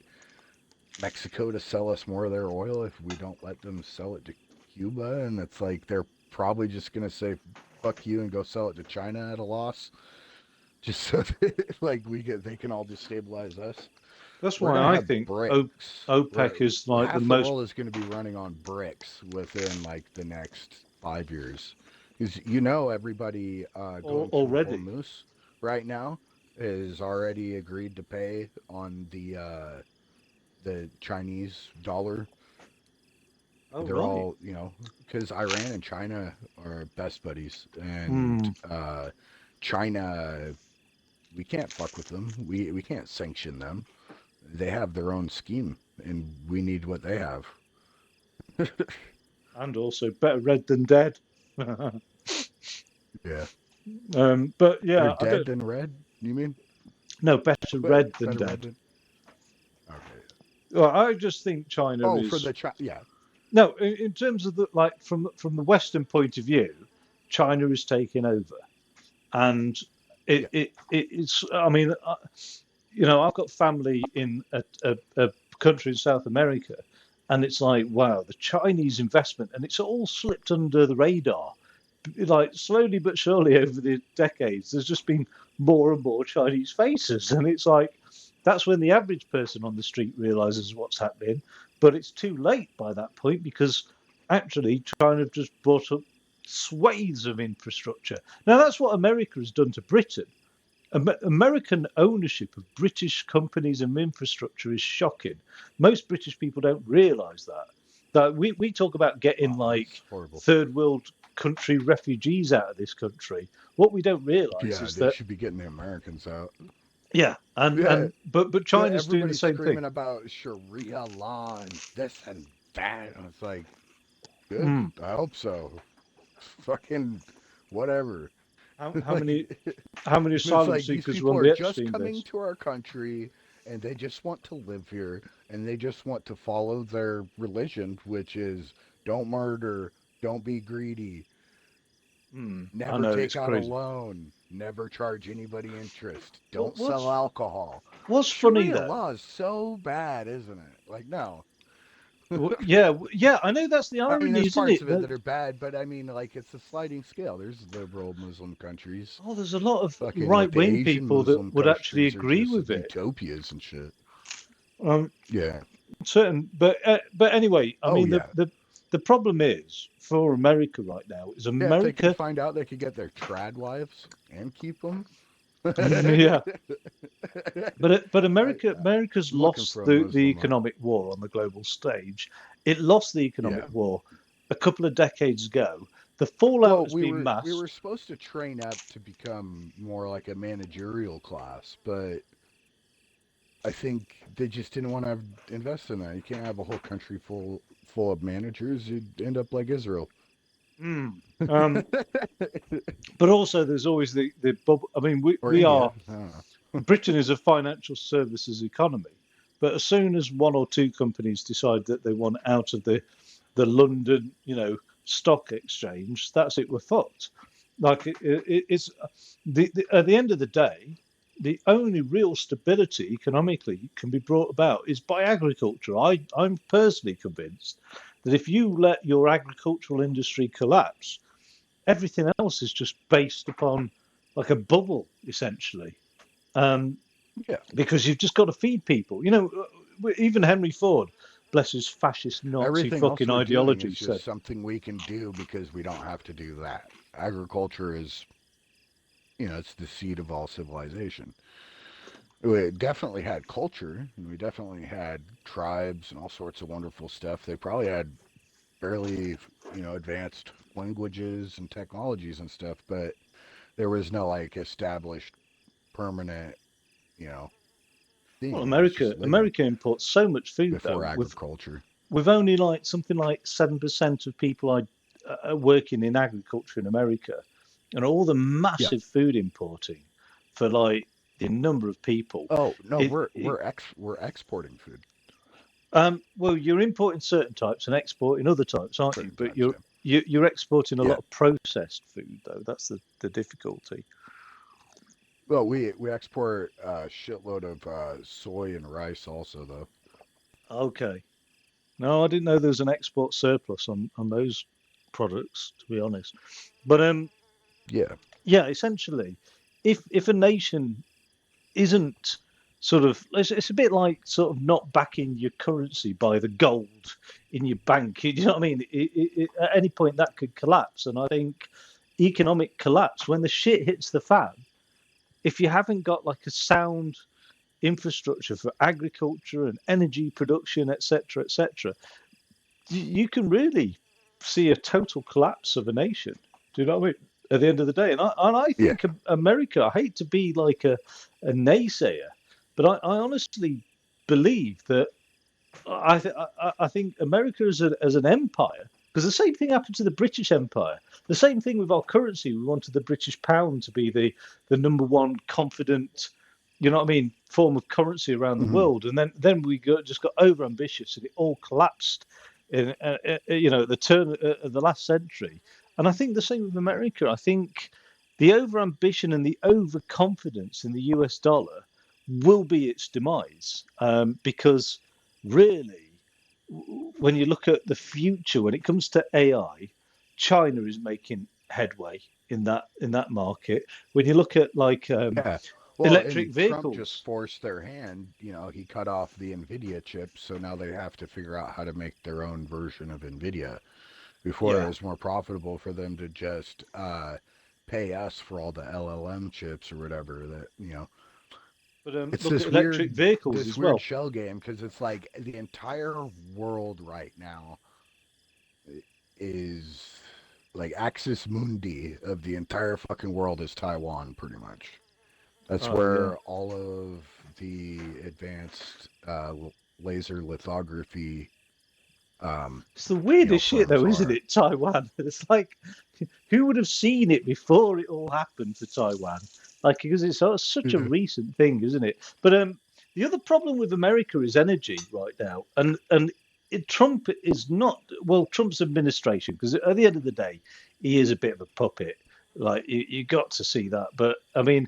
Mexico to sell us more of their oil if we don't let them sell it to Cuba, and it's like they're probably just gonna say fuck you and go sell it to China at a loss, just so that, like they can all destabilize us. That's We're why gonna I have think bricks. Right, OPEC is like the half the most. world is gonna be running on bricks within like the next 5 years, because everybody going through Already. Hormuz right now is already agreed to pay on the Chinese dollar. Oh They're right. all, because Iran and China are best buddies, and Hmm. China, we can't fuck with them. We can't sanction them. They have their own scheme, and we need what they have. And also better red than dead. Yeah, But better yeah, I dead don't. than red. You mean? No, better red than Better red dead. than. Okay. Well, I just think China Oh, for is the yeah. no, in terms of the like from the Western point of view, China is taking over, and Yeah. it's. I mean, I've got family in a country in South America, and it's like, wow, the Chinese investment, and it's all slipped under the radar. Like slowly but surely over the decades, there's just been more and more Chinese faces, and it's like that's when the average person on the street realizes what's happening. But it's too late by that point because actually China have just brought up swathes of infrastructure. Now that's what America has done to Britain. American ownership of British companies and infrastructure is shocking. Most British people don't realise that. That we talk about getting like third world country refugees out of this country. What we don't realise Yeah, is they that should be getting the Americans out. yeah, Yeah, but yeah. China's doing the Everybody's same thing. screaming about Sharia law and this and that, and it's like, good. Mm. I hope so. Fucking whatever. How Like, many it's asylum like these seekers were people on are the just Epstein coming list? to our country and they just want to live here and they just want to follow their religion, which is don't murder, don't be greedy, I never know take it's out a crazy. loan, never charge anybody interest, What, don't sell what's alcohol. what's funny Sharia though? law is so bad, isn't it? Like, no. Yeah, yeah, I know that's the I mean, irony, there's isn't parts it? of it that are bad, but I mean, like, it's a sliding scale. There's liberal Muslim countries. Oh, there's a lot of Fucking like right the wing Asian people that Muslim would actually countries are agree just with it. utopias and shit. Um, Yeah. certain, but anyway, I Oh mean yeah. the problem is for America right now is Yeah. If they could America, find out they could get their trad wives and keep them. yeah, but I, America's I'm looking lost for a the Muslim. economic war on the global stage. It lost the economic Yeah. war a couple of decades ago. The fallout Well, has been we mass. were supposed to train up to become more like a managerial class, but I think they just didn't want to invest in that. You can't have a whole country full of managers. You'd end up like Israel. Mm. Um, but also, there's always the bubble. I mean, Or we India. are I don't know. Britain is a financial services economy, but as soon as one or two companies decide that they want out of the London, stock exchange, that's it. We're fucked. Like it's at the end of the day, the only real stability economically can be brought about is by agriculture. I'm personally convinced that if you let your agricultural industry collapse, everything else is just based upon like a bubble, essentially. Um, Yeah. because you've just got to feed people. Even Henry Ford, bless his fascist Nazi Everything else fucking we're doing ideology, is said, just something we can do because we don't have to do that. Agriculture is, it's the seed of all civilization. We definitely had culture, and we definitely had tribes and all sorts of wonderful stuff. They probably had fairly, advanced languages and technologies and stuff, but there was no like established permanent, you know, well, thing. It was America just living America imports so much food before though. agriculture. With only like something like 7% of people working in agriculture in America, and all the Yeah. massive food importing for like the number of people. Oh no, It, we're it we're exporting food. well, you're importing certain types and exporting other types, aren't you? Certain But types, yeah. you're exporting a Yeah. lot of processed food though. That's the difficulty. Well, we export a shitload of soy and rice also, though. Okay. No, I didn't know there was an export surplus on those products, to be honest. But Yeah. yeah, essentially, if a nation isn't sort of, it's a bit like sort of not backing your currency by the gold in your bank. You know what I mean? At any point that could collapse, and I think economic collapse when the shit hits the fan. If you haven't got like a sound infrastructure for agriculture and energy production, etc., etc., you can really see a total collapse of a nation. Do you know what I mean? At the end of the day, and I Yeah. think America. I hate to be like a naysayer, but I honestly believe that I think America as an empire, because the same thing happened to the British Empire. The same thing with our currency. We wanted the British pound to be the number one confident you know what I mean, form of currency around the Hmm. world, and then we just got over ambitious, and it all collapsed in at the turn of the last century. And I think the same with America. I think the over ambition and the overconfidence in the US dollar will be its demise, because really, when you look at the future, when it comes to AI, China is making headway in that market. When you look at like Yeah. Well, electric and Trump just vehicles, forced their hand. He cut off the NVIDIA chips, so now they have to figure out how to make their own version of NVIDIA. Before it yeah. was more profitable for them to just pay us for all the LLM chips or whatever But it's look at electric vehicles this as weird well. shell game because it's like the entire world right now is like axis mundi of the entire fucking world is Taiwan pretty much. That's Oh yeah, where all of the advanced laser lithography it's the weirdest shit firms though, isn't are. it? Taiwan. It's like, who would have seen it before it all happened for Taiwan? Like, because it's such a recent thing, isn't it? But the other problem with America is energy right now, and Trump is not, well, Trump's administration, because at the end of the day, he is a bit of a puppet. Like you got to see that. But I mean,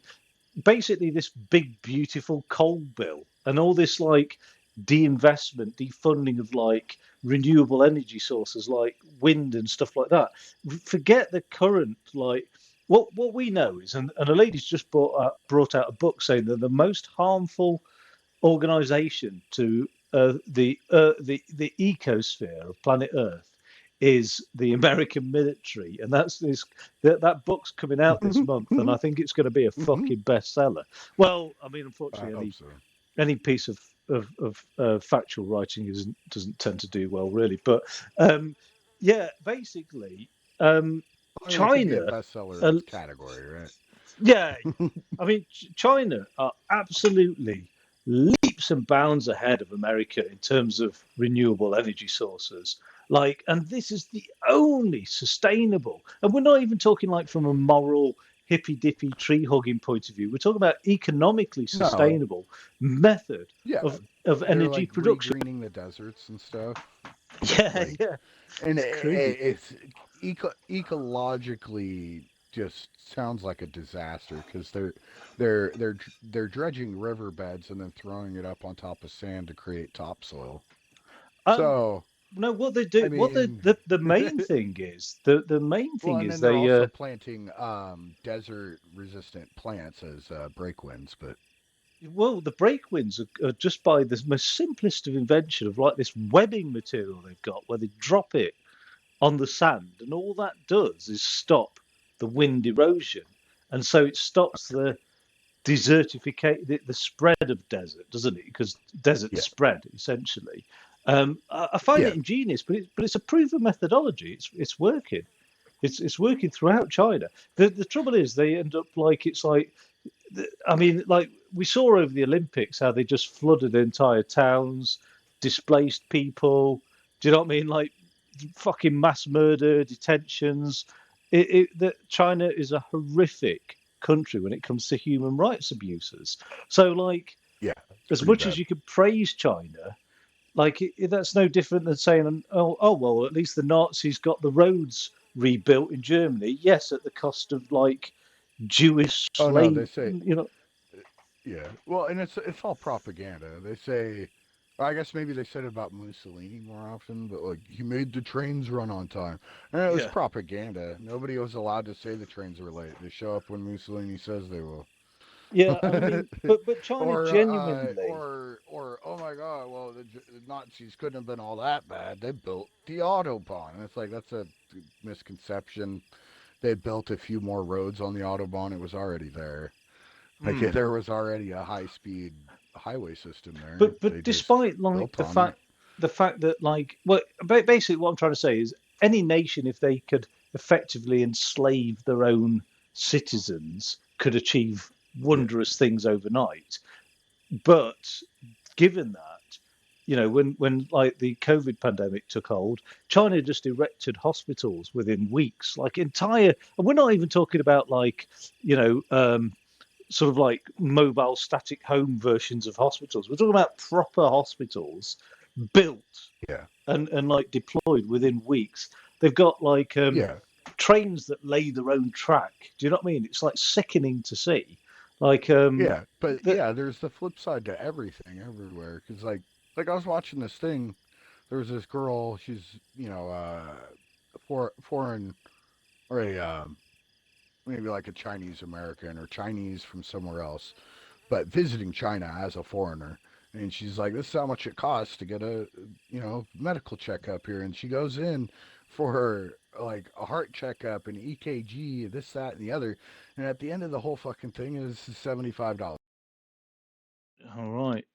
basically this big beautiful coal bill and all this like de-investment, defunding of like renewable energy sources like wind and stuff like that. Forget the current like what we know is, and a lady's just brought out a book saying that the most harmful organization to the ecosphere of planet Earth is the American military, and that book's coming out this month, and I think it's going to be a fucking bestseller. Well, I mean, I unfortunately, hope any so. any piece of factual writing doesn't tend to do well, really. But yeah, basically, um, I mean, it could be a China, bestseller in uh, its category, right? yeah, I mean, China are absolutely leaps and bounds ahead of America in terms of renewable energy sources. Like, and this is the only sustainable, and we're not even talking like from a moral, hippy dippy, tree hugging point of view. We're talking about economically No, sustainable method yeah, of they're energy like production. regreening the deserts and stuff. Yeah, Like, yeah, and it's crazy. it's ecologically just sounds like a disaster because they're dredging riverbeds and then throwing it up on top of sand to create topsoil. Um, So no, what they do, I what mean, the main thing is, the main well, thing and is then they're they also planting desert resistant plants as breakwinds. But well, the breakwinds are just by the most simplest of invention of like this webbing material they've got, where they drop it on the sand, and all that does is stop the wind erosion, and so it stops the desertification, the spread of desert, doesn't it? Because desert yeah, spread essentially. I find yeah, it ingenious, but it's a proven methodology. It's working. It's working throughout China. The trouble is they end up like it's like I mean, like we saw over the Olympics how they just flooded entire towns, displaced people. Do you know what I mean? Like fucking mass murder, detentions. That China is a horrific country when it comes to human rights abuses. So, like, yeah. It's as pretty much as bad. you could praise China, like that's no different than saying, oh, well, at least the Nazis got the roads rebuilt in Germany. Yes, at the cost of like Jewish Oh no, they slave, say yeah. Well, and it's all propaganda. They say, I guess maybe they said it about Mussolini more often, but like he made the trains run on time, and it was Yeah, propaganda. Nobody was allowed to say the trains were late. They show up when Mussolini says they will. yeah, and I mean, but China genuinely, or oh my God, well the Nazis couldn't have been all that bad. They built the autobahn, and it's like that's a misconception. They built a few more roads on the autobahn. It was already there. Like mm, there was already a high speed highway system there. They but just despite like built on it. the fact that like, well, basically what I'm trying to say is any nation, if they could effectively enslave their own citizens, could achieve Yeah. wondrous things overnight. But given that, when like the COVID pandemic took hold, China just erected hospitals within weeks, like entire, and we're not even talking about like, you know, sort of like mobile static home versions of hospitals. We're talking about proper hospitals built Yeah. and like deployed within weeks. They've got like Yeah. trains that lay their own track. Do you know what I mean? It's like sickening to see. Like Yeah. But that. yeah, there's the flip side to everything everywhere. Because like I was watching this thing. There was this girl. She's foreign or a maybe like a Chinese American or Chinese from somewhere else, but visiting China as a foreigner. And she's like, "This is how much it costs to get a, medical checkup here." And she goes in for her like a heart checkup and EKG, this, that, and the other. And at the end of the whole fucking thing is $75. All right.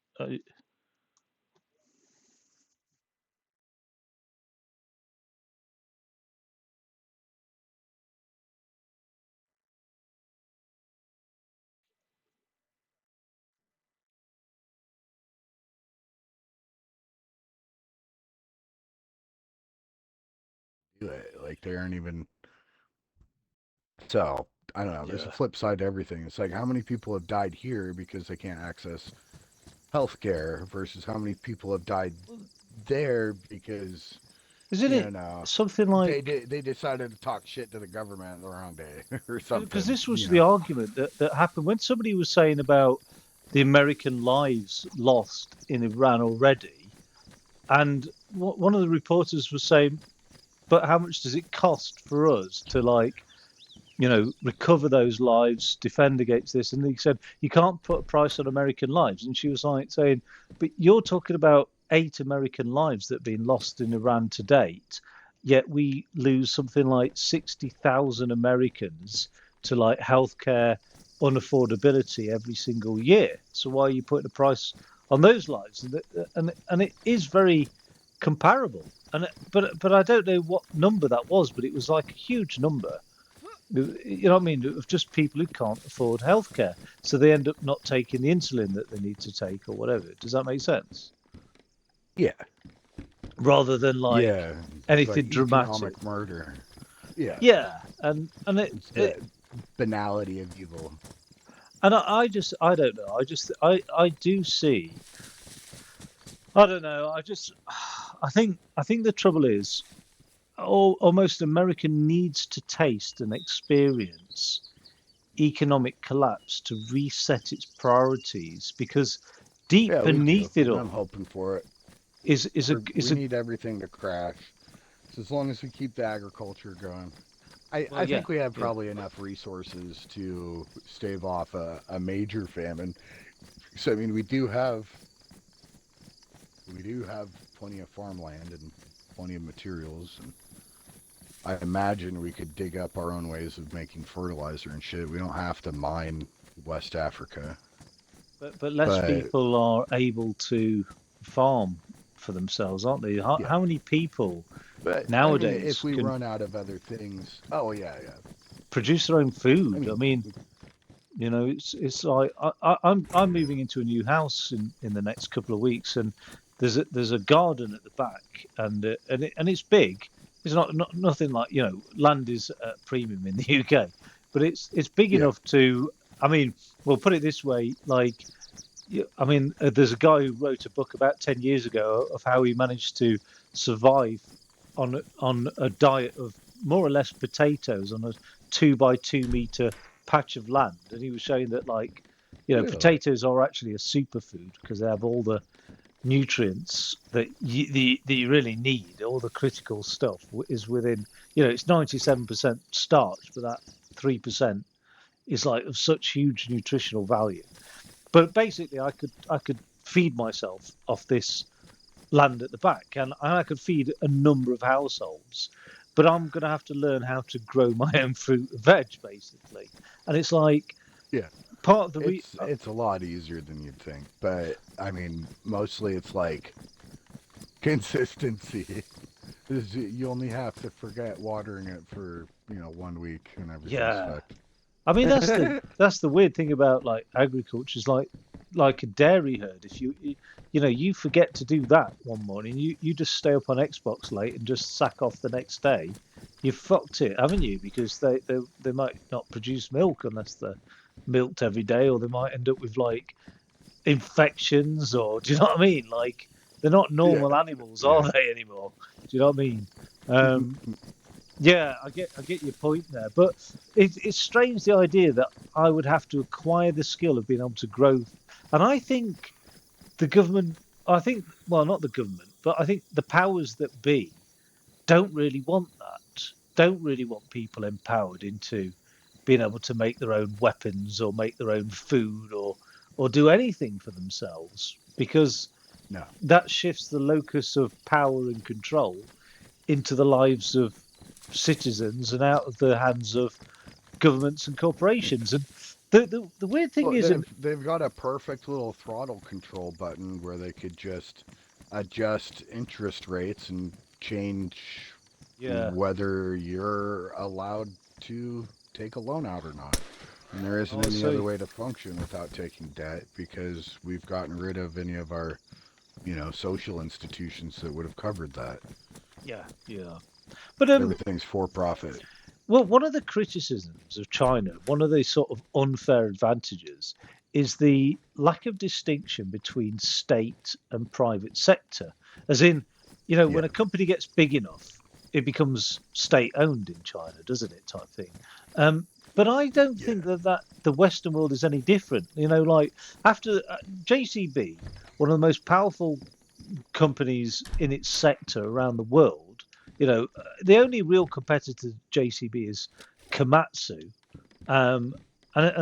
Like they aren't even. So I don't know. There's a Yeah. flip side to everything. It's like how many people have died here because they can't access healthcare versus how many people have died there because Isn't you it know something like they decided to talk shit to the government the wrong day or because something. this was the argument that happened when somebody was saying about the American lives lost in Iran already, and one of the reporters was saying, "But how much does it cost for us to like recover those lives, defend against this?" And he said, "You can't put a price on American lives." And she was like saying, "But you're talking about 8 American lives that have been lost in Iran to date, yet we lose something like 60,000 Americans to like healthcare unaffordability every single year. So why are you putting a price on those lives?" And it is very comparable. But I don't know what number that was, but it was like a huge number. You know what I mean? Of just people who can't afford healthcare, so they end up not taking the insulin that they need to take or whatever. Does that make sense? Yeah, Rather than like yeah, it's like anything dramatic. economic murder. Yeah, Yeah, and it's the banality of evil. I don't know. I do see. I don't know. I think the trouble is, almost America needs to taste and experience economic collapse to reset its priorities because deep Yeah, we do, beneath it and I'm all hoping for it. is We a need everything to crash. So as long as we keep the agriculture going, well, I yeah, think we have yeah. probably enough resources to stave off a major famine. So I mean, we do have plenty of farmland and plenty of materials, and I imagine we could dig up our own ways of making fertilizer and shit. We don't have to mine West Africa, But less but people are able to farm for themselves, aren't they? yeah. How many people But I mean, if nowadays we can run out of other things, oh yeah, yeah. produce their own I food? I mean, mean, it's like I'm moving into a new house in the next couple of weeks, and there's a garden at the back, and it's big. It's not nothing like land is at premium in the UK, but it's big yeah, enough to. I mean, we'll put it this way, like. I mean, there's a guy who wrote a book about 10 years ago of how he managed to survive on a diet of more or less potatoes on a 2 by 2 meter patch of land, and he was showing that really, potatoes are actually a superfood because they have all the nutrients that you really need. All the critical stuff is within. It's 97% starch, but that 3% is like of such huge nutritional value. But basically, I could feed myself off this land at the back, and I could feed a number of households. But I'm going to have to learn how to grow my own fruit and veg, basically. And it's like yeah. part of the It's a lot easier than you'd think, but I mean, mostly it's like consistency. You only have to forget watering it for 1 week and everything's yeah. fucked. I mean, that's the weird thing about like agriculture is like a dairy herd. If you forget to do that one morning, you just stay up on Xbox late and just sack off the next day. You've fucked it, haven't you? Because they might not produce milk unless milked every day, or they might end up with like infections, or do you know what I mean? Like they're not Yeah. normal animals, are Yeah. they anymore? Do you know what I mean? Yeah, I get your point there, but it's strange the idea that I would have to acquire the skill of being able to grow, and I think the government, I think, well, not the government, but I think the powers that be don't really want that. Don't really want people empowered into being able to make their own weapons or make their own food or do anything for themselves because No. that shifts the locus of power and control into the lives of citizens and out of the hands of governments and corporations. And the weird thing Well, is, they've got a perfect little throttle control button where they could just adjust interest rates and change yeah, whether you're allowed to take a loan out or not. And there isn't I any other see. way to function without taking debt because we've gotten rid of any of our, social institutions that would have covered that. Yeah, yeah. But Everything's for profit. well, one of the criticisms of China, one of the sort of unfair advantages, is the lack of distinction between state and private sector. As in, Yeah. when a company gets big enough, it becomes state owned in China, doesn't it? Type thing. But I don't Yeah. think that the Western world is any different. Like after JCB, one of the most powerful companies in its sector around the world. The only real competitor to JCB is Komatsu, and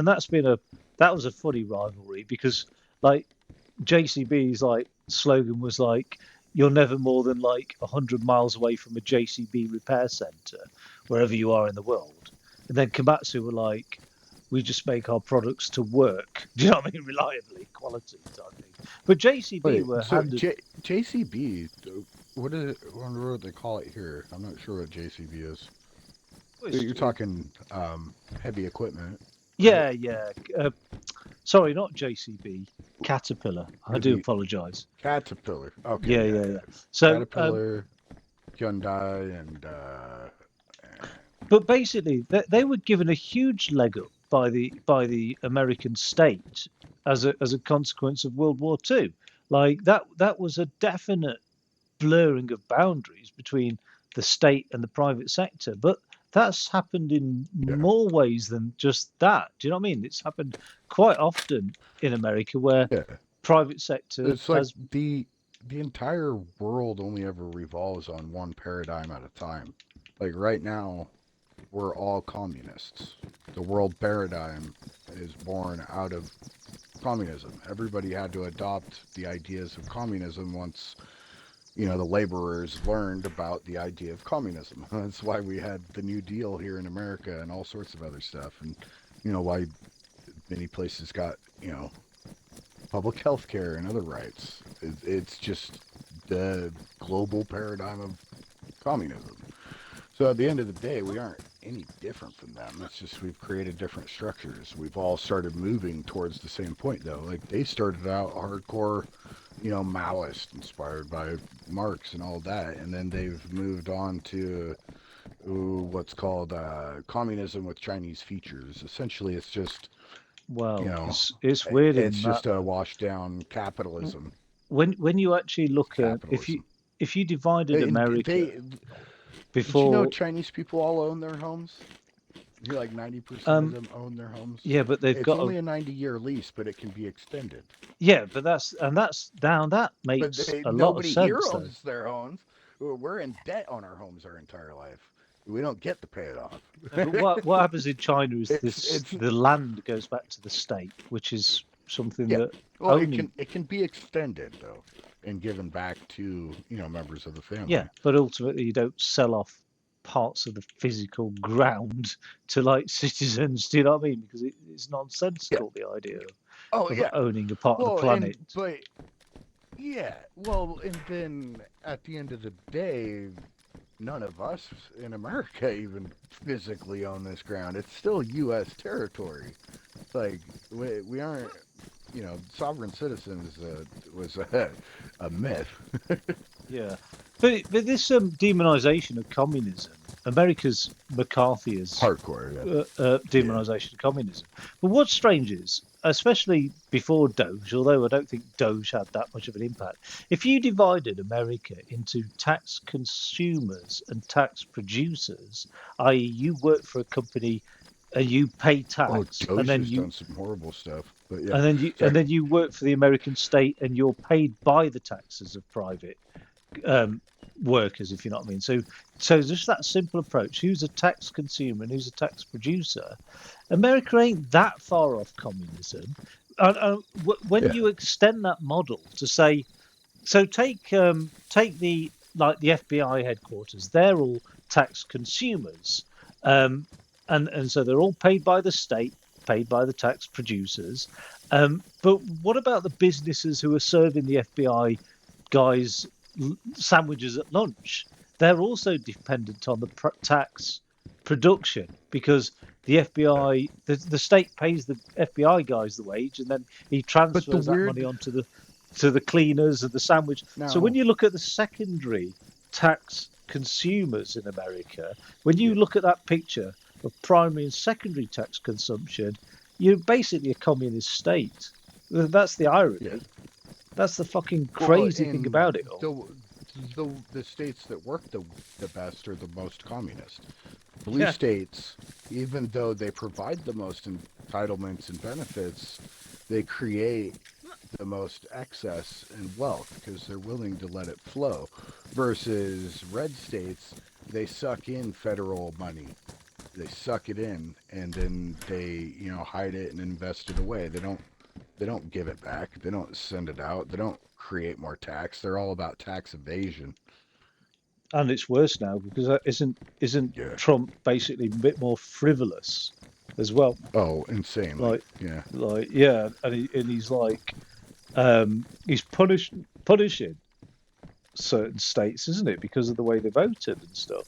that was a funny rivalry because like JCB's like slogan was like you're never more than like 100 miles away from a JCB repair center wherever you are in the world, and then Komatsu were like we just make our products to work. Do you know what I mean? Reliably, quality type thing. But JCB Wait, were so handed. JCB, what is it? I wonder what they call it here. I'm not sure what JCB is. You're talking heavy equipment, right? Yeah, yeah. Sorry, not JCB. Caterpillar. I do Heavy apologise. Caterpillar. Okay, Yeah, yeah, yeah, yeah. yeah. So, Caterpillar, Hyundai, and but basically, they were given a huge leg up by the American state as a consequence of World War II. Like that was a definite blurring of boundaries between the state and the private sector. But that's happened in yeah, more ways than just that. Do you know what I mean? It's happened quite often in America where yeah. private sector It's like has. the entire world only ever revolves on one paradigm at a time. Like right now, we're all communists. The world paradigm is born out of communism. Everybody had to adopt the ideas of communism once, the laborers learned about the idea of communism. That's why we had the New Deal here in America and all sorts of other stuff. And, why many places got, public health care and other rights. It's just the global paradigm of communism. So at the end of the day, we aren't any different from them. It's just we've created different structures. We've all started moving towards the same point, though. Like they started out hardcore, Maoist, inspired by Marx and all that, and then they've moved on to what's called communism with Chinese features. Essentially, it's just you Well, know, it's weirder it's than that just a though. washed down capitalism. When you actually look at Capitalism. if you divided And America did you know before, Chinese people all own their homes? You're like 90% of um, them own their homes. yeah, but they've It's got a only a 90-year lease, but it can be extended. yeah, but that's now that But makes a lot of nobody here sense though. owns their homes. We're in debt on our homes our entire life. We don't get to pay it off. But what happens in China is this: it's the land goes back to the state, which is something yeah. that Well, it only. can be extended though, and given back to members of the Yeah, family. but ultimately you don't sell off parts of the physical ground to like citizens. Do you know what I mean? Because it's Yeah. nonsensical the idea Oh of yeah. owning a part of the Well, planet. but yeah. Well, and then at the end of the day, none of us in America even physically own this ground. It's still U.S. territory. It's like we aren't, sovereign citizens was a myth. Yeah, but this demonization of communism. America's McCarthyism, Hardcore, yeah. Yeah. demonization of communism. But what's strange is, especially before Doge, although I don't think Doge had that much of an impact, if you divided America into tax consumers and tax producers, i.e., you work for a company and you pay Oh, tax, Doge has done some horrible stuff, but yeah. and Sorry. then you work for the American state and you're paid by the taxes of private um, workers, if you know what I mean. So just that simple approach: who's a tax consumer and who's a tax producer? America ain't that far off communism. When Yeah. you extend that model to say, so take the FBI headquarters, they're all tax consumers, um, and so they're all paid by the state, paid by the tax producers. But what about the businesses who are serving the FBI guys sandwiches at lunch? They're also dependent on the tax production because the FBI, the state pays the FBI guys the wage, and then he But the transfers that money weird onto the cleaners and the sandwich. So when now, you look at the secondary tax consumers in America, when you yeah, look at that picture of primary and secondary tax consumption, you're basically a communist state. That's the yeah. irony. That's the fucking Well, crazy thing and about it all. the states that work the best are the most communist. Blue Yeah, states, even though they provide the most entitlements and benefits, they create the most excess and wealth because they're willing to let it flow. Versus red states, they suck in federal money. They suck it in and then they, hide it and invest it away. They don't give it back. They don't send it out. They don't create more tax. They're all about tax evasion. and it's worse now because isn't Yeah. Trump basically a bit more frivolous as well? Oh, insanely. Like, Yeah. yeah, and he's like he's punishing certain states, isn't it, because of the way they voted and stuff.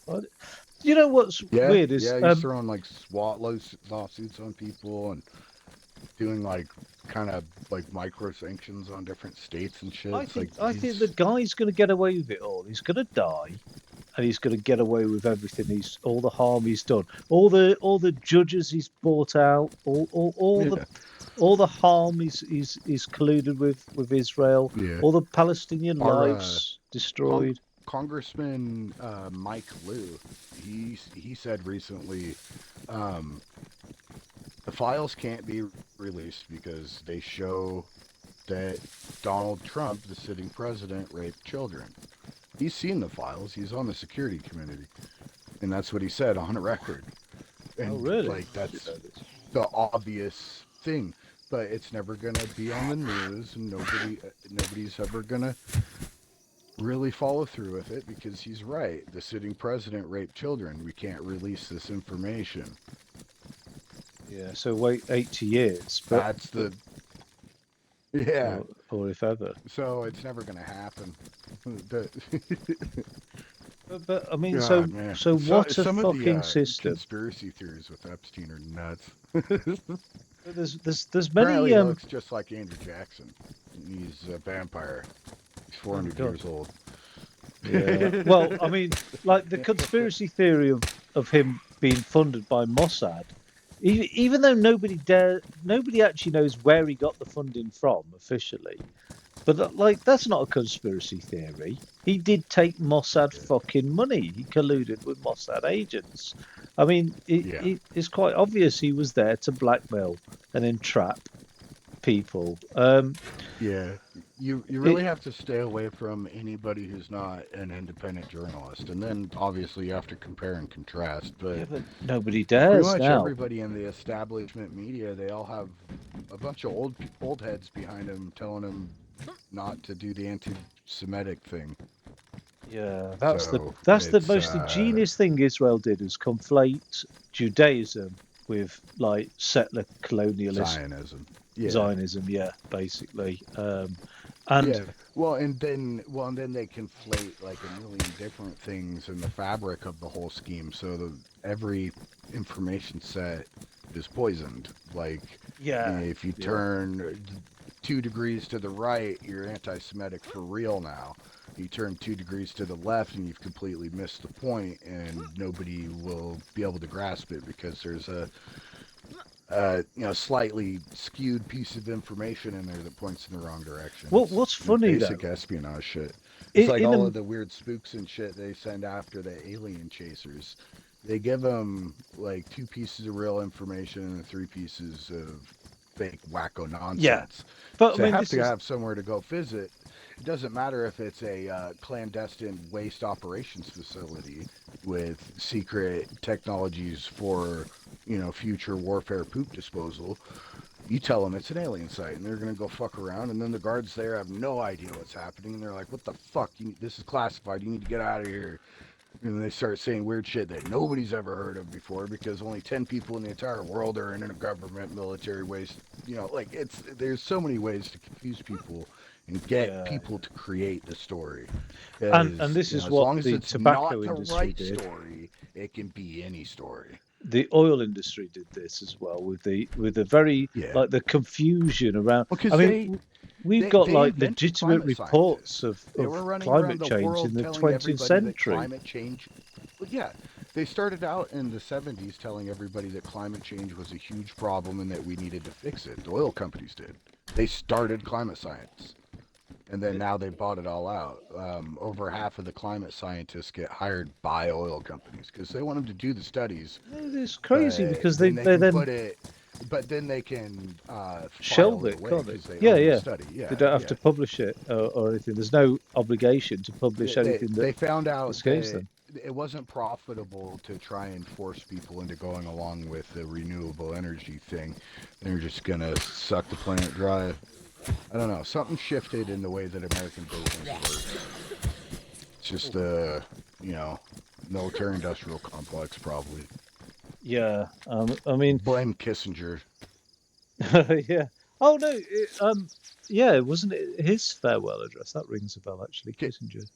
You know what's Yeah, weird is yeah, he's throwing like SWAT lawsuits on people and doing like kind of like micro sanctions on different states and shit. It's like I think the he's guy's going to get away with it all. He's going to die, and he's going to get away with everything. He's all the harm he's done, all the judges he's bought out, yeah, all the harm he's colluded with Israel, yeah. all the Palestinian Our lives Cong- destroyed. Congressman Mike Liu, he said recently, um, the files can't be released because they show that Donald Trump, the sitting president, raped children. He's seen the files. He's on the security committee, and that's what he said on record. Oh, And really? like I didn't that's know this. the obvious thing, but it's never gonna be on the news, and nobody's ever gonna really follow through with it because he's right. The sitting president raped children. We can't release this information. Yeah, so wait 80 years, That's the yeah. or if ever. So it's never gonna happen. The, But I mean, God, man. so So what a some of the fucking system. conspiracy theories with Epstein are nuts. But there's Apparently, many he looks just like Andrew Jackson. He's a vampire. He's oh 400 God. years old. Yeah. Well, I mean, like the conspiracy theory of him being funded by Mossad, even though nobody actually knows where he got the funding from officially. But like, that's not a conspiracy theory. He did take Mossad fucking money. He colluded with Mossad agents. I mean, Yeah. it's quite obvious he was there to blackmail and entrap people. Yeah. You really have to stay away from anybody who's not an independent journalist. And then obviously you have to compare and contrast. Yeah, But but nobody pretty dares much now. everybody in the establishment media, they all have a bunch of old heads behind them telling them not to do the anti-Semitic thing. Yeah, So that's the it's most ingenious thing Israel did is conflate Judaism with like settler colonialist Zionism. Yeah. Zionism. Yeah, basically. And Yeah. Well, and then they conflate like a million different things in the fabric of the whole scheme. So every information set is poisoned. Like, yeah, if you yeah, turn 2 degrees to the right, you're anti-Semitic for real now. You turn 2 degrees to the left, and you've completely missed the point, and nobody will be able to grasp it because there's a slightly skewed piece of information in there that points in the wrong direction. Well, It's what's funny basic though, espionage shit. It's like in all a of the weird spooks and shit they send after the alien chasers. They give them like 2 pieces of real information and 3 pieces of fake wacko yeah, nonsense. but I So they mean have this to is have somewhere to go visit. It doesn't matter if it's a clandestine waste operations facility with secret technologies for, future warfare poop disposal. You tell them it's an alien site, and they're going to go fuck around, and then the guards there have no idea what's happening, and they're like, what the fuck? This is classified. You need to get out of here. And they start saying weird shit that nobody's ever heard of before because only 10 people in the entire world are in a government military waste. There's so many ways to confuse people and get yeah, people to create the story. and Because, this is as what long as the it's not tobacco the industry right did. story, it can be any story. The oil industry did this as well with the very Yeah. like the confusion around. Well, I because mean, they, we've they, got they like invented legitimate climate reports scientists. of They were running around climate the change in world the telling 20th everybody that century. climate change. Well, yeah, they started out in the 70s telling everybody that climate change was a huge problem and that we needed to fix it. The oil companies did. They started climate science. And then now they bought it all out. Over half of the climate scientists get hired by oil companies because they want them to do the studies, It's crazy but because then they they can then put it, but then they can shelve file it it, away can't they? because they Yeah, own the yeah. study. They Yeah, don't have yeah. to publish it or anything. There's no obligation to publish They anything that they found out escapes that them. it wasn't profitable to try and force people into going along with the renewable energy thing. They're just gonna suck the planet dry. I don't know. Something shifted in the way that American business works. It's just the, you know, military-industrial complex probably. Yeah, I mean, Blame Kissinger. yeah. Oh no, yeah, wasn't it his farewell address? That rings a bell, actually. Ki Kissinger.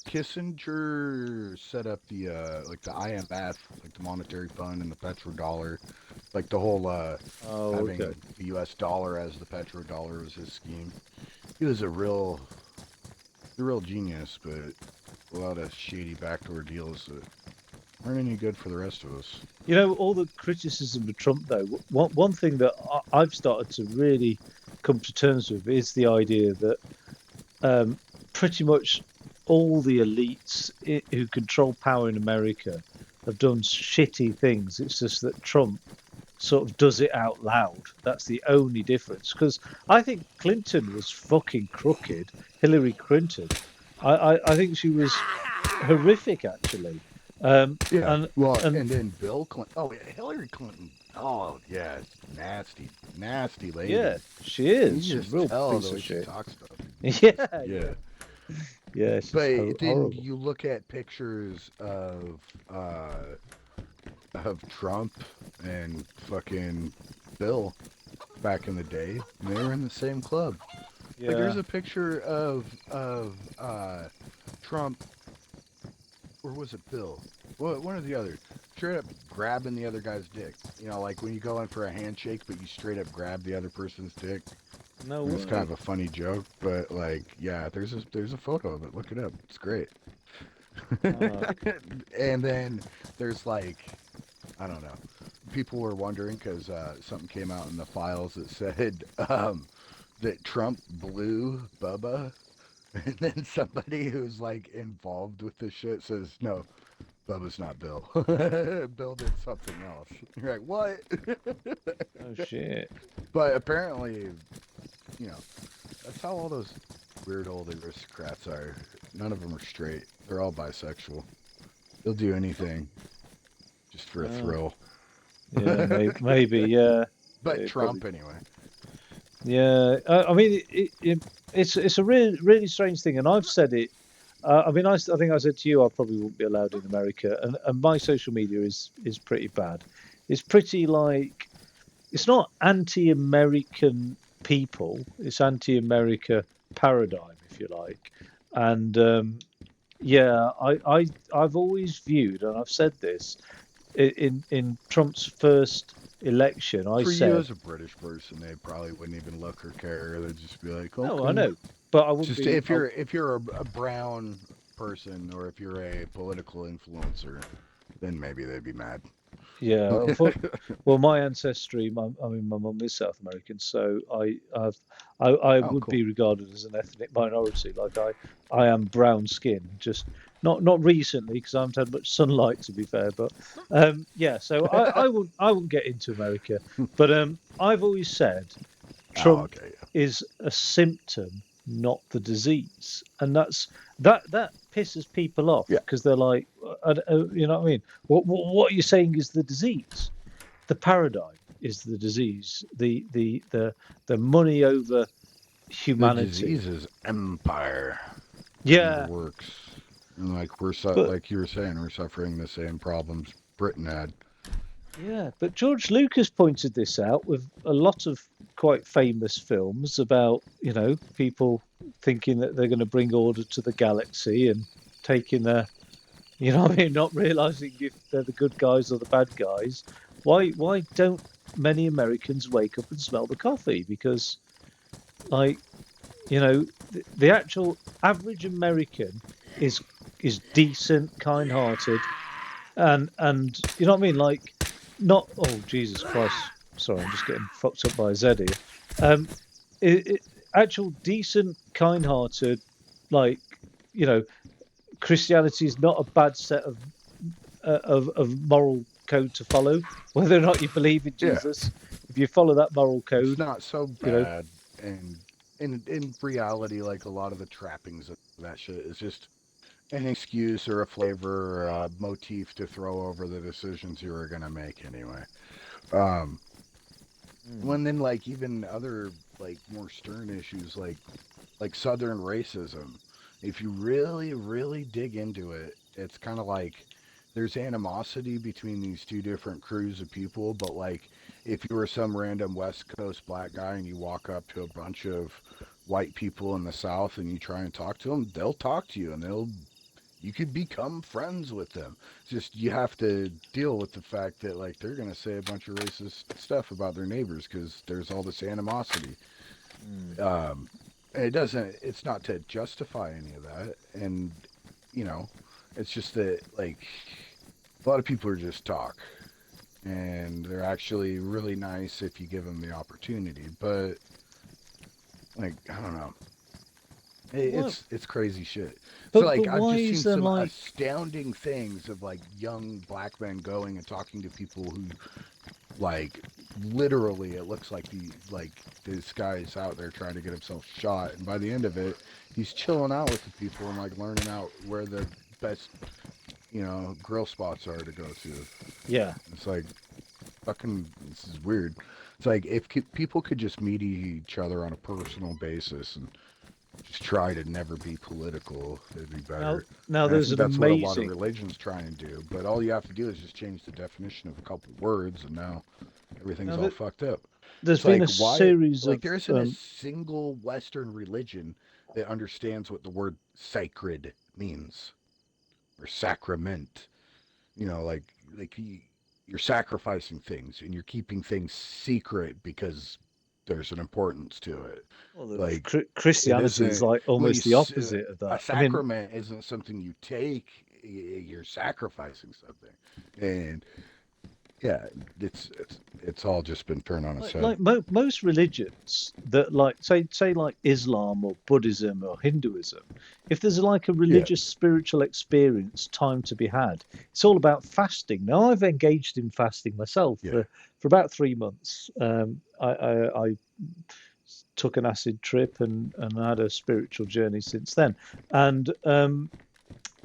Kissinger set up the like the IMF, like the monetary fund and the petrodollar, like the whole Oh, having okay. the U.S. dollar as the petrodollar was his scheme. He was a real genius, but a lot of shady backdoor deals that aren't any good for the rest of us. You know, all the criticism of Trump, though, one thing that I've started to really come to terms with is the idea that um, pretty much all the elites who control power in America have done shitty things. It's just that Trump sort of does it out loud. That's the only difference. Because I think Clinton was fucking crooked. Hillary Clinton, I think she was horrific actually. Yeah, And well, and and then Bill Clinton. Oh, yeah, Hillary Clinton. Oh, yeah, nasty, nasty lady. yeah, she You is. can She's a just real tell piece the of way she shit. talks about people. Yeah, Yeah, yeah, yeah. She's but then horrible. you look at pictures of Trump and fucking Bill back in the day, and they were in the same club. Like, there's Yeah. a picture of Trump, or was it Bill? One or the other. Straight up grabbing the other guy's dick. You know, like when you go in for a handshake, but you straight up grab the other person's dick. No And it's kind of way. a funny joke, but like, yeah, there's a photo of it. Look it up. It's great. Uh, And then there's like, I don't know. People were wondering because something came out in the files that said that Trump blew Bubba, and then somebody who's like involved with this shit says no, Bubba's not Bill. Bill did something else. You're like, what? oh shit. But apparently, you know, that's how all those weird old aristocrats are. None of them are straight. They're all bisexual. They'll do anything just for a Uh, thrill. yeah, maybe. Yeah. But Yeah, probably. Trump, anyway. Yeah. I mean, it's a really strange thing, and I've said it. I mean, I think I said to you, I probably wouldn't be allowed in America, and my social media is pretty bad. It's pretty like it's not anti-American people. It's anti-America paradigm, if you like. And yeah, I've always viewed, and I've said this in Trump's first. election, I For you said, as a British person, they probably wouldn't even look or care. They'd just be like, no, I okay. know, but I wouldn't Just be. if you're a brown person or if you're a political influencer, then maybe they'd be mad. Yeah, well, my ancestry, I mean, my mum is South American, so I Oh, would cool. be regarded as an ethnic minority. Like I am brown skin, just not recently because I haven't had much sunlight, to be fair. But yeah, so I wouldn't get into America. But I've always said Oh, Trump okay. is a symptom, not the disease, and that pisses people off Yeah. because they're like, you know what I mean? What you're saying is the disease. The paradigm is the disease. The money over The humanity. disease is empire in the Yeah, works. And like but like you were saying, we're suffering the same problems Britain had. yeah, but George Lucas pointed this out with a lot of quite famous films about, people thinking that they're going to bring order to the galaxy and taking their, what I mean, not realizing if they're the good guys or the bad guys. Why don't many Americans wake up and smell the coffee? Because like, the actual average American is is decent, kind-hearted, and you know what I mean? Like, not oh Jesus Christ, sorry, I'm just getting fucked up by a Z here. Um, it, actual decent, kind-hearted, like, you know, Christianity is not a bad set of moral code to follow, whether or not you believe in Yeah. Jesus. If you follow that moral It's code, not so you know, bad, and in reality, like a lot of the trappings of that shit is just an excuse or a flavor or a motif to throw over the decisions you were gonna make anyway. Um, mm, when then like even other like more stern issues like Southern racism, if you really dig into it, it's kind of like there's animosity between these two different crews of people, but like if you were some random West Coast black guy and you walk up to a bunch of white people in the South and you try and talk to them, they'll talk to you and they'll you could become friends with them. It's just you have to deal with the fact that like they're gonna say a bunch of racist stuff about their neighbors because there's all this animosity. mm. Um, and it doesn't. It's not to justify any of that, and you know, it's just that like a lot of people are just talk, and they're actually really nice if you give them the opportunity. But like I don't know, What? it's crazy shit. So But like I've why just is seen there some like astounding things of like young black men going and talking to people who like literally it looks like this guy's out there trying to get himself shot, and by the end of it he's chilling out with the people and like learning out where the best grill spots are to go to. yeah? It's like fucking this is weird. It's like if people could just meet each other on a personal basis and just try to never be political, it'd be Now better. now And I there's think an that's what a lot of amazing religions try and do, but all you have to do is just change the definition of a couple words and now everything's now all that fucked up. there's It's been like a why series like of there isn't a single Western religion that understands what the word sacred means or sacrament. You know, you're sacrificing things and you're keeping things secret because there's an importance to it. well, Like it Christianity is isn't like when you almost the opposite of a that. I mean, sacrament isn't something you take. You're sacrificing something, and yeah, it's all just been turned on its like head. like most religions that like say like Islam or Buddhism or Hinduism, if there's like a Yeah, religious spiritual experience time to be had, it's all about fasting. Now I've engaged in fasting myself yeah. for about 3 months. I took an acid trip and had a spiritual journey since then. And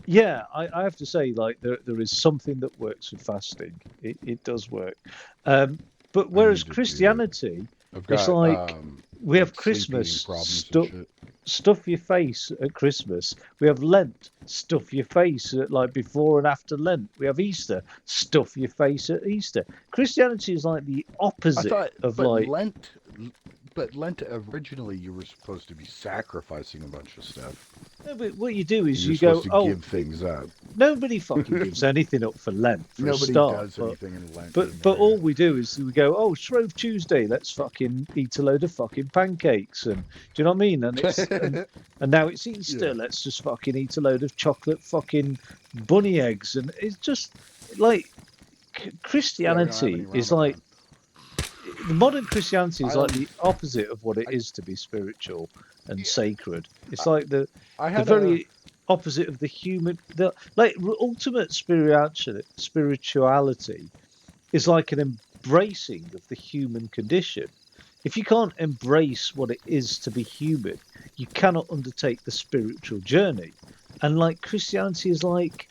yeah, I have to say, like there is something that works with fasting. It does work. Um, but I whereas need to do it. Christianity, I've it's got like we have like sleep eating Christmas, problems and shit. stuff your face at Christmas. We have Lent, stuff your face at like before and after Lent. We have Easter, stuff your face at Easter. Christianity is like the I opposite thought, of like But Lent originally you were supposed to be sacrificing a bunch of stuff. No, but what you do is You're you supposed go, to oh, give things up. nobody fucking gives anything up for Lent for a Nobody start. does anything in Lent But anymore. all Yeah. we do is we go, oh, Shrove Tuesday, let's fucking eat a load of fucking pancakes, and do you know what I mean? And now it's Easter, Yeah. let's just fucking eat a load of chocolate fucking bunny eggs, and it's just like Yeah, we don't have any Christianity is like Ramadan. the modern Christianity is I like the opposite of what it I is to be spiritual and yeah. sacred. It's I, like I the had a very opposite of the human, the like ultimate spirituality is like an embracing of the human condition. If you can't embrace what it is to be human, you cannot undertake the spiritual journey. And like Christianity is like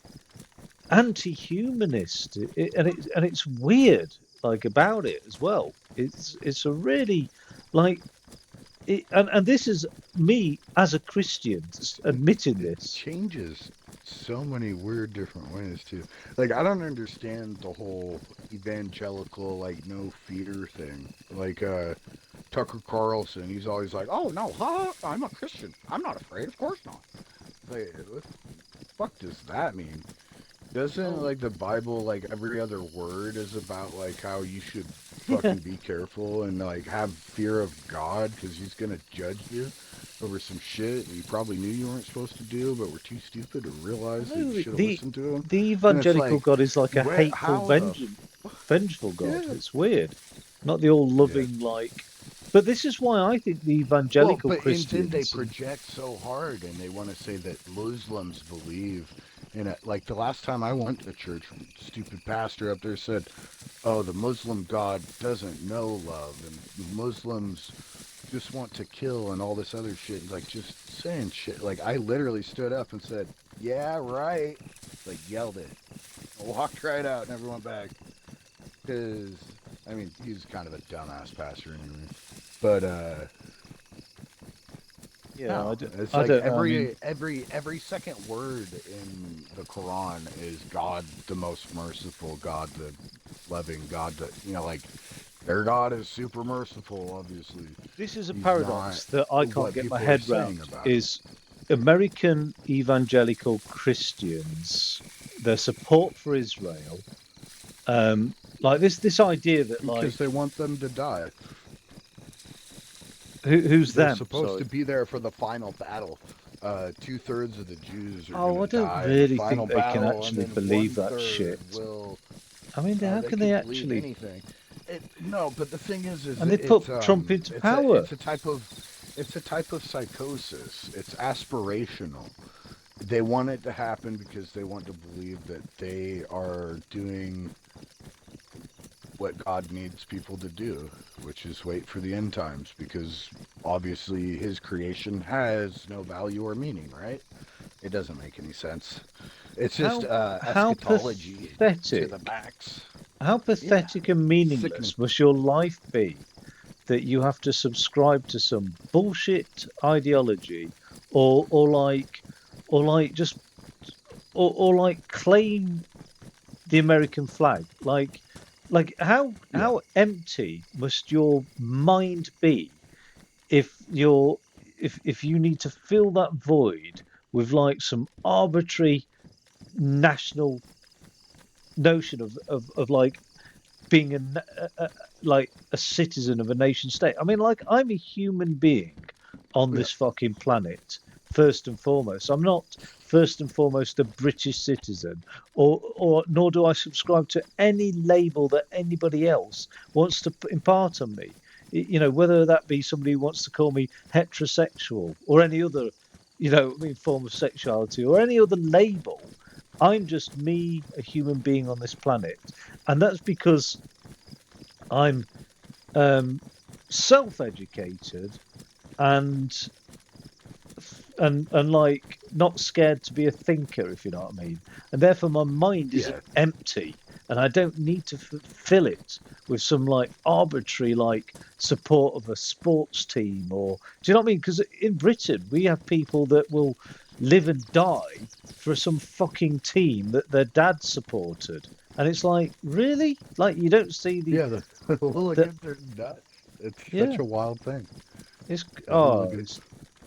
anti-humanist, and it's weird like about it as well. It's a really like and this is me as a Christian admitting it this. changes so many weird different ways too. Like I don't understand the whole evangelical like no fear thing. Like Tucker Carlson, he's always like, "Oh no, huh? I'm a Christian. I'm not afraid. Of course not." Like, what the fuck does that mean? Doesn't Oh like the Bible like every other word is about like how you should yeah, fucking be careful and like have fear of God because he's gonna judge you over some shit you probably knew you weren't supposed to do but were too stupid to realize that you no, should have listened to him. the And it's evangelical like, God is like a where, hateful, how the, vengeful God. yeah, It's weird, not the all yeah. loving like. But this is why I think the Well, evangelical but and then they Christians and project so hard, and they want to say that Muslims believe in it. Like the last time I went to church, stupid pastor up there said, "Oh, the Muslim God doesn't know love, and Muslims just want to kill and all this other shit." Like just saying shit. Like I literally stood up and said, "Yeah, right." Like yelled it. I walked right out, never went back. Because I mean, he's kind of a dumbass pastor anyway. But yeah, no, it's I like don't know. I mean, every second word in the Quran is God the most merciful, God the loving, God the like their God is super merciful. Obviously, this is a he's not paradox that I can't what get my people are head saying round. about him. Is American evangelical Christians their support for Israel, like this idea that Because like they want them to die. who's They're them? supposed to Sorry. be there for the final battle. 2/3 of the Jews are Oh, gonna I don't die in the really final think they can battle, and actually then believe one that third shit. will. I mean, how They can they could believe actually? anything. No, but the thing is And they put Trump into power. it's a type of psychosis. It's aspirational. They want it to happen because they want to believe that they are doing what God needs people to do, which is wait for the end times, because obviously his creation has no value or meaning, right? It doesn't make any sense. It's just How eschatology to the pathetic? max. How Yeah, pathetic and sickening. meaningless must your life be that you have to subscribe to some bullshit ideology, or like, or like just, or like claim the American flag? Like Yeah, how empty must your mind be if you're if you need to fill that void with like some arbitrary national notion of like being like a citizen of a nation state. I mean, like I'm a human being on yeah. this fucking planet first and foremost. I'm not first and foremost a British citizen, or nor do I subscribe to any label that anybody else wants to impart on me. You know, whether that be somebody who wants to call me heterosexual or any other, I mean, form of sexuality or any other label. I'm just me, a human being on this planet, and that's because I'm um, self-educated and and like not scared to be a thinker, if you know what I mean. And therefore, my mind isn't Yeah, empty, and I don't need to fill it with some like arbitrary like support of a sports team or do you know what I mean? Because in Britain, we have people that will live and die for some fucking team that their dad supported. And it's like, really? Like you don't see yeah. The the hooligans are nuts. It's such yeah. a wild thing. It's The hooligans.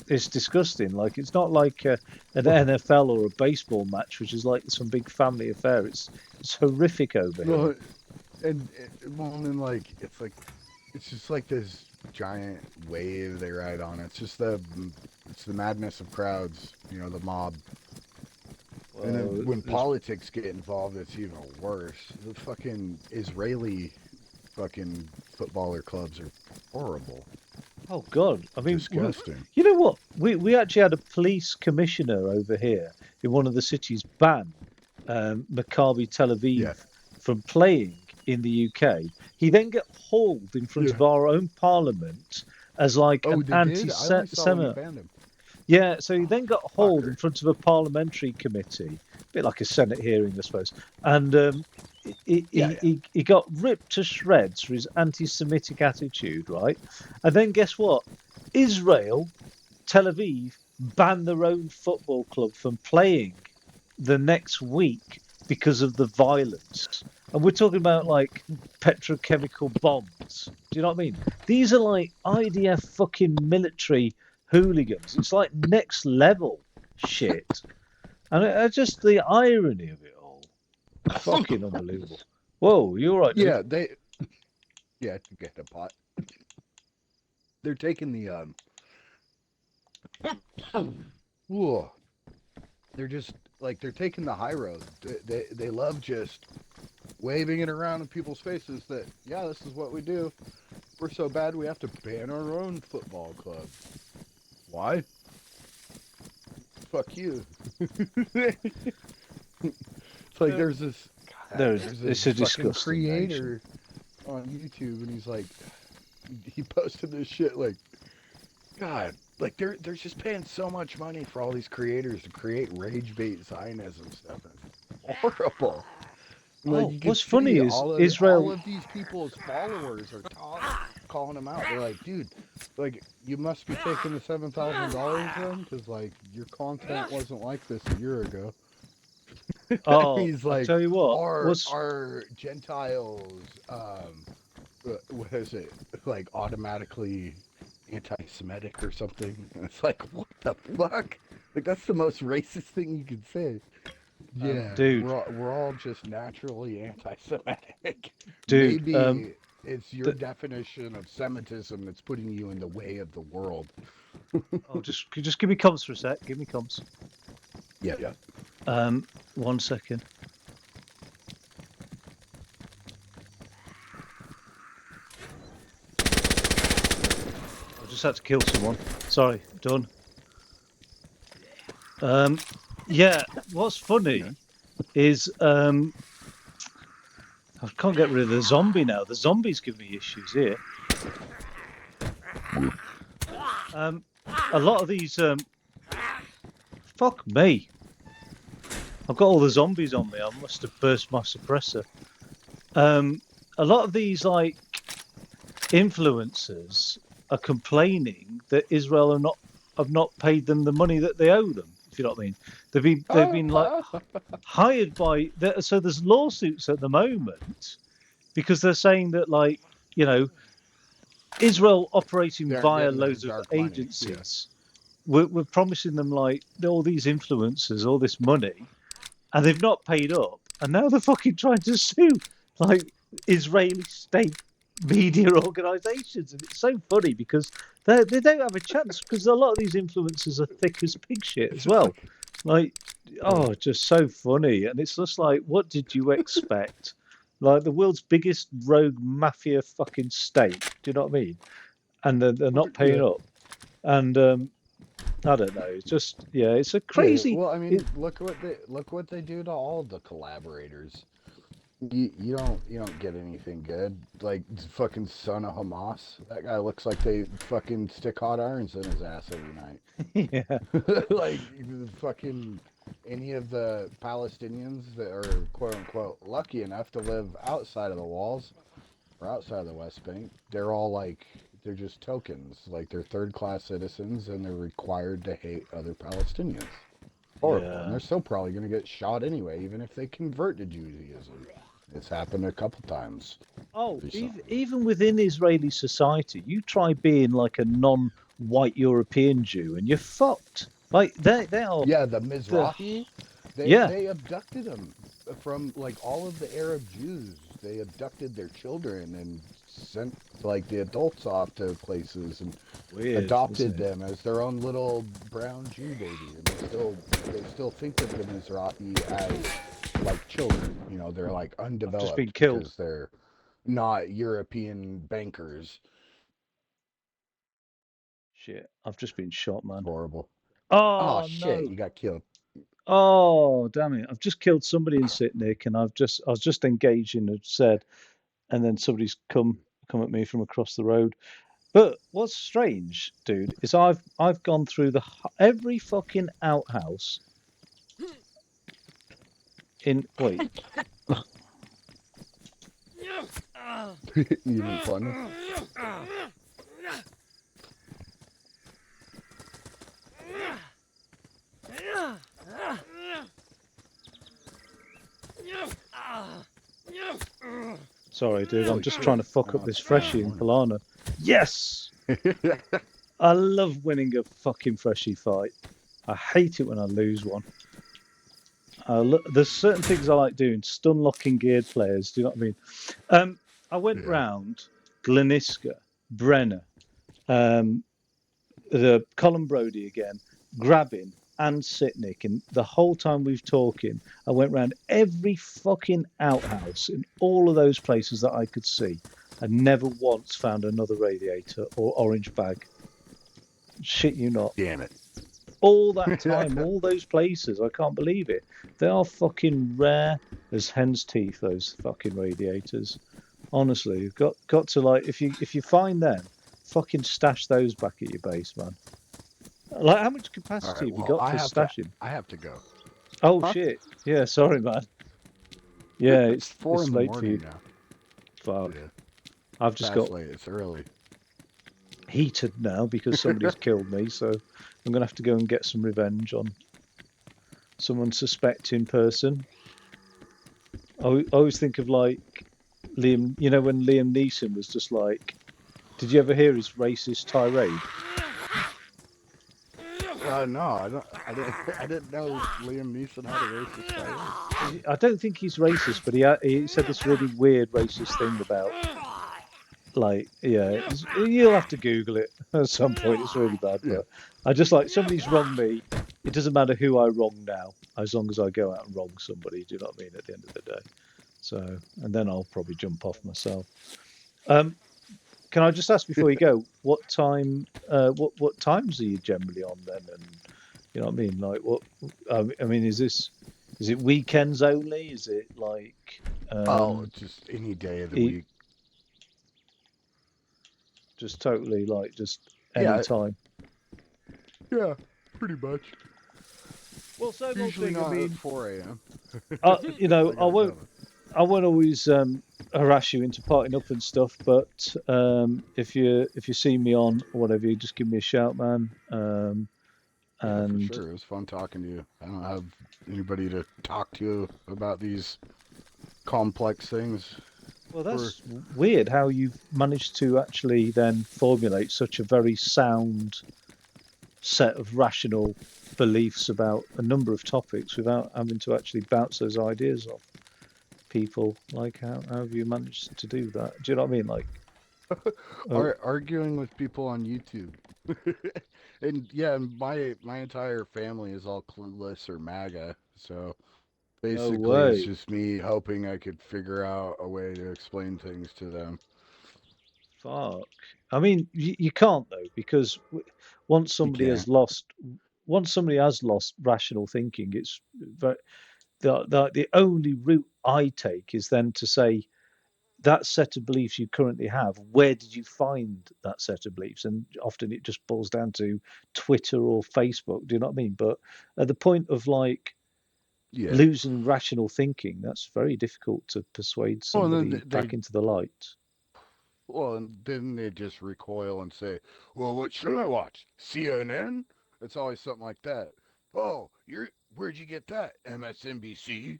It's disgusting. Like it's not like an NFL or a baseball match, which is like some big family affair. It's horrific over here. No, and then like it's just like this giant wave they ride on. It's the madness of crowds, you know, the mob. And then Well, when politics get involved, it's even worse. The fucking Israeli fucking footballer clubs are horrible, oh God! I mean, disgusting. you know what? We actually had a police commissioner over here in one of the cities ban Maccabi Tel Yeah, Aviv from playing in the UK. He then got hauled in front yeah. of our own parliament as like Oh, an they did. I only saw when he anti-Semite. banned him. Yeah, so he then got hauled in Fucker. front of a parliamentary committee, a bit like a Senate hearing, I suppose, and Yeah, yeah. he got ripped to shreds for his anti-Semitic attitude, right? And then guess what? Israel, Tel Aviv, banned their own football club from playing the next week because of the violence. And we're talking about like petrochemical bombs. Do you know what I mean? These are like IDF fucking military hooligans. It's like next level shit. And just the irony of it all. Fucking unbelievable. Whoa, you all right, dude? Yeah, yeah, to get a pot. They're taking the whoa. They're just like they're taking the high road. They love just waving it around in people's faces that yeah, this is what we do. We're so bad we have to ban our own football club. Why? Fuck you. It's like there's It's this a fucking disgusting nation. creator on YouTube and he's like he posted this shit like God, like they're just paying so much money for all these creators to create rage bait Zionism stuff. It's horrible. Like Oh, you can what's funny see is all Israel. of these people's followers are calling them out. They're like, dude, like you must be taking the $7,000 then, because like your content wasn't like this a year ago. Oh, He's I like, tell you what. What's are Gentiles, what is it, like automatically anti-Semitic or something? And it's like, what the fuck? Like that's the most racist thing you could say. Yeah, dude, we're all just naturally anti-Semitic. dude. Maybe it's your The, definition of Semitism that's putting you in the way of the world. oh, just give me comms for a sec. Give me comms. Yeah, yeah. 1 second. I just had to kill someone. Sorry, done. Yeah. What's funny is I can't get rid of the zombie now. The zombies give me issues here. A lot of these. Fuck me. I've got all the zombies on me. I must have burst my suppressor. A lot of these like influencers are complaining that Israel have not paid them the money that they owe them. If you know what I mean, they've been like hired by. So there's lawsuits at the moment because they're saying that like you know Israel operating They aren't via getting their loads of dark money. agencies. We're promising them like all these influencers all this money, and they've not paid up, and now they're fucking trying to sue like Israeli state media organisations, and it's so funny because they don't have a chance because a lot of these influencers are thick as pig shit as well. Like, oh, just so funny, and it's just like, what did you expect? Like the world's biggest rogue mafia fucking state. Do you know what I mean? And they're not paying up, and I don't know. It's just it's a crazy. Well, I mean, look what they do to all the collaborators. You don't get anything good. Like fucking son of Hamas. That guy looks like they fucking stick hot irons in his ass every night. Yeah. Like fucking any of the Palestinians that are quote unquote lucky enough to live outside of the walls or outside of the West Bank, they're all like they're just tokens. Like they're third class citizens and they're required to hate other Palestinians. Horrible. Yeah. And they're still probably gonna get shot anyway, even if they convert to Judaism. It's happened a couple times Oh, recently. even within Israeli society, you try being like a non-white European Jew, and you're fucked. Like they are Yeah, the the Mizrahi, yeah. they abducted them from like all of the Arab Jews. They abducted their children and sent like the adults off to places and Weird, isn't adopted it? them as their own little brown Jew baby. And they still think of the Mizrahi as like children. You know, they're like I've just been undeveloped killed. because they're not European bankers. Shit, I've just been shot, It's man. horrible. Oh Oh shit, no. you got killed. Oh damn it! I've just killed somebody in Sitnik, and I was just engaging and said, and then somebody's come at me from across the road. But what's strange, dude, is I've gone through every fucking outhouse in wait. Even funny. Sorry, dude, I'm Holy just trying shit. to fuck up Oh, this it's kind of freshie in Polana. Yes! funny. I love winning a fucking freshie fight. I hate it when I lose one. There's certain things I like doing. Stun locking geared players. Do you know what I mean? I went Yeah. round Gleniska, Brenner, um, the Colin Brody again, grabbing and Sitnik, and the whole time we've talking, I went round every fucking outhouse in all of those places that I could see, and never once found another radiator or orange bag. Shit you not. Damn it. All that time, all those places, I can't believe it. They are fucking rare as hen's teeth. Those fucking radiators. Honestly, you've got to like if you find them, fucking stash those back at your base, man. Like, how much All capacity right. have you Well, got I for have to. stashing? I have to go. Oh Huh? shit! Yeah, sorry, man. Yeah, It's 4 in it's the late for you. morning now. Fuck. Yeah. I've just got Past late. It's early. heated now because somebody's killed me, so I'm gonna have to go and get some revenge on some unsuspecting person. I always think of like Liam. You know when Liam Neeson was just like, did you ever hear his racist tirade? No, I don't. I didn't. I didn't know Liam Neeson had a racist tirade. I don't think he's racist, but he said this really weird racist thing about like yeah. You'll have to Google it at some point. It's really bad, Yeah. but I just like somebody's wronged me. It doesn't matter who I wrong now, as long as I go out and wrong somebody. Do you know what I mean? At the end of the day, so and then I'll probably jump off myself. Um, can I just ask before you go, what times are you generally on then? And you know what I mean? Like what? I mean, is it weekends only? Is it like Oh, um, just any day of the e- week. just totally like just any Yeah. time? Yeah. Pretty much. Well, same old Usually thing. I not at mean, 4 a.m. you if know, I gotta go. I won't always harass you into parting up and stuff, but if you see me on or whatever, you just give me a shout, man. Yeah, for And sure. It was fun talking to you. I don't have anybody to talk to about these complex things. well, For that's weird how you've managed to actually then formulate such a very sound set of rational beliefs about a number of topics without having to actually bounce those ideas off people. Like, how have you managed to do that? Do you know what I mean? Like, oh, arguing with people on YouTube. And yeah, my entire family is all clueless or MAGA. So no basically, it's way. just me hoping I could figure out a way to explain things to them. Fuck. I mean, you can't though, because once You somebody can't. has lost, once somebody has lost rational thinking, it's very, the only route I take is then to say that set of beliefs you currently have, where did you find that set of beliefs? And often it just boils down to Twitter or Facebook. Do you know what I mean? But at the point of like Yeah. losing rational thinking, that's very difficult to persuade Well, and then somebody back into the light. and then they just recoil and say, "Well, what should I watch? CNN?" It's always something like that. Oh, where'd you get that? MSNBC?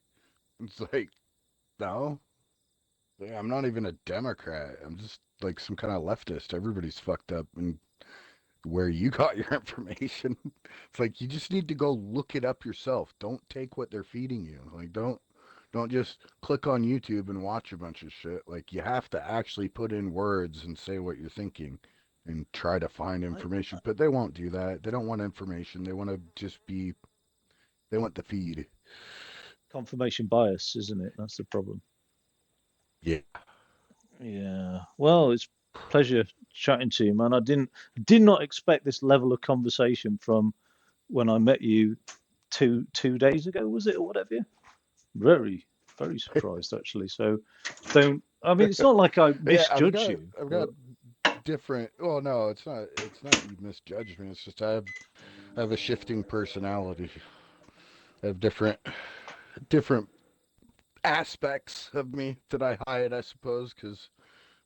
It's like, no. Yeah, I'm not even a Democrat. I'm just like some kind of leftist. Everybody's fucked up and where you got your information. It's like you just need to go look it up yourself. Don't take what they're feeding you. Like don't just click on YouTube and watch a bunch of shit. Like you have to actually put in words and say what you're thinking and try to find I, information. But they won't do that. They don't want information. They want to just be they want the feed. confirmation bias, isn't it? That's the problem. Yeah. Yeah. Well, it's pleasure chatting to you, man. I did not expect this level of conversation from when I met you two days ago, was it, or whatever? Very, very surprised actually. So don't. I mean, it's not like I Yeah, misjudge you, I've got but different. Well, no, it's not you misjudge me. It's just I have a shifting personality. I have different aspects of me that I hide, I suppose. Cause,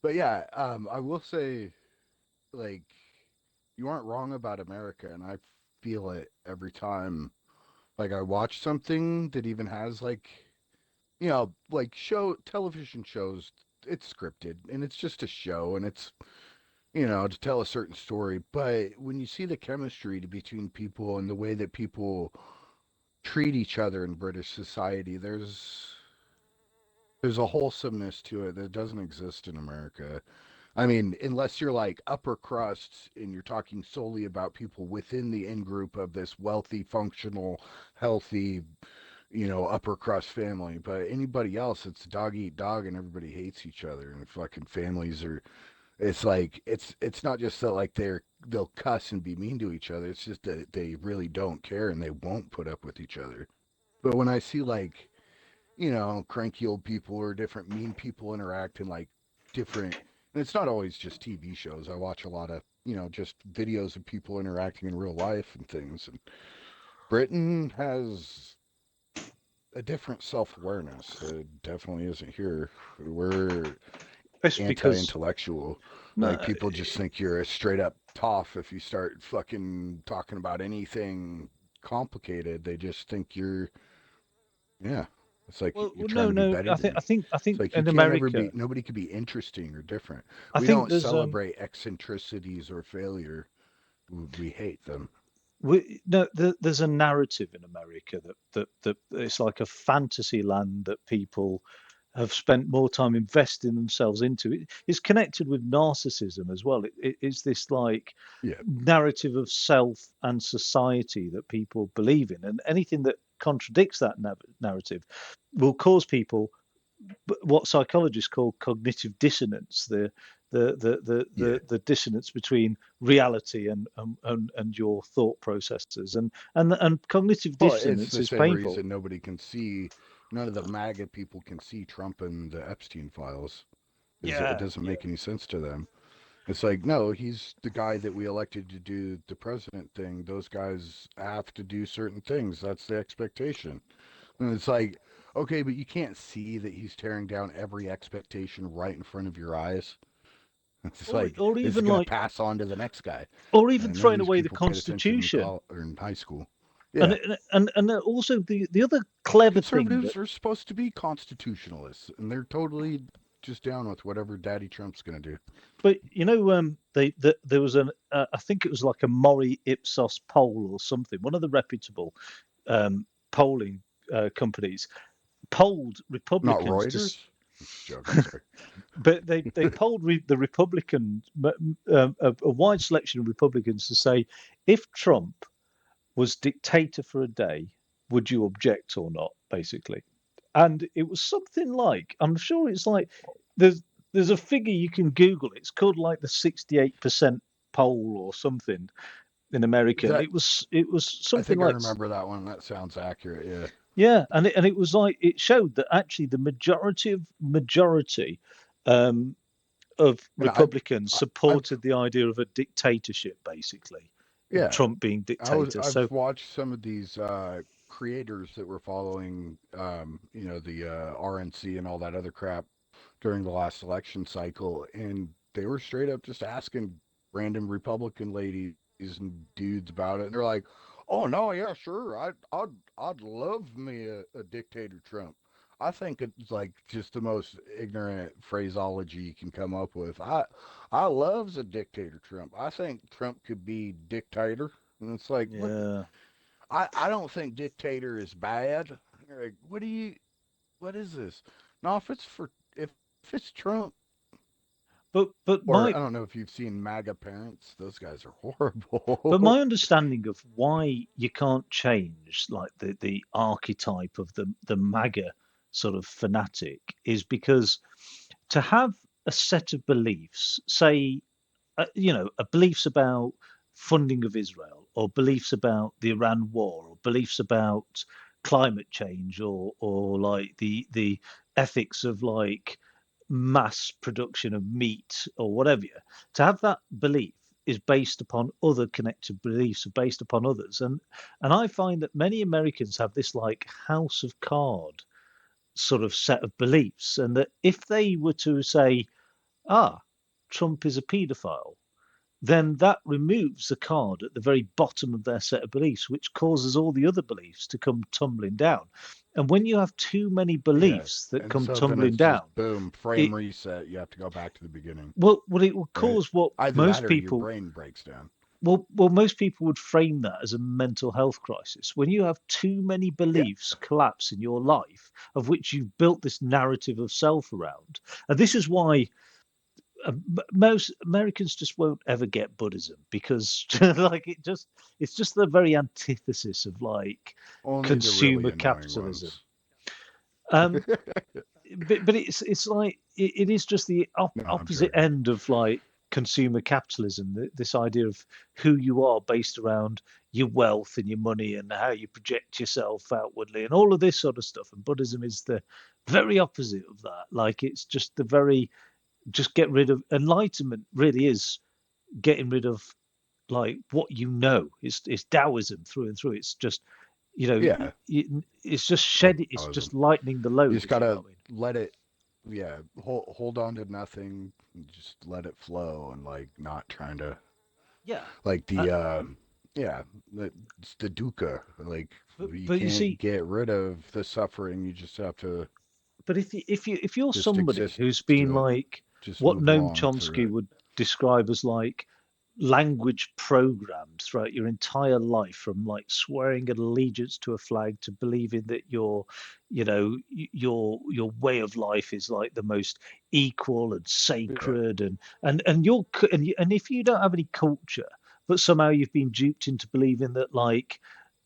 but yeah, I will say, like, you aren't wrong about America, and I feel it every time. Like, I watch something that even has like television shows. It's scripted, and it's just a show, and it's to tell a certain story. But when you see the chemistry between people and the way that people treat each other in British society, there's a wholesomeness to it that doesn't exist in America. I mean, unless you're like upper crust and you're talking solely about people within the in group of this wealthy, functional, healthy, upper crust family. But anybody else, it's dog eat dog and everybody hates each other and fucking families are it's like it's not just that like they'll cuss and be mean to each other. It's just that they really don't care and they won't put up with each other. But when I see like cranky old people or different mean people interact in like different, and it's not always just TV shows. I watch a lot of, just videos of people interacting in real life and things. And Britain has a different self awareness that definitely isn't here. We're it's anti because intellectual. Like no, people just think you're a straight up toff if you start fucking talking about anything complicated. They just think you're yeah. It's like you're trying no, to be no. better than me. I It's think like you in can't ever America, be, nobody can be interesting or different. I We think don't there's celebrate eccentricities or failure. We hate them. no, there's a narrative in America that it's like a fantasy land that people have spent more time investing themselves into. It's connected with narcissism as well. It's this like Yeah. narrative of self and society that people believe in, and anything that contradicts that narrative will cause people what psychologists call cognitive dissonance, Yeah. the dissonance between reality and your thought processes, and cognitive Well, it's dissonance the is same painful. reason nobody can see, none of the MAGA people can see Trump and the Epstein files. Is it Yeah, doesn't yeah. make any sense to them. It's like, no, he's the guy that we elected to do the president thing. Those guys have to do certain things. That's the expectation. And it's like, okay, but you can't see that he's tearing down every expectation right in front of your eyes. It's like Or it's even going to like, pass on to the next guy. or even And none of throwing these away the people paid attention in Constitution. college or in high school. And Yeah, also the other clever thing that, conservatives are supposed to be constitutionalists, and they're totally just down with whatever Daddy Trump's going to do. but there was I think it was like a Mori Ipsos poll or something. One of the reputable polling companies polled Not Republicans to, Reuters. I'm just joking. Sorry. but they polled the Republicans, a wide selection of Republicans to say if Trump was dictator for a day, would you object or not, basically? And it was something like, I'm sure it's like, there's there's a figure you can Google. It's called like the 68% poll or something in America, and That it was I something think I like, remember that one. That sounds accurate. Yeah. yeah, and it was like it showed that actually the majority um, of And Republicans I've supported the idea of a dictatorship, basically, yeah, Trump being dictator. I've So watched some of these creators that were following the RNC and all that other crap during the last election cycle, and they were straight up just asking random Republican ladies and dudes about it, and they're like, "Oh no, yeah, sure, I'd love me a dictator Trump. I think it's like just the most ignorant phraseology you can come up with. I loves a dictator Trump. I think Trump could be dictator. And it's like, what? Yeah. I don't think dictator is bad. Like, what is this? No, if it's Trump, But or I my don't know if you've seen MAGA parents. Those guys are But horrible. my understanding of why you can't change like the archetype of the MAGA sort of fanatic is because to have a set of beliefs, say, beliefs about funding of Israel, or beliefs about the Iran war, or beliefs about climate change, or like the ethics of like mass production of meat or whatever. To have that belief is based upon other connected beliefs, are based upon others, and I find that many Americans have this like house of card sort of set of beliefs, and that if they were to say, ah, Trump is a paedophile, then that removes the card at the very bottom of their set of beliefs, which causes all the other beliefs to come tumbling down. And when you have too many Yeah. beliefs that And come so then tumbling it's just down, boom, frame it reset. You have to go back to the beginning, well, it will right? cause what Either that most or your people brain breaks down. most people would frame that as a mental health crisis. When you have too many Yeah. beliefs collapse in your life, of which you've built this narrative of self around, and this is why most Americans just won't ever get Buddhism because like it's just the very antithesis of like Only the really consumer annoying capitalism. ones. Um, but it's like it is just the No, I'm opposite joking. end of like consumer capitalism. This idea of who you are based around your wealth and your money and how you project yourself outwardly and all of this sort of stuff. And Buddhism is the very opposite of that. Like it's just the very just get rid of enlightenment really is getting rid of like what you know. It's Taoism through and through. It's just Yeah, it's just shed. It's Taoism. just lightening the You load, just if you know gotta what I mean. let it. Yeah, hold on to nothing. Just let it flow and like not trying to Yeah, like uh, yeah, it's the dukkha. Like you but you can't see, get rid of the suffering. You just have to but if you're just somebody exist who's been to it. like Just what move Noam along Chomsky through it. would describe as like language programmed throughout your entire life, from like swearing an allegiance to a flag to believing that your way of life is like the most equal and Yeah, sacred, and if you don't have any culture, but somehow you've been duped into believing that like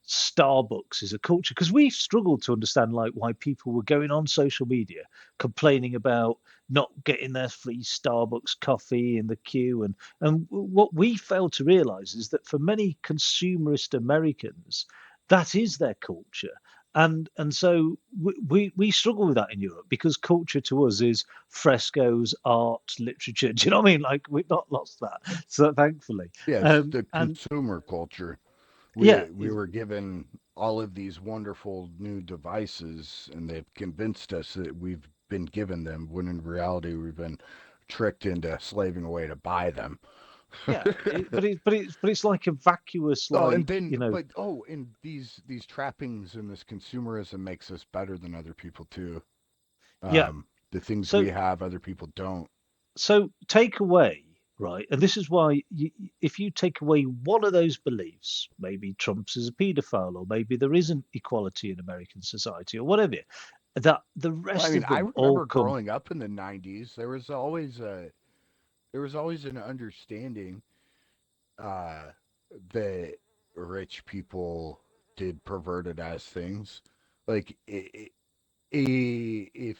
Starbucks is a culture, because we struggled to understand like why people were going on social media complaining about not getting their free Starbucks coffee in the queue, and what we fail to realize is that for many consumerist Americans, that is their culture. And so we struggle with that in Europe because culture to us is frescoes, art, literature. Do you know what I mean? Like we've not lost that, so thankfully. yeah. It's the And consumer culture. yeah, We were given all of these wonderful new devices, and they've convinced us that we've been given them, when in reality we've been tricked into slaving away to buy them. yeah. But it's like a vacuous, Oh, like and then, but oh, and these trappings and this consumerism makes us better than other people too. yeah. The things we So have, other people don't. so take away, right, and this is why if you take away one of those beliefs, maybe Trump's is a paedophile, or maybe there isn't equality in American society, or whatever, that the Well, I rest mean, of I them all remember come. growing up in the '90s. There was always an understanding uh, that rich people did perverted ass things. Like if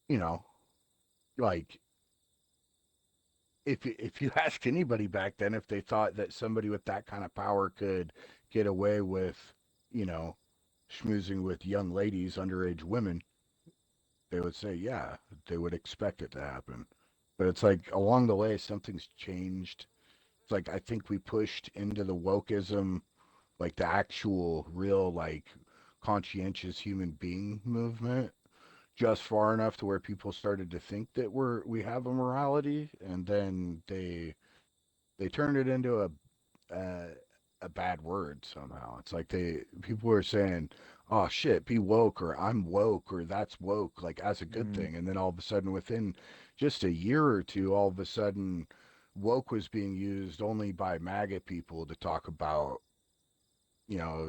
you know, like if you asked anybody back then if they thought that somebody with that kind of power could get away with, you know, schmoozing with young ladies, underage women, they would say, yeah, they would expect it to happen. But it's like along the way, something's changed. It's like I think we pushed into the wokeism, like the actual, real, like conscientious human being movement, just far enough to where people started to think that we have a morality, and then they turned it into a a bad word somehow. It's like people are saying, "Oh shit, be woke," or "I'm woke," or "That's woke," like as a good Mm. thing, and then all of a sudden, within just a year or two, all of a sudden, woke was being used only by MAGA people to talk about,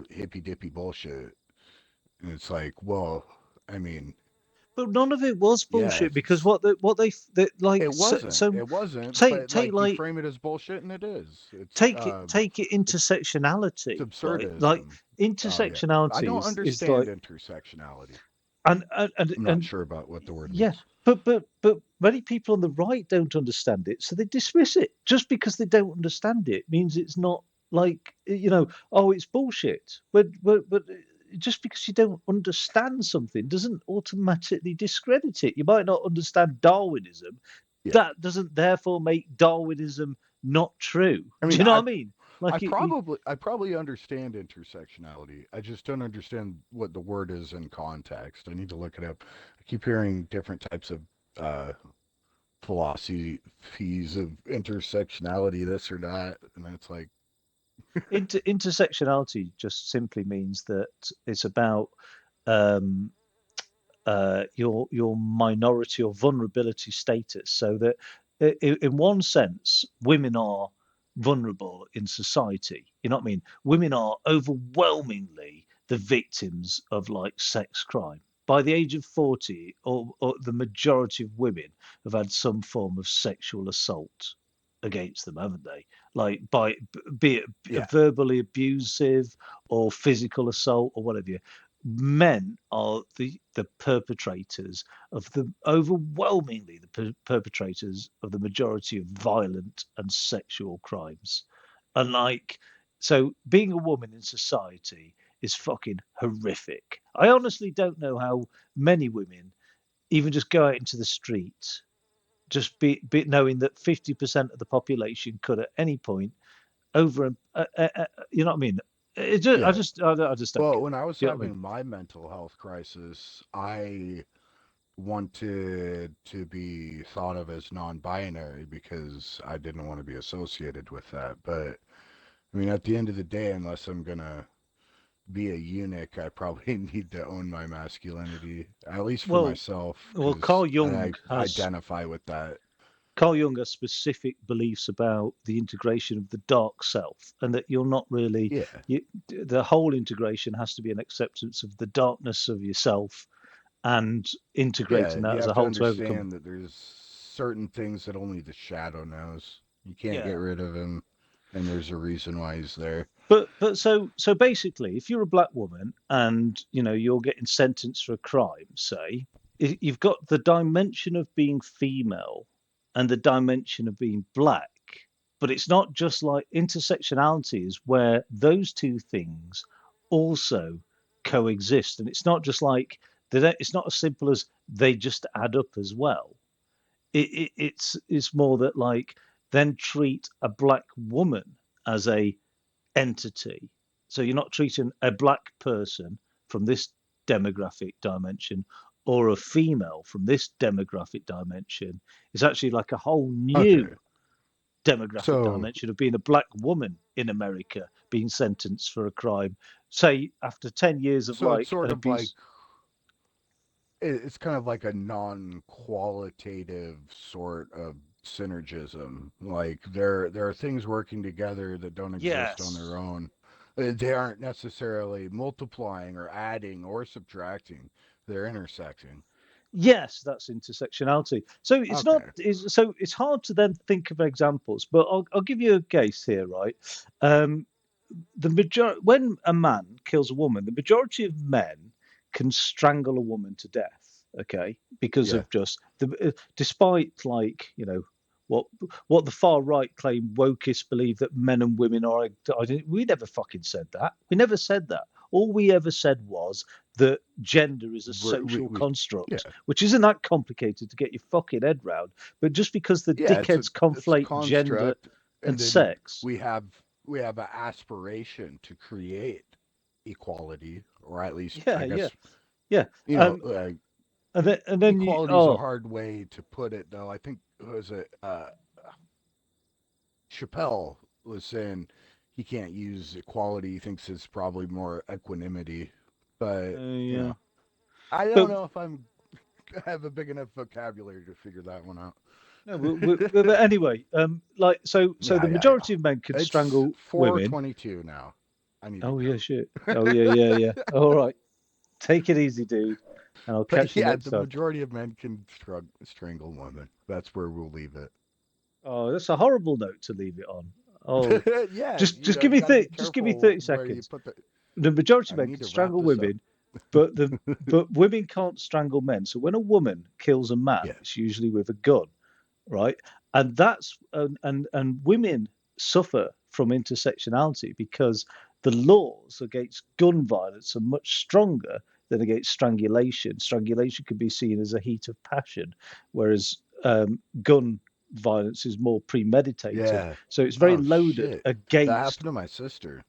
hippy dippy bullshit, and it's like, well, I mean, But none of it was yeah, bullshit because what they like so it wasn't, take but take like you like frame it as bullshit, and it is. take it It's intersectionality, right? Like absurdism. Oh yeah, I intersectionality don't is understand like intersectionality. and I'm not and sure about what the word yeah, means. but many people on the right don't understand it, so they dismiss it. Just because they don't understand it means it's not like oh, it's bullshit. But just because you don't understand something doesn't automatically discredit it. You might not understand Darwinism. Yeah, That doesn't therefore make Darwinism not true. I Do mean, you know what I mean? I Like probably understand intersectionality. I just don't understand what the word is in context. I need to look it up. I keep hearing different types of uh, philosophies of intersectionality, this or that, and it's like, intersectionality just simply means that it's about um, your minority or vulnerability status. So that in one sense, women are vulnerable in society. You know what I mean? Women are overwhelmingly the victims of like sex crime. By the age of 40, or the majority of women have had some form of sexual assault against them, haven't they? Like be it yeah, verbally abusive or physical assault or whatever. Men are the perpetrators of the overwhelmingly the perpetrators of the majority of violent and sexual crimes. And like, so being a woman in society is fucking horrific. I honestly don't know how many women even just go out into the street, just be knowing that 50% of the population could at any point over, you know what I mean? yeah. I just don't Well, get when it. I was Do you know what I mean? having my mental health crisis, I wanted to be thought of as non-binary because I didn't want to be associated with that. But I mean, at the end of the day, unless I'm gonna be a eunuch, I probably need to own my masculinity, at least for Well, myself, well, because I identify with that. Carl Jung has specific beliefs about the integration of the dark self, and that you're not really Yeah, the whole integration has to be an acceptance of the darkness of yourself and yeah. integrating that You as a have to whole to overcome it. understand that there's certain things that only the shadow knows. You can't get Yeah. rid of him, and there's a reason why he's there. But so basically, if you're a black woman and you're getting sentenced for a crime, say, you've got the dimension of being female and the dimension of being black, but it's not just like intersectionality is where those two things also coexist, and it's not just like it's not as simple as they just add up as well. It's more that like then treat a black woman as a entity. So you're not treating a black person from this demographic dimension or a female from this demographic dimension. It's actually like a whole new Okay, demographic so dimension of being a black woman in America being sentenced for a crime, say after 10 years of it's like an sort of like abuse. it's kind of like a non-qualitative sort of synergism. Like there are things working together that don't exist on their Yes. own. They aren't necessarily multiplying or adding or subtracting. They're intersecting. Yes, that's intersectionality. So it's not. Okay. So it's hard to then think of examples, but I'll give you a case here, right? Um, when a man kills a woman, the majority of men can strangle a woman to death. Okay, because Yeah. of just despite like what what the far right claim wokists believe that men and women are. We never fucking said that. We never said that. All we ever said was that gender is a social We construct, yeah. which isn't that complicated to get your fucking head round. But just because the Yeah, dickheads it's a conflate gender construct, and and then sex, we have an aspiration to create equality, or at least yeah, I yeah, guess yeah. you know Um, uh, and then you, equality is a oh, hard way to put it, though. I think, was it Chappelle was saying he can't use equality. He thinks it's probably more equanimity. But you Yeah. know, I don't But know if I have a big enough vocabulary to figure that one out. no, but anyway, like so Yeah, the yeah, yeah. majority of men can It's strangle women. 4:22 now. I need to Oh yeah, go. shit. Oh yeah, yeah, yeah. All right. Take it easy, dude, and I'll But catch you yeah, next the time. majority of men can strangle women. That's where we'll leave Oh, that's a horrible note to leave it on. Oh, it. Yeah, just give you me got to be just give me careful 30 where you seconds. put the. The majority of I men need can to wrap strangle this up. women, but women can't strangle men. So when a woman kills a man, Yeah, it's usually with a gun, right? And that's and women suffer from intersectionality because the laws against gun violence are much stronger than against strangulation. Strangulation can be seen as a heat of passion, whereas gun violence is more premeditated. yeah. So it's very Oh loaded shit, that against. happened to my sister.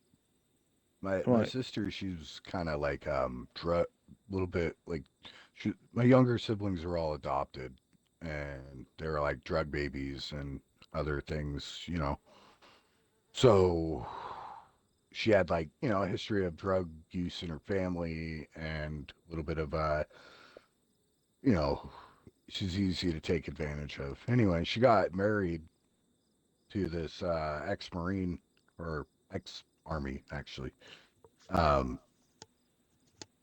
My Right. sister, she's kind of like drug, little bit like, my younger siblings are all adopted, and they're like drug babies and other things, you know. So she had like a history of drug use in her family and a little bit of you know she's easy to take advantage of. Anyway, she got married to this ex-marine or ex-army actually, um,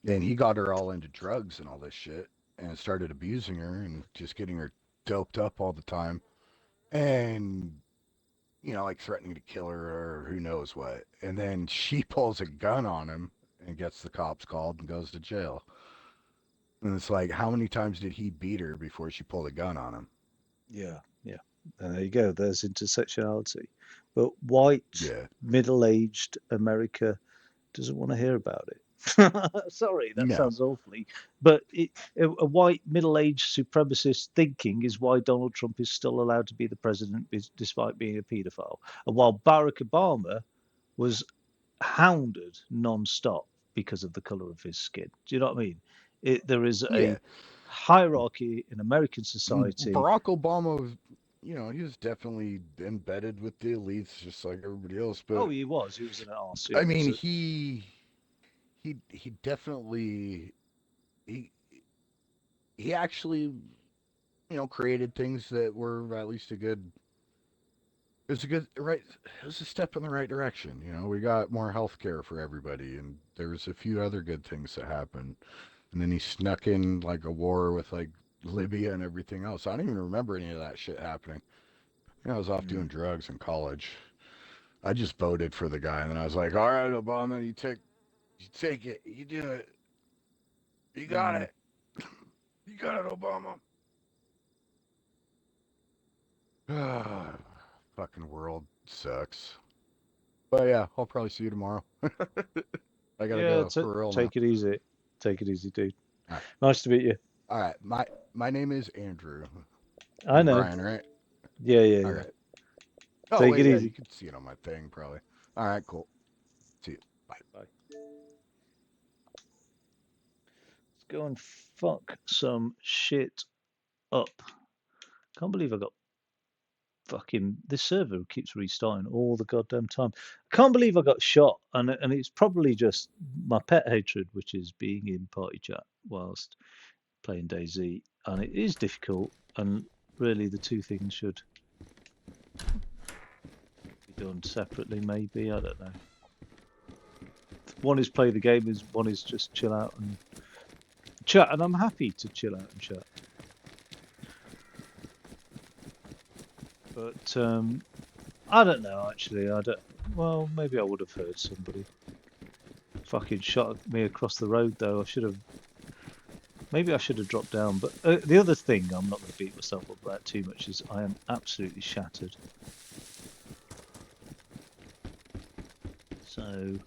and he got her all into drugs and all this shit and started abusing her and just getting her doped up all the time and like threatening to kill her or who knows what. And then she pulls a gun on him and gets the cops called and goes to jail. And it's like, how many times did he beat her before she pulled a gun on him? Yeah, yeah. And there you go. There's intersectionality. But white, Yeah. middle-aged America doesn't want to hear about it. Sorry, that No. sounds awfully. But a white, middle-aged supremacist thinking is why Donald Trump is still allowed to be the president despite being a paedophile. And while Barack Obama was hounded non-stop because of the color of his skin. Do you know what I mean? There is Yeah. a hierarchy in American society. Barack Obama was, he was definitely embedded with the elites just like everybody else. Oh, But he was. He was an arse. I Yeah. mean, So, he definitely he he actually created things that were at least a good. It was a good right. It was a step in the right direction. We got more health care for everybody, and there was a few other good things that happened. And then he snuck in like a war with like Libya and everything else. I don't even remember any of that shit happening. I was off mm, doing drugs in college. I just voted for the guy, and then I was like, "All right, Obama, you take it, you do it, you got mm. it, you got it, Obama." Fucking world sucks. But yeah, I'll probably see you tomorrow. I gotta Yeah, go for real now. take it easy. Take it easy, dude. All right, Nice to meet you. all right. My name is Andrew. I You're know. Brian, right? Yeah, yeah, All yeah. right. Oh Take wait, it yeah, you easy. can see it on my thing probably. All right, cool. See you. Bye. Bye. Let's go and fuck some shit up. Can't believe I got fucking this server keeps restarting all the goddamn time. I can't believe I got shot, and it's probably just my pet hatred, which is being in party chat whilst playing DayZ, and it is difficult. And really, the two things should be done separately. Maybe I don't know. One is play the game, is one is just chill out and chat, and I'm happy to chill out and chat. But I don't know actually. I don't. Well, maybe I would have heard somebody fucking shot me across the road though. I should have. Maybe I should have dropped down. But the other thing I'm not going to beat myself up about too much is I am absolutely shattered. So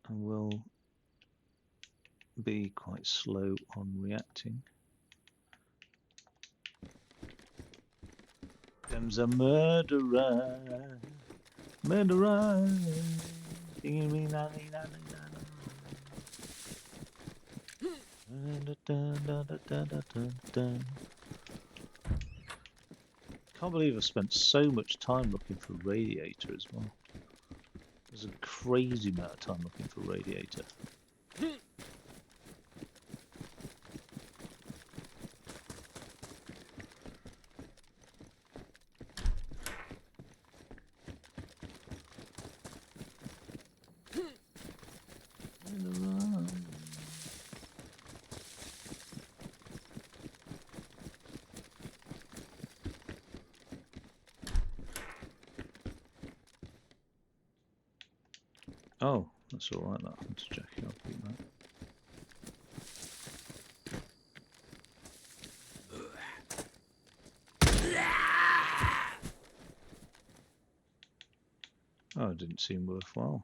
I will be quite slow on reacting. Them's a murderer, murderer. Can't believe I spent so much time looking for radiator as well. There's a crazy amount of time looking for radiator. Oh, that's all right. That I'm just checking up that. Oh, it didn't seem worthwhile.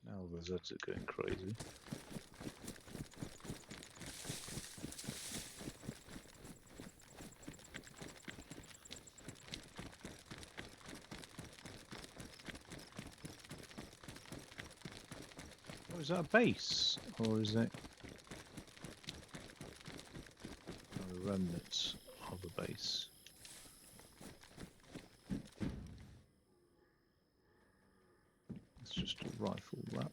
Now the Zeds are going crazy. Oh, is that a base? Or is it the remnants of a base? It's just a rifle wrap.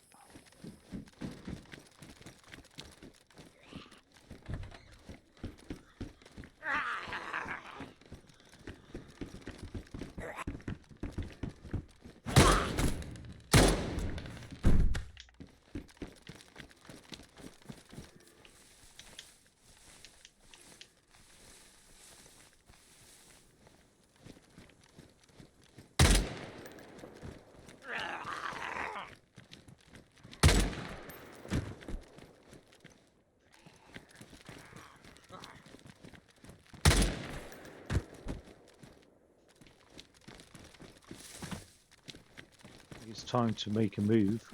It's time to make a move.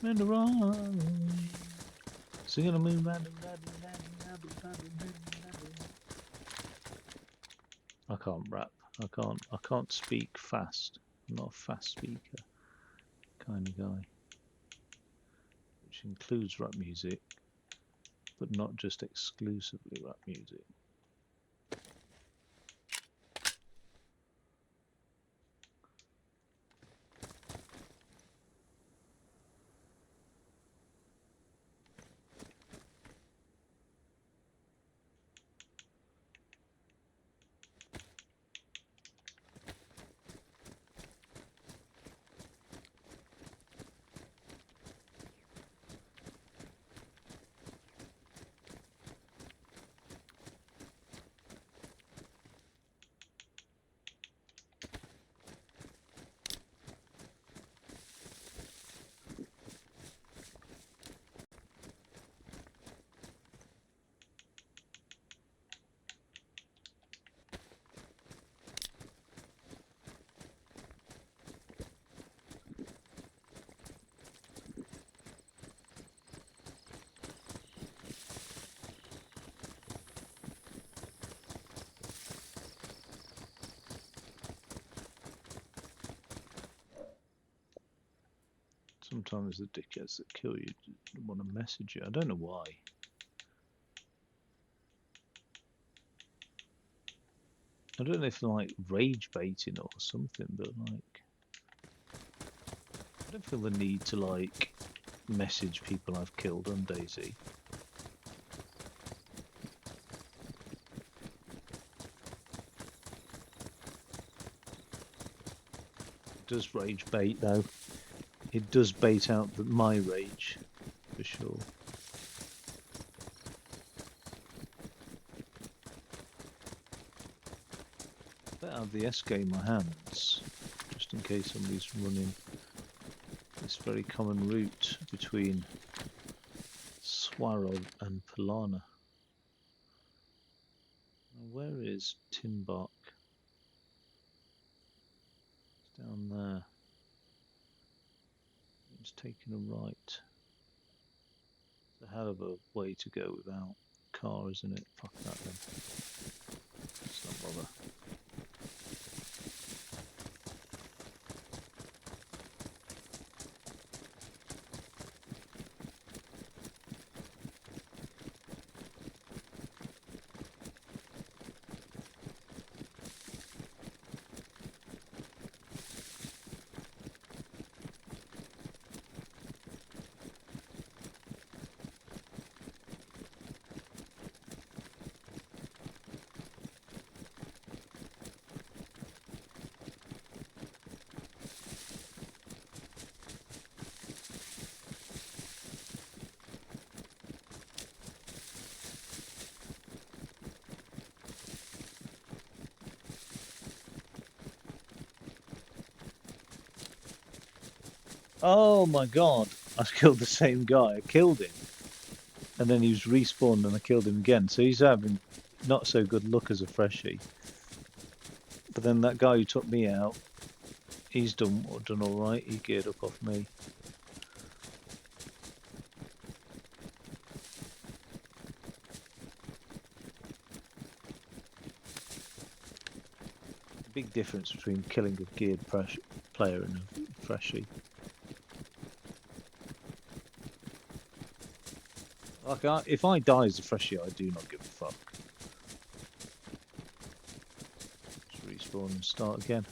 And run, singing a moon. I can't rap. I can't speak fast. I'm not a fast speaker kind of guy. Which includes rap music, but not just exclusively rap music. Sometimes the dickheads that kill you want to message you. I don't know why. I don't know if they're like rage baiting or something, but like I don't feel the need to like message people I've killed on DayZ. It does rage bait though. It does bait out my rage for sure. Better have the SK in my hands, just in case somebody's running this very common route between Swarov and Polana. Now, where is Timbuk? It's down there. It's taking a right. It's a hell of a way to go without a car, isn't it? Fuck that then. Let's not bother. Oh my god, I killed the same guy. I killed him. And then he was respawned and I killed him again. So he's having not so good luck as a freshie. But then that guy who took me out, he's done alright. He geared up off me. Big difference between killing a geared player and a freshie. Like, if I die as a freshie, I do not give a fuck. Just respawn and start again.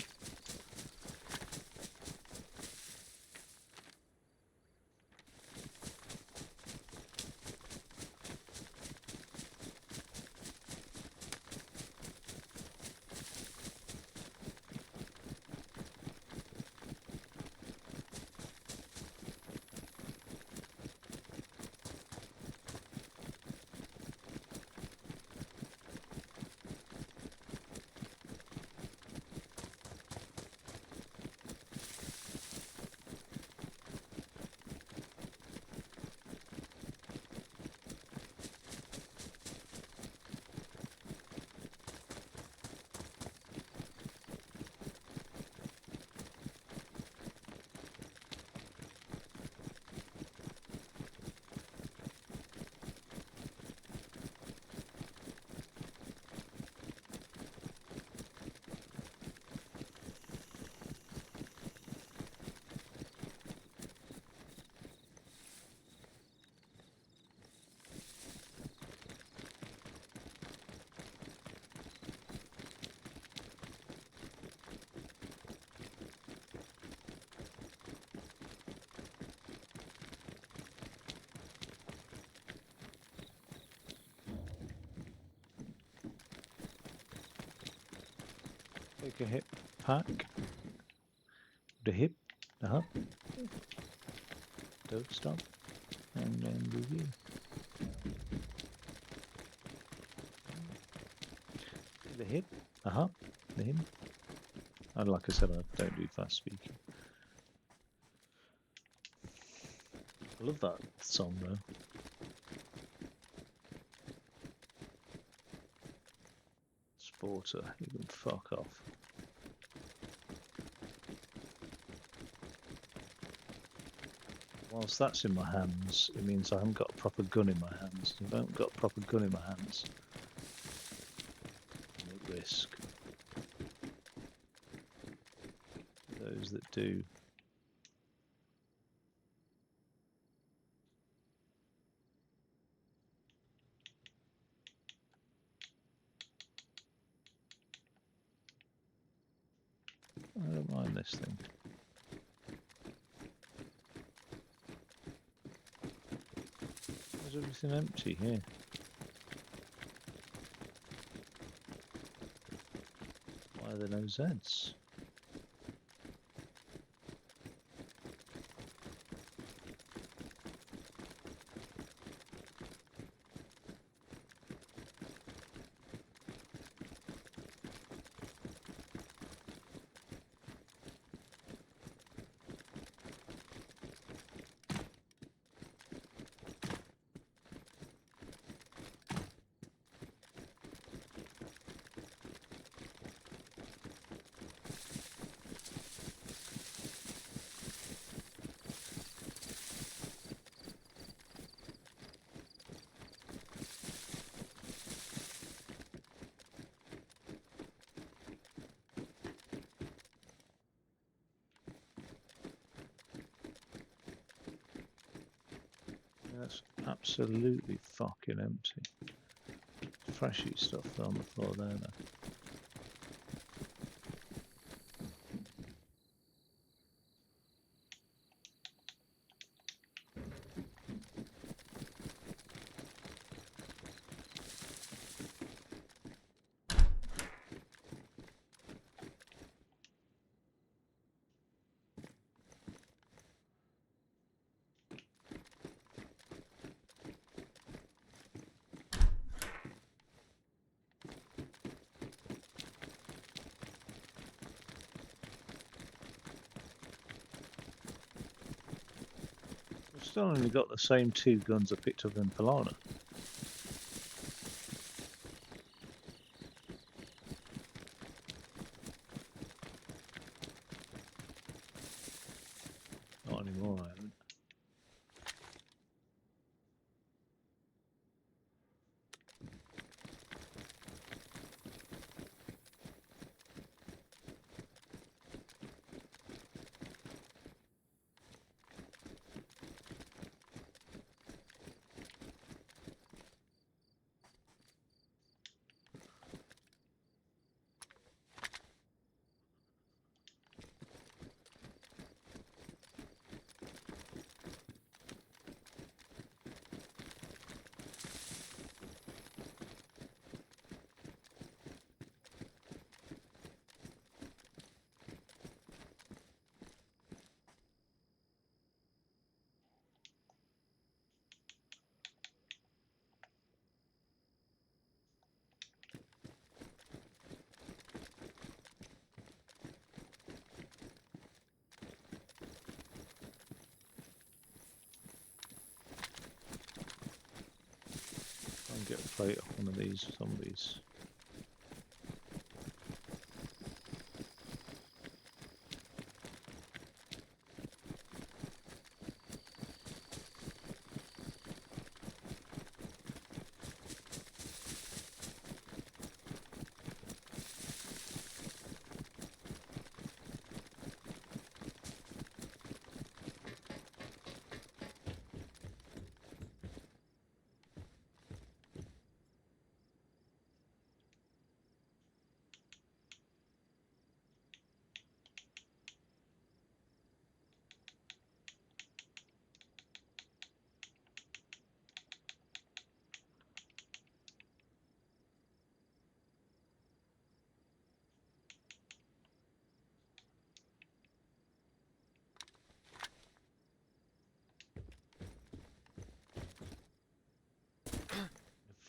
Take a hip pack. The hip, the hop. Don't stop. And then review. The hip, the hop, the hip. And like I said, I don't do fast speaking. I love that song though. Sporter, you can fuck off. Whilst that's in my hands, it means I haven't got a proper gun in my hands. If I haven't got a proper gun in my hands, I'm at risk. Those that do. I don't mind this thing. Where's everything empty here? Why are there no Zeds? That's absolutely fucking empty. Freshy stuff on the floor there now. We've still only got the same 2 guns I picked up in Polana. Not anymore, I haven't. Try and get a plate off one of these zombies.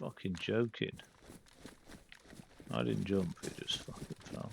You're fucking joking. I didn't jump, it just fucking fell.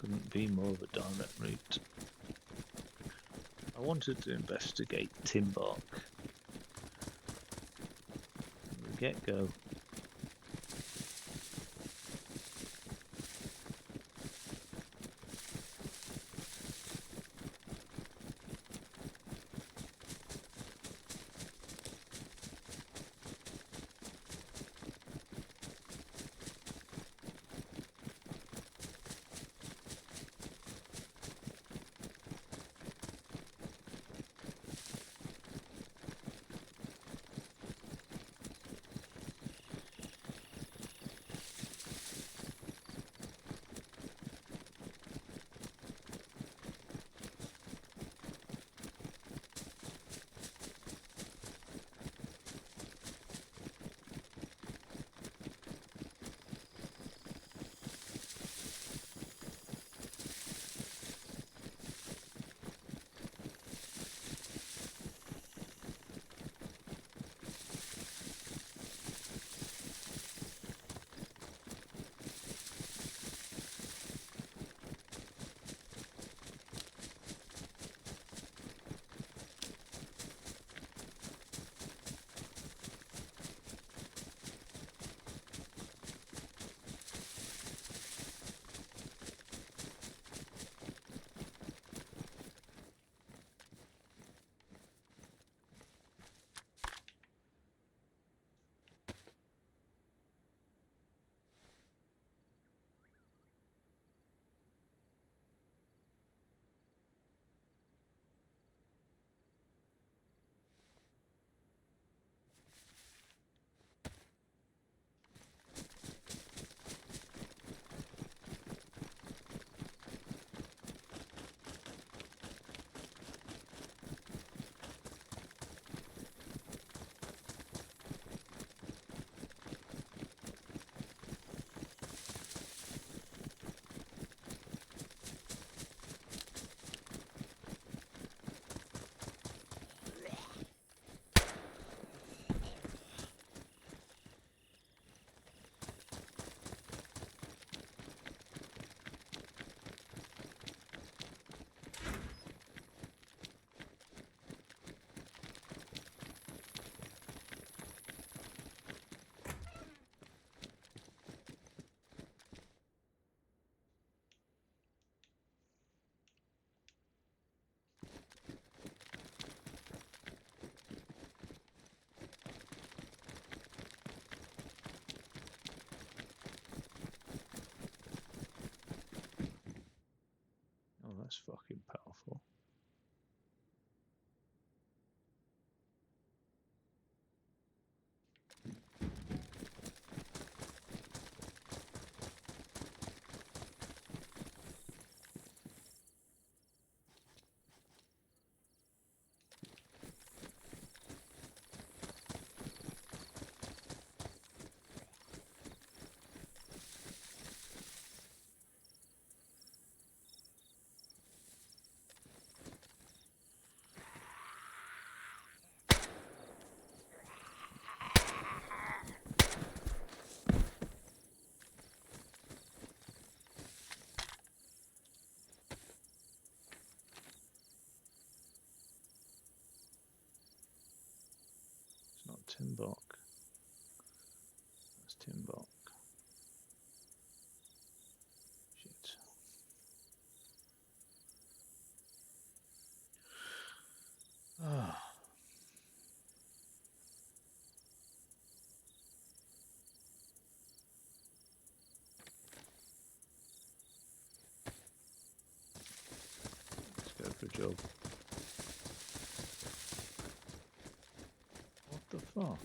Couldn't be more of a direct route. I wanted to investigate Timbark from the get-go. Oh, that's fucking powerful. It's not Timbark. That's Timbark. Shit. Ah. Let's go for a jog. What the fuck?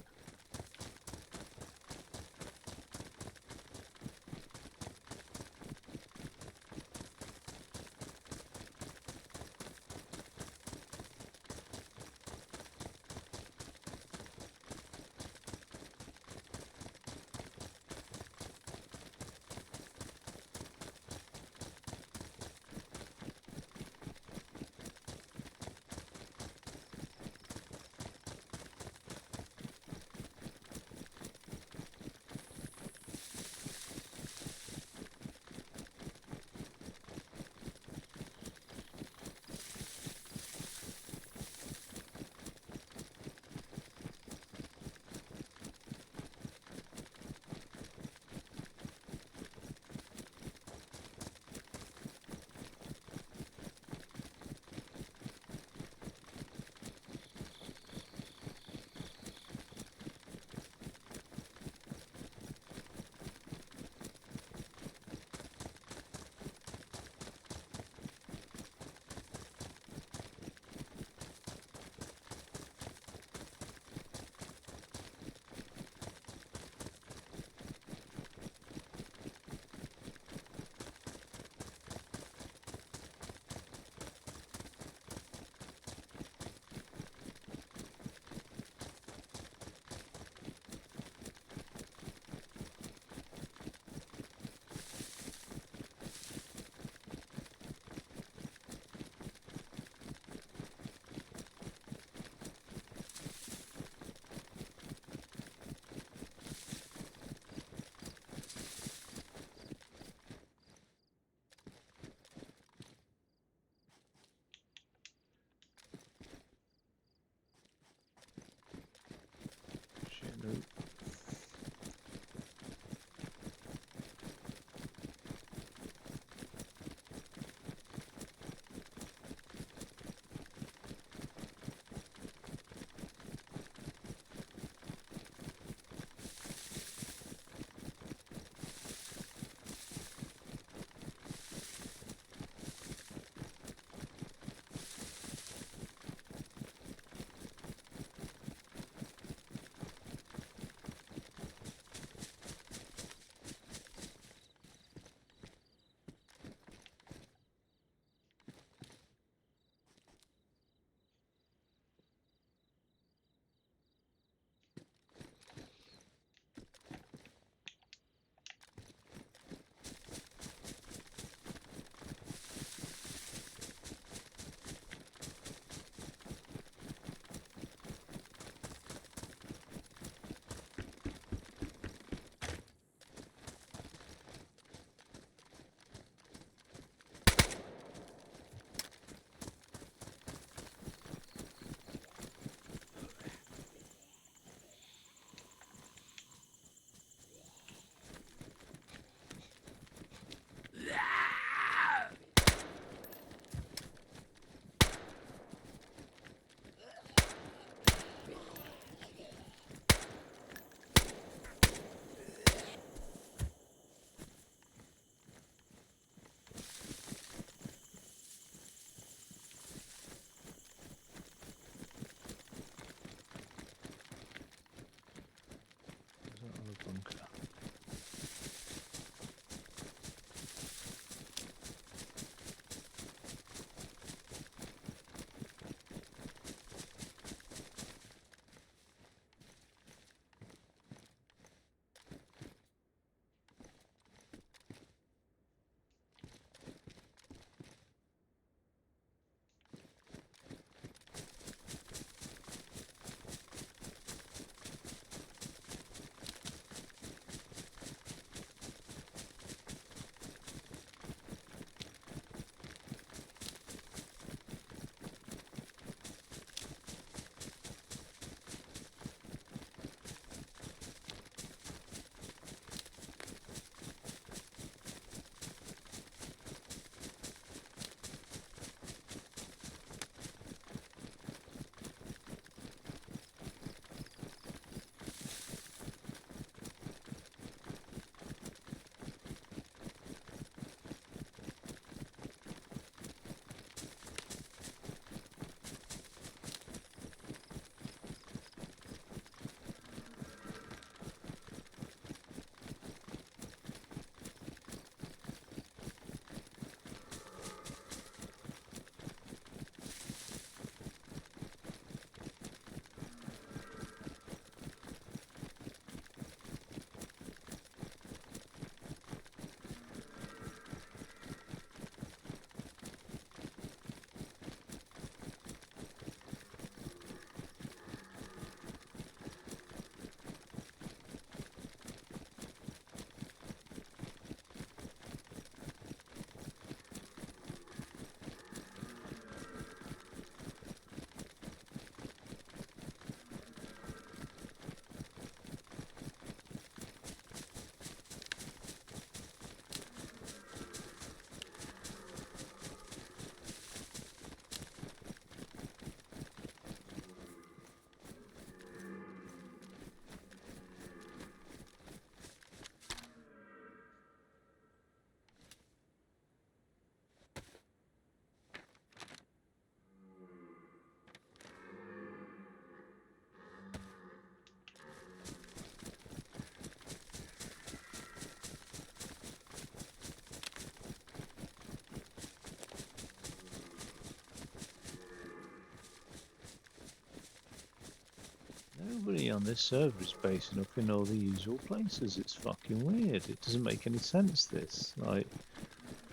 Everybody on this server is basing up in all the usual places. It's fucking weird. It doesn't make any sense, this. Like,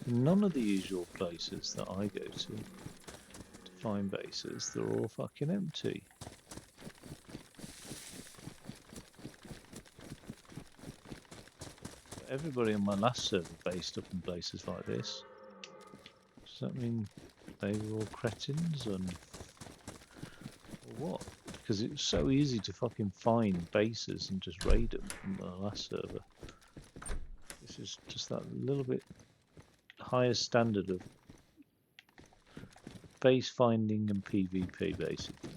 none of the usual places that I go to find bases, they're all fucking empty. But everybody on my last server based up in places like this. Does that mean they were all cretins or what? Because it was so easy to fucking find bases and just raid them on the last server. This is just that little bit higher standard of base finding and PvP, basically.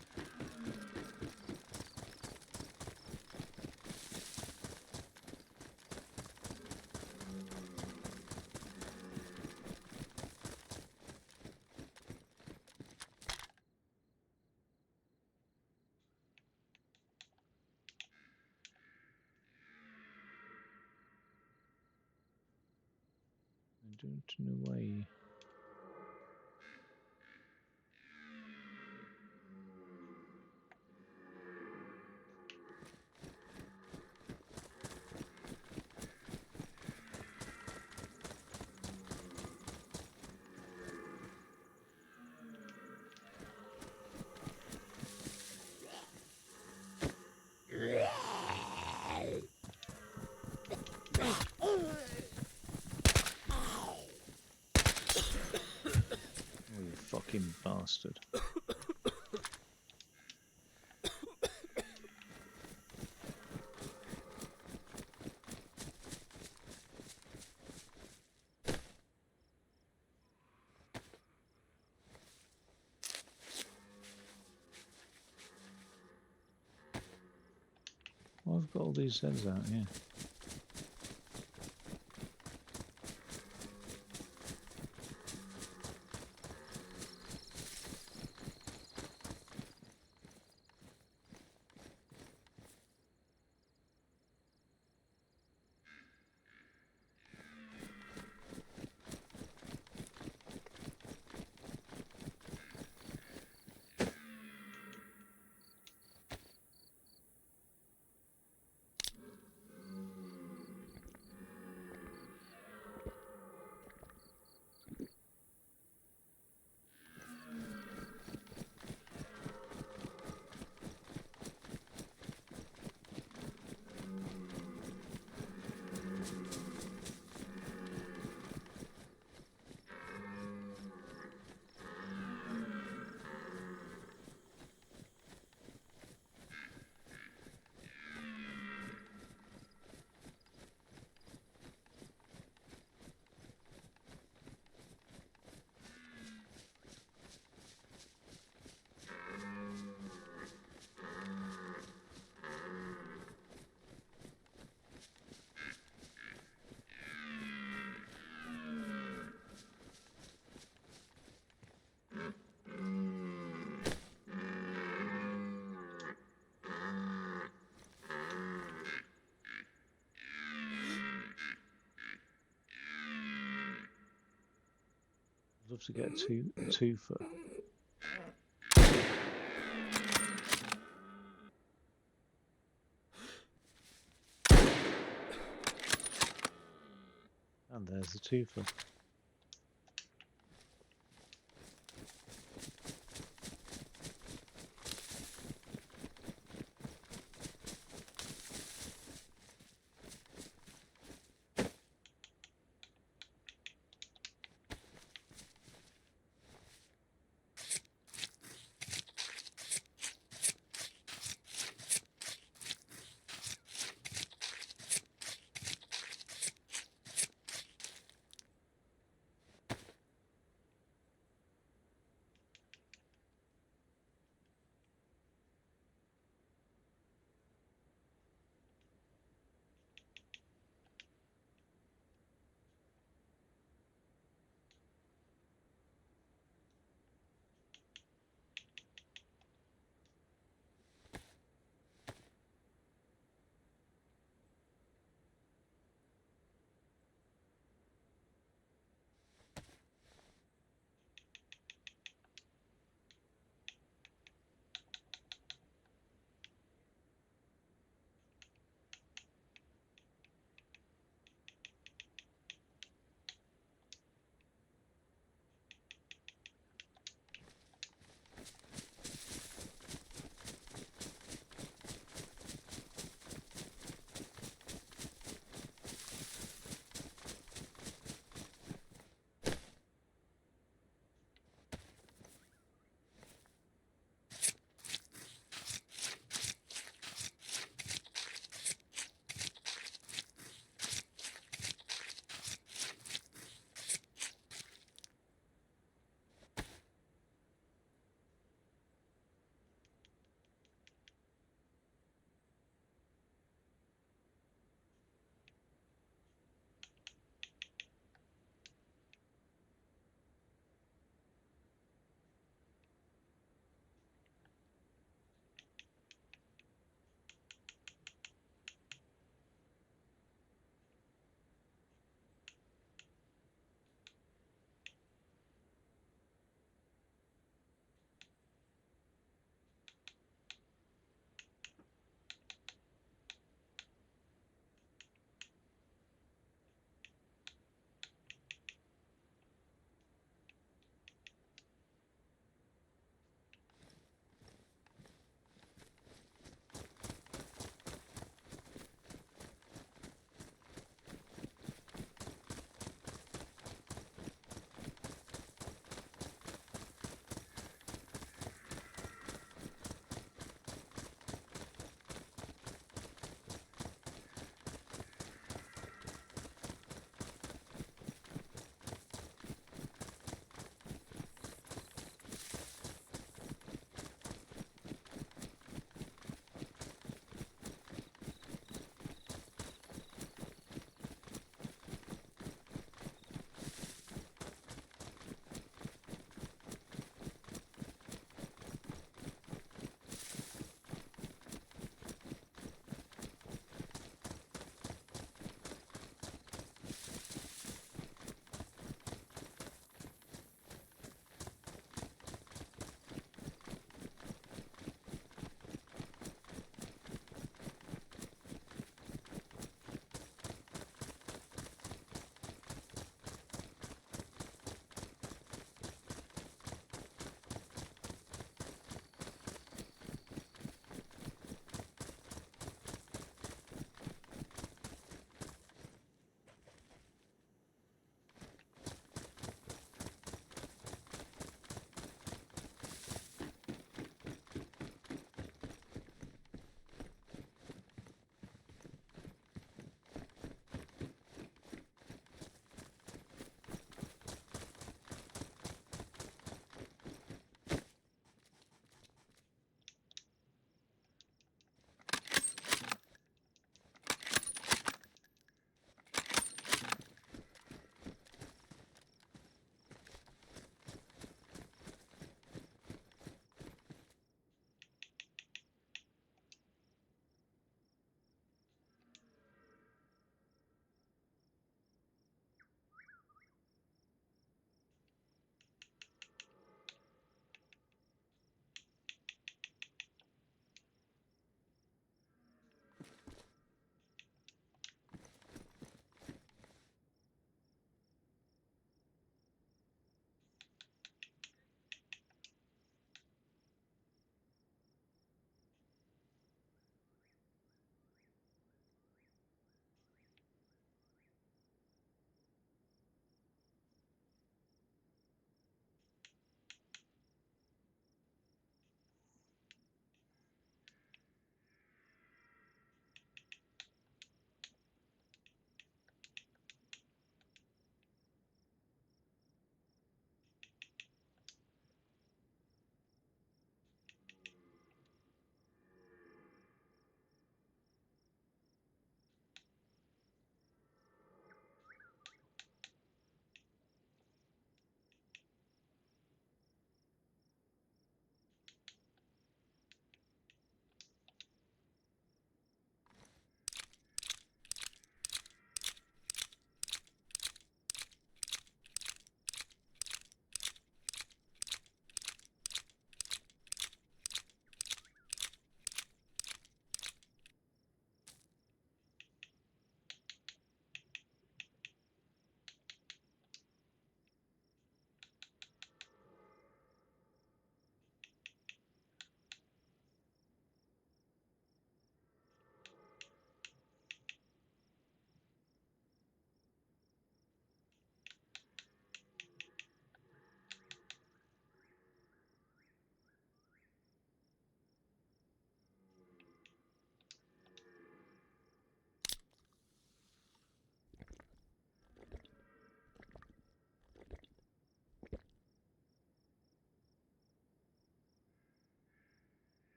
I don't know why. Oh, you fucking bastard. Well, I've got all these heads out here. I'd love to get a twofer. And there's the twofer.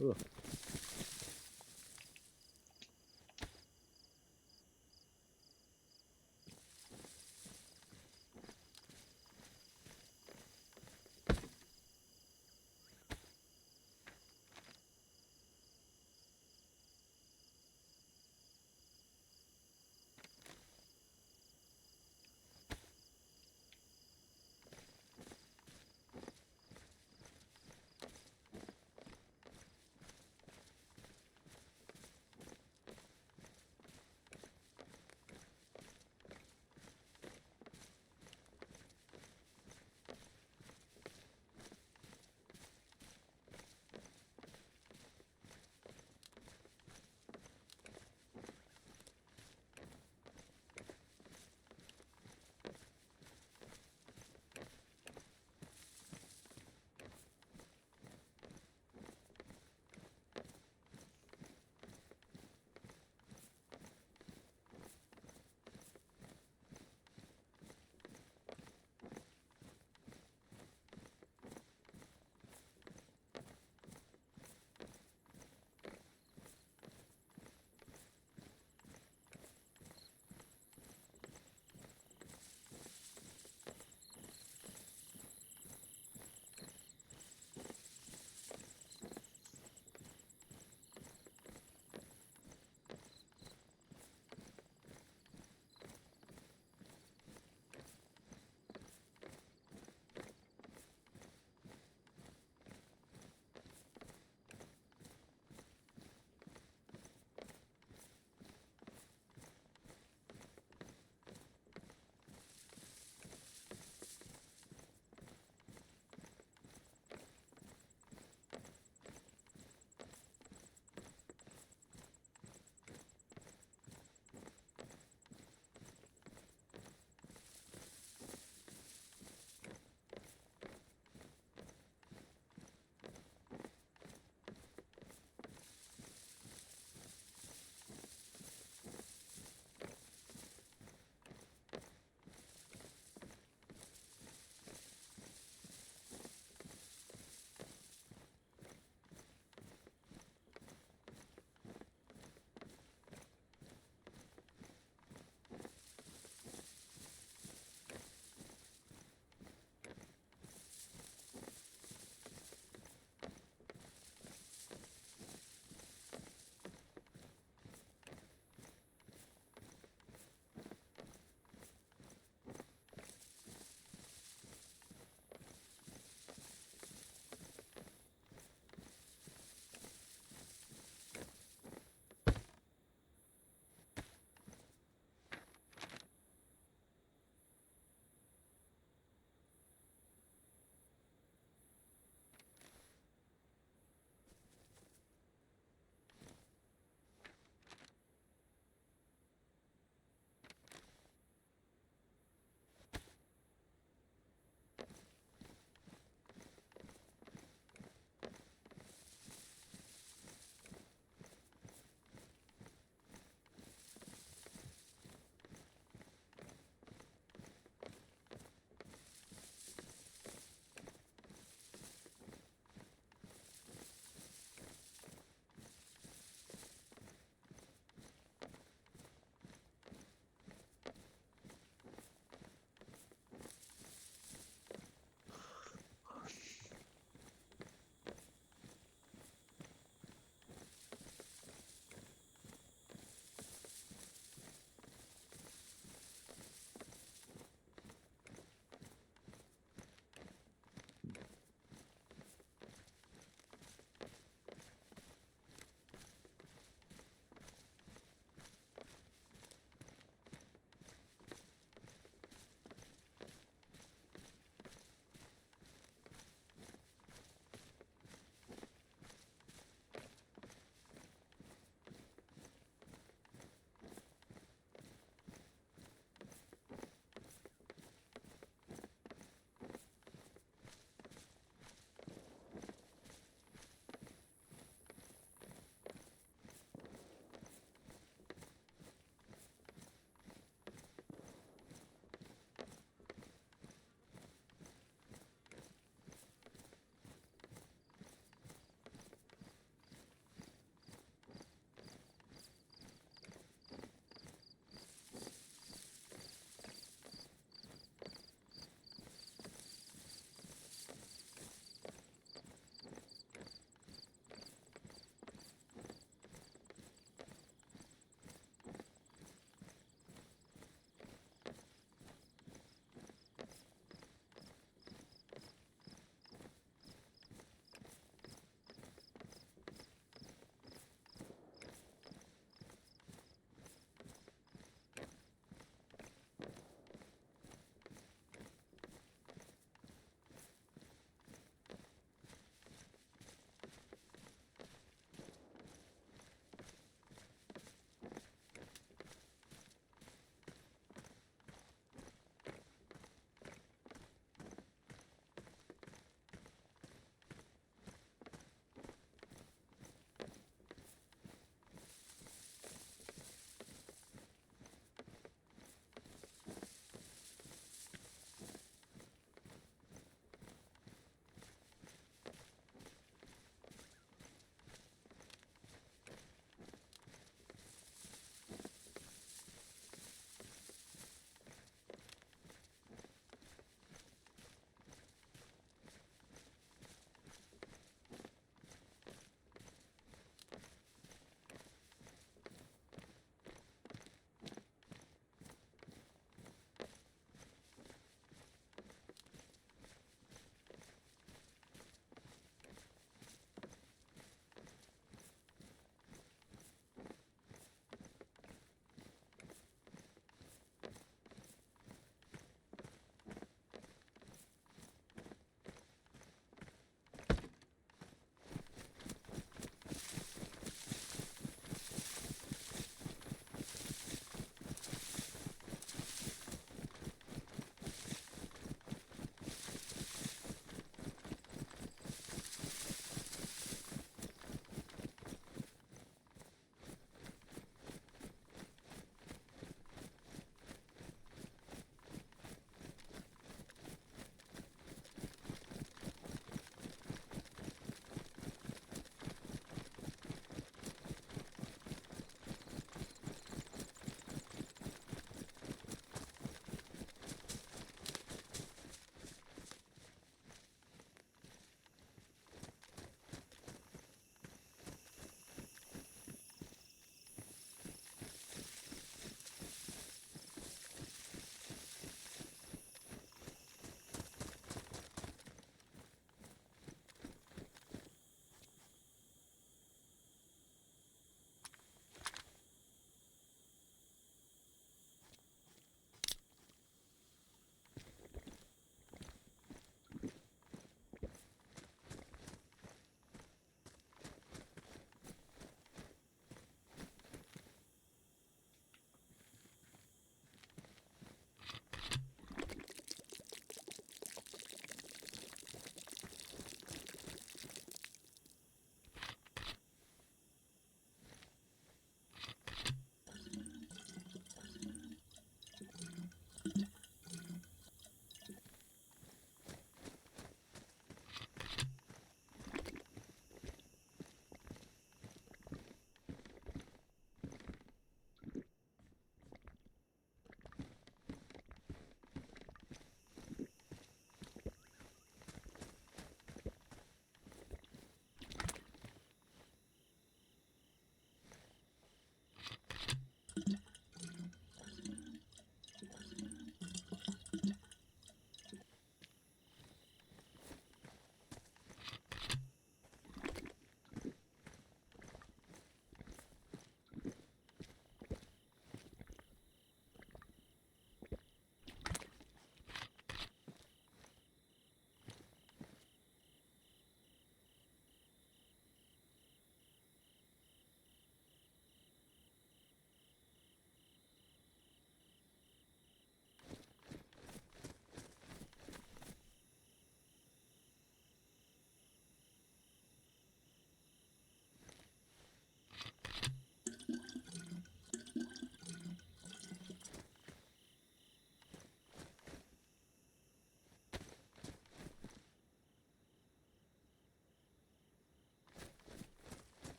Ugh.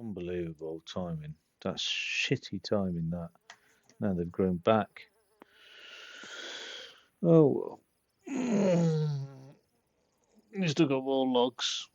Unbelievable timing. That's shitty timing, that. Now they've grown back. Oh well. You still got more logs.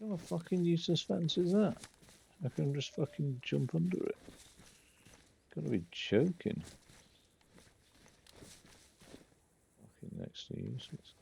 What kind of fucking useless fence is that? I can just fucking jump under it. Gotta be joking. Fucking next to useless.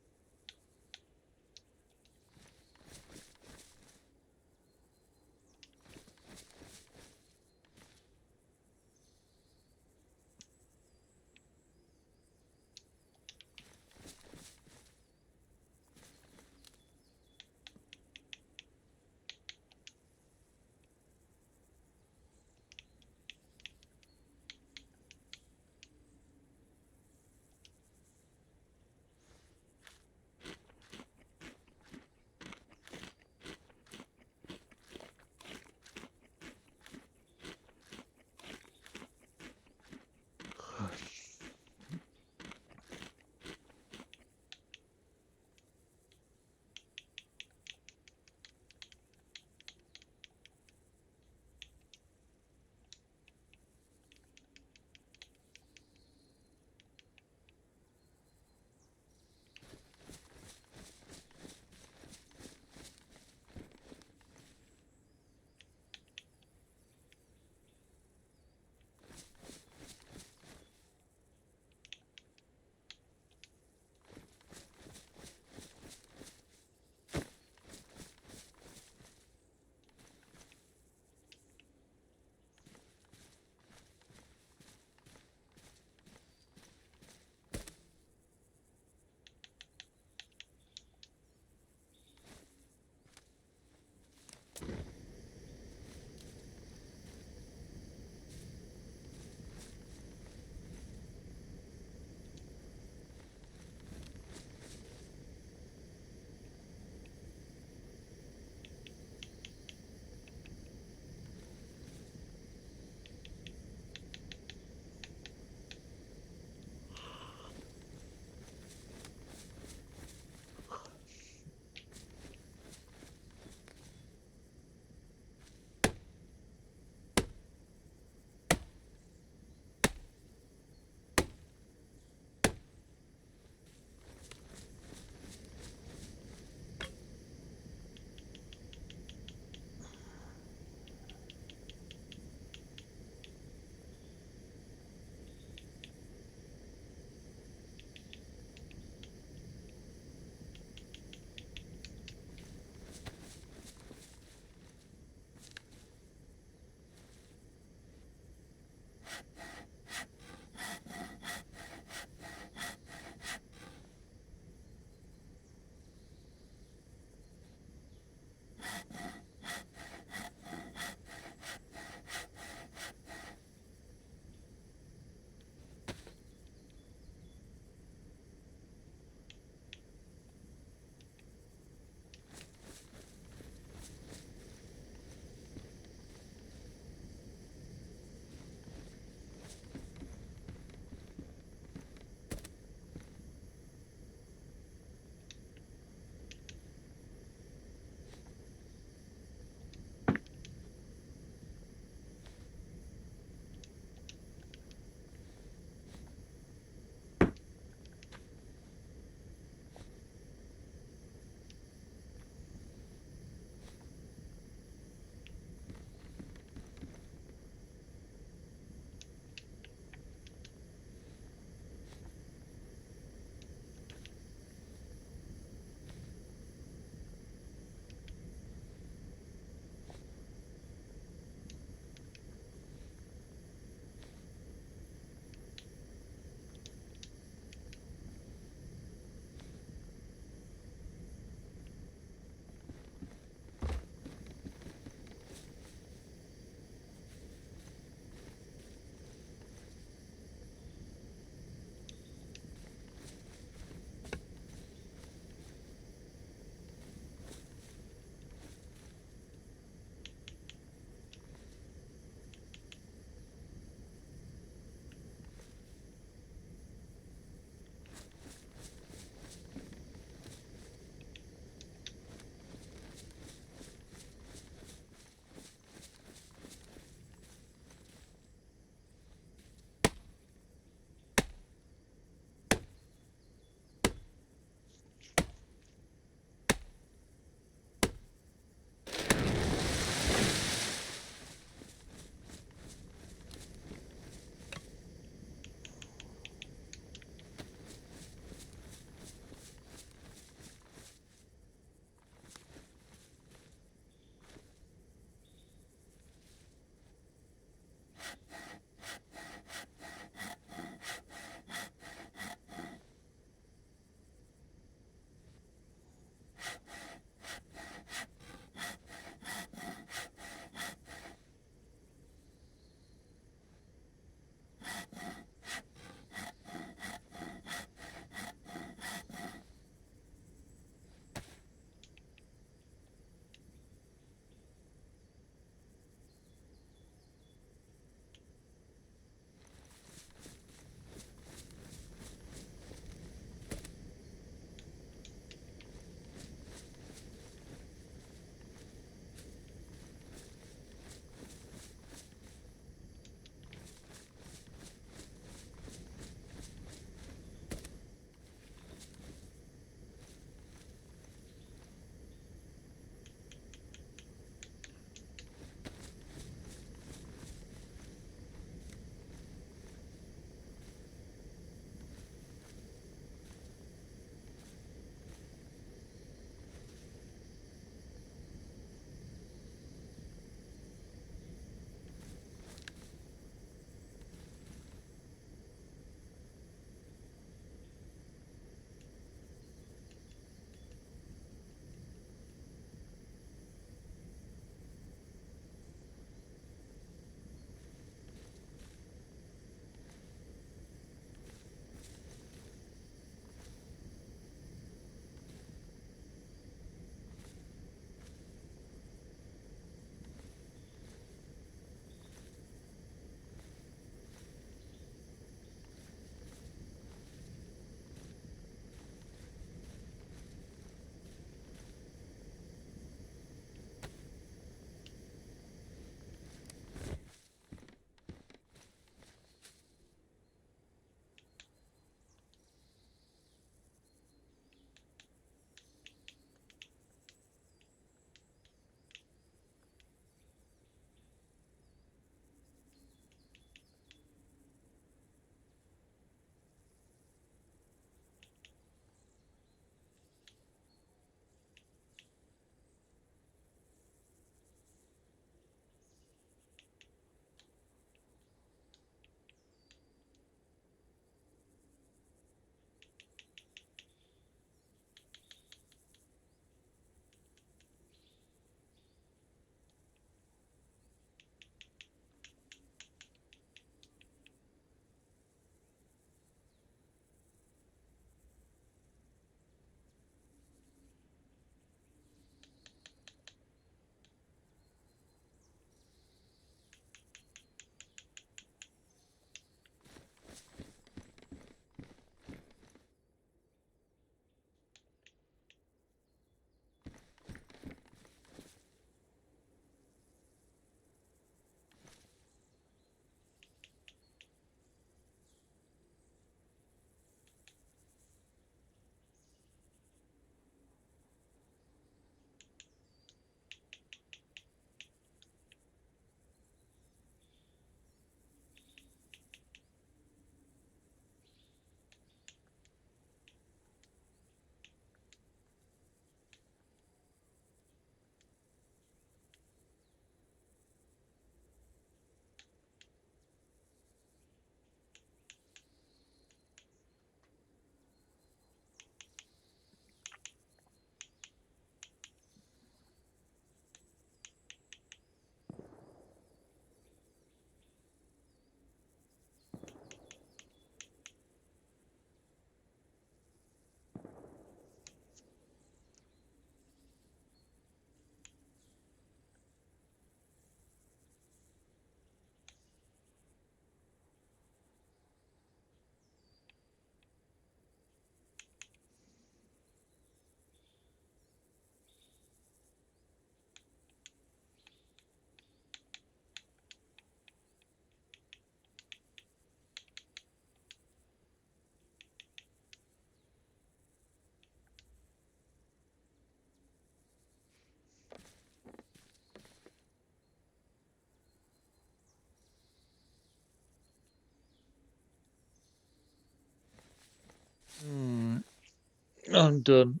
I'm done.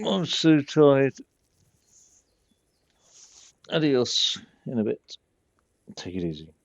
I'm so tired. Adios in a bit. Take it easy.